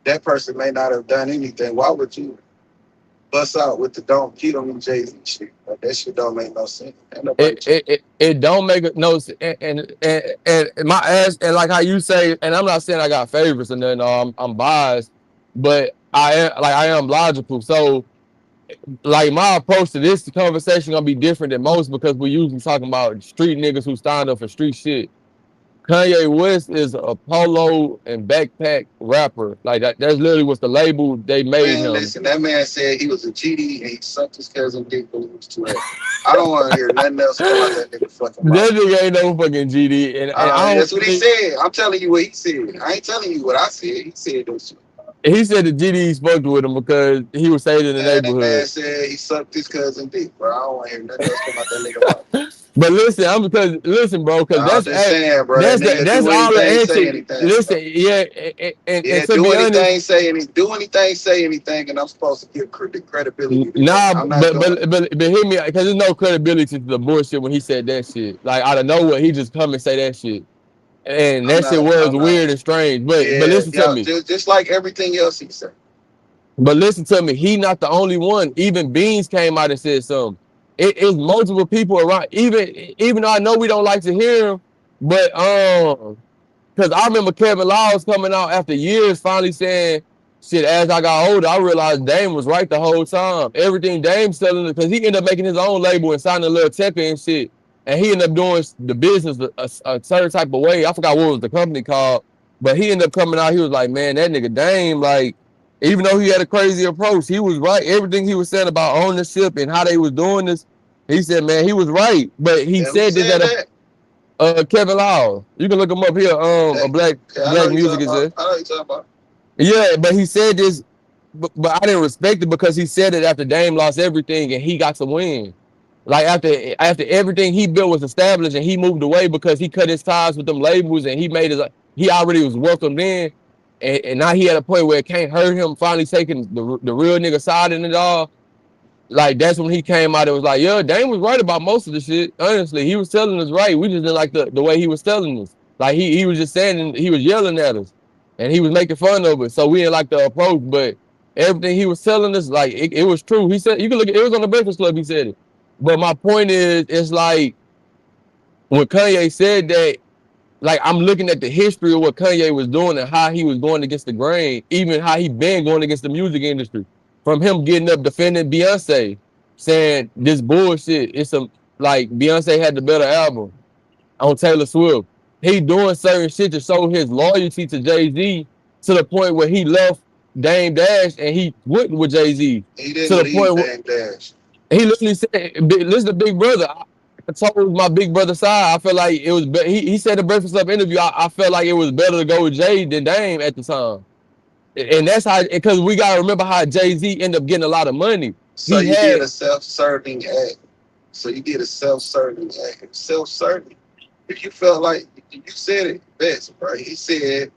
that person may not have done anything. Why would you bust out with the "Don't Cheat on Me" Jay-Z shit? Like, that shit don't make no sense. Ain't nobody cheat. it don't make it no and my ass and like how you say, and I'm not saying I got favorites and then I'm biased, but I am logical. So like my approach to this conversation gonna be different than most because we usually talking about street niggas who stand up for street shit. Kanye West is a polo and backpack rapper. Like that's literally what's the label they made Man, him. listen, that man said he was a GD and he sucked his cousin dick when he was 12. I don't want to hear nothing else come out that nigga fucking That mouth. nigga ain't no fucking GD, and I don't That's what he think said. I'm telling you what he said. I ain't telling you what I said. He said those shit. he said the GD spoke with him because he was staying in the Man, that man neighborhood. said he sucked his cousin dick, bro. I don't want to hear nothing else come out that nigga mouth. But listen, I'm because listen, bro, because I'm just saying, bro. That nigga that's do all the anything, say answer. anything, Listen, bro. yeah, and Yeah, to do be honest, anything, say anything. Do anything, say anything, and I'm supposed to give credibility to that. nah, I'm not doing it. but hear me, because there's no credibility to the bullshit when he said that shit. Like out of nowhere, he just come and say that shit, and I'm that shit not. was I'm not. weird and strange. But Yeah, listen to yeah. me. Just like everything else he said. But listen to me, he not the only one. Even Beans came out and said something. It's multiple people around. Even though I know we don't like to hear him, but because I remember Kevin Laws coming out after years, finally saying, "Shit." As I got older, I realized Dame was right the whole time. Everything Dame's selling, because he ended up making his own label and signing a little tech and shit, and he ended up doing the business a certain type of way. I forgot what was the company called, but he ended up coming out. He was like, "Man, that nigga Dame, like." Even though he had a crazy approach, he was right. Everything he was saying about ownership and how they was doing this, he said, man, he was right. But he And who said this said at that? Kevin Laws. You can look him up here. A That yeah, I know black you music talking is about. there. I know you talking about. Yeah, but he said this, but I didn't respect it because he said it after Dame lost everything and he got to win. Like after everything he built was established and he moved away because he cut his ties with them labels and he already was welcomed in, and now he at a point where it can't hurt him finally taking the real nigga side in it all. Like that's when he came out and was like, yeah, Dame was right about most of the shit. Honestly, he was telling us right. We just didn't like the way he was telling us. Like he was just saying, he was yelling at us and he was making fun of us. So we didn't like the approach, but everything he was telling us, like it was true. He said, you can look at it, was on the Breakfast Club, he said it. But my point is, it's like when Kanye said that, like I'm looking at the history of what Kanye was doing and how he was going against the grain, even how he been going against the music industry. From him getting up defending Beyonce, saying this bullshit. It's a like Beyonce had the better album on Taylor Swift. He doing certain shit to show his loyalty to Jay-Z to the point where he left Dame Dash and he went with Jay-Z. He To didn't the leave point where Dame Dash. he literally said, "Listen to Big Brother." I told my Big Brother side. I felt like it was. He said the Breakfast Club interview. I felt like it was better to go with Jay than Dame at the time, and that's how. Because we gotta remember how Jay-Z ended up getting a lot of money. So He you did had a self-serving act. So you did a self-serving act. Self-serving. If you felt like you said it best, right? He said,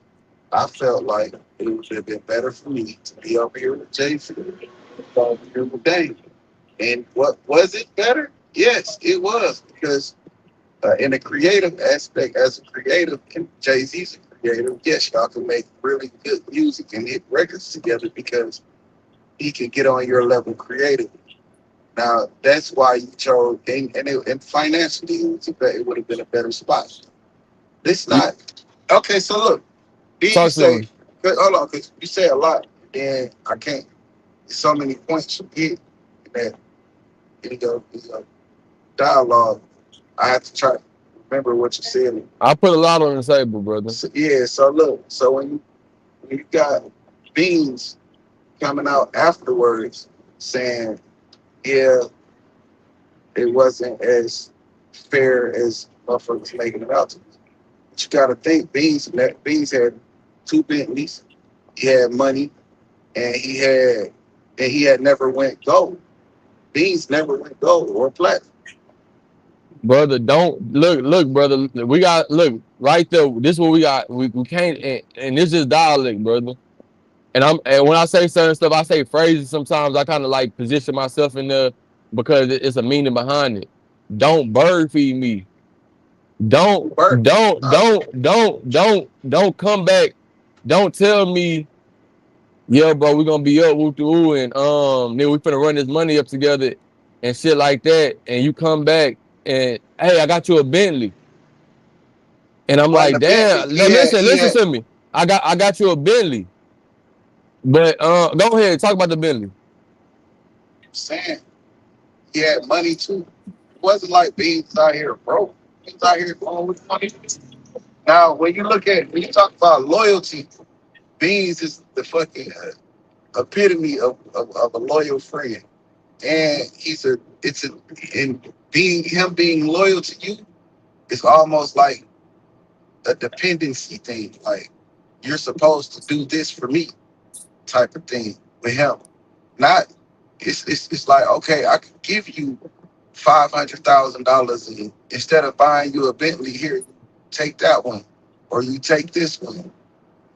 "I felt like it would have been better for me to be up here with Jay Z than over here with Dame." And what was it better? Yes, it was because in a creative aspect, as a creative, and Jay Z's a creative. Yes, y'all can make really good music and hit records together because he can get on your level creatively. Now that's why you chose, and financially, it would have been a better spot. This not okay. So look, then you talk to say, him. hold on, because you say a lot, and I can't. There's so many points you get that in your dialogue. I have to try to remember what you said. I put a lot on the table, brother. So, yeah. So look. So when you got Beans coming out afterwards saying, yeah, it wasn't as fair as motherfuckers making it out to be. But you gotta think Beans had two Bentleys, he had money, and he had never went gold. Beans never went gold or platinum. Brother, don't look, brother. We got look right there. This is what we got. We can't, and this is dialect, brother. And when I say certain stuff, I say phrases. Sometimes I kind of like position myself in there because it's a meaning behind it. Don't bird feed me. Don't Bert, don't uh, don't don't don't don't come back. Don't tell me, yeah, bro, we're gonna be up woo woo and then we finna run this money up together and shit like that. And you come back and hey, I got you a Bentley. And I'm wasn't like, a Bentley. damn, now listen He had to me. I got you a Bentley. But go ahead, talk about the Bentley. saying he had money too. It wasn't like Beans out here broke. He was out here going with money. Now, when you talk about loyalty, Beans is the fucking epitome of a loyal friend, and and being loyal to you is almost like a dependency thing. Like you're supposed to do this for me, type of thing with him. Not it's like okay, I could give you $500,000 and instead of buying you a Bentley here, take that one, or you take this one,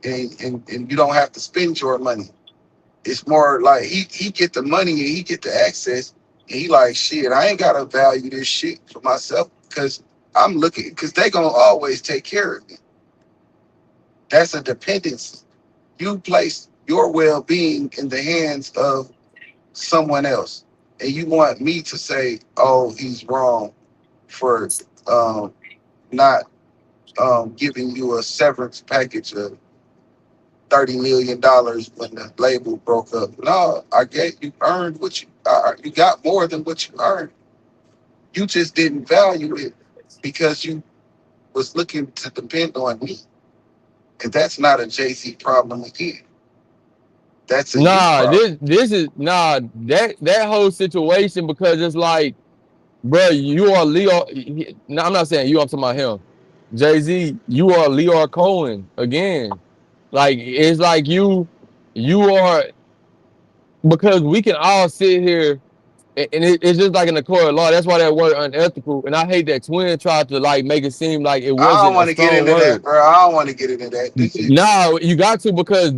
and you don't have to spend your money. It's more like he get the money and he get the access, and he like shit. I ain't gotta value this shit for myself because I'm looking because they gonna always take care of me. That's a dependency. You place your well being in the hands of someone else, and you want me to say, "Oh, he's wrong for um, not giving you a severance package of $30 million when the label broke up." No, I get you earned what you got more than what you earned. You just didn't value it because you was looking to depend on me, and that's not a Jay Z problem again. That's a you Nah, problem. this is nah that whole situation because it's like, bro, you are Leo. No, I'm not saying you. I'm talking about him. Jay Z, you are Leo Cohen again. Like it's like you are because we can all sit here and it's just like in the court of law. That's why that word unethical. And I hate that Twin tried to like make it seem like it I don't wasn't a want to get strong into that, word. bro. I don't want to get into that. This is No, you got to because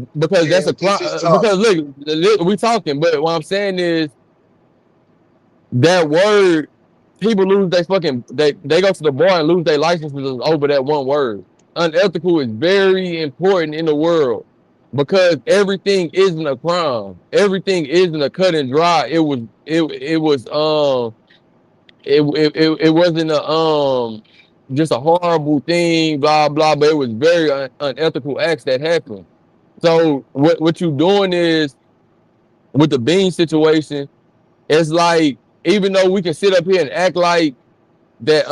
that's yeah, a this crime. is tough. Because look, we talking, but what I'm saying is that word, people lose their fucking they go to the bar and lose their licenses over that one word. Unethical is very important in the world because everything isn't a crime. Everything isn't a cut and dry. It was it wasn't a just a horrible thing, blah blah, but it was very unethical acts that happened. So what you doing is with the Bean situation, it's like even though we can sit up here and act like that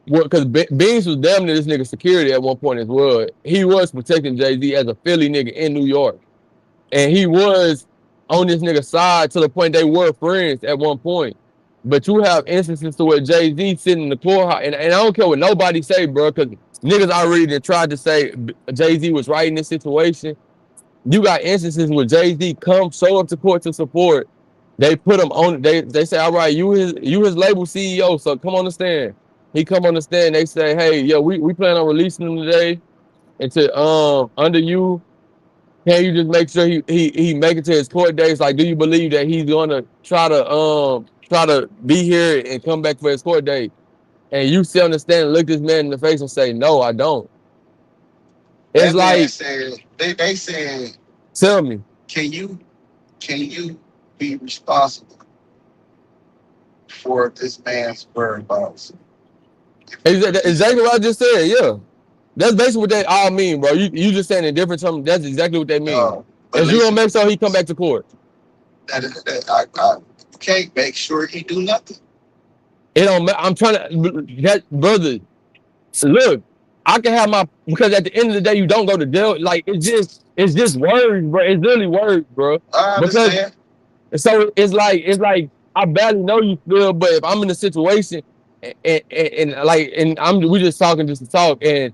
because Beans was damn near this nigga security at one point as well. He was protecting Jay-Z as a Philly nigga in New York. And he was on this nigga side to the point they were friends at one point. But you have instances to where Jay-Z sitting in the courthouse, and I don't care what nobody say, bro, because niggas already tried to say Jay-Z was right in this situation. You got instances where Jay-Z come show up to court to support. They put him on. They say, all right, you his label CEO, so come on the stand. He come on the stand. They say, hey, yo, we plan on releasing him today. And to under you, can you just make sure he make it to his court dates? Like, do you believe that he's gonna try to be here and come back for his court date? And you sit on the stand and look this man in the face and say, no, I don't. It's That man like, said they said, tell me. can you can you be responsible for this man's whereabouts? If he's Exactly what I just said. Yeah, that's basically what they all mean, bro. You just saying in different terms. That's exactly what they mean. but Is you gonna listen, make sure he come back to court? I can't make sure he do nothing. It don't. I'm trying to. That brother. Look, I can have my because at the end of the day, you don't go to jail. Like it's just words, bro. It's literally words, bro. I Because understand. so it's like I barely know you, Phil, but if I'm in a situation and we just talking just to talk and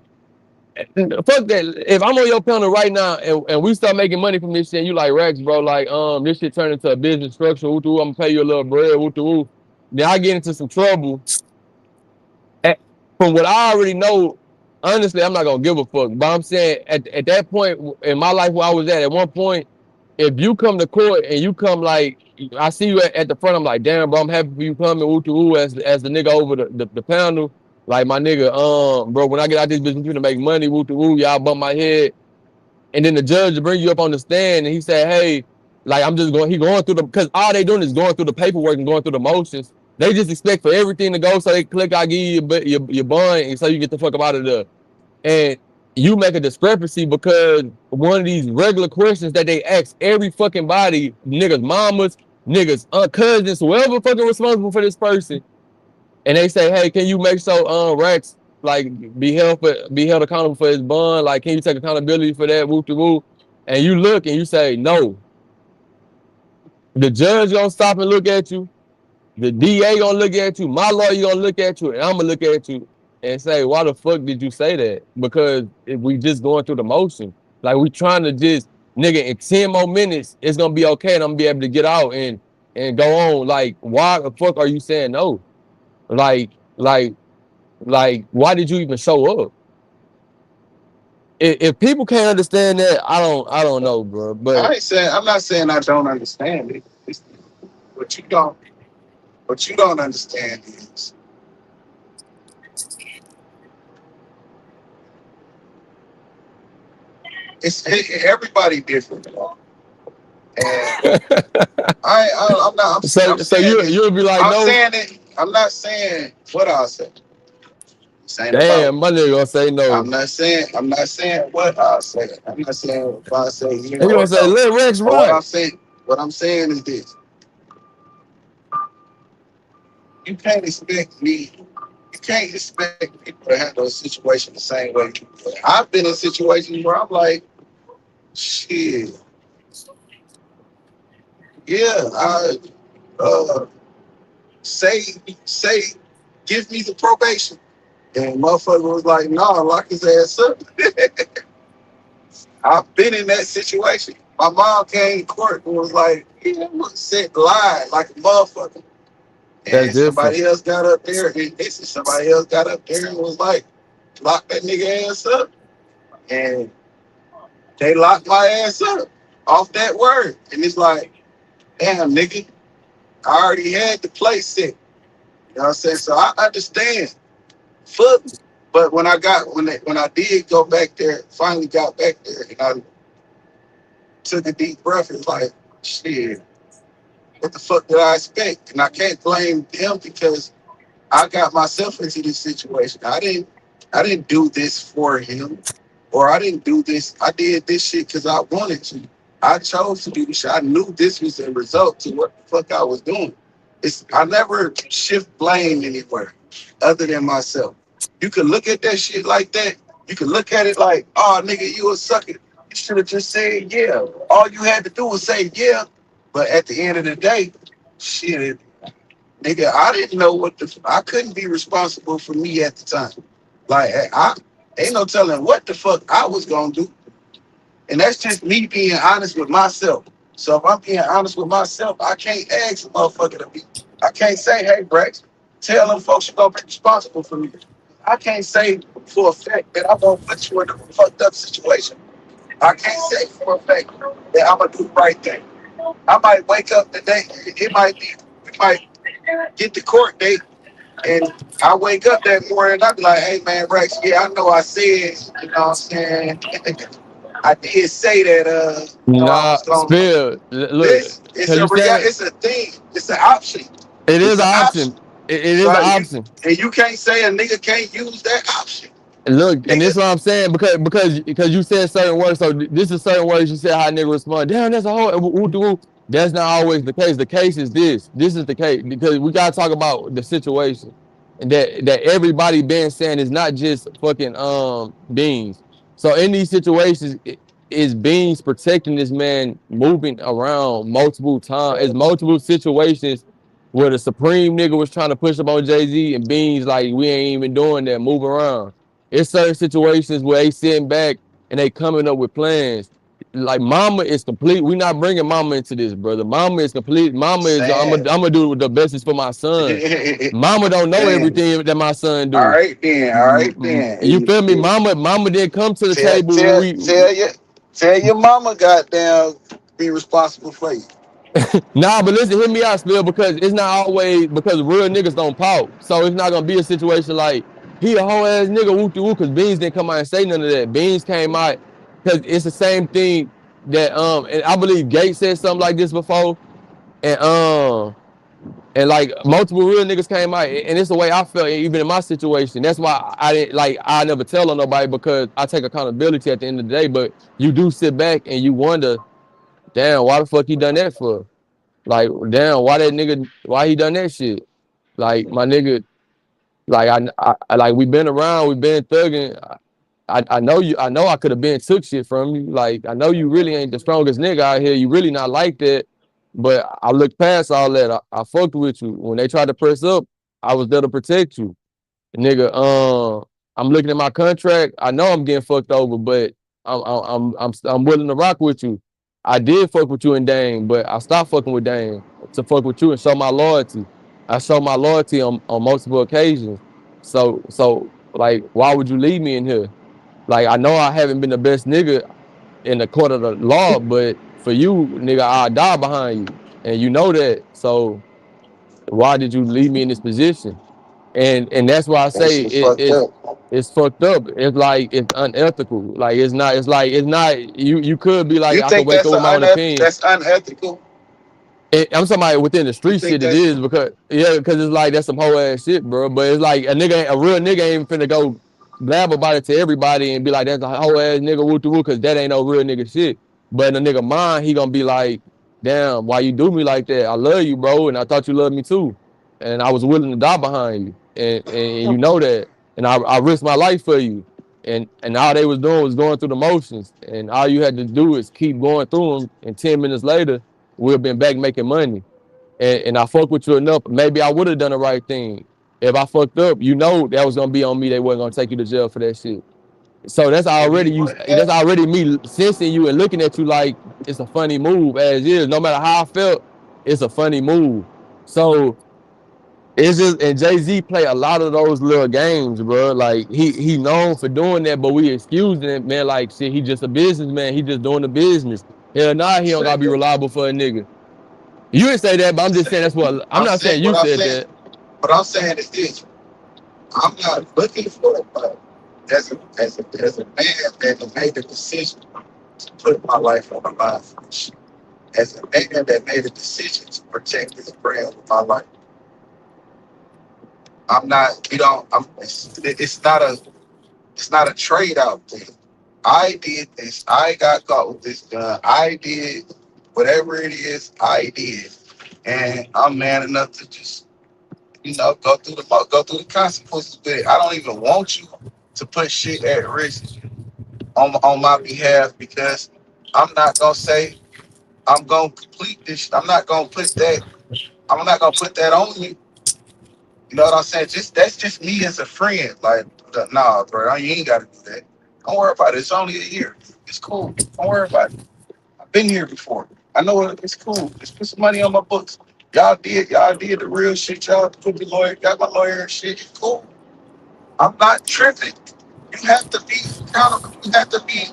fuck that. If I'm on your panel right now and we start making money from this shit, and you like Rex, bro, like this shit turned into a business structure. I'm gonna pay you a little bread. Then I get into some trouble. And from what I already know, honestly, I'm not gonna give a fuck. But I'm saying at that point in my life where I was at one point, if you come to court and you come like I see you at the front, I'm like, damn, bro, I'm happy for you coming as the nigga over the panel. Like my nigga, bro, when I get out this business, you to make money, y'all bump my head. And then the judge will bring you up on the stand and he said, hey, like he going through because all they doing is going through the paperwork and going through the motions. They just expect for everything to go so they click, I give you your bond and so you get the fuck up out of there. And you make a discrepancy because one of these regular questions that they ask every fucking body, niggas, mamas, niggas, cousins, whoever fucking responsible for this person, and they say, hey, can you make so Rex like be held accountable for his bond? Like, can you take accountability for that? Whoop de whoop. And you look and you say no. The judge gonna stop and look at you. The DA gonna look at you. My lawyer gonna look at you, and I'm gonna look at you and say, why the fuck did you say that? Because if we just going through the motion, like we trying to just nigga in 10 more minutes, it's gonna be okay, and I'm gonna be able to get out and go on. Like, why the fuck are you saying no? Like, why did you even show up? If people can't understand that, I don't know, bro. But I'm not saying I don't understand it. What you don't understand is everybody different. And I'm not. so you'll be like, I'm no. saying it. I'm not saying what I said. Damn, my nigga gonna say no. I'm not saying what I said. I'm not saying if I say you gonna say no. let Rex run. What I'm saying is this. You can't expect people to handle a situation the same way. I've been in situations where I'm like, shit. Yeah, I say, give me the probation. And motherfucker was like, nah, lock his ass up. I've been in that situation. My mom came to court and was like, yeah, said lie like a motherfucker. And somebody else got up there and was like, lock that nigga ass up. And they locked my ass up off that word. And it's like, damn, nigga, I already had the place set. You know what I'm saying? So I understand. Fuck. But when I did go back there, finally got back there, and I took a deep breath, it's like, shit, what the fuck did I expect? And I can't blame him because I got myself into this situation. I didn't do this for him, or I didn't do this. I did this shit because I wanted to. I chose to do this shit. I knew this was a result to what the fuck I was doing. I never shift blame anywhere other than myself. You can look at that shit like that. You can look at it like, oh, nigga, you a sucker. You should have just said yeah. All you had to do was say yeah. But at the end of the day, shit, nigga, I didn't know I couldn't be responsible for me at the time. Like, I ain't no telling what the fuck I was gonna do. And that's just me being honest with myself. So if I'm being honest with myself, I can't ask a motherfucker to be. I can't say, hey, Brex, tell them folks you're gonna be responsible for me. I can't say for a fact that I'm gonna put you in a fucked up situation. I can't say for a fact that I'm gonna do the right thing. I might wake up today. We might get the court date, and I wake up that morning and I be like, hey man, Rex, yeah, I know I said, you know what I'm saying? I did say that I was gonna Spill. Look, it's a thing. It's an option. It is an option. It is an option. And you can't say a nigga can't use that option. Look, and this is what I'm saying because you said certain words. So this is certain words you said how a nigga respond. Damn, that's a whole. That's not always the case. The case is this. This is the case because we gotta talk about the situation and that everybody been saying is not just fucking Beans. So in these situations, is Beans protecting this man moving around multiple times? Is multiple situations where the Supreme nigga was trying to push up on Jay-Z and Beans like we ain't even doing that, move around. It's certain situations where they sitting back and they coming up with plans. Like Mama is complete. We not bringing Mama into this, brother. Mama is complete. Mama is Sad. I'm gonna do the best is for my son. Mama don't know Damn. everything that my son All do. right then. All right then. You feel me? Mama didn't come to the Tell table when tell we tell your tell your mama goddamn be responsible for you. nah, but listen, hear me out, Spill, because it's not always because real niggas don't pout. So it's not gonna be a situation like he a whole ass nigga whoop de whoop because Beans didn't come out and say none of that. Beans came out because it's the same thing that and I believe Gates said something like this before, and and like multiple real niggas came out, and it's the way I felt even in my situation. That's why I didn't like I never tell on nobody because I take accountability at the end of the day. But you do sit back and you wonder, damn, why the fuck he done that for? Like, damn, why that nigga, why he done that shit? Like, my nigga, like, like, we been around, we been thugging. I know you, I know I could have been took shit from you. Like, I know you really ain't the strongest nigga out here. You really not like that. But I looked past all that. I fucked with you. When they tried to press up, I was there to protect you. Nigga, I'm looking at my contract. I know I'm getting fucked over, but I'm willing to rock with you. I did fuck with you and Dame, but I stopped fucking with Dame to fuck with you and show my loyalty. I show my loyalty on multiple occasions. So like, why would you leave me in here? Like, I know I haven't been the best nigga in the court of the law, but for you, nigga, I'll die behind you, and you know that. So why did you leave me in this position? And that's why I That say shit fucked up. it's fucked up. It's like it's unethical. Like it's not. It's like it's not. You could be like You I could think wake up with my own opinion. that's unethical? I'm somebody within the You street think shit. It that's is because yeah, because it's like that's some whole ass shit, bro. But it's like a real nigga ain't finna go blab about it to everybody and be like that's a whole ass nigga woo woo because that ain't no real nigga shit. But in a nigga mind, he gonna be like, damn, why you do me like that? I love you, bro, and I thought you loved me too, and I was willing to die behind you, and you know that, and I risked my life for you, and all they was doing was going through the motions, and all you had to do is keep going through them, and 10 minutes later we've been back making money. And I fuck with you enough. Maybe I would have done the right thing. If I fucked up, you know that was gonna be on me. They wasn't gonna take you to jail for that shit. So that's if already you you. would That's have already me sensing you and looking at you like it's a funny move as is. No matter how I felt, it's a funny move. So it's just and Jay Z play a lot of those little games, bro. Like he known for doing that, but we excusing it, man. Like shit, he just a businessman. He just doing the business. Hell nah, he don't gotta said be that. reliable for a nigga. You didn't say that, but I'm just saying that's what I'm I'm not saying saying you what I'm said saying. that. What I'm saying is this. I'm not looking for it, but as a man that made the decision to put my life on the line for this shit. As a man that made a decision to protect this brand with my life. I'm not, you know, it's not a trade out thing. I did this. I got caught with this gun. I did whatever it is I did. And I'm man enough to just, you know, go through the consequences with it. I don't even want you to put shit at risk on my behalf because I'm not gonna say I'm gonna complete this. I'm not gonna put that on you. You know what I'm saying? Just that's just me as a friend. Like, nah, bro, you ain't gotta do that. Don't worry about it. It's only a year. It's cool. Don't worry about it. I've been here before. I know it's cool. Just put some money on my books. Y'all did the real shit. Y'all put the lawyer, got my lawyer and shit. It's cool. I'm not tripping. You have to be accountable. You have to be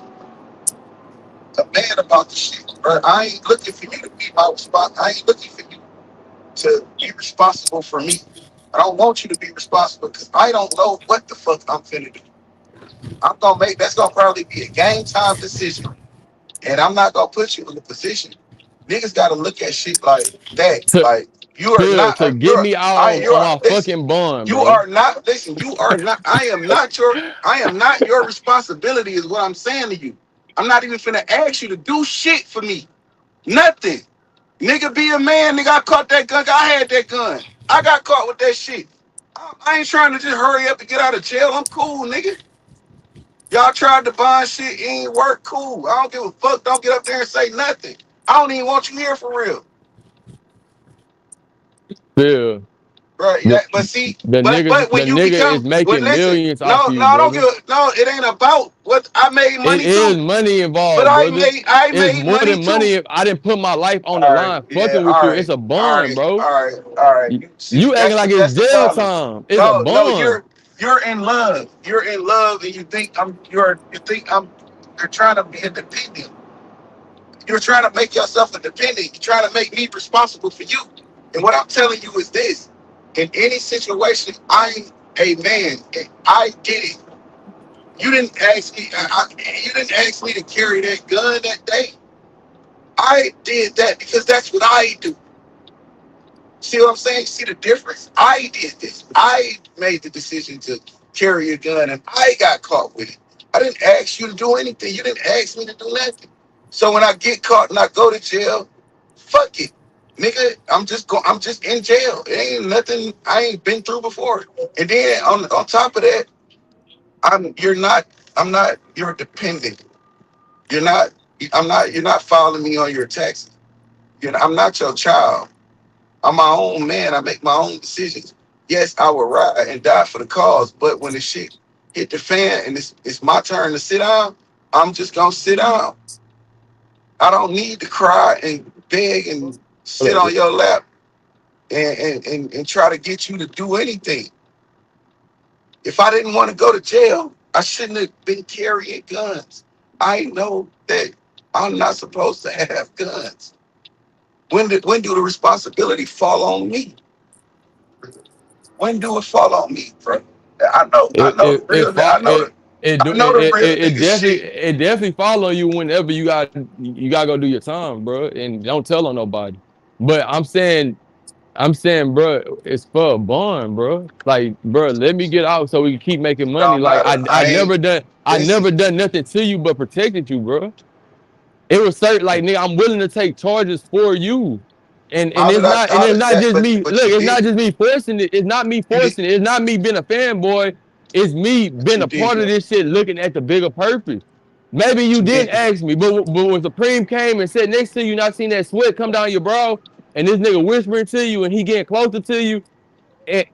a man about the shit. Bro, I ain't looking for you to be my response. I ain't looking for you to be responsible for me. I don't want you to be responsible because I don't know what the fuck I'm finna do. That's gonna probably be a game time decision. And I'm not gonna put you in a position. Niggas gotta look at shit like that. To Like you are not to get me out you on are my listen, fucking bond, you bro. are not listen, I am not your responsibility is what I'm saying to you. I'm not even finna ask you to do shit for me. Nothing. Nigga be a man, nigga. I caught that gun. I had that gun. I got caught with that shit. I ain't trying to just hurry up and get out of jail. I'm cool, nigga. Y'all tried to bond shit, it ain't work. Cool. I don't give a fuck. Don't get up there and say nothing. I don't even want you here for real. Still, Right. the But see, the but when you nigga is become, well, making listen, millions off no, of no, you, I don't brother. give, no, it ain't about what I made It money is too, money but involved, I brother. made, I It's made more money than too. money. I didn't put my life on the All right, line yeah, fucking with all you. right, It's a all bond, right, bro. all right, all right. You, See, you acting like it's that's the jail problem. time. It's a No, no, bond. you're in love. You're in love, and you think you're trying to be independent. You're trying to make yourself independent. You're trying to make me responsible for you. And what I'm telling you is this: in any situation, I'm a man, and I did it. You didn't ask me. You didn't ask me to carry that gun that day. I did that because that's what I do. See what I'm saying? See the difference? I did this. I made the decision to carry a gun, and I got caught with it. I didn't ask you to do anything. You didn't ask me to do nothing. So when I get caught and I go to jail, fuck it, nigga. I'm just in jail. It ain't nothing I ain't been through before. And then on top of that, you're not. I'm not. You're dependent. You're not. I'm not. You're not filing me on your taxes. I'm not your child. I'm my own man. I make my own decisions. Yes, I will ride and die for the cause, but when the shit hit the fan and it's my turn to sit down, I'm just gonna sit down. I don't need to cry and beg and sit on your lap and try to get you to do anything. If I didn't want to go to jail, I shouldn't have been carrying guns. I know that I'm not supposed to have guns. When do the responsibility fall on me? When do it fall on me, bro? I It know the it it real, fo- it do I know the real nigga shit. it definitely follow you whenever you gotta go do your time, bro, and don't tell on nobody. But I'm saying, bro, it's for a bond, bro. Like, bro, let me get out so we can keep making money. Don't Like, matter. I I ain't never done I listen. never done nothing to you but protected you, bro. It was certain like nigga, I'm willing to take charges for you. How did I? And How it's did not that? just me. But Look, you it's not did. just me forcing it. It's not me You did. forcing it. It's not me being a fanboy. It's me But being you a did part of that. this shit, looking at the bigger purpose. Maybe But you you didn't did that. ask me, but when Supreme came and sat next to you, not seen that sweat come down your brow, and this nigga whispering to you, and he getting closer to you, and,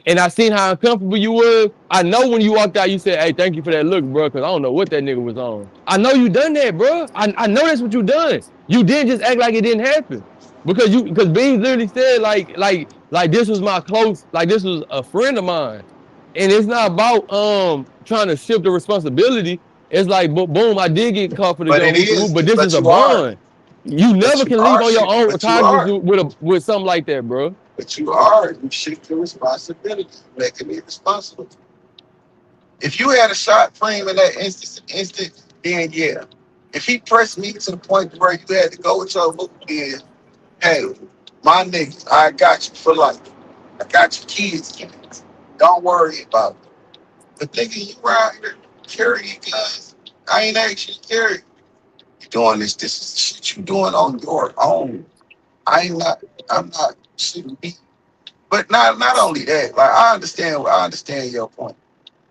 and I seen how uncomfortable you was. I know when you walked out, you said, "Hey, thank you for that look, bro," because I don't know what that nigga was on. I know you done that, bro. I know that's what you done. You didn't just act like it didn't happen because Beans literally said like this was my close, like this was a friend of mine, and it's not about trying to shift the responsibility. It's like boom, I did get caught for the But gun, it whoop, whoop, is. but this is But a you are. bond. You But never you can leave are on your shit. own But you recognizance are. with something like that, bro. But you are. You shift the responsibility, making me responsible. If you had a shot frame in that instant, then yeah. If he pressed me to the point where you had to go with your move, then hey, my niggas, I got you for life. I got your kids. Don't worry about it. But nigga, you out here carrying guns. I ain't actually carrying. You doing this. This is shit you doing on your own. I ain't not. I'm not shooting me. But not only that. Like I understand your point.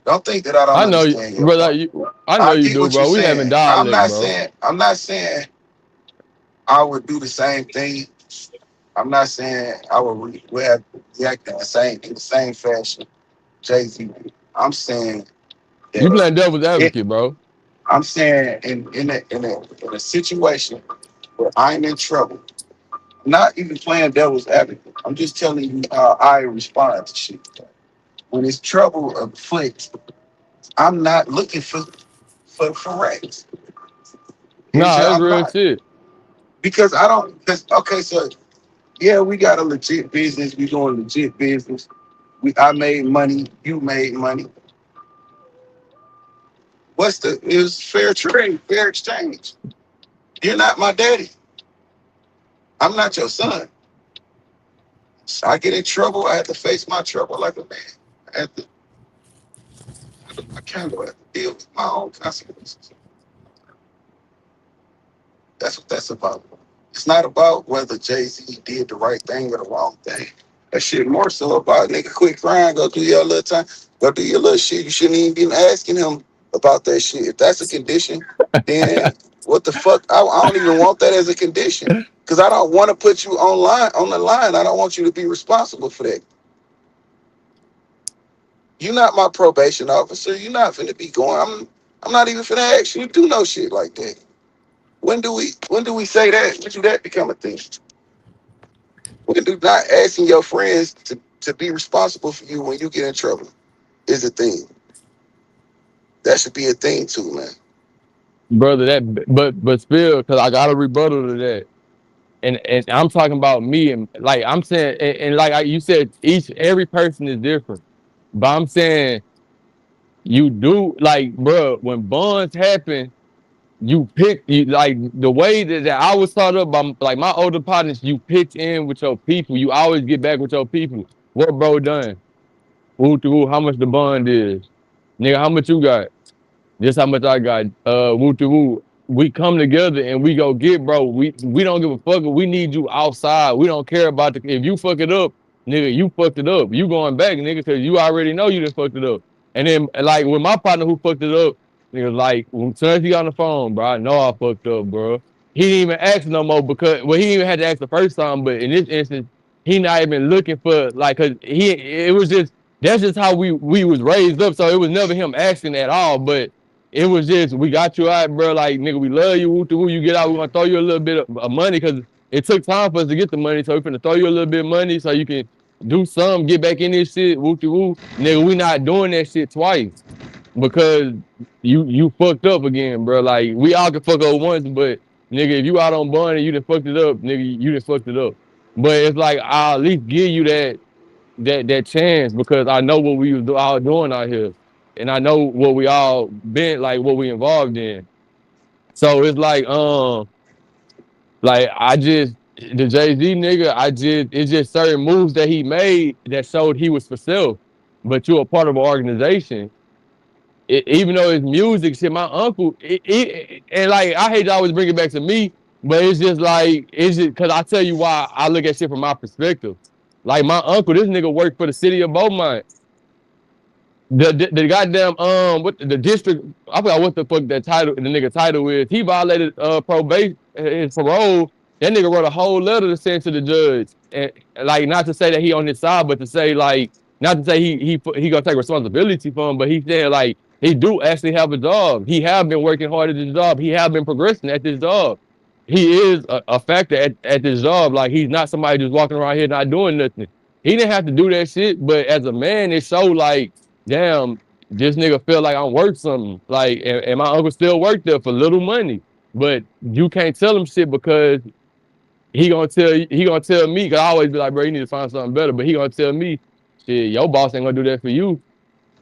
Don't think that I don't I know, understand your brother. point. I know I you get do, what you're bro. We having saying. dialect, bro. I'm not saying I would do the same thing. I'm not saying I would react in the same fashion. Jay-Z. I'm saying You that playing devil's it. advocate, bro. I'm saying in a situation where I'm in trouble, not even playing devil's advocate. I'm just telling you how I respond to shit. When it's trouble afoot, I'm not looking for racks. Nah, that's I'm real not shit. because I don't. Because okay, so yeah, we got a legit business. We doing legit business. I made money. You made money. It was fair trade, fair exchange. You're not my daddy. I'm not your son. So I get in trouble. I have to face my trouble like a man. I have to, I kind of have to deal with my own consequences. That's what that's about. It's not about whether Jay-Z did the right thing or the wrong thing. That shit more so about nigga quit crying, go do your little time, go do your little shit. You shouldn't even be asking him about that shit. If that's a condition, then What the fuck? I don't even want that as a condition because I don't want to put you on the line. I don't want you to be responsible for that. You're not my probation officer. You're not finna be going. I'm not even finna ask you to do no shit like that. When do we say that? When do that become a thing? When do not asking your friends to be responsible for you when you get in trouble is a thing. That should be a thing too, man. brother. But still, because I got a rebuttal to that, and I'm talking about me, and like I'm saying, and like you said, every person is different. But I'm saying you do like, bro, when bonds happen, you like the way that I was taught up by like my older partners. You pitch in with your people. You always get back with your people. What bro done? Woo to woo, how much the bond is, nigga? How much you got? Just how much I got. Woo to woo. We come together and we go get, bro. We don't give a fuck. We need you outside. We don't care about if you fuck it up, nigga. You fucked it up. You going back, nigga, because you already know you done fucked it up. And then like with my partner who fucked it up, nigga, like when soon as he got on the phone, bro, I know I fucked up, bro. He didn't even ask no more because well, he didn't even had to ask the first time, but in this instance, he not even looking for like, cause it was just that's just how we was raised up. So it was never him asking at all, but it was just we got you out, bro. Like nigga, we love you. Woo to woo, you get out, we gonna throw you a little bit of money because it took time for us to get the money. So we finna throw you a little bit of money so you can do some, get back in this shit. Woo to woo, nigga. We not doing that shit twice because you fucked up again, bro. Like we all can fuck up once, but nigga, if you out on bond and you done fucked it up, nigga, you done fucked it up. But it's like I'll at least give you that chance because I know what we was all doing out here, and I know what we all been like, what we involved in. So it's like I just the Jay-Z nigga, it's just certain moves that he made that showed he was for self, but you're a part of an organization. Even though it's music, shit, my uncle, and like I hate to always bring it back to me, but it's just like it's just because I tell you why I look at shit from my perspective. Like my uncle, this nigga worked for the city of Beaumont. The goddamn what the district, I forgot what the fuck that title the nigga title is. He violated probation, his parole. That nigga wrote a whole letter to send to the judge, and like not to say that he on his side, but to say like not to say he gonna take responsibility for him, but he said like he do actually have a job. He have been working hard at this job. He have been progressing at this job. He is a factor at this job. Like he's not somebody just walking around here not doing nothing. He didn't have to do that shit, but as a man, it showed like damn, this nigga feel like I'm worth something. Like, and my uncle still worked there for little money, but you can't tell him shit because he gonna tell me. Cause I always be like, bro, you need to find something better. But he gonna tell me, shit, your boss ain't gonna do that for you.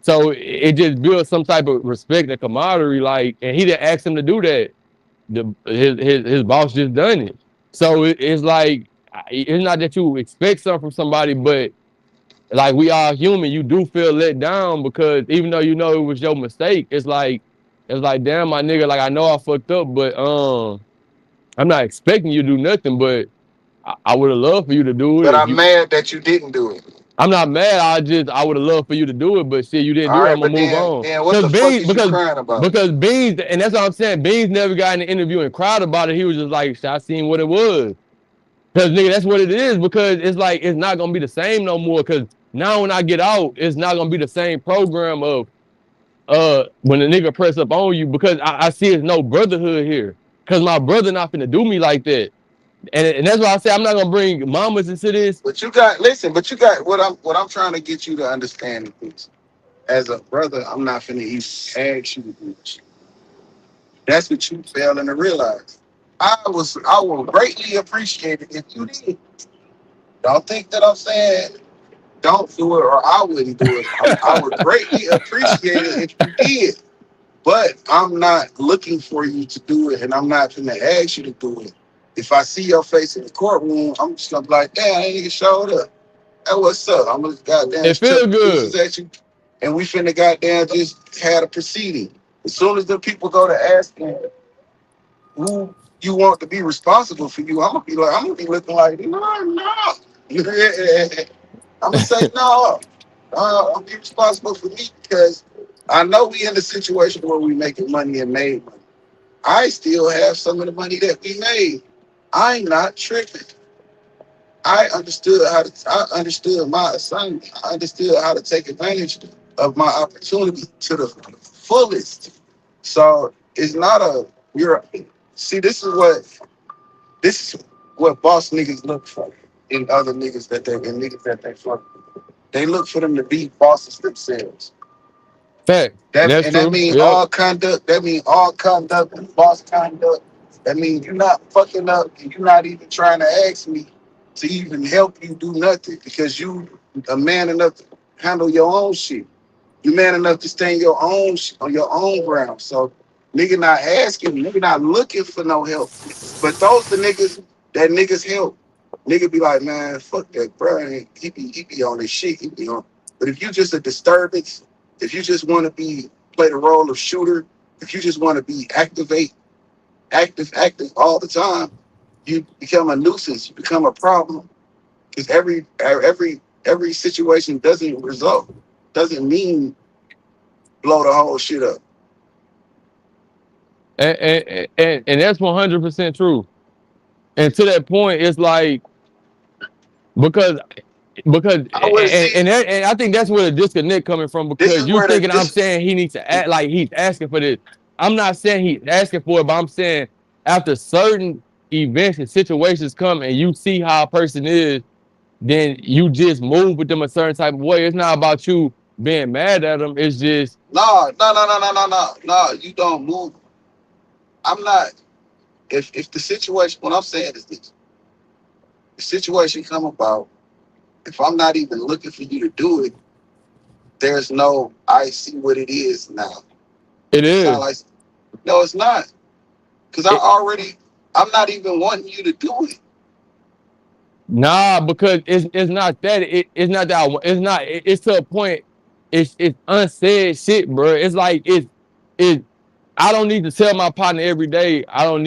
So it just builds some type of respect and camaraderie. Like, and he didn't ask him to do that. His boss just done it. So it's like it's not that you expect something from somebody, but like we are human, you do feel let down because even though you know it was your mistake, it's like damn my nigga, like I know I fucked up, but I'm not expecting you to do nothing, but I would have loved for you to do it But if I'm you. mad that you didn't do it. I'm not mad. I would have loved for you to do it, but shit, you didn't All do it. I'm right, gonna but move then, on. then what Cause the fuck Beans, is you crying about? because Beans, and that's what I'm saying. Beans never got in the interview and cried about it. He was just like, I seen what it was. Cause nigga, that's what it is. Because it's like it's not gonna be the same no more. Cause now when I get out, it's not gonna be the same program of when the nigga press up on you. Because I see it's no brotherhood here. Cause my brother not finna do me like that. And that's why I say I'm not gonna bring mamas into this. But you got listen. But you got what I'm trying to get you to understand is, as a brother, I'm not finna even ask you to do shit. That's what you failing to realize. I will greatly appreciate it if you did. Don't think that I'm saying don't do it or I wouldn't do it. I would greatly appreciate it if you did. But I'm not looking for you to do it, and I'm not going to ask you to do it. If I see your face in the courtroom, I'm just going to be like, damn, that nigga showed up. Hey, what's up? I'm going to goddamn It feel chuck the deuces good. at you, and we finna goddamn just had a proceeding. As soon as the people go to asking who you want to be responsible for you, I'm gonna be looking like, no. I'm gonna say no. I'm be responsible for me because I know we in a situation where we making money and made money. I still have some of the money that we made. I'm not tripping. I understood my assignment. I understood how to take advantage of my opportunity to the fullest. So it's not a you're see this is what boss niggas look for in other niggas that they fuck. They look for them to be bosses themselves. Fact. That That's and that true. mean Yep. all conduct. That mean all conduct and boss conduct. That mean you're not fucking up and you're not even trying to ask me to even help you do nothing because you a man enough to handle your own shit. You man enough to stand your own on your own ground. So nigga not asking, nigga not looking for no help. But those the niggas that niggas help. Nigga be like, man, fuck that, bro. He be on this shit. He be on. But if you just a disturbance, if you just want to be play the role of shooter, if you just want to be active all the time, you become a nuisance. You become a problem because every situation doesn't mean blow the whole shit up. And that's 100% true. And to that point, it's like because because I would see and I think that's where the disconnect coming from this because is you where the thinking I'm this saying he needs to act like he's asking for this. I'm not saying he's asking for it, but I'm saying after certain events and situations come and you see how a person is, then you just move with them a certain type of way. It's not about you being mad at them. It's just no. You don't move. I'm not. If the situation, what I'm saying is this: the situation come about. If I'm not even looking for you to do it, there's no. I see what it is now. it It's not is. like no, it's not because It, I'm not even wanting you to do it. Nah, because it's not that it's not that it's not it's to a point. It's unsaid shit, bro. It's like it. I don't need to tell my partner every day. I don't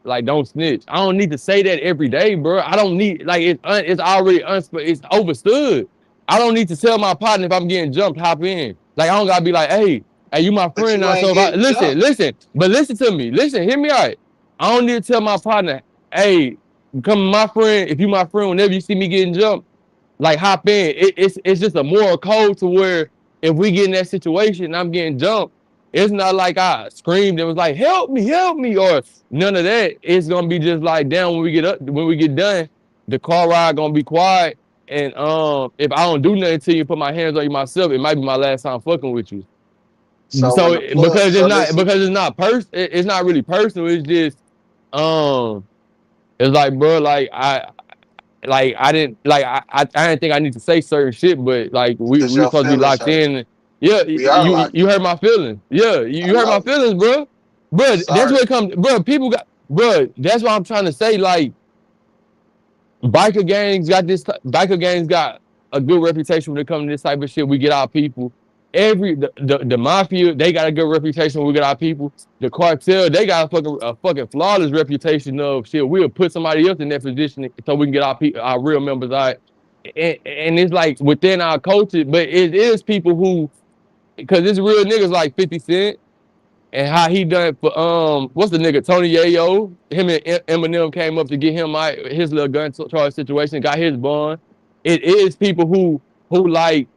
like don't snitch. I don't need to say that every day, bro. I don't need like it's already it's overstood. I don't need to tell my partner if I'm getting jumped, hop in. Like I don't gotta be like, hey, you my But friend you now. ain't So if I getting jumped. but listen to me, hear me out. I don't need to tell my partner, hey, become my friend. If you my friend, whenever you see me getting jumped, like hop in. It's just a moral code to where if we get in that situation and I'm getting jumped, it's not like I screamed and was like, help me, or none of that. It's gonna be just like damn when we get done, the car ride gonna be quiet. And if I don't do nothing to you, put my hands on you myself, it might be my last time fucking with you. So when So the plug, so listen, because it's not really personal. It's just um it's like bro, like I didn't like I didn't think I need to say certain shit, but like because we your supposed to be feelings locked hurt. in. Yeah, We are locked you in. hurt my feelings. Yeah, I you hurt my know. feelings, bro. Bro, that's Sorry. where it comes, bro. People got, bro. That's what I'm trying to say. Like biker gangs got a good reputation when it comes to this type of shit. We get our people. The mafia, they got a good reputation when we get our people. The cartel, they got a fucking flawless reputation of shit. We'll put somebody else in that position so we can get our people, our real members out. And it's like within our culture, but it is people who because it's real niggas like 50 Cent and how he done it for what's the nigga Tony Yayo? Him and Eminem came up to get him out his little gun charge situation, got his bond. It is people who like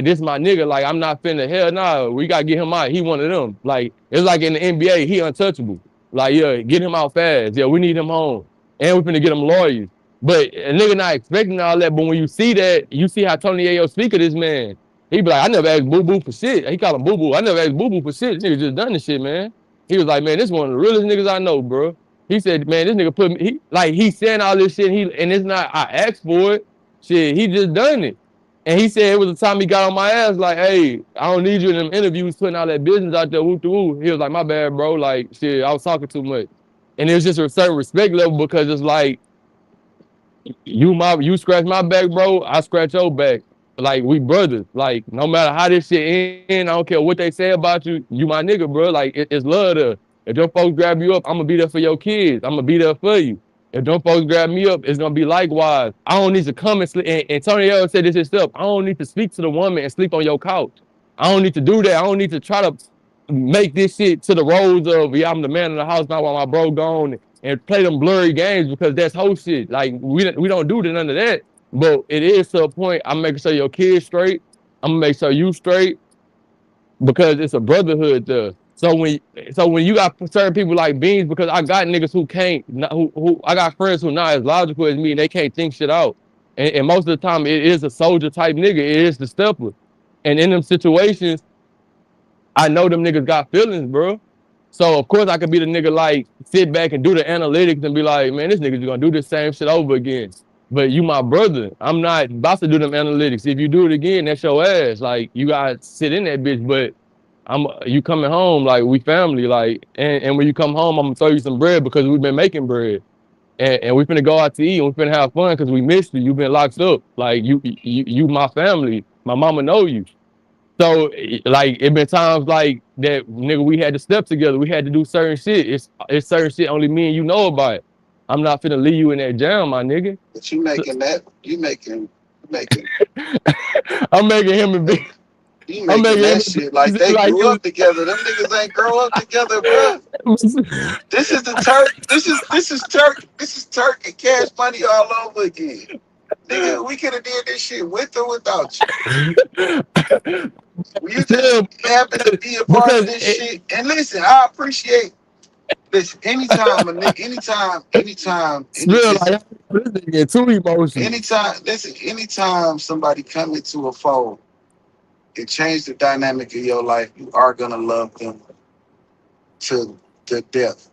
this my nigga. Like I'm not finna hell nah. We gotta get him out. He one of them. Like it's like in the NBA, he untouchable. Like yeah, get him out fast. Yeah, we need him home, and we finna get him lawyers. But a nigga not expecting all that. But when you see that, you see how Tony Yayo speak of this man. He be like, I never asked Boo Boo for shit. He call him Boo Boo. I never asked Boo Boo for shit. This nigga just done this shit, man. He was like, man, this one of the realest niggas I know, bro. He said, man, this nigga put me, he saying all this shit, and it's not, I asked for it. Shit, he just done it. And he said it was the time he got on my ass, like, hey, I don't need you in them interviews putting all that business out there, whoop de woo. He was like, my bad, bro. Like, shit, I was talking too much. And it was just a certain respect level because it's like, you scratch my back, bro. I scratch your back. Like we brothers. Like no matter how this shit end, I don't care what they say about you. You my nigga, bro. Like it's love there. If them folks grab you up, I'm gonna be there for your kids. I'm gonna be there for you. If them folks grab me up, it's gonna be likewise. I don't need to come and sleep. And Tony L said this himself. I don't need to speak to the woman and sleep on your couch. I don't need to do that. I don't need to try to make this shit to the roles of I'm the man in the house now while my bro gone and play them blurry games because that's whole shit. Like we don't do none of that. But it is to a point. I'm making sure your kids straight. I'm gonna make sure you straight because it's a brotherhood there. So when you got certain people like Beans, because I got niggas who can't, who I got friends who not as logical as me and they can't think shit out. And most of the time it is a soldier type nigga. It is the stepper. And in them situations, I know them niggas got feelings, bro. So of course I could be the nigga like sit back and do the analytics and be like, man, this nigga's gonna do the same shit over again. But you my brother. I'm not about to do them analytics. If you do it again, that's your ass. Like you gotta sit in that bitch. But you coming home, like we family, like and when you come home, I'm gonna throw you some bread because we've been making bread. And we finna go out to eat and we finna have fun because we missed you. You've been locked up. Like you my family. My mama know you. So like it been times like that, nigga. We had to step together. We had to do certain shit. It's certain shit only me and you know about it. I'm not finna leave you in that jam, my nigga. But you making that, you making, I'm making him and be. you I'm making making him that and shit like be they like grew up together. Them niggas ain't grow up together, bro. This is the Turk. This is Turk and Cash Money all over again. Nigga, we could have did this shit with or without you. You just still happen to be a part of because this shit. And listen, I appreciate. Listen, anytime a nigga, still like this nigga get too emotional. anytime somebody come into a fold and change the dynamic of your life, you are gonna love them to the death.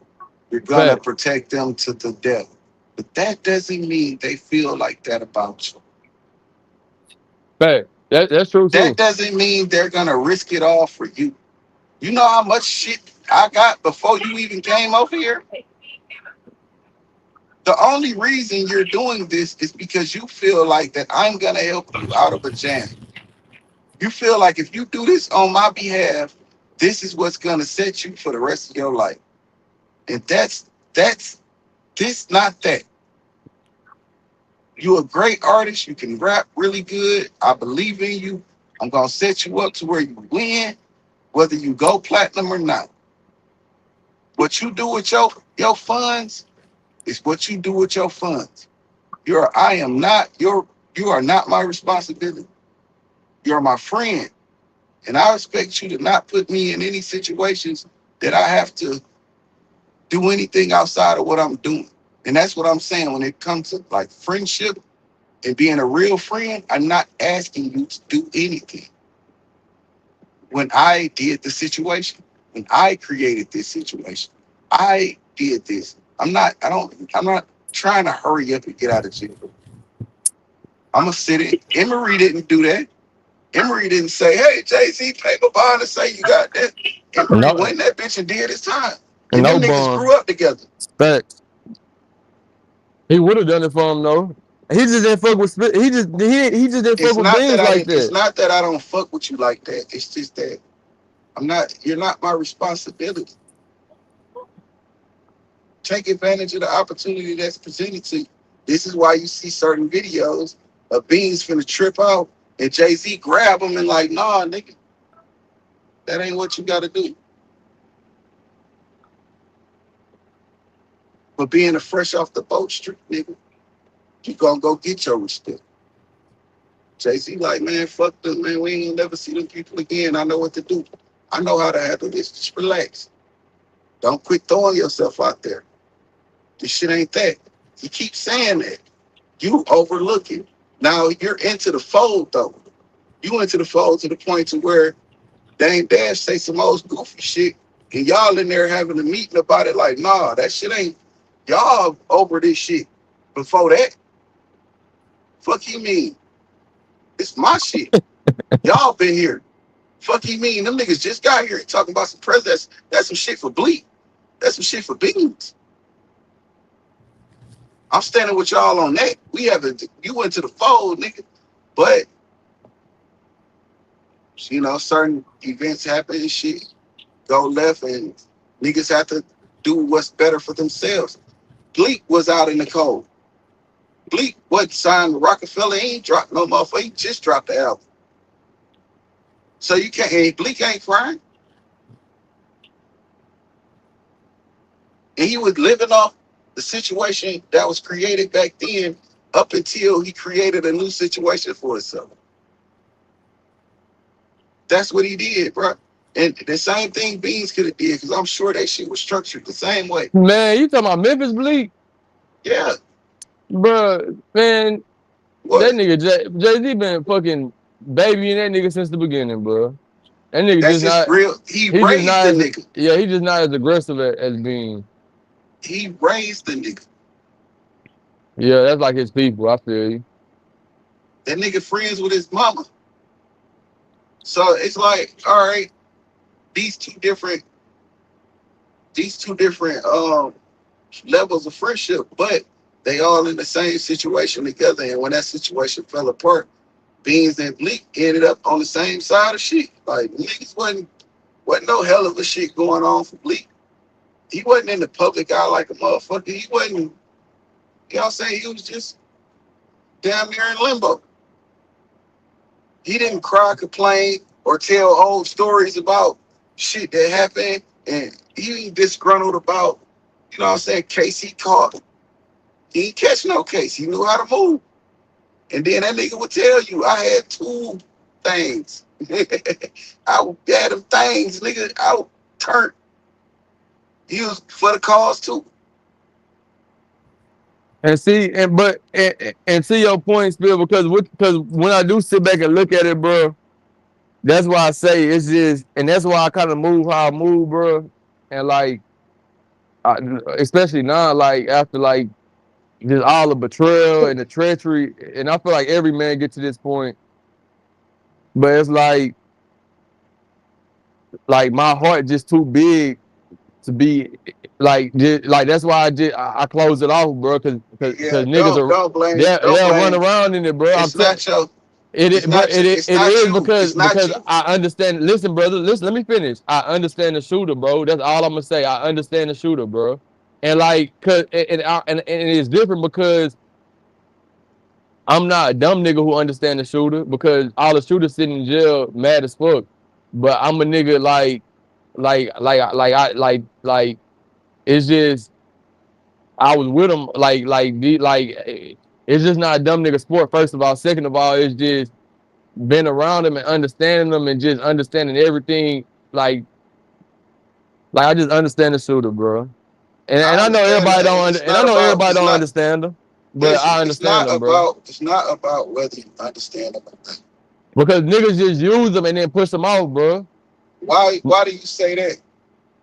You're gonna Fact, protect them to the death. But that doesn't mean they feel like that about you. fact. That's true That too. doesn't mean they're gonna risk it all for you. You know how much shit I got before you even came over here? The only reason you're doing this is because you feel like that I'm gonna help you out of a jam. You feel like if you do this on my behalf, this is what's gonna set you for the rest of your life. And that's this, not that. You're a great artist. You can rap really good. I believe in you. I'm gonna set you up to where you win, whether you go platinum or not. What you do with your funds is what you do with your funds. You are not my responsibility. You're my friend. And I expect you to not put me in any situations that I have to do anything outside of what I'm doing. And that's what I'm saying when it comes to like friendship and being a real friend. I'm not asking you to do anything. When I did the situation, when I created this situation, I did this. I'm not trying to hurry up and get out of jail. I'm gonna sit in. Emory didn't do that. Emory didn't say, hey, Jay-Z, pay my bond and say you got that. Emory No, went in that bitch and did his time. And no them niggas bond. grew up together. Facts. He would have done it for him though. He just didn't fuck with he just didn't fuck with beans like It's that. not that I don't fuck with you like that. It's just that you're not my responsibility. Take advantage of the opportunity that's presented to you. This is why you see certain videos of Beans finna trip out and Jay-Z grab him and like, nah, nigga, that ain't what you gotta do. But being a fresh off the boat street, nigga, you gonna go get your respect. Jay-Z like, man, fuck them, man. We ain't gonna never see them people again. I know what to do. I know how to handle this. Just relax. Don't quit throwing yourself out there. This shit ain't that. You keep saying that. You overlook it. Now you're into the fold though. You into the fold to the point to where Dame Dash say some old goofy shit, and y'all in there having a meeting about it. Like, nah, that shit ain't. Y'all over this shit. Before that, fuck you mean? It's my shit. Y'all been here. Fuck you mean? Them niggas just got here talking about some presidents. That's some shit for Bleak. That's some shit for Beans. I'm standing with y'all on that. We haven't. You went to the fold, nigga. But you know, certain events happen and shit go left, and niggas have to do what's better for themselves. Bleak was out in the cold. Bleak wasn't signed to Rockefeller. He ain't dropped no motherfucker. He just dropped the album. So you can't. Bleak ain't crying. And he was living off the situation that was created back then up until he created a new situation for himself. That's what he did, bro. And the same thing Beans could have did, because I'm sure that shit was structured the same way. Man, you talking about Memphis Bleak? Yeah. Bro, man, What? that nigga Jay-Z been fucking babying that nigga since the beginning, bro. That nigga That's just just not, real. He he just raised not the as, nigga. yeah, he just not as aggressive as Beans. He raised the nigga. Yeah, that's like his people, I feel you. That nigga friends with his mama. So it's like, all right, these two different levels of friendship, but they all in the same situation together. And when that situation fell apart, Beans and Bleak ended up on the same side of shit. Like niggas wasn't no hell of a shit going on for Bleak. He wasn't in the public eye like a motherfucker. He wasn't, you know what I'm saying? He was just damn near in limbo. He didn't cry, complain, or tell old stories about shit that happened. And he ain't disgruntled about, you know what I'm saying, case he caught. He ain't catch no case. He knew how to move. And then that nigga would tell you, I had two things. I had them things, nigga. I turned. He was for the cause too. And see, and see your point, Spill, because when I do sit back and look at it, bro, that's why I say it's just, and that's why I kind of move how I move, bro. And like, especially now, like after like just all the betrayal and the treachery, and I feel like every man get to this point, but it's like my heart just too big to be like that's why I close it off, bro, because Yeah, niggas are don't blame, don't they'll run blame. around in it, bro. I'm It's not your, it, bro, it's it not is you. It's not because you. I understand. Listen, brother, listen. Let me finish. I understand the shooter, bro. That's all I'm gonna say. I understand the shooter, bro. And like, and it's different because I'm not a dumb nigga who understand the shooter because all the shooters sitting in jail mad as fuck. But I'm a nigga like it's just I was with him it's just not a dumb nigga sport. First of all, second of all, it's just been around them and understanding them and just understanding everything. Like I just understand the shooter, bro. And I I know understand everybody that. don't It's and I not know about. everybody It's don't not. understand them, but Listen, I it's understand not them, bro. about. It's not about whether you understand them or not. Because niggas just use them and then push them off, bro. Why? Why do you say that?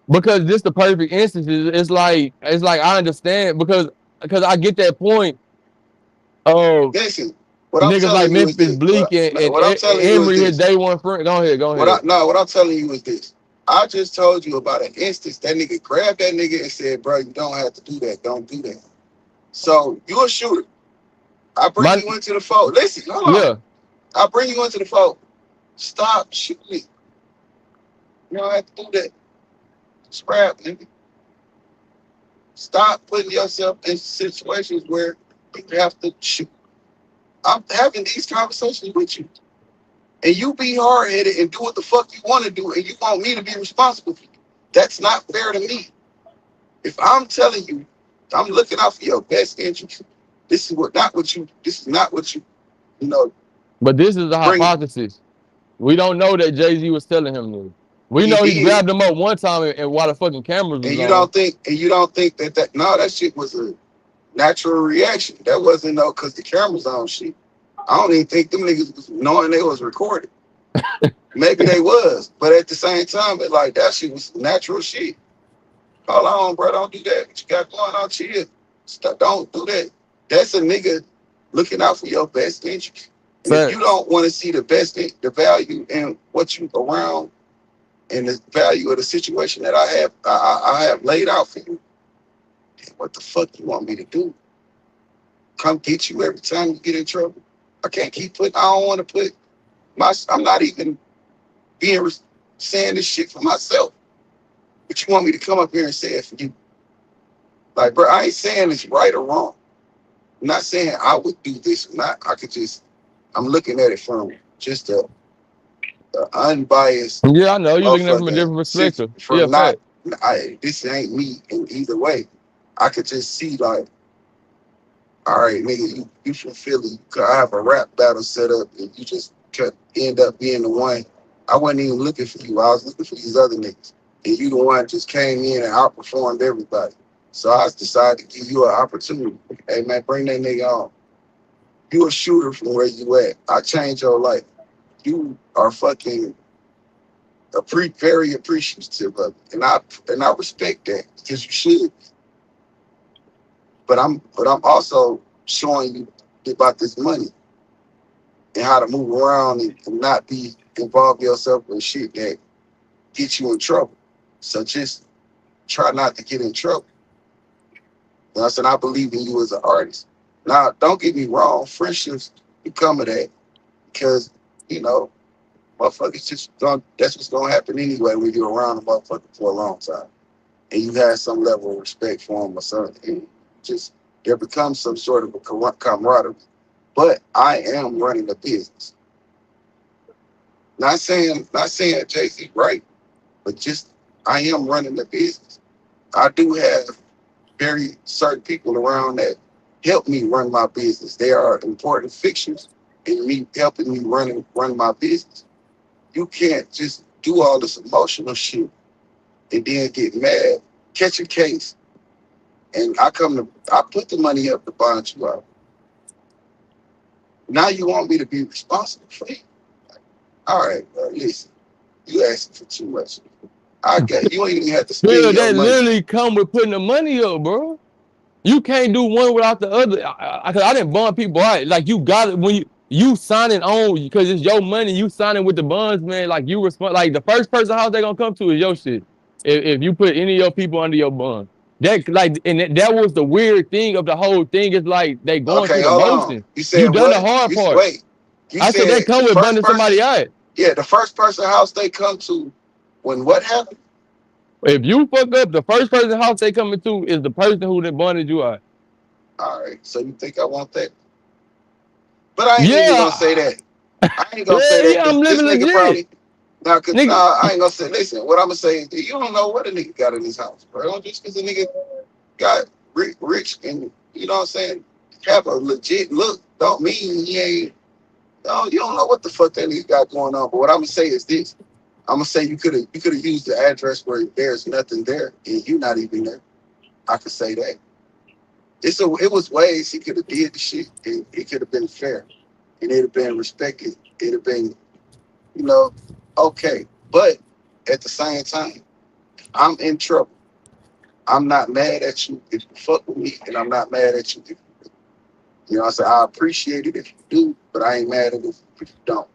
Because this the perfect instance. It's like I understand because I get that point of Listen, what I'm niggas like telling you is Memphis this. Bleak What I'm telling you is Emery his this. day one friend. Go ahead, go ahead. What I'm telling you is this. I just told you about an instance. That nigga grabbed that nigga and said, "Bro, you don't have to do that. Don't do that." So you a shooter. I bring My you into the fold. Listen, hold on. yeah. I bring you into the fold. Stop shooting me. You don't have to do that. Scrap, nigga. Stop putting yourself in situations where you have to shoot. I'm having these conversations with you. And you be hard headed and do what the fuck you want to do, and you want me to be responsible for you. That's not fair to me. If I'm telling you, I'm looking out for your best interest. This is not what you, you know, But this is a bring. hypothesis. We don't know that Jay-Z was telling him this. We He know he did. grabbed him up one time and while the fucking cameras was on. And you don't think that no, that shit was a natural reaction. That wasn't no cause the cameras on shit. I don't even think them niggas was knowing they was recorded. Maybe they was, but at the same time, it like that shit was natural shit. Hold on, bro. Don't do that. What you got going on? Chill. Stop. Don't do that. That's a nigga looking out for your best interest. And if you Facts. don't want to see the value in what you around and the value of the situation that I have laid out for you, then what the fuck you want me to do? Come get you every time you get in trouble? I can't keep putting. I don't want to put I'm not even being saying this shit for myself. But you want me to come up here and say it for you? Like, bro, I ain't saying it's right or wrong. I'm not saying I would do this or not. I'm looking at it from just a unbiased Yeah, I know. You're looking at it from a motherfucking different perspective. Yeah, from not fact. this ain't me in either way. I could just see like, all right, nigga, you from Philly. I have a rap battle set up, and you just could end up being the one. I wasn't even looking for you. I was looking for these other niggas, and you the one just came in and outperformed everybody. So I decided to give you an opportunity. Hey man, bring that nigga on. You a shooter from where you at. I changed your life. You are fucking very appreciative of it, and I respect that because you should. But I'm also showing you about this money and how to move around and not be involve yourself in shit that gets you in trouble. So just try not to get in trouble. You know what I'm saying? I believe in you as an artist. Now, don't get me wrong, friendships become of that because, you know, motherfuckers just don't, that's what's gonna happen anyway when you're around a motherfucker for a long time. And you have some level of respect for them or something. And just there becomes some sort of a camaraderie. But I am running a business. Not saying Jay-Z right, but just I am running the business. I do have very certain people around that help me run my business. They are important fixtures in me helping me run my business. You can't just do all this emotional shit and then get mad, catch a case, and I put the money up to bond you out. Now you want me to be responsible for it. All right, bro, listen, you asking for too much. You ain't even have to spend Bill, your that money. literally come with putting the money up, bro. You can't do one without the other. I didn't bond people out. Like you got it when you signing on because it's your money. You signing with the bonds, man. Like you respond. Like the first person house they gonna come to is your shit. If you put any of your people under your bond, that like and that was the weird thing of the whole thing. Is like they going Okay, through the hold on. motion. You You said done the what? hard part. Wait. You I said that said come the with first bundling person. somebody out. Yeah, the first person house they come to when what happened? If you fuck up, the first person house they coming to is the person who done bonded you out. All right, so you think I want that? But I ain't even gonna say Yeah, that. I ain't gonna say yeah, that yeah. I'm because this living nigga legit, probably now. Cause nigga. nah, I ain't gonna say. Listen, what I'm gonna say is that you don't know what a nigga got in his house, bro. Just because a nigga got rich and you know what I'm saying, have a legit look, don't mean he ain't. No, you don't know what the fuck that nigga got going on. But what I'm gonna say is this: I'm gonna say you could have used the address where there's nothing there and you not even there. I could say that. It was ways he could have did the shit and it could have been fair and it'd have been respected. It'd have been, you know, okay. But at the same time, I'm in trouble. I'm not mad at you if you fuck with me, and I'm not mad at you if you know. I say I appreciate it if you do, but I ain't mad at it if you don't.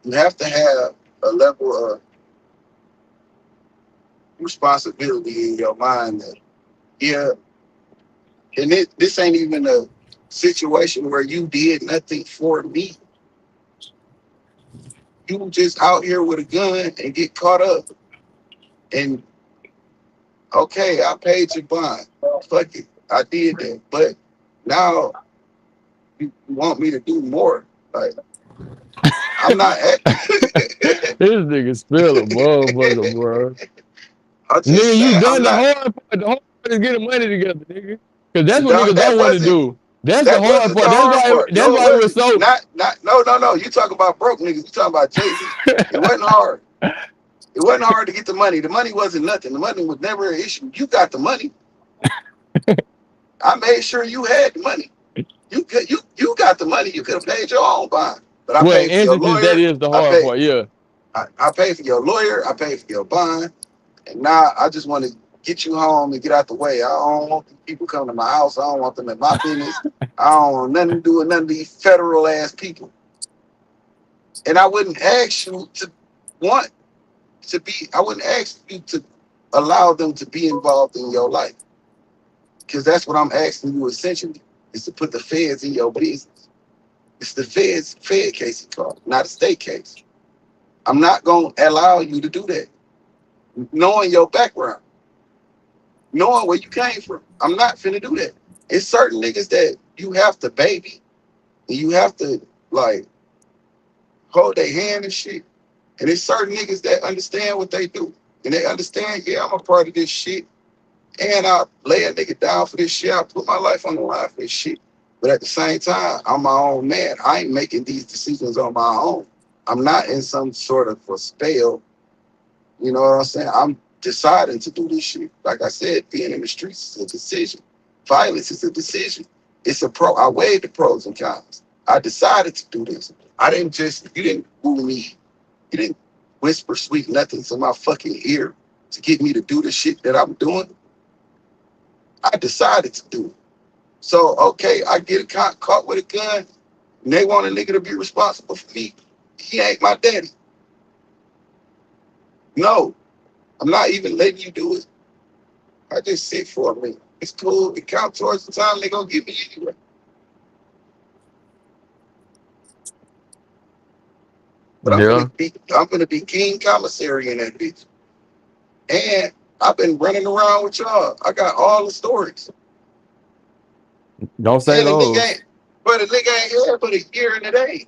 You have to have a level of responsibility in your mind that yeah, and this ain't even a situation where you did nothing for me. You just out here with a gun and get caught up. And okay, I paid your bond. Fuck it, I did that. But now you want me to do more. Like I'm not. This nigga spill a motherfucker, bro. I'm just Nigga, you saying I'm done the not. hard part. The hard part is getting money together, nigga. Cause that's what Dog, niggas don't want to do. That's the that hard wasn't the part. That's hard why. part. That's No, it why it was wasn't. so. Not no. You talking about broke niggas. You talking about Jay-Z. It wasn't hard. It wasn't hard to get the money. The money wasn't nothing. The money was never an issue. You got the money. I made sure you had the money. You got the money. You could have paid your own bond. But I Well, in paid for your instances, that lawyer. is the I hard paid part. Yeah. I paid for your lawyer. I paid for your bond. And now I just want to get you home and get out the way. I don't want people coming to my house. I don't want them in my business. I don't want nothing to do with none of these federal ass people. And I wouldn't ask you to want to be, I wouldn't ask you to allow them to be involved in your life. Because that's what I'm asking you essentially, is to put the feds in your business. It's the fed case you call, not a state case. I'm not going to allow you to do that. Knowing your background, knowing where you came from, I'm not finna do that. It's certain niggas that you have to baby and you have to like hold their hand and shit. And it's certain niggas that understand what they do. and they understand, yeah, I'm a part of this shit. And I lay a nigga down for this shit. I put my life on the line for this shit. But at the same time, I'm my own man. I ain't making these decisions on my own. I'm not in some sort of a spell. You know what I'm saying? I'm deciding to do this shit. Like I said, being in the streets is a decision. Violence is a decision. It's a pro. I weighed the pros and cons. I decided to do this. I didn't just, you didn't woo me. You didn't whisper sweet nothings in my fucking ear to get me to do the shit that I'm doing. I decided to do it. So, okay, I get caught with a gun, and they want a nigga to be responsible for me. He ain't my daddy. No, I'm not even letting you do it. I just sit for a minute. It's cool. It counts towards the time they gonna give me anyway. But Yeah. I'm gonna be king commissary in that bitch. And I've been running around with y'all. I got all the stories. Don't say And the nigga those. ain't, but the nigga ain't here but a year and a day.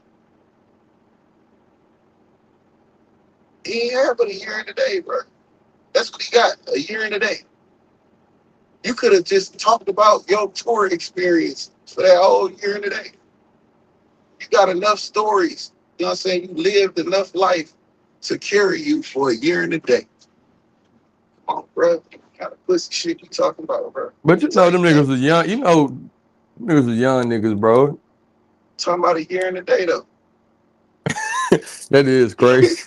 He ain't here but a year and a day, bro. That's what he got, a year and a day. You could have just talked about your tour experience for that whole year and a day. You got enough stories. You know what I'm saying? You lived enough life to carry you for a year and a day. Come on, bro. What kind of pussy shit you talking about, bro? But you know them niggas was young. You know them niggas was young niggas, bro. Talking about a year and a day, though. That is crazy.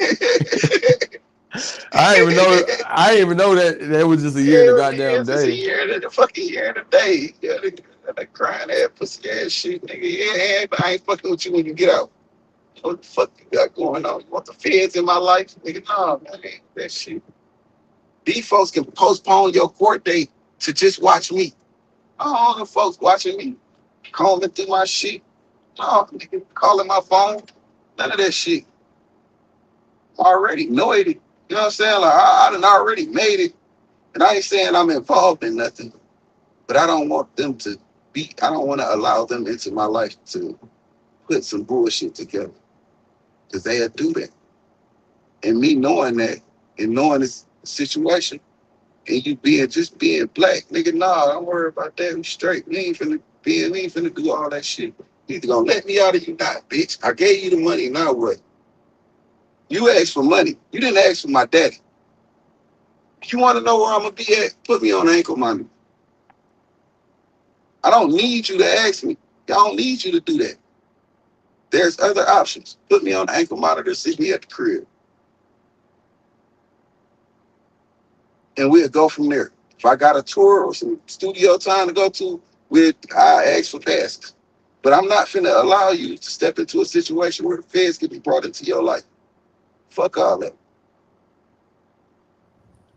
I didn't even know that was just a year and a goddamn It's just a day. year and a fucking year and a day. Yeah, that crying ass pussy ass shit, nigga. Yeah, but I ain't fucking with you when you get out. What the fuck you got going on? You want the feds in my life? Nigga, nah, man, ain't that shit. These folks can postpone your court date to just watch me. All the folks watching me, combing through my shit. No, nigga, calling my phone. None of that shit. Already know it. You know what I'm saying? Like, I done already made it. And I ain't saying I'm involved in nothing, but I don't want them to I don't want to allow them into my life to put some bullshit together. Because they'll do that. And me knowing that and knowing this situation, and you being black, nigga, nah, don't worry about that. We straight. We ain't finna do all that shit. You either gonna let me out or you not, bitch. I gave you the money, now what? You asked for money. You didn't ask for my daddy. If you want to know where I'm gonna be at, put me on ankle monitor. I don't need you to ask me. I don't need you to do that. There's other options. Put me on the ankle monitor, sit me at the crib. And we'll go from there. If I got a tour or some studio time to go to, I ask for passes. But I'm not finna allow you to step into a situation where the feds can be brought into your life. Fuck all that.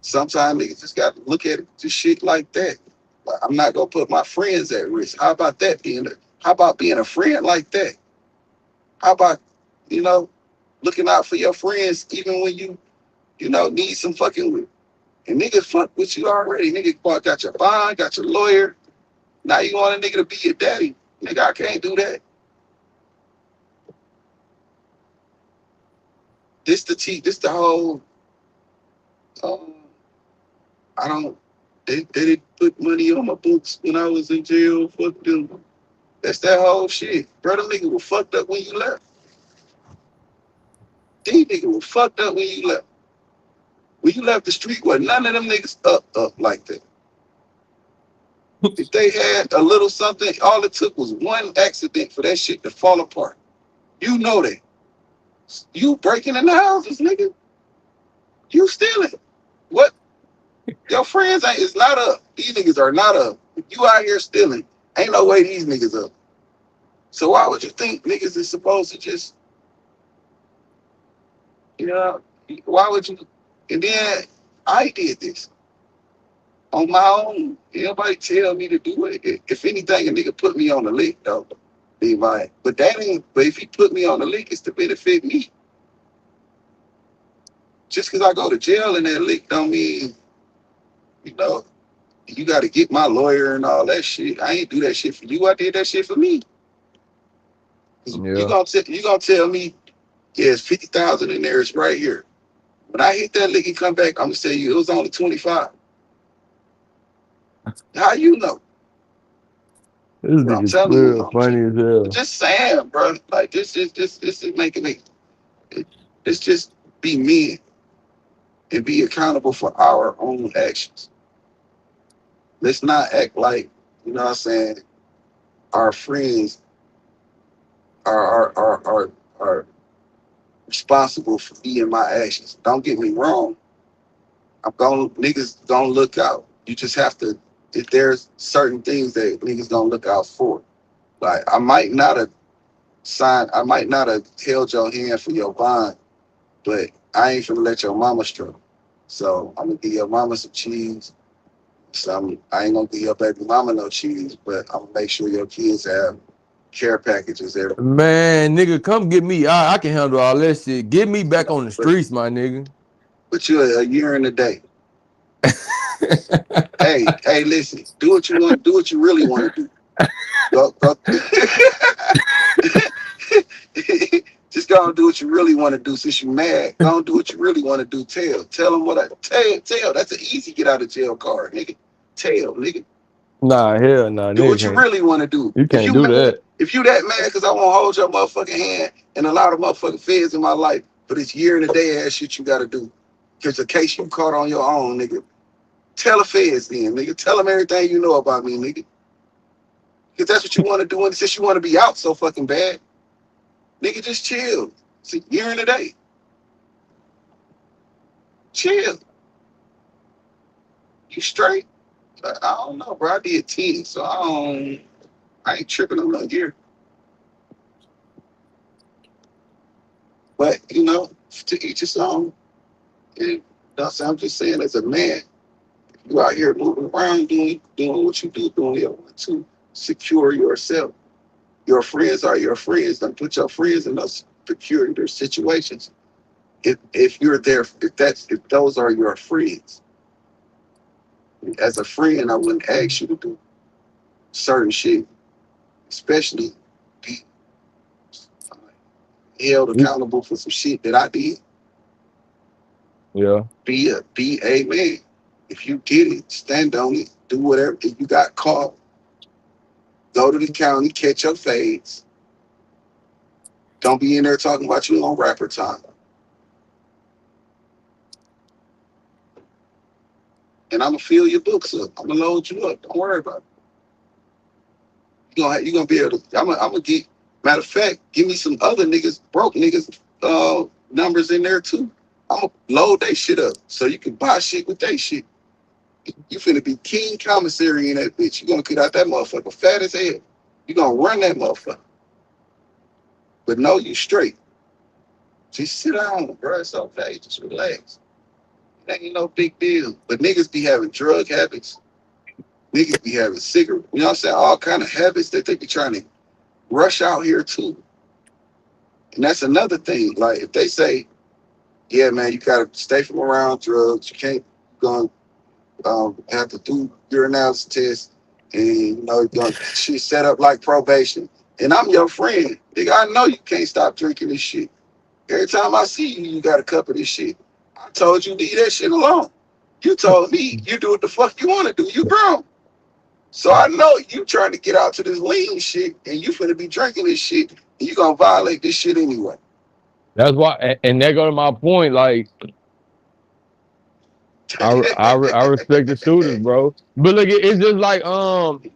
Sometimes niggas just got to look at it, just shit like that. I'm not gonna put my friends at risk. How about that how about being a friend like that? How about, you know, looking out for your friends even when you know, need some fucking, and niggas fuck with you already. Nigga got your bond, got your lawyer. Now you want a nigga to be your daddy. Nigga, I can't do that. This the whole, um, I don't, they didn't put money on my books when I was in jail. Fuck them. That's that whole shit. Brother, nigga was fucked up when you left. These niggas were fucked up when you left. When you left the street, where none of them niggas up like that. If they had a little something, all it took was one accident for that shit to fall apart. You know that. You breaking in the houses, nigga. You stealing. What? Your friends ain't, it's not up. These niggas are not up. If you out here stealing, ain't no way these niggas up. So why would you think niggas is supposed to just, you know, why would you? And then I did this on my own. Everybody tell me to do it. If anything, a nigga put me on the lick, though. Be mine. But that ain't, but if he put me on the lick, it's to benefit me. Just because I go to jail in that lick don't mean, you know, you got to get my lawyer and all that shit. I ain't do that shit for you. I did that shit for me. Yeah. You gonna tell me, yeah, it's 50,000 in there. It's right here. When I hit that lick and come back, I'm gonna tell you it was only 25. How you know? This But I'm nigga telling you, real funny as hell. just saying, bro. Like this is making it. Let's just be men and be accountable for our own actions. Let's not act like, you know what I'm saying, our friends are responsible for me and my actions. Don't get me wrong. Niggas gonna look out. You just have to, if there's certain things that niggas gonna look out for. Like I might not have held your hand for your bond, but I ain't finna let your mama struggle. So I'm gonna give your mama some cheese. I ain't gonna give your baby mama no cheese, but I'm gonna make sure your kids have care packages there. Man, nigga, come get me. I can handle all that shit. Get me back on the But streets, my nigga. you a year in a day. Hey, listen, do what you want, do what you really want to do. Go. Just go and do what you really want to do. Since you mad, go and do what you really want to do. Tell them what I tell. That's an easy get out of jail card, nigga. Tell, nigga. Nah, hell nah, Do nigga what you can't. really want to do. You If can't you do mad, that. if you that mad because I won't hold your motherfucking hand and allow the motherfucking feds in my life for this year and a day ass shit you got to do, because the case you caught on your own, nigga. Tell the feds then, nigga. Tell them everything you know about me, nigga. Because that's what you want to do, and since you want to be out so fucking bad, nigga, just chill. It's a year and a day. Chill. You straight? I don't know, bro. I did 10, so I ain't tripping on no year. But to each his own. And I'm just saying, as a man, you out here moving around, doing what you do, doing your want to secure yourself. Your friends are your friends. Don't put your friends in those peculiar situations. If you're there, if those are your friends, as a friend, I wouldn't ask you to do certain shit, especially be uh, held accountable for some shit that I did. Yeah. Be a man. If you get it, stand on it. Do whatever. If you got caught, go to the county, catch your fades. Don't be in there talking about you on rapper time. And I'm gonna fill your books up. I'm gonna load you up. Don't worry about it. You gonna be able to. I'm gonna get. Matter of fact, give me some other niggas, broke niggas, numbers in there too. I'm gonna load that shit up so you can buy shit with that shit. You finna be king commissary in that bitch. You gonna get out that motherfucker fat as hell. You gonna run that motherfucker. But no, you straight. Just sit down, bro. It's okay. Just relax. It ain't no big deal. But niggas be having drug habits. Niggas be having cigarette. You know what I'm saying? All kind of habits that they be trying to rush out here too. And that's another thing. Like if they say, yeah, man, you gotta stay from around drugs. You can't go have to do urinalysis tests, and you're gonna shit set up like probation. And I'm your friend. Nigga, I know you can't stop drinking this shit. Every time I see you, you got a cup of this shit. I told you leave that shit alone. You told me you do what the fuck you want to do. You grown. So I know you trying to get out to this lean shit, and you finna be drinking this shit, and you gonna violate this shit anyway. That's why, and that go to my point. Like, I respect the shooters, bro. But look, it's just like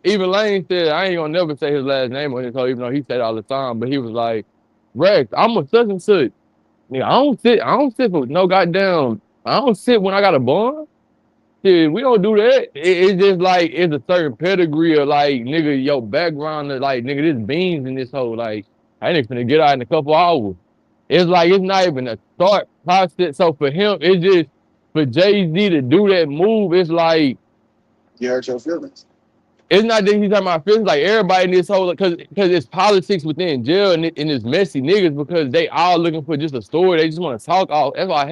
even Lane said, I ain't gonna never say his last name on his show, even though he said it all the time. But he was like, Rex, I'm a such and such. Nigga, I don't sit for no goddamn. I don't sit when I got a bond. Shit, we don't do that. It's just like it's a certain pedigree of like nigga, your background of like nigga, this beans in this hole. Like I ain't finna get out in a couple hours. It's like it's not even a thought process. So for him, it's just for Jay-Z to do that move, it's like You hurt your feelings. it's not that he's talking about feelings like everybody in this whole because it's politics within jail and it's messy niggas because they all looking for just a story. They just want to talk all. That's why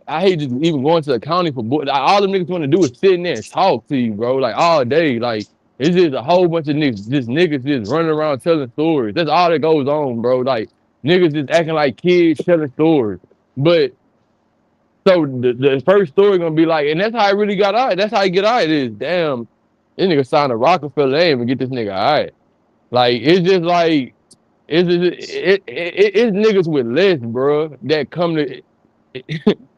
I hate just even going to the county for like, all them niggas want to do is sit in there and talk to you, bro. Like all day. Like it's just a whole bunch of niggas just running around telling stories. That's all that goes on, bro. Like niggas just acting like kids telling stories. But So the first story gonna be like, and that's how I really got out. That's how I get out. It is damn. This nigga signed a Rockefeller. They ain't even get this nigga all right. Like it's just like it's niggas with less, bro, that come to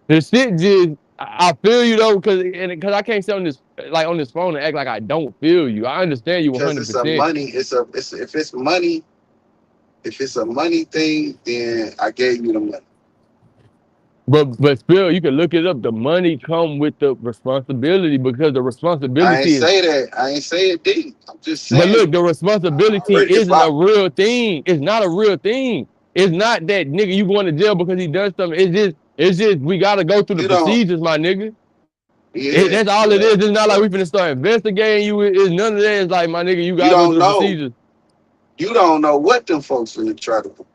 the shit. Just I feel you though, because I can't sit on this like on this phone and act like I don't feel you. I understand you Because it's a 100%. money. It's if it's money. If it's a money thing, then I gave you the money. But still, you can look it up. The money come with the responsibility because the I ain't responsibility is. say that. I ain't say it didn't. I'm just But saying. look, the responsibility Already, if isn't I a real thing. It's not a real thing. It's not that nigga you going to jail because he done something. It's just we gotta go through the you don't, procedures, my nigga. yeah, That's all it but is. It's not like we but finna start investigating you. It's none of that. It's like my nigga, you you gotta go don't through the know. procedures. You don't know what them folks finna try to do.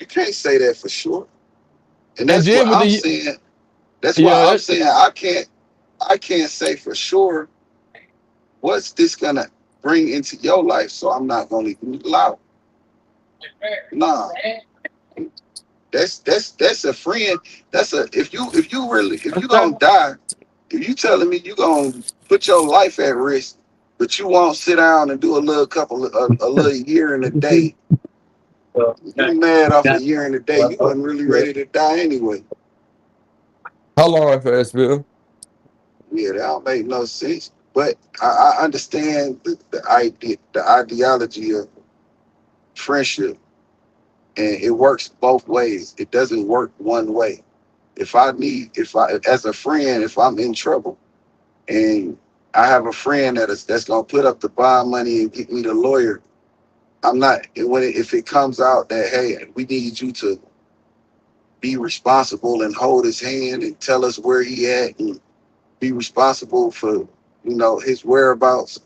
You can't say that for sure. And And that's what then with I'm the saying. That's why yeah, I'm saying I can't say for sure what's this gonna bring into your life. So I'm not gonna even allow. Nah, that's a friend. That's a if you really if you gonna die, if you telling me you gonna put your life at risk, but you won't sit down and do a little couple a little year in a day. You mad off a year in a day. You wasn't really ready to die anyway. how long fast, Bill? Yeah, that don't make no sense. But I understand the ideology of friendship, and it works both ways. It doesn't work one way. If I as a friend, if I'm in trouble and I have a friend that's gonna put up the bond money and get me the lawyer, I'm not if it comes out that hey, we need you to be responsible and hold his hand and tell us where he at and be responsible for his whereabouts.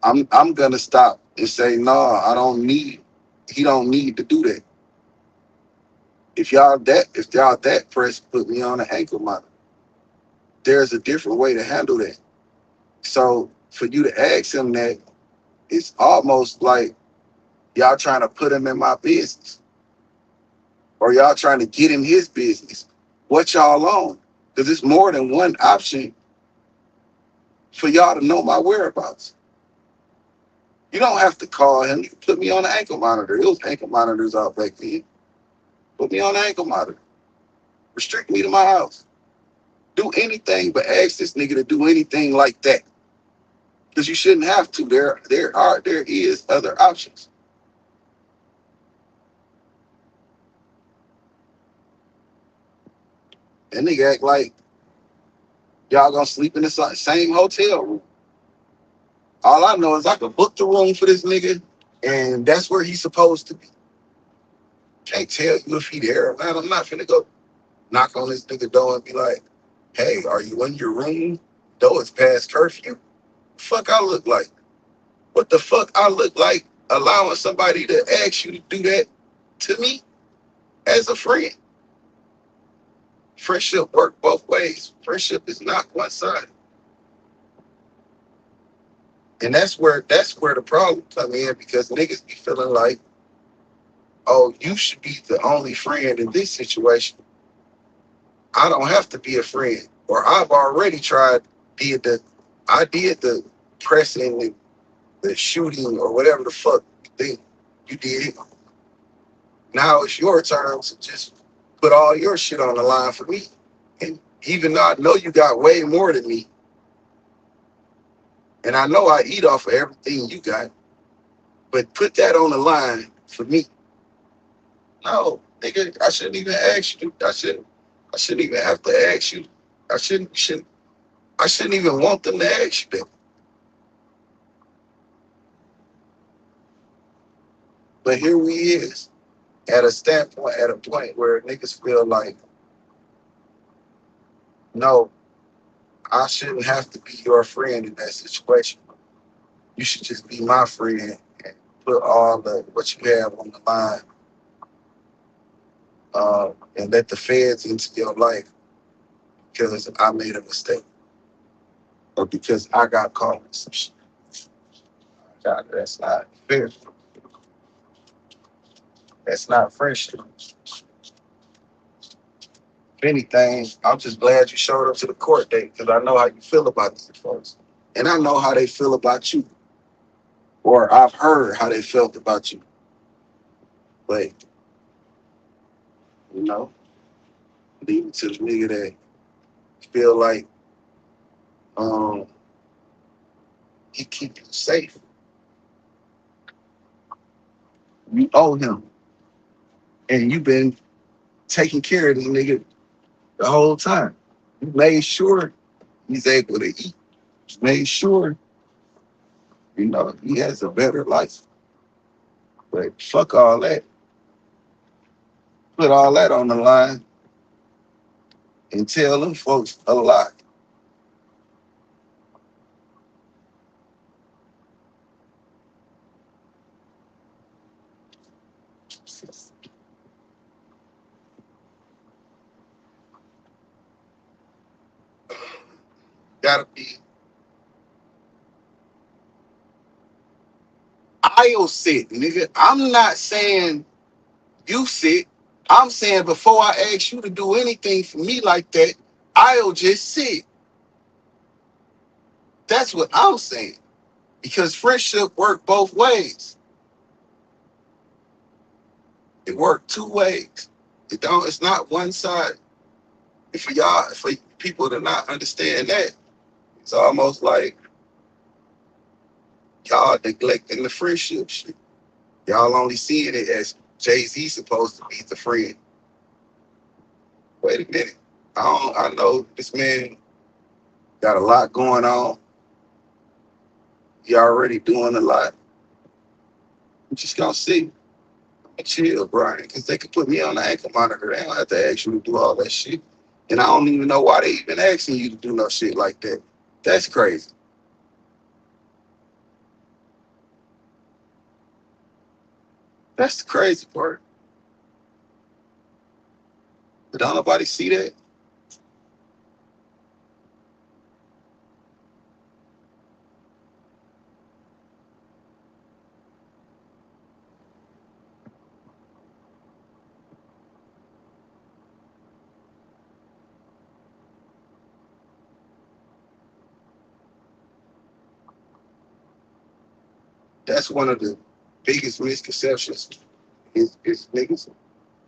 I'm gonna stop and say no. I don't need. He don't need to do that. If y'all that pressed, put me on an ankle monitor. There's a different way to handle that. So for you to ask him that, it's almost like y'all trying to put him in my business or y'all trying to get in his business. What y'all on? Because it's more than one option for y'all to know my whereabouts. You don't have to call him. You can put me on an ankle monitor. It was ankle monitors out back then. Put me on an ankle monitor. Restrict me to my house. Do anything but ask this nigga to do anything like that. Because you shouldn't have to. There is other options. And nigga act like y'all gonna sleep in the same hotel room. All I know is I could book the room for this nigga, and that's where he's supposed to be. Can't tell you if he there, man. I'm not finna go knock on this nigga door and be like, "Hey, are you in your room? Though it's past curfew." Fuck, I look like. What the fuck I look like allowing somebody to ask you to do that to me as a friend? Friendship work both ways. Friendship is not one sided. And that's where the problem come in because niggas be feeling like, oh, you should be the only friend in this situation. I don't have to be a friend. Or I've already did the I did the pressing the shooting or whatever the fuck you think you did. Now it's your turn to just put all your shit on the line for me. And even though I know you got way more than me, and I know I eat off of everything you got, but put that on the line for me. No, nigga, I shouldn't even ask you. I shouldn't even have to ask you. I shouldn't even want them to ask you that. But here we is at a point where niggas feel like, no, I shouldn't have to be your friend in that situation. You should just be my friend and put all the what you have on the line, and let the feds into your life because I made a mistake or because I got caught in some shit. God, that's not fair. That's not friendship. If anything, I'm just glad you showed up to the court date because I know how you feel about these folks. And I know how they feel about you. Or I've heard how they felt about you. But, you know, leave it to the nigga that feel like he keep you safe. You owe him. And you've been taking care of this nigga the whole time. You made sure he's able to eat. You made sure, you know, he has a better life. But fuck all that. Put all that on the line and tell them folks a lot. Gotta be. I'll sit, nigga. I'm not saying you sit. I'm saying before I ask you to do anything for me like that, I'll just sit. That's what I'm saying. Because friendship work both ways. It work two ways. It don't. It's not one side. And for y'all, for people to not understand that, it's almost like y'all neglecting the friendship shit. Y'all only seeing it as Jay-Z supposed to be the friend. Wait a minute. I know this man got a lot going on. He already doing a lot. I'm just gonna see. Chill, Brian, because they could put me on the ankle monitor. They don't have to ask you to do all that shit. And I don't even know why they even asking you to do no shit like that. That's crazy. That's the crazy part. But don't nobody see that. That's one of the biggest misconceptions is niggas.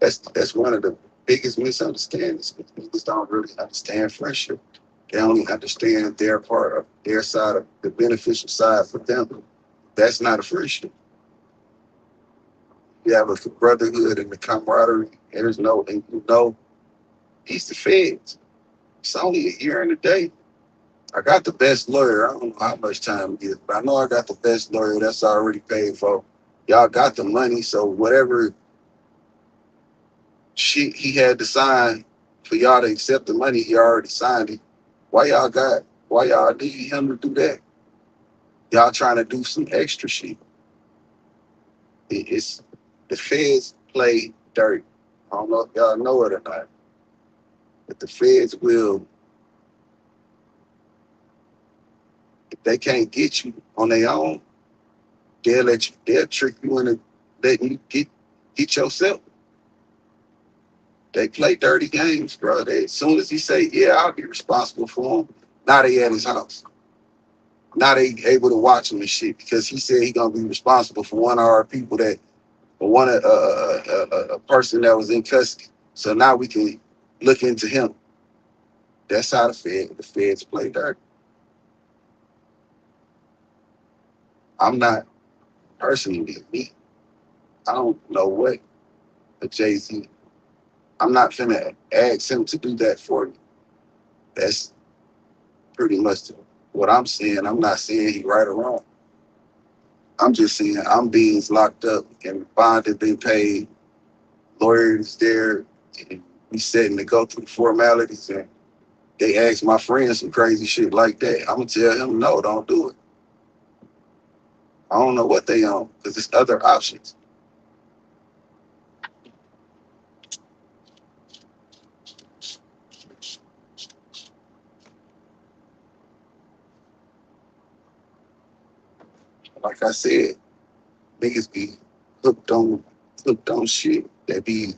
That's one of the biggest misunderstandings. Niggas don't really understand friendship. They only understand their part of their side of the beneficial side for them. That's not a friendship. You have a brotherhood and the camaraderie. There's no, and you know, he's the feds. It's only a year and a day. I got the best lawyer. I don't know how much time it is, but I know I got the best lawyer that's already paid for. Y'all got the money, so whatever shit he had to sign for y'all to accept the money, he already signed it. Why y'all need him to do that? Y'all trying to do some extra shit. It's the feds play dirt. I don't know if y'all know it or not, but the feds will, if they can't get you on their own, they'll trick you into letting you get yourself. They play dirty games, bro. As soon as he say, yeah, I'll be responsible for him, now they at his house. Now they able to watch him and shit because he said he gonna be responsible for one of our people that, or one a person that was in custody. So now we can look into him. That's how the feds play dirty. I'm not personally me. I don't know what a Jay-Z. I'm not finna ask him to do that for me. That's pretty much what I'm saying. I'm not saying he right or wrong. I'm just saying I'm being locked up and bond has been paid, lawyers there, and we sitting to go through formalities and they ask my friends some crazy shit like that. I'm gonna tell him no, don't do it. I don't know what they on because there's other options. Like I said, niggas be hooked on shit that be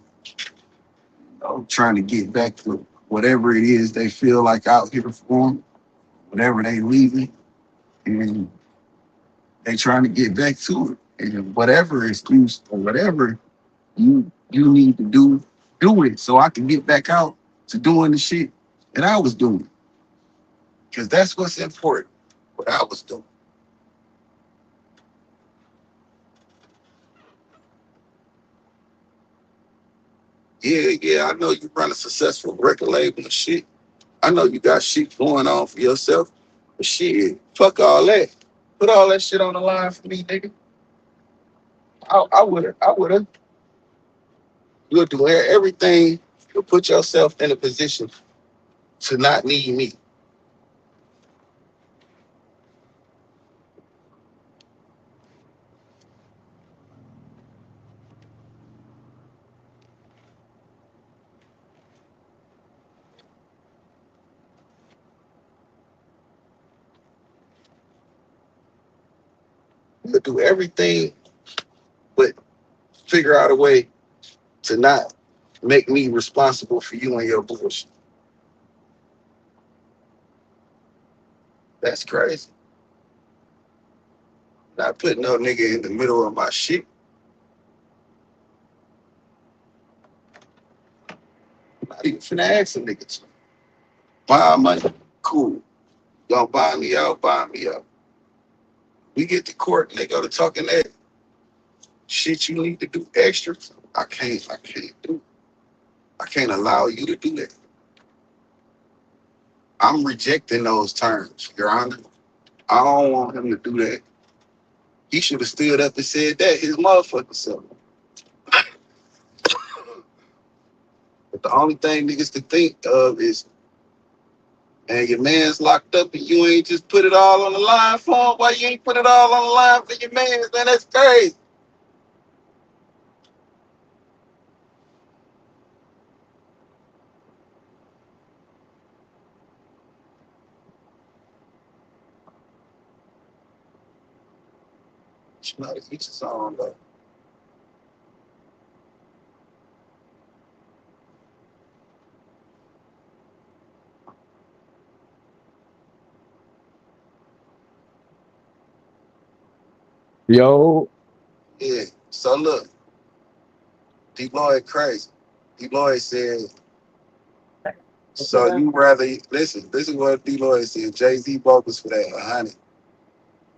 trying to get back to whatever it is they feel like out here for them, whatever they leaving, and they trying to get back to it. And whatever excuse or whatever you need to do it so I can get back out to doing the shit that I was doing. Because that's what's important, what I was doing. Yeah, I know you run a successful record label and shit. I know you got shit going on for yourself. But shit, fuck all that. Put all that shit on the line for me, nigga. I would have. You'll do everything to put yourself in a position to not need me. You'll do everything but figure out a way to not make me responsible for you and your bullshit. That's crazy. Not putting no nigga in the middle of my shit. Not even finna ask a nigga to buy money. Cool. Y'all buy me out, buy me out. We get to court and they go to talking that shit you need to do extra. I can't do. I can't allow you to do that. I'm rejecting those terms, Your Honor. I don't want him to do that. He should have stood up and said that his motherfucking self. But the only thing niggas can think of is, man, your man's locked up and you ain't just put it all on the line for him. Why you ain't put it all on the line for your man? Man, that's crazy. You know, each his own, though. Yo, Yeah. So look, D. Lloyd crazy. D. Lloyd said, so you rather listen. This is what D. Lloyd said. Jay-Z bogus for that, 100.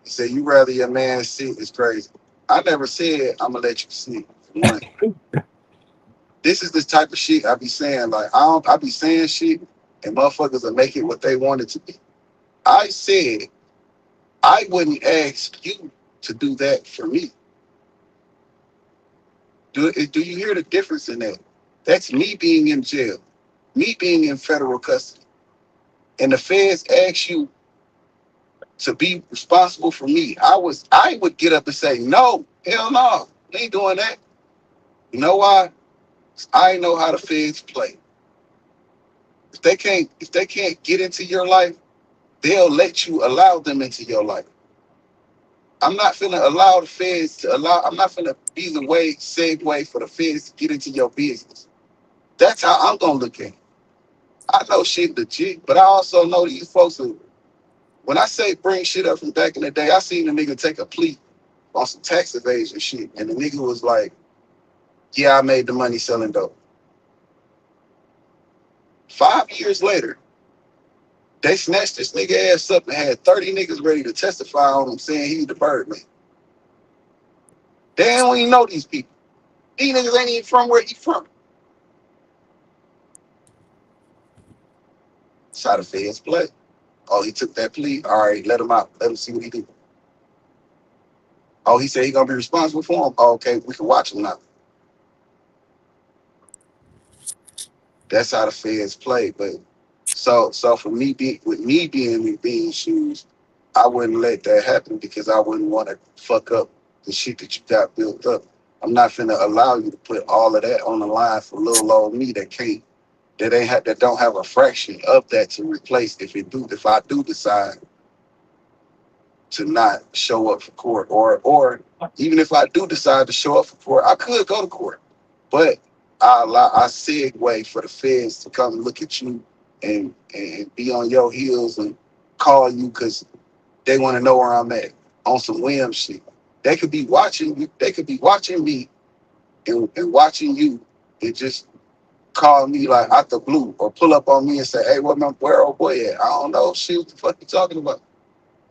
He said, you rather your man sit is crazy. I never said I'm gonna let you sit. For one. This is the type of shit I be saying. Like I be saying shit and motherfuckers will make it what they want it to be. I said I wouldn't ask you to do that for me. Do you hear the difference in that? That's me being in jail, me being in federal custody. And the feds ask you to be responsible for me. I would get up and say, no, hell no, we ain't doing that. You know why? 'Cause I know how the feds play. If they can't get into your life, they'll let you allow them into your life. I'm not finna allow the feds to allow. I'm not finna be the segue for the feds to get into your business. That's how I'm gonna look at it. I know shit legit, but I also know these folks. When I say bring shit up from back in the day, I seen a nigga take a plea on some tax evasion shit, and the nigga was like, "Yeah, I made the money selling dope." 5 years later, they snatched this nigga ass up and had 30 niggas ready to testify on him saying he's the Birdman. They don't even know these people. These niggas ain't even from where he from. That's how the feds play. Oh, he took that plea. All right, let him out. Let him see what he do. Oh, he said he gonna be responsible for him. Oh, okay, we can watch him now. That's how the feds play. But so for me being in being shoes, I wouldn't let that happen because I wouldn't want to fuck up the shit that you got built up. I'm not finna allow you to put all of that on the line for little old me that don't have a fraction of that to replace if I do decide to not show up for court or even if I do decide to show up for court, I could go to court. But I segue for the feds to come look at you and be on your heels and call you because they want to know where I'm at on some whim shit. They could be watching you. They could be watching me and watching you and just call me like out the blue or pull up on me and say, "Hey, where old boy at? I don't know. Shit, what the fuck you talking about?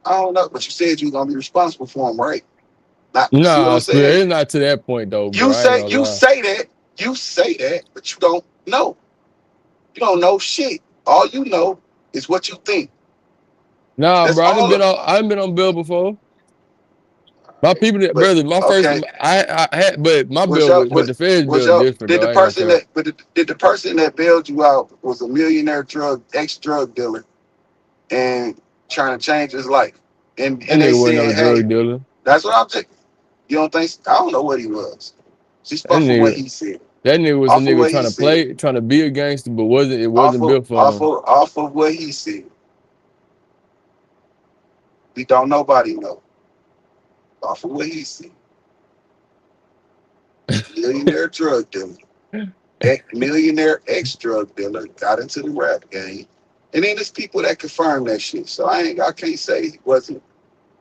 I don't know." But you said you gonna be responsible for him, right? Not see what Nah, I'm Spirit, saying? it's not to that point though, bro. You I ain't say gonna you lie. say that you say that, but you don't know. You don't know shit. All you know is what you think. Nah, That's bro. all. I done been on bill before. My people, But brother. My first, okay, I had, but my was bill, your but the feds was bill your different did though. the I ain't gonna person care. that but did the person that bailed you out was a millionaire ex drug dealer and trying to change his life, That and they nigga wasn't no said, "Hey, drug dealer. that's what I'm saying." You don't think? I don't know what he was. Just That off of what nigga, he said. that nigga was a Off of nigga what he trying to said. play, trying to be a gangster, but it wasn't built for him. Off of what he said. We don't nobody know. Off of what he said. Millionaire drug dealer. Millionaire ex drug dealer got into the rap game. And then there's people that confirm that shit. So I can't say he wasn't.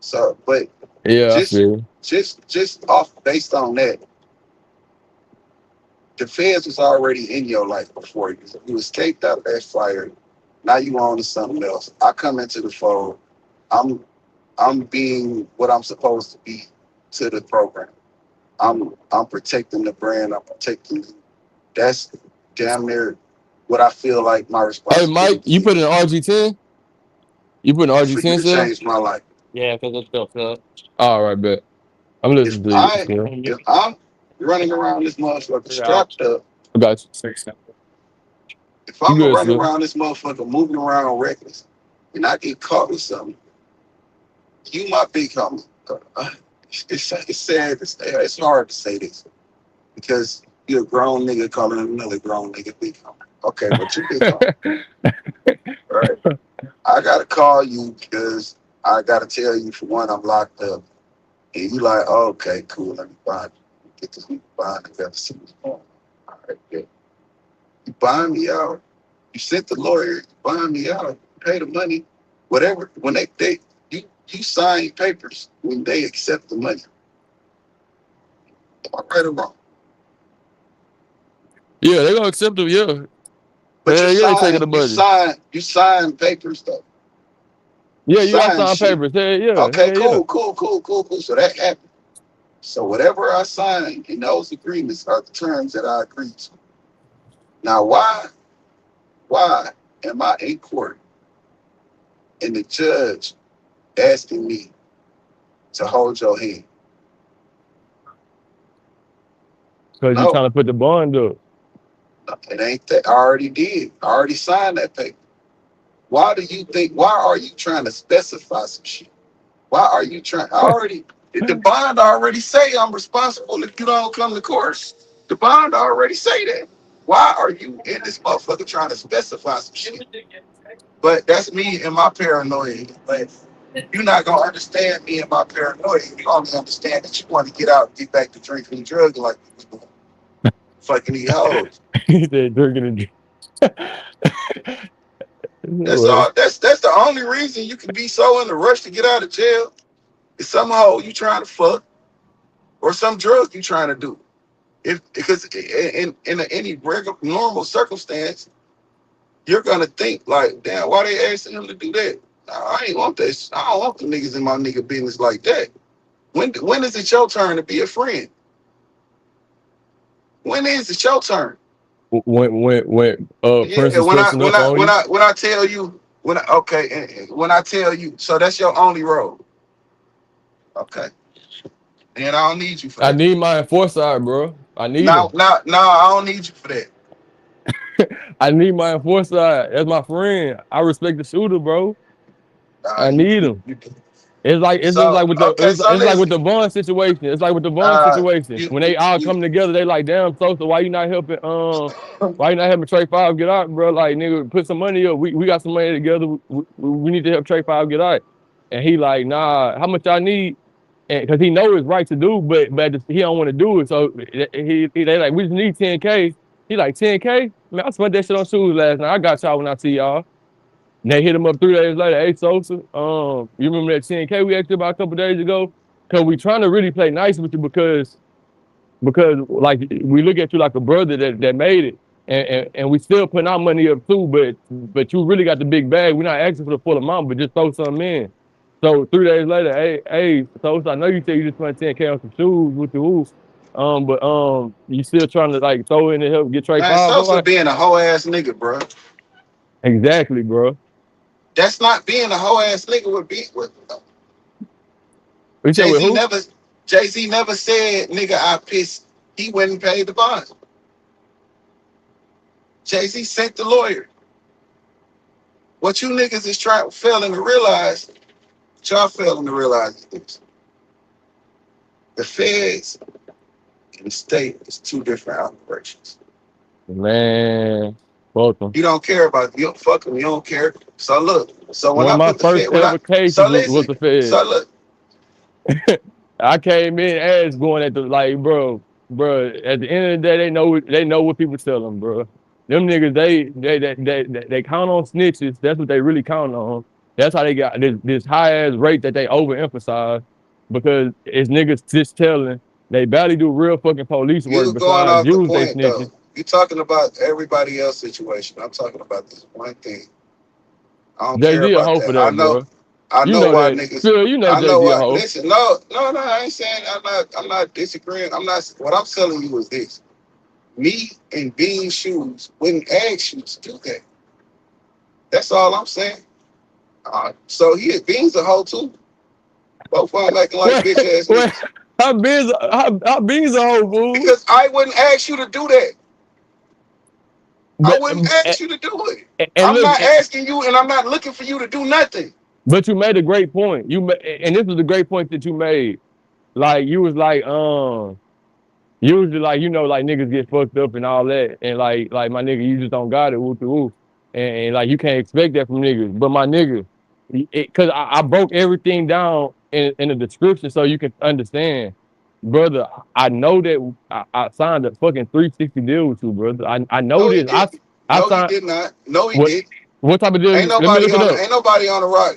So but Yeah, I just feel. just off based on that, the feds was already in your life before you. You escaped out of that fire. Now you on to something else. I come into the fold. I'm I'm being what I'm supposed to be to the program. I'm protecting the brand. I'm protecting you. That's damn near what I feel like my Hey, Mike, responsibility you put in is RG10? You put in for you RG10 to still? change my life. Yeah, because it's still good. All right, bet. I'm If listening to you I still. if I'm running around this motherfucker strapped up, I got you. if You I'm good, running still? around this motherfucker moving around reckless, and I get caught with something, you my big homie. It's sad. It's hard to say this because you're a grown nigga calling another grown nigga big homie. Okay, but you big homie, right? I gotta call you because I gotta tell you for one I'm locked up, and you like, oh, okay, cool, let me bind you. Get this nigga bind together, see what's going on. All right, yeah. You bind me out. You sent the lawyer. You bind me out. You pay the money, whatever. When they you sign papers when they accept the money. Am I right or wrong? Yeah, they gonna accept him. Yeah, But hell yeah, they taking the money. you sign papers though. You Yeah, you got sign signed shit. papers. Hell yeah, Okay, hell yeah. cool. So that happened. So whatever I signed in those agreements are the terms that I agreed to. Now why am I in court and the judge asking me to hold your hand? Cause you No, trying to put the bond up. it ain't that. I already did. I already signed that paper. Why do you think? Why are you trying to specify some shit? Why are you trying? I already the bond already say I'm responsible if you don't come to court. The bond already say that. Why are you in this motherfucker trying to specify some shit? But that's me and my paranoia. But you're not gonna understand me and my paranoia. You only understand that you want to get out and get back to drinking and drugging like you was doing. Fucking these hoes. He said drinking and That's what? all. That's the only reason you can be so in a rush to get out of jail. Is some hoe you trying to fuck or some drug you trying to do. If because in any regular normal circumstance, you're gonna think like, damn, why they asking him to do that? Nah, I ain't want this. I don't want the niggas in my nigga business like that. When is it your turn to be a friend? When is it your turn? When Yeah, Princess flexing up on you. when I tell you okay, when I tell you, so that's your only role. Okay, and I don't need you for I that. need my enforcer, bro. I need Now, him. I don't need you for that. I need my enforcer. That's my friend. I respect the shooter, bro. Nah, I need him. you do. It's just So like with okay, so it's like with listen. the Vaughn situation. It's like with the Vaughn situation. You When they all you come together, they like, damn, so why you not helping why you not helping Trey Five get out, bro? Like nigga, put some money up. We got some money together. We need to help Trey Five get out. And he like, nah, how much I need? And because he know it's right to do, but he don't want to do it. So they like, we just need 10K. He like 10K? Man, I spent that shit on shoes last night. I got y'all when I see y'all. And they hit him up 3 days later. Hey Sosa, you remember that 10K we asked you about a couple days ago? Cause we trying to really play nice with you because like we look at you like a brother that made it. And we still putting our money up too, but you really got the big bag. We're not asking for the full amount, but just throw something in. So 3 days later, hey, Sosa, I know you said you just spent 10K on some shoes with the hoof. But you still trying to like throw in to help get Trey Man, Five Sosa boy? being a hoe ass nigga, bro. Exactly, bro. That's not being a hoe ass nigga would be with You said Jay with Z who? never Jay-Z never said, nigga, I pissed. He went and paid the bond. Jay-Z sent the lawyer. What you niggas is failing to realize, what y'all failing to realize is this. The feds and the state is two different operations. Man, both them. You don't care about it. You don't fuck them. You don't care. So look. So when One of I my put the first fed, ever cases so was listen. the Fed. So look. I came in ass going at the like, bro. At the end of the day, they know what people tell them, bro. Them niggas, they count on snitches. That's what they really count on. That's how they got this high ass rate that they overemphasize because it's niggas just telling. They barely do real fucking police work You going besides off the use they point snitches. though. You talking about everybody else situation. I'm talking about this one thing. I don't Jay care Z a about hoe for that. I that, know. bro. I You know know why that. niggas. Phil, you know I Jay know Z a why. hoe. Listen, no. I ain't saying. I'm not disagreeing. I'm not. What I'm telling you is this: me and Bean Shoes wouldn't ask you to do that. That's all I'm saying. So Bean's a hoe too. Both of them acting like Wait, bitch ass wait. niggas. How Beans a hoe, fool? Because I wouldn't ask you to do that. I But wouldn't ask you to do it. and I'm look, not asking you, and I'm not looking for you to do nothing. but you made a great point. And this was a great point that you made. Like you was like, usually like like niggas get fucked up and all that, and like my nigga, you just don't got it, whoop de whoop, and like you can't expect that from niggas. But my nigga, cause I broke everything down in the description so you can understand, brother. I know that I signed a fucking 360 deal with you, brother. I know No, he this. didn't. I No, he signed did not. No, he what did. what type of deal? Let me look it up. Ain't nobody on the rock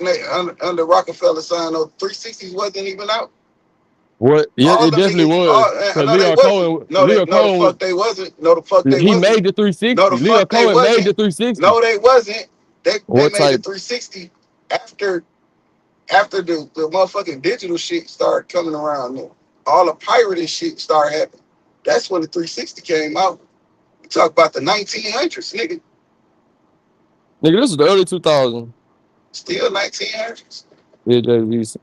under Rockefeller sign. No 360s wasn't even out. What? Yeah, All it them definitely niggas. was. Cause No, they wasn't. Leo No, the Cohen, fuck they wasn't. No, the fuck they he wasn't. made the No, the 360. Leo fuck they Cohen made the wasn't. 360. No, they wasn't. They What made the type? 360 after the motherfucking digital shit started coming around. All the pirating shit started happening. That's when the 360 came out. We talk about the 1900s, nigga. Nigga, this is the early 2000s. Still 1900s. Yeah, JV.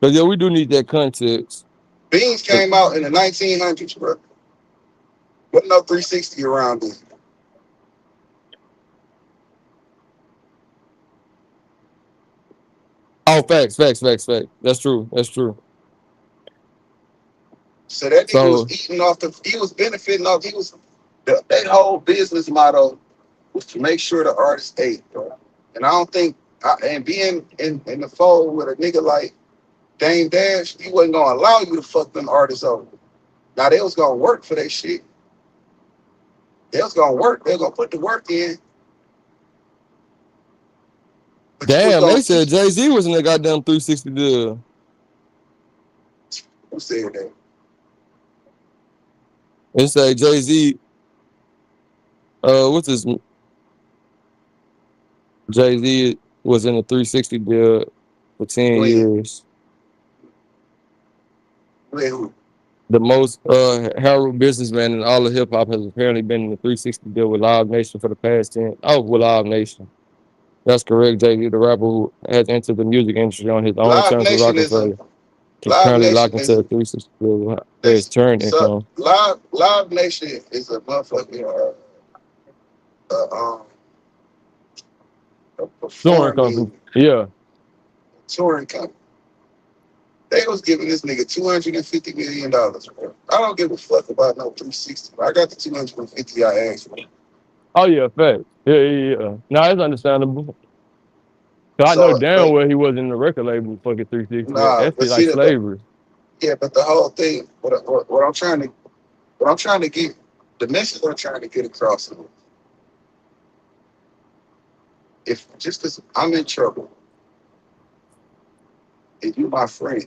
But yeah, we do need that context. Beans came out in the 1900s, bro. Wasn't no 360 around then. Oh, facts. That's true. That's true. So that nigga was So eating off he was benefiting off, that whole business motto was to make sure the artist ate, bro. And I don't think, and being in the fold with a nigga like Dame Dash, he wasn't gonna allow you to fuck them artists over. Now they was gonna work for that shit. They was gonna work. They was gonna put the work in, but you was damn, gonna they said see Jay-Z was in the goddamn 360 deal. who said that. They say Jay-Z, what's this? Jay-Z was in a 360 deal for 10 When? years. When? The most heralded businessman in all of hip hop has apparently been in the 360 deal with Live Nation for the past 10. Oh, with Live Nation. That's correct. Jay-Z, the rapper who has entered the music industry on his own Live terms with Nation is a Rockefeller, is Live currently Nation locked into is a 360 deal for his Listen, turn so income. Live Nation is a motherfucking uh, um, a Touring company. performing Yeah. touring company. They was giving this nigga $250 million, bro. I don't give a fuck about no 360. I got the 250 I asked for. Oh yeah, fact. Yeah. Now it's understandable. Cause I know So, damn but well he wasn't in the record label fucking 360. nah, That's but like see that, but slavery. yeah, but the whole thing, what I'm trying to get The message I'm trying to get across is, if just because I'm in trouble and you my friend,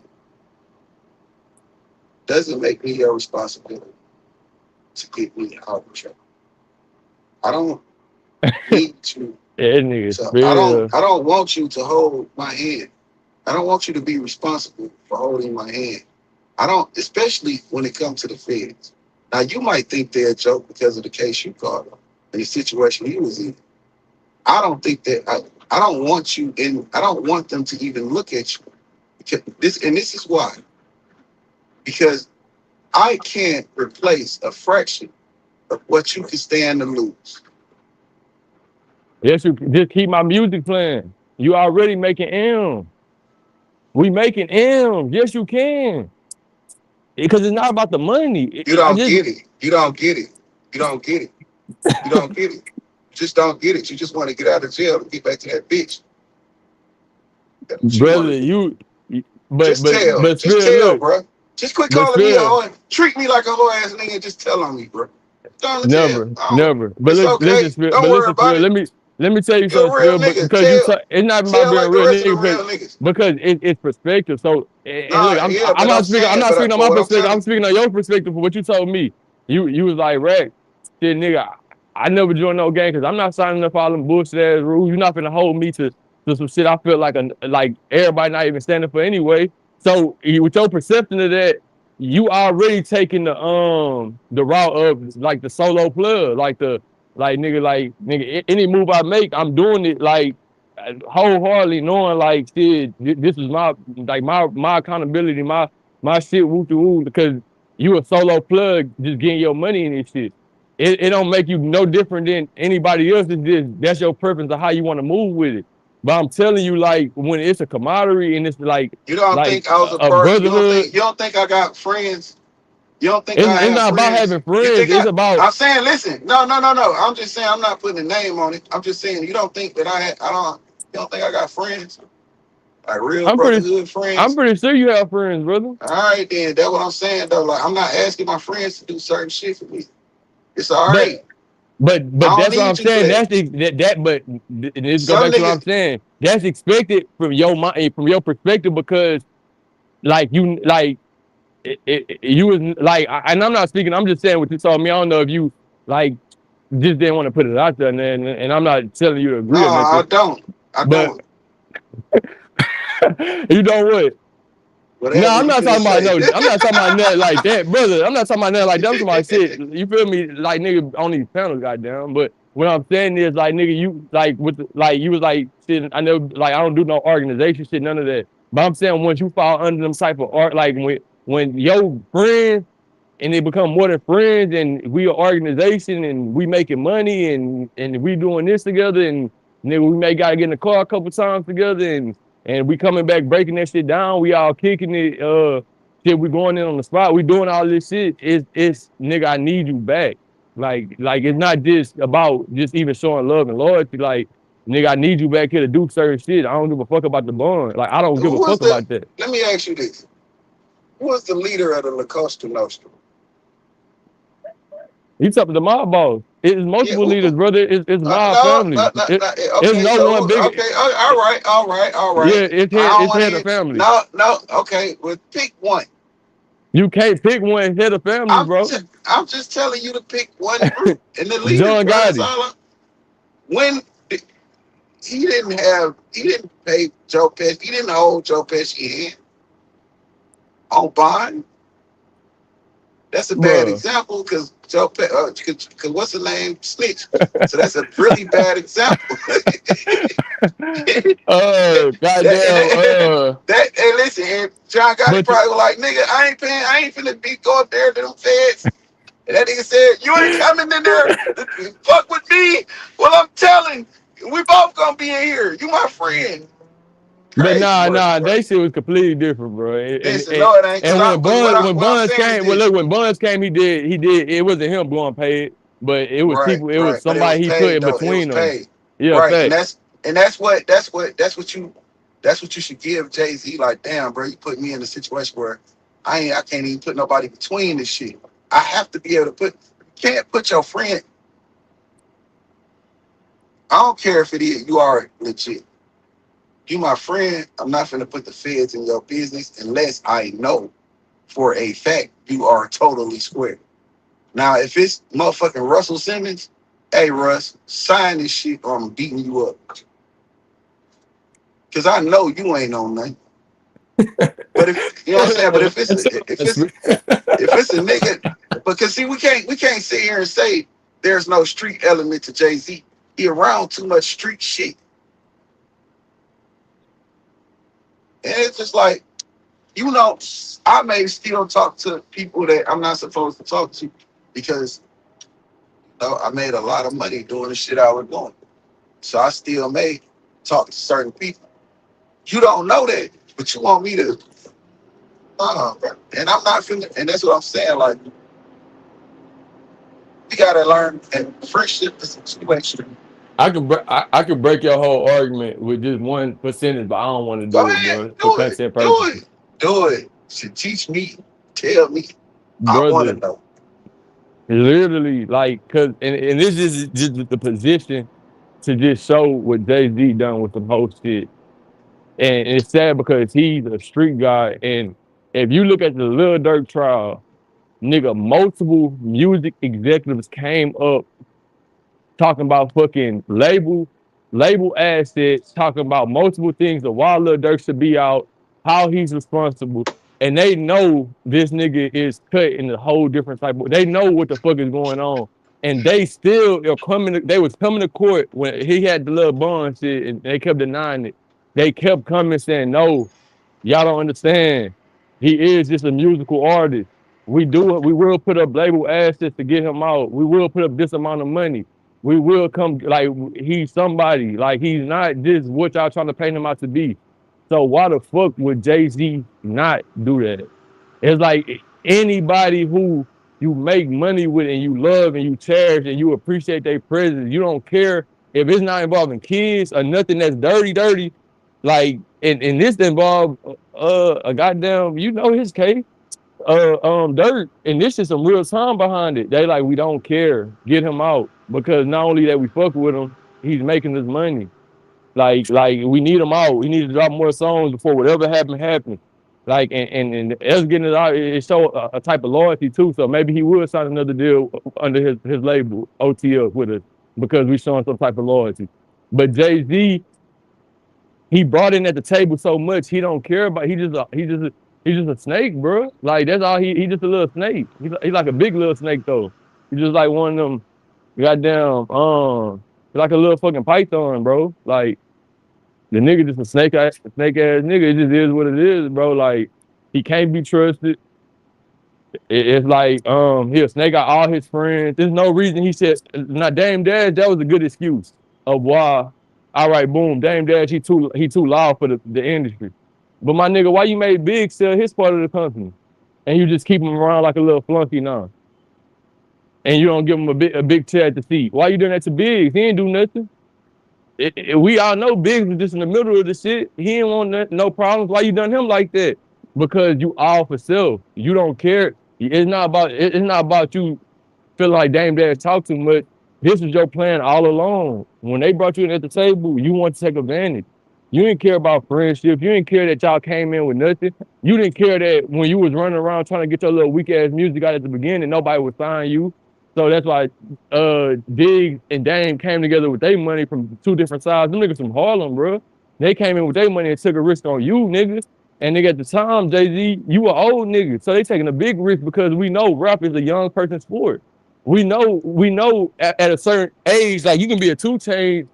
doesn't make me your responsibility to get me out of trouble. I don't need you. That nigga So spill. I don't want you to hold my hand. I don't want you to be responsible for holding my hand. I don't, especially when it comes to the feds. Now you might think they're a joke because of the case you caught him and the situation he was in. I don't think that I don't want you in. I don't want them to even look at you. Because this is why. Because I can't replace a fraction of what you can stand to lose. Yes, you just keep my music playing. You already making M. We making M. Yes, you can. Because it's not about the money. You I don't just get it. You don't get it. You don't get it. You don't get it. You just don't get it. You just want to get out of jail and get back to that bitch. That's what you want brother, to do. but but Just Spill, tell, look, bro. Just quit but calling me a Spill, hoe and treat me like a hoe ass nigga and just tell on me, bro. Going to jail. never, Oh, never. But it's listen, okay. Spill, Don't but worry listen, about Spill. it. Let me tell you You're something, a real Spill. nigga. Because it's not about Tell being a like the real rest of the nigga, real niggas. because it's perspective. So and look, Nah, yeah, I'm but I'm not speaking. I'm saying, not speaking on but my what I'm perspective. I'm telling speaking on your perspective for what you told me. You was like, Rack, shit, nigga. I never joined no gang because I'm not signing up for all them bullshit ass rules. You're not gonna hold me to some shit I feel like everybody not even standing for anyway. So with your perception of that, you already taking the route of like the solo plug, like nigga any move I make, I'm doing it like wholeheartedly knowing like shit, this is my accountability, my shit woo to woo because you a solo plug just getting your money in this shit. It don't make you no different than anybody else. It's just that's your preference of how you want to move with it. But I'm telling you, like when it's a camaraderie and it's you don't like think I was a a part. brotherhood, You don't think I got friends. You don't think I it's have not about friends. having You friends. think It's about I'm saying, listen, no. I'm just saying, I'm not putting a name on it. I'm just saying, you don't think that I don't, you don't think I got friends, like real I'm pretty brotherhood I'm friends. pretty sure you have friends, brother. All right, then, that's what I'm saying, though. Like, I'm not asking my friends to do certain shit for me. It's all right. But I don't that's what I'm need you for saying. that. That's that. But let's go Some back to what I'm niggas, saying. That's expected from your mind, from your perspective, because like you was like, and I'm not speaking. I'm just saying what you told me. I don't know if you like just didn't want to put it out there, and I'm not telling you to no, agree or I nothing. don't. I But don't. you know what? No, Whatever I'm you not finna talking about say. no. I'm not talking about nothing like that, brother. I'm not talking about nothing like that. I'm talking about shit. You feel me? Like nigga on these panels, goddamn. But what I'm saying is like nigga, you like like you was like shit. I know like I don't do no organization shit, none of that. But I'm saying once you fall under them type of art, like when your friends and they become more than friends and we an organization and we making money and we doing this together and nigga we may gotta get in the car a couple times together and we coming back breaking that shit down, we all kicking it, shit, we going in on the spot, we doing all this shit, it's nigga, I need you back. Like it's not just about just even showing love and loyalty, like nigga, I need you back here to do certain shit. I don't give a fuck about the bond. Like I don't give Who a was fuck the, about that. let me ask you this. Who was the leader of the La Costa Nostra? He's up to the mob boss. It's Yeah, multiple leaders, brother. It's mob no, family. It's okay, no so one big. okay, all right. Yeah, I don't it's want to head hear. of family. No, okay. Well, pick one. You can't pick one head of family, bro. I'm just telling you to pick one group and the leaders, John bro. That's Gotti. all. When he didn't pay Joe Pesci. He didn't hold Joe Pesci hand on bond. That's a bad Bro. example because because what's the name? Snitch. So that's a really bad example. Oh, goddamn. Hey, listen, and John Gotti But probably was like, nigga, I ain't finna be go up there to them feds. And that nigga said, you ain't coming in there to fuck with me. Well, I'm telling, we both gonna be in here. You my friend. Crazy work, nah, bro. they shit was completely different, bro. Listen, no, it ain't. And when What I'm Buns saying is came, well, this. look, when Buns came, he did. It wasn't him blowing paid, but it was Right, people. It was right. But it was somebody he put paid in though. It was between them. paid. Yeah, Right. fact. And that's what you should give Jay-Z. Like, damn, bro, you put me in a situation where I can't even put nobody between this shit. I have to be able to put Can't put your friend. I don't care if it is you are legit. You my friend. I'm not finna put the feds in your business unless I know for a fact you are totally square. Now, if it's motherfucking Russell Simmons, hey Russ, sign this shit or I'm beating you up. Cause I know you ain't on nothing. But if you know what I'm saying, but if it's a nigga, because see, we can't sit here and say there's no street element to Jay-Z. He around too much street shit. And it's just like, I may still talk to people that I'm not supposed to talk to because I made a lot of money doing the shit I was doing. So I still may talk to certain people. You don't know that, but you want me to, bro. And I'm not feeling, and that's what I'm saying. Like, we gotta learn, and friendship is a situation. I could break your whole argument with just 1%, but I don't want to Go do it, ahead, bro, for do it, content do purposes. it, do it. Should teach me, tell me. I want to Brother, know. literally, like, cause and this is just the position to just show what Jay-Z done with the whole shit. And it's sad because he's a street guy. And if you look at the Lil Durk trial, nigga, multiple music executives came up talking about fucking label assets, talking about multiple things of why Lil Durk should be out, how he's responsible. And they know this nigga is cut in a whole different type of, they know what the fuck is going on. And they still are they was coming to court when he had the little bond shit and they kept denying it. They kept coming saying, no, y'all don't understand. He is just a musical artist. We will put up label assets to get him out. We will put up this amount of money. We will come like he's somebody. Like he's not just what y'all trying to paint him out to be. So why the fuck would Jay-Z not do that? It's like anybody who you make money with and you love and you cherish and you appreciate their presence. You don't care if it's not involving kids or nothing that's dirty. Like and this involved a goddamn, you know his case, Dirt, and this is some real time behind it. They like we don't care, get him out because not only that we fuck with him, he's making us money. Like we need him out. We need to drop more songs before whatever happens. Like and us getting it out, it show a type of loyalty too. So maybe he will sign another deal under his label OTF with us because we showing some type of loyalty. But Jay-Z, he brought in at the table so much he don't care about. He's just a snake, bro. Like that's all he just a little snake. He's like a big little snake though. He's just like one of them goddamn like a little fucking python, bro. Like the nigga just a snake ass nigga. It just is what it is, bro. Like he can't be trusted. It's like he'll snake out all his friends. There's no reason he said now Dame Dash, that was a good excuse of why. All right, boom, Dame Dash, he too loud for the industry. But my nigga, why you made Big sell his part of the company? And you just keep him around like a little flunky now. And you don't give him a big chair at the seat. Why you doing that to Biggs? He ain't do nothing. We all know Biggs was just in the middle of the shit. He ain't want no problems. Why you done him like that? Because you all for self. You don't care. It's not about you feeling like Dame Dash talk too much. This was your plan all along. When they brought you in at the table, you want to take advantage. You didn't care about friendship. You didn't care that y'all came in with nothing. You didn't care that when you was running around trying to get your little weak ass music out at the beginning, nobody would sign you. So that's why Diggs and Dame came together with their money from two different sides. Them niggas from Harlem, bro. They came in with their money and took a risk on you, niggas. And nigga, at the time, Jay-Z, you were old niggas. So they taking a big risk because we know rap is a young person sport. We know at a certain age, like you can be a 2 Chainz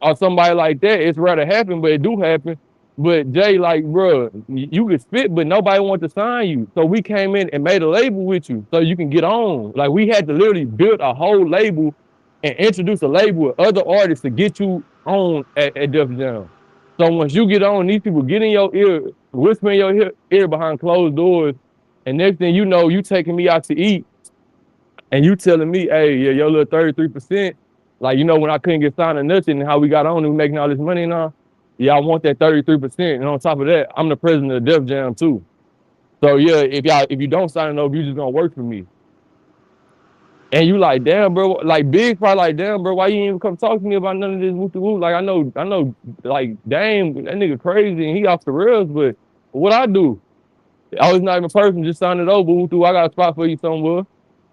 or somebody like that. It's rare to happen, but it do happen. But Jay, like, bro, you could spit, but nobody wanted to sign you. So we came in and made a label with you so you can get on. Like we had to literally build a whole label and introduce a label with other artists to get you on at Def Jam. So once you get on, these people get in your ear, whisper in your ear behind closed doors, and next thing you know, you taking me out to eat, and you telling me, hey, yeah, your little 33%, like, you know, when I couldn't get signed or nothing, and how we got on and we making all this money now, yeah, I want that 33%. And on top of that, I'm the president of Def Jam too. So yeah, if you don't sign it over, you just gonna work for me. And you like, damn, bro, like Big probably like, damn, bro, why you ain't even come talk to me about none of this woo. Like I know, like, damn, that nigga crazy and he off the rails, but what I do? I was not even a person, just sign it over. Woo. I got a spot for you somewhere.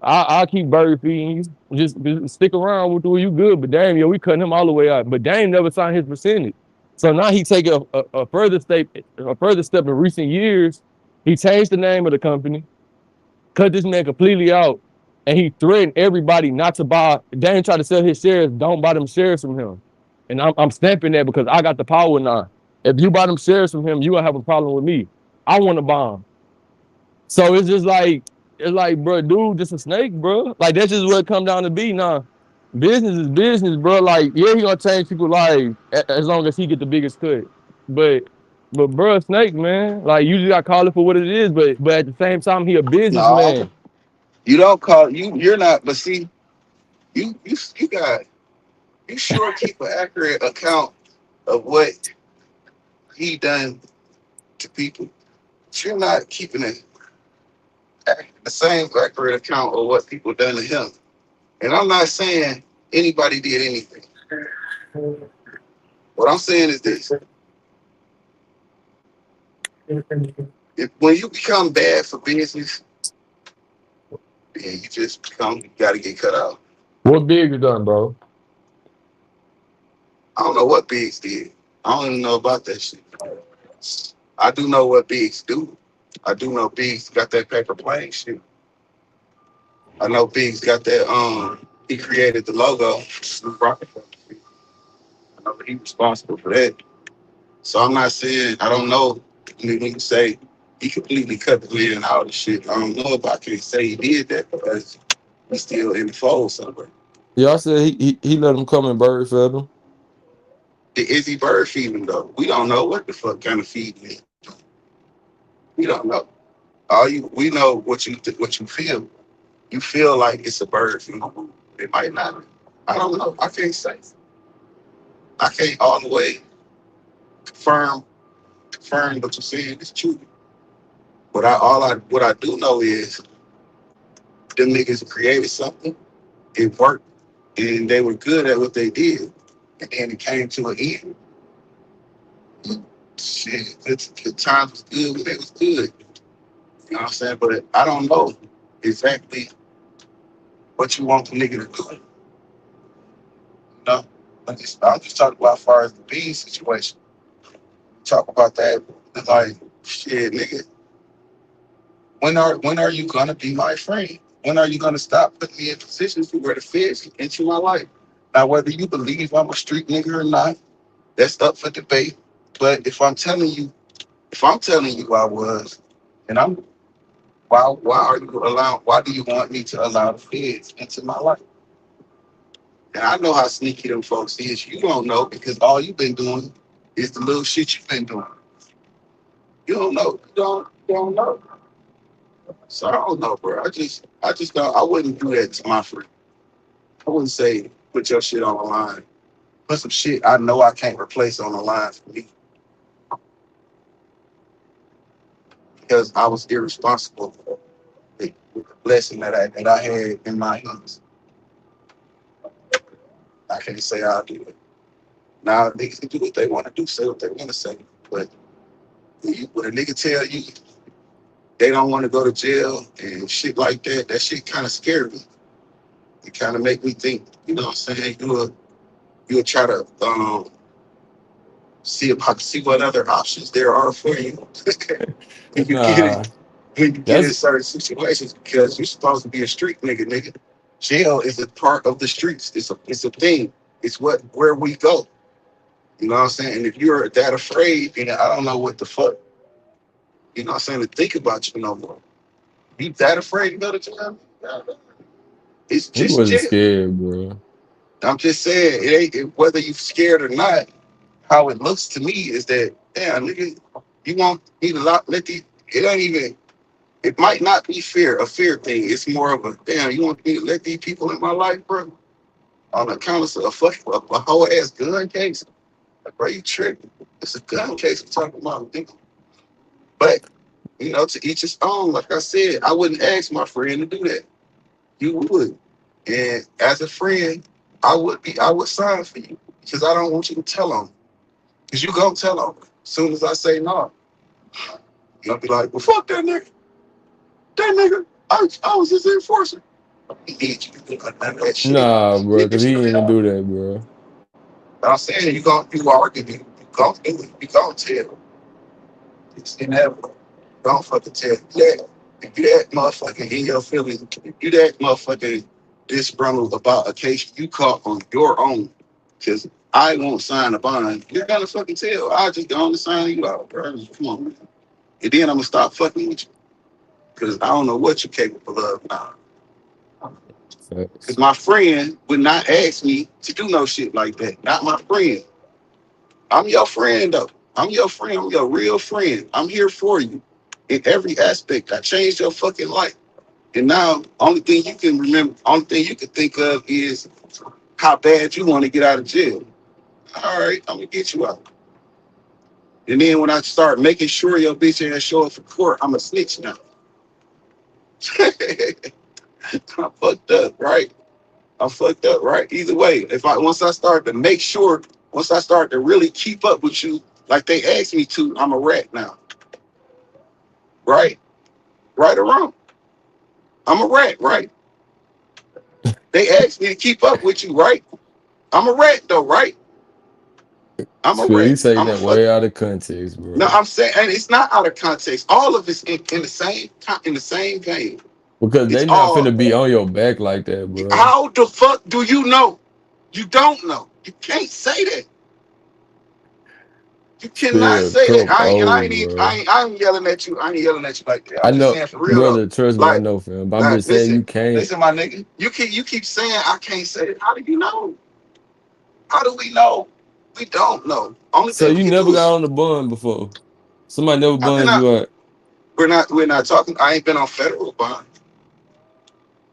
I'll keep bird feeding you. Just stick around with you good. But damn, yo, we cutting him all the way out. But Dame never signed his percentage. So now he take a further step in recent years. He changed the name of the company, cut this man completely out, and he threatened everybody not to buy. Dame tried to sell his shares, don't buy them shares from him. And I'm stamping that because I got the power now. If you buy them shares from him, you gonna have a problem with me. I want to buy them. So it's like, bro, dude, just a snake, bro. Like that's just what it come down to be now. Business is business, bro. Like, yeah, he gonna change people's lives as long as he get the biggest cut. But bro, snake, man. Like you just gotta call it for what it is. But at the same time, he a No, businessman. you don't call you. You're not. But see, you got you sure keep an accurate account of what he done to people. But you're not keeping the same accurate account of what people done to him. And I'm not saying anybody did anything. What I'm saying is this: when you become bad for business, then you just become you got to get cut out. What big you done, bro? I don't know what Biggs did. I don't even know about that shit. I do know what Biggs do. I do know Biggs got that paper plane shit. I know Biggs got that. He created the logo. I know that he's responsible for that. So I'm not saying I don't know. When you say he completely cut the man out of shit, I don't know if I can say he did that because he's still in the fold somewhere. Yeah, I said he let him come and bird fed him. Is he bird feeding though? We don't know what the fuck kind of feeding is. We don't know. All you we know what you feel. You feel like it's a bird feeding. It might not. I don't know. I can't say. I can't all the way confirm what you're saying is true. But what I do know is them niggas created something. It worked, and they were good at what they did. And then it came to an end. Shit, the times was good when it was good. You know what I'm saying? But I don't know exactly what you want the nigga to do. No, I'm just talking about as far as the bean situation. Talk about that. It's like, shit, nigga. When are you gonna be my friend? When are you gonna stop putting me in positions where the feds can into my life? Now, whether you believe I'm a street nigga or not, that's up for debate. But if I'm telling you I was, and I'm why do you want me to allow the feds into my life? And I know how sneaky them folks is. You don't know because all you've been doing is the little shit you've been doing. You don't know. You don't know. So I don't know, bro. I just don't. I wouldn't do that to my friend. I wouldn't say put your shit on the line. Put some shit I know I can't replace on the line for me because I was irresponsible with the blessing that I had in my hands. I can't say I'll do it. Now niggas can do what they want to do, say what they want to say. But when a nigga tell you they don't want to go to jail and shit like that, that shit kind of scared me. It kind of make me think, you know what I'm saying? You'll try to see what other options there are for you when you get Nah, it when you get in that's certain situations because you're supposed to be a street nigga. Jail is a part of the streets. It's a thing. It's where we go. You know what I'm saying? And if you're that afraid, then I don't know what the fuck, you know what I'm saying, to think about you no more. You that afraid to go to jail? It's he just wasn't jail. scared, bro. I'm just saying, whether you scared or not, how it looks to me is that, damn, nigga, you want me to it ain't even, it might not be a fear thing. It's more of a, damn, you want me to let these people in my life, bro? On account of a whole ass gun case? Like, bro, you tripping. It's a gun case we're talking about, nigga. But, to each his own. Like I said, I wouldn't ask my friend to do that. You would. And as a friend, I would sign for you because I don't want you to tell on me. Because you gonna tell on me. As soon as I say no, you'll be like, well, fuck that nigga. That nigga, I was his enforcer. He need you to do none of that shit. Nah, bro, Nigga, because he straight ain't even up. do that, bro. But I'm saying you argue me. You gonna do it. You gonna tell. It's inevitable. Don't fucking tell. Yeah. If you that motherfucker in your feelings, if you that motherfucker disgruntled about a case you caught on your own, because I won't sign a bond, you're gonna fucking tell. I just go on to sign you out, bro. Come on, man. And then I'm gonna stop fucking with you. Because I don't know what you're capable of now. Because Facts. my friend would not ask me to do no shit like that. Not my friend. I'm your friend though. I'm your friend. I'm your real friend. I'm here for you in every aspect. I changed your fucking life. And now, only thing you can remember, only thing you can think of is how bad you want to get out of jail. All right, I'm gonna get you out. And then when I start making sure your bitch ass show up for court, I'm a snitch now. I'm fucked up, right? I'm fucked up, right? Either way, once I start to make sure, once I start to really keep up with you, like they asked me to, I'm a rat now, right? Right or wrong? I'm a rat, right? They asked me to keep up with you, right? I'm a rat though, right? I'm a Swear, rat. you taking I'm a that fuck. way out of context, No, bro. I'm saying, and it's not out of context. All of it's in the same vein. Because It's they not all. finna be on your back like that, bro. How the fuck do you know? You don't know. You can't say that. You cannot Still, say that. come on, bro. I ain't yelling at you. I ain't yelling at you like that. I I'm just know, saying for real though. brother. Trust me, I Like, know, fam. But I'm just saying listen, you can't. listen, my nigga. You keep saying I can't say it. How do you know? How do we know? We don't know. Only So thing we you can never do is got on the bun before. Somebody never I've been bunned out. you out. We're not talking. I ain't been on federal bond,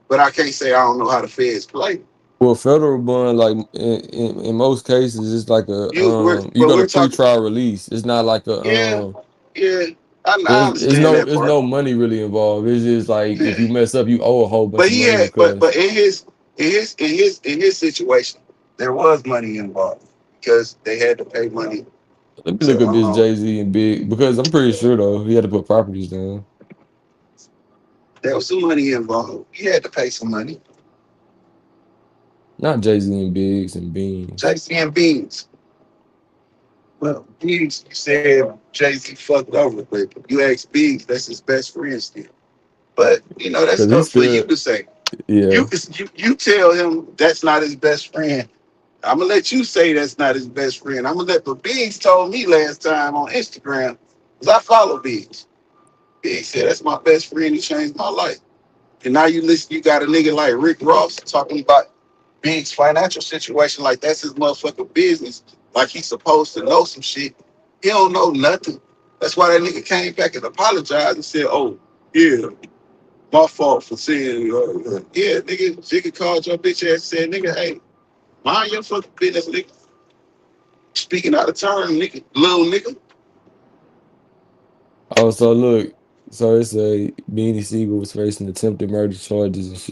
but I can't say I don't know how the feds play. Well, federal bond, like in most cases, it's like a you But got a we're talking. pre-trial release. It's not like a Yeah, yeah. I it's understand no that it's part. no money really involved. It's just like if Yeah. you mess up, you owe a whole bunch But of he money had, because but in his situation, there was money involved because they had to pay money let me look to up this Jay-Z and Big because I'm pretty sure though he had to put properties down. there was some money involved. He had to pay some money. Not Jay-Z and Biggs and Beans. Jay-Z and Beans. Well, Beans, you said Jay-Z fucked over, but you asked Beans, that's his best friend still. But that's Cause he up for you still to say. yeah. You tell him that's not his best friend. I'm gonna let you say that's not his best friend. I'm gonna let. But Biggs told me last time on Instagram, cause I follow Biggs. Biggs said that's my best friend. He changed my life. And now you listen. You got a nigga like Rick Ross talking about Biggs' financial situation like that's his motherfucking business. Like he's supposed to know some shit. He don't know nothing. That's why that nigga came back and apologized and said, "Oh yeah, my fault for saying yeah, nigga." Jigga called your bitch ass and said, "Nigga, hey, mind your fucking business, nigga." Speaking out of turn, nigga, little nigga. Oh, so look, so it's a Beanie Siegel was facing attempted murder charges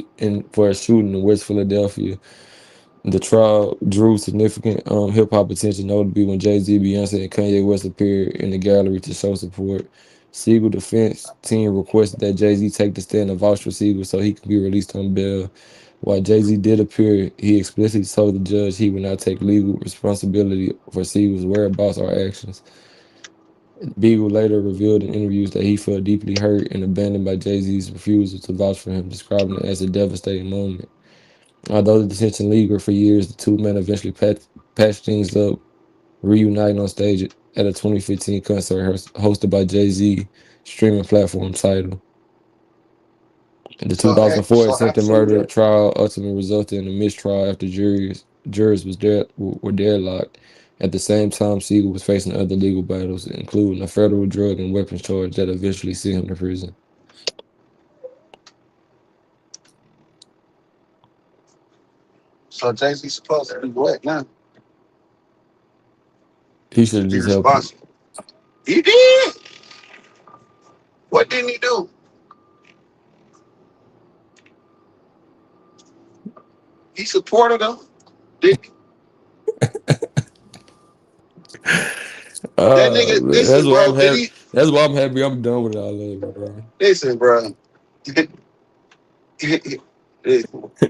for a shooting in West Philadelphia. The trial drew significant hip hop attention, notably when Jay-Z, Beyonce, and Kanye West appeared in the gallery to show support. Siegel defense team requested that Jay-Z take the stand and vouch for Siegel so he could be released on bail. While Jay-Z did appear, he explicitly told the judge he would not take legal responsibility for Siegel's whereabouts or actions. Beagle later revealed in interviews that he felt deeply hurt and abandoned by Jay-Z's refusal to vouch for him, describing it as a devastating moment. Although the detention lingered for years, the two men eventually patched things up, reuniting on stage at a 2015 concert hosted by Jay-Z streaming platform Tidal. The So 2004 attempted murder absolutely. trial ultimately resulted in a mistrial after jurors were deadlocked. At the same time, Siegel was facing other legal battles, including a federal drug and weapons charge that eventually sent him to prison. So Jay-Z supposed to be what now? He should have Be just helped him. responsible. He did. What didn't he do? He supported them. Did that nigga? Man, that's Listen, why bro. I'm Did happy. he? That's why I'm happy. I'm done with all of it, bro. Listen, bro.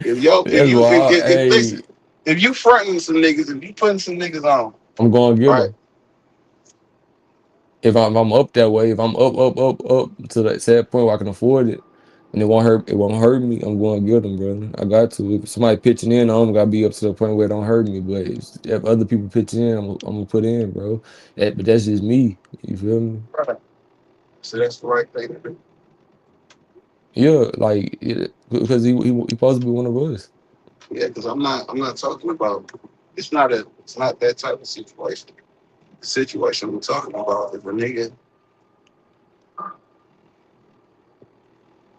If yo, That's why. if listen, Hey, if you fronting some niggas, if you putting some niggas on, I'm going to get right? them. If I'm up that way, if I'm up to that sad point where I can afford it, and it won't hurt me, I'm going to get them, brother. I got to. If somebody pitching in, I'm gotta be up to the point where it don't hurt me. But if other people pitching in, I'm gonna put in, bro. But that's just me. You feel me? Right. So that's the right thing to do. Yeah, like because he supposed to be one of us. Yeah, because I'm not talking about. It's not that type of situation. The situation we're talking about is a nigga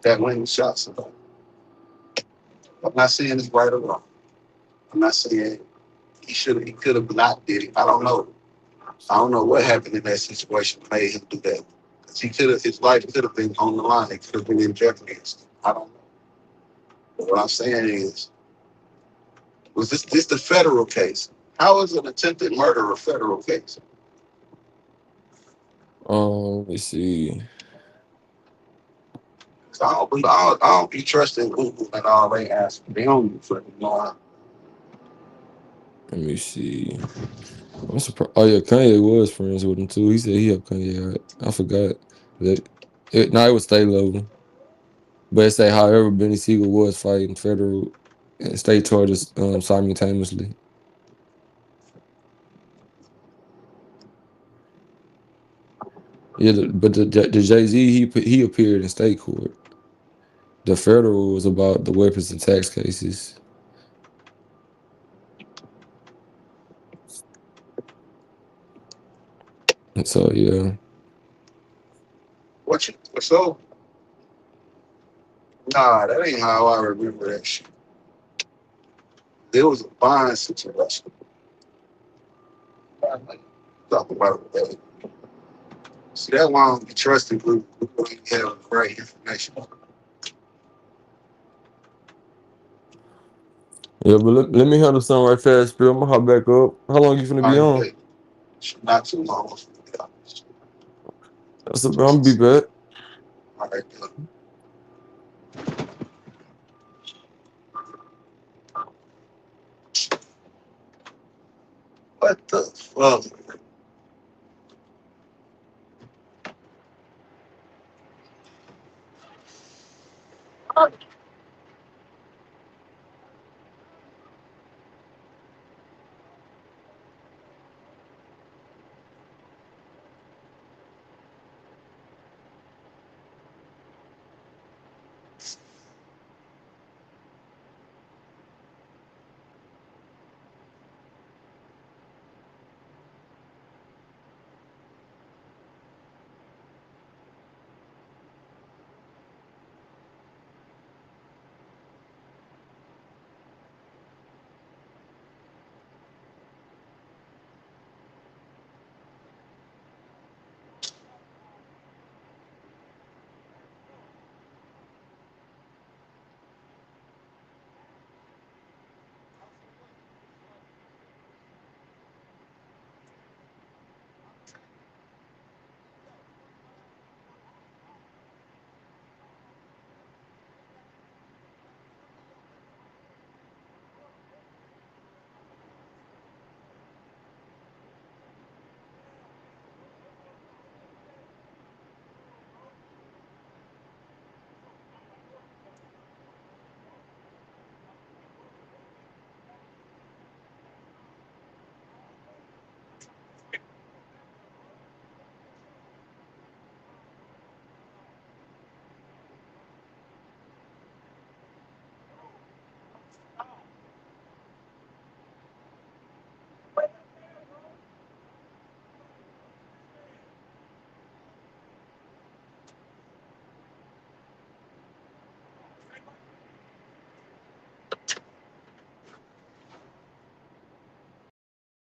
that went and shot somebody. I'm not saying it's right or wrong. I'm not saying he could have not did it. I don't know. I don't know what happened in that situation that made him do that. 'Cause his life could have been on the line. It could have been in jeopardy. I don't know. But what I'm saying is, was this the federal case? How is an attempted murder a federal case? Let's see. 'Cause I don't be trusting Google and all they ask. They don't be fucking know. Let me see. I'm surprised. Oh yeah, Kanye was friends with him too. He said he helped Kanye out. I forgot that. It was state level, but it say however Benny Siegel was fighting federal and state charges simultaneously. Yeah, but the Jay-Z he appeared in state court. The federal was about the weapons and tax cases. And so yeah. What you so? Nah, that ain't how I remember that shit. There was a bond situation. Talk about it. See, that why I don't be trusting Google. Google ain't have the right information. Yeah, but let me handle something right fast, Bill. I'm gonna hop back up. How long you finna All be right, on? but not too long. All I'm gonna be back. right, good. What the fuck?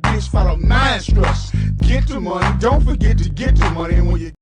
Bitch, follow my instructions. Get the money, don't forget to get the money, and when you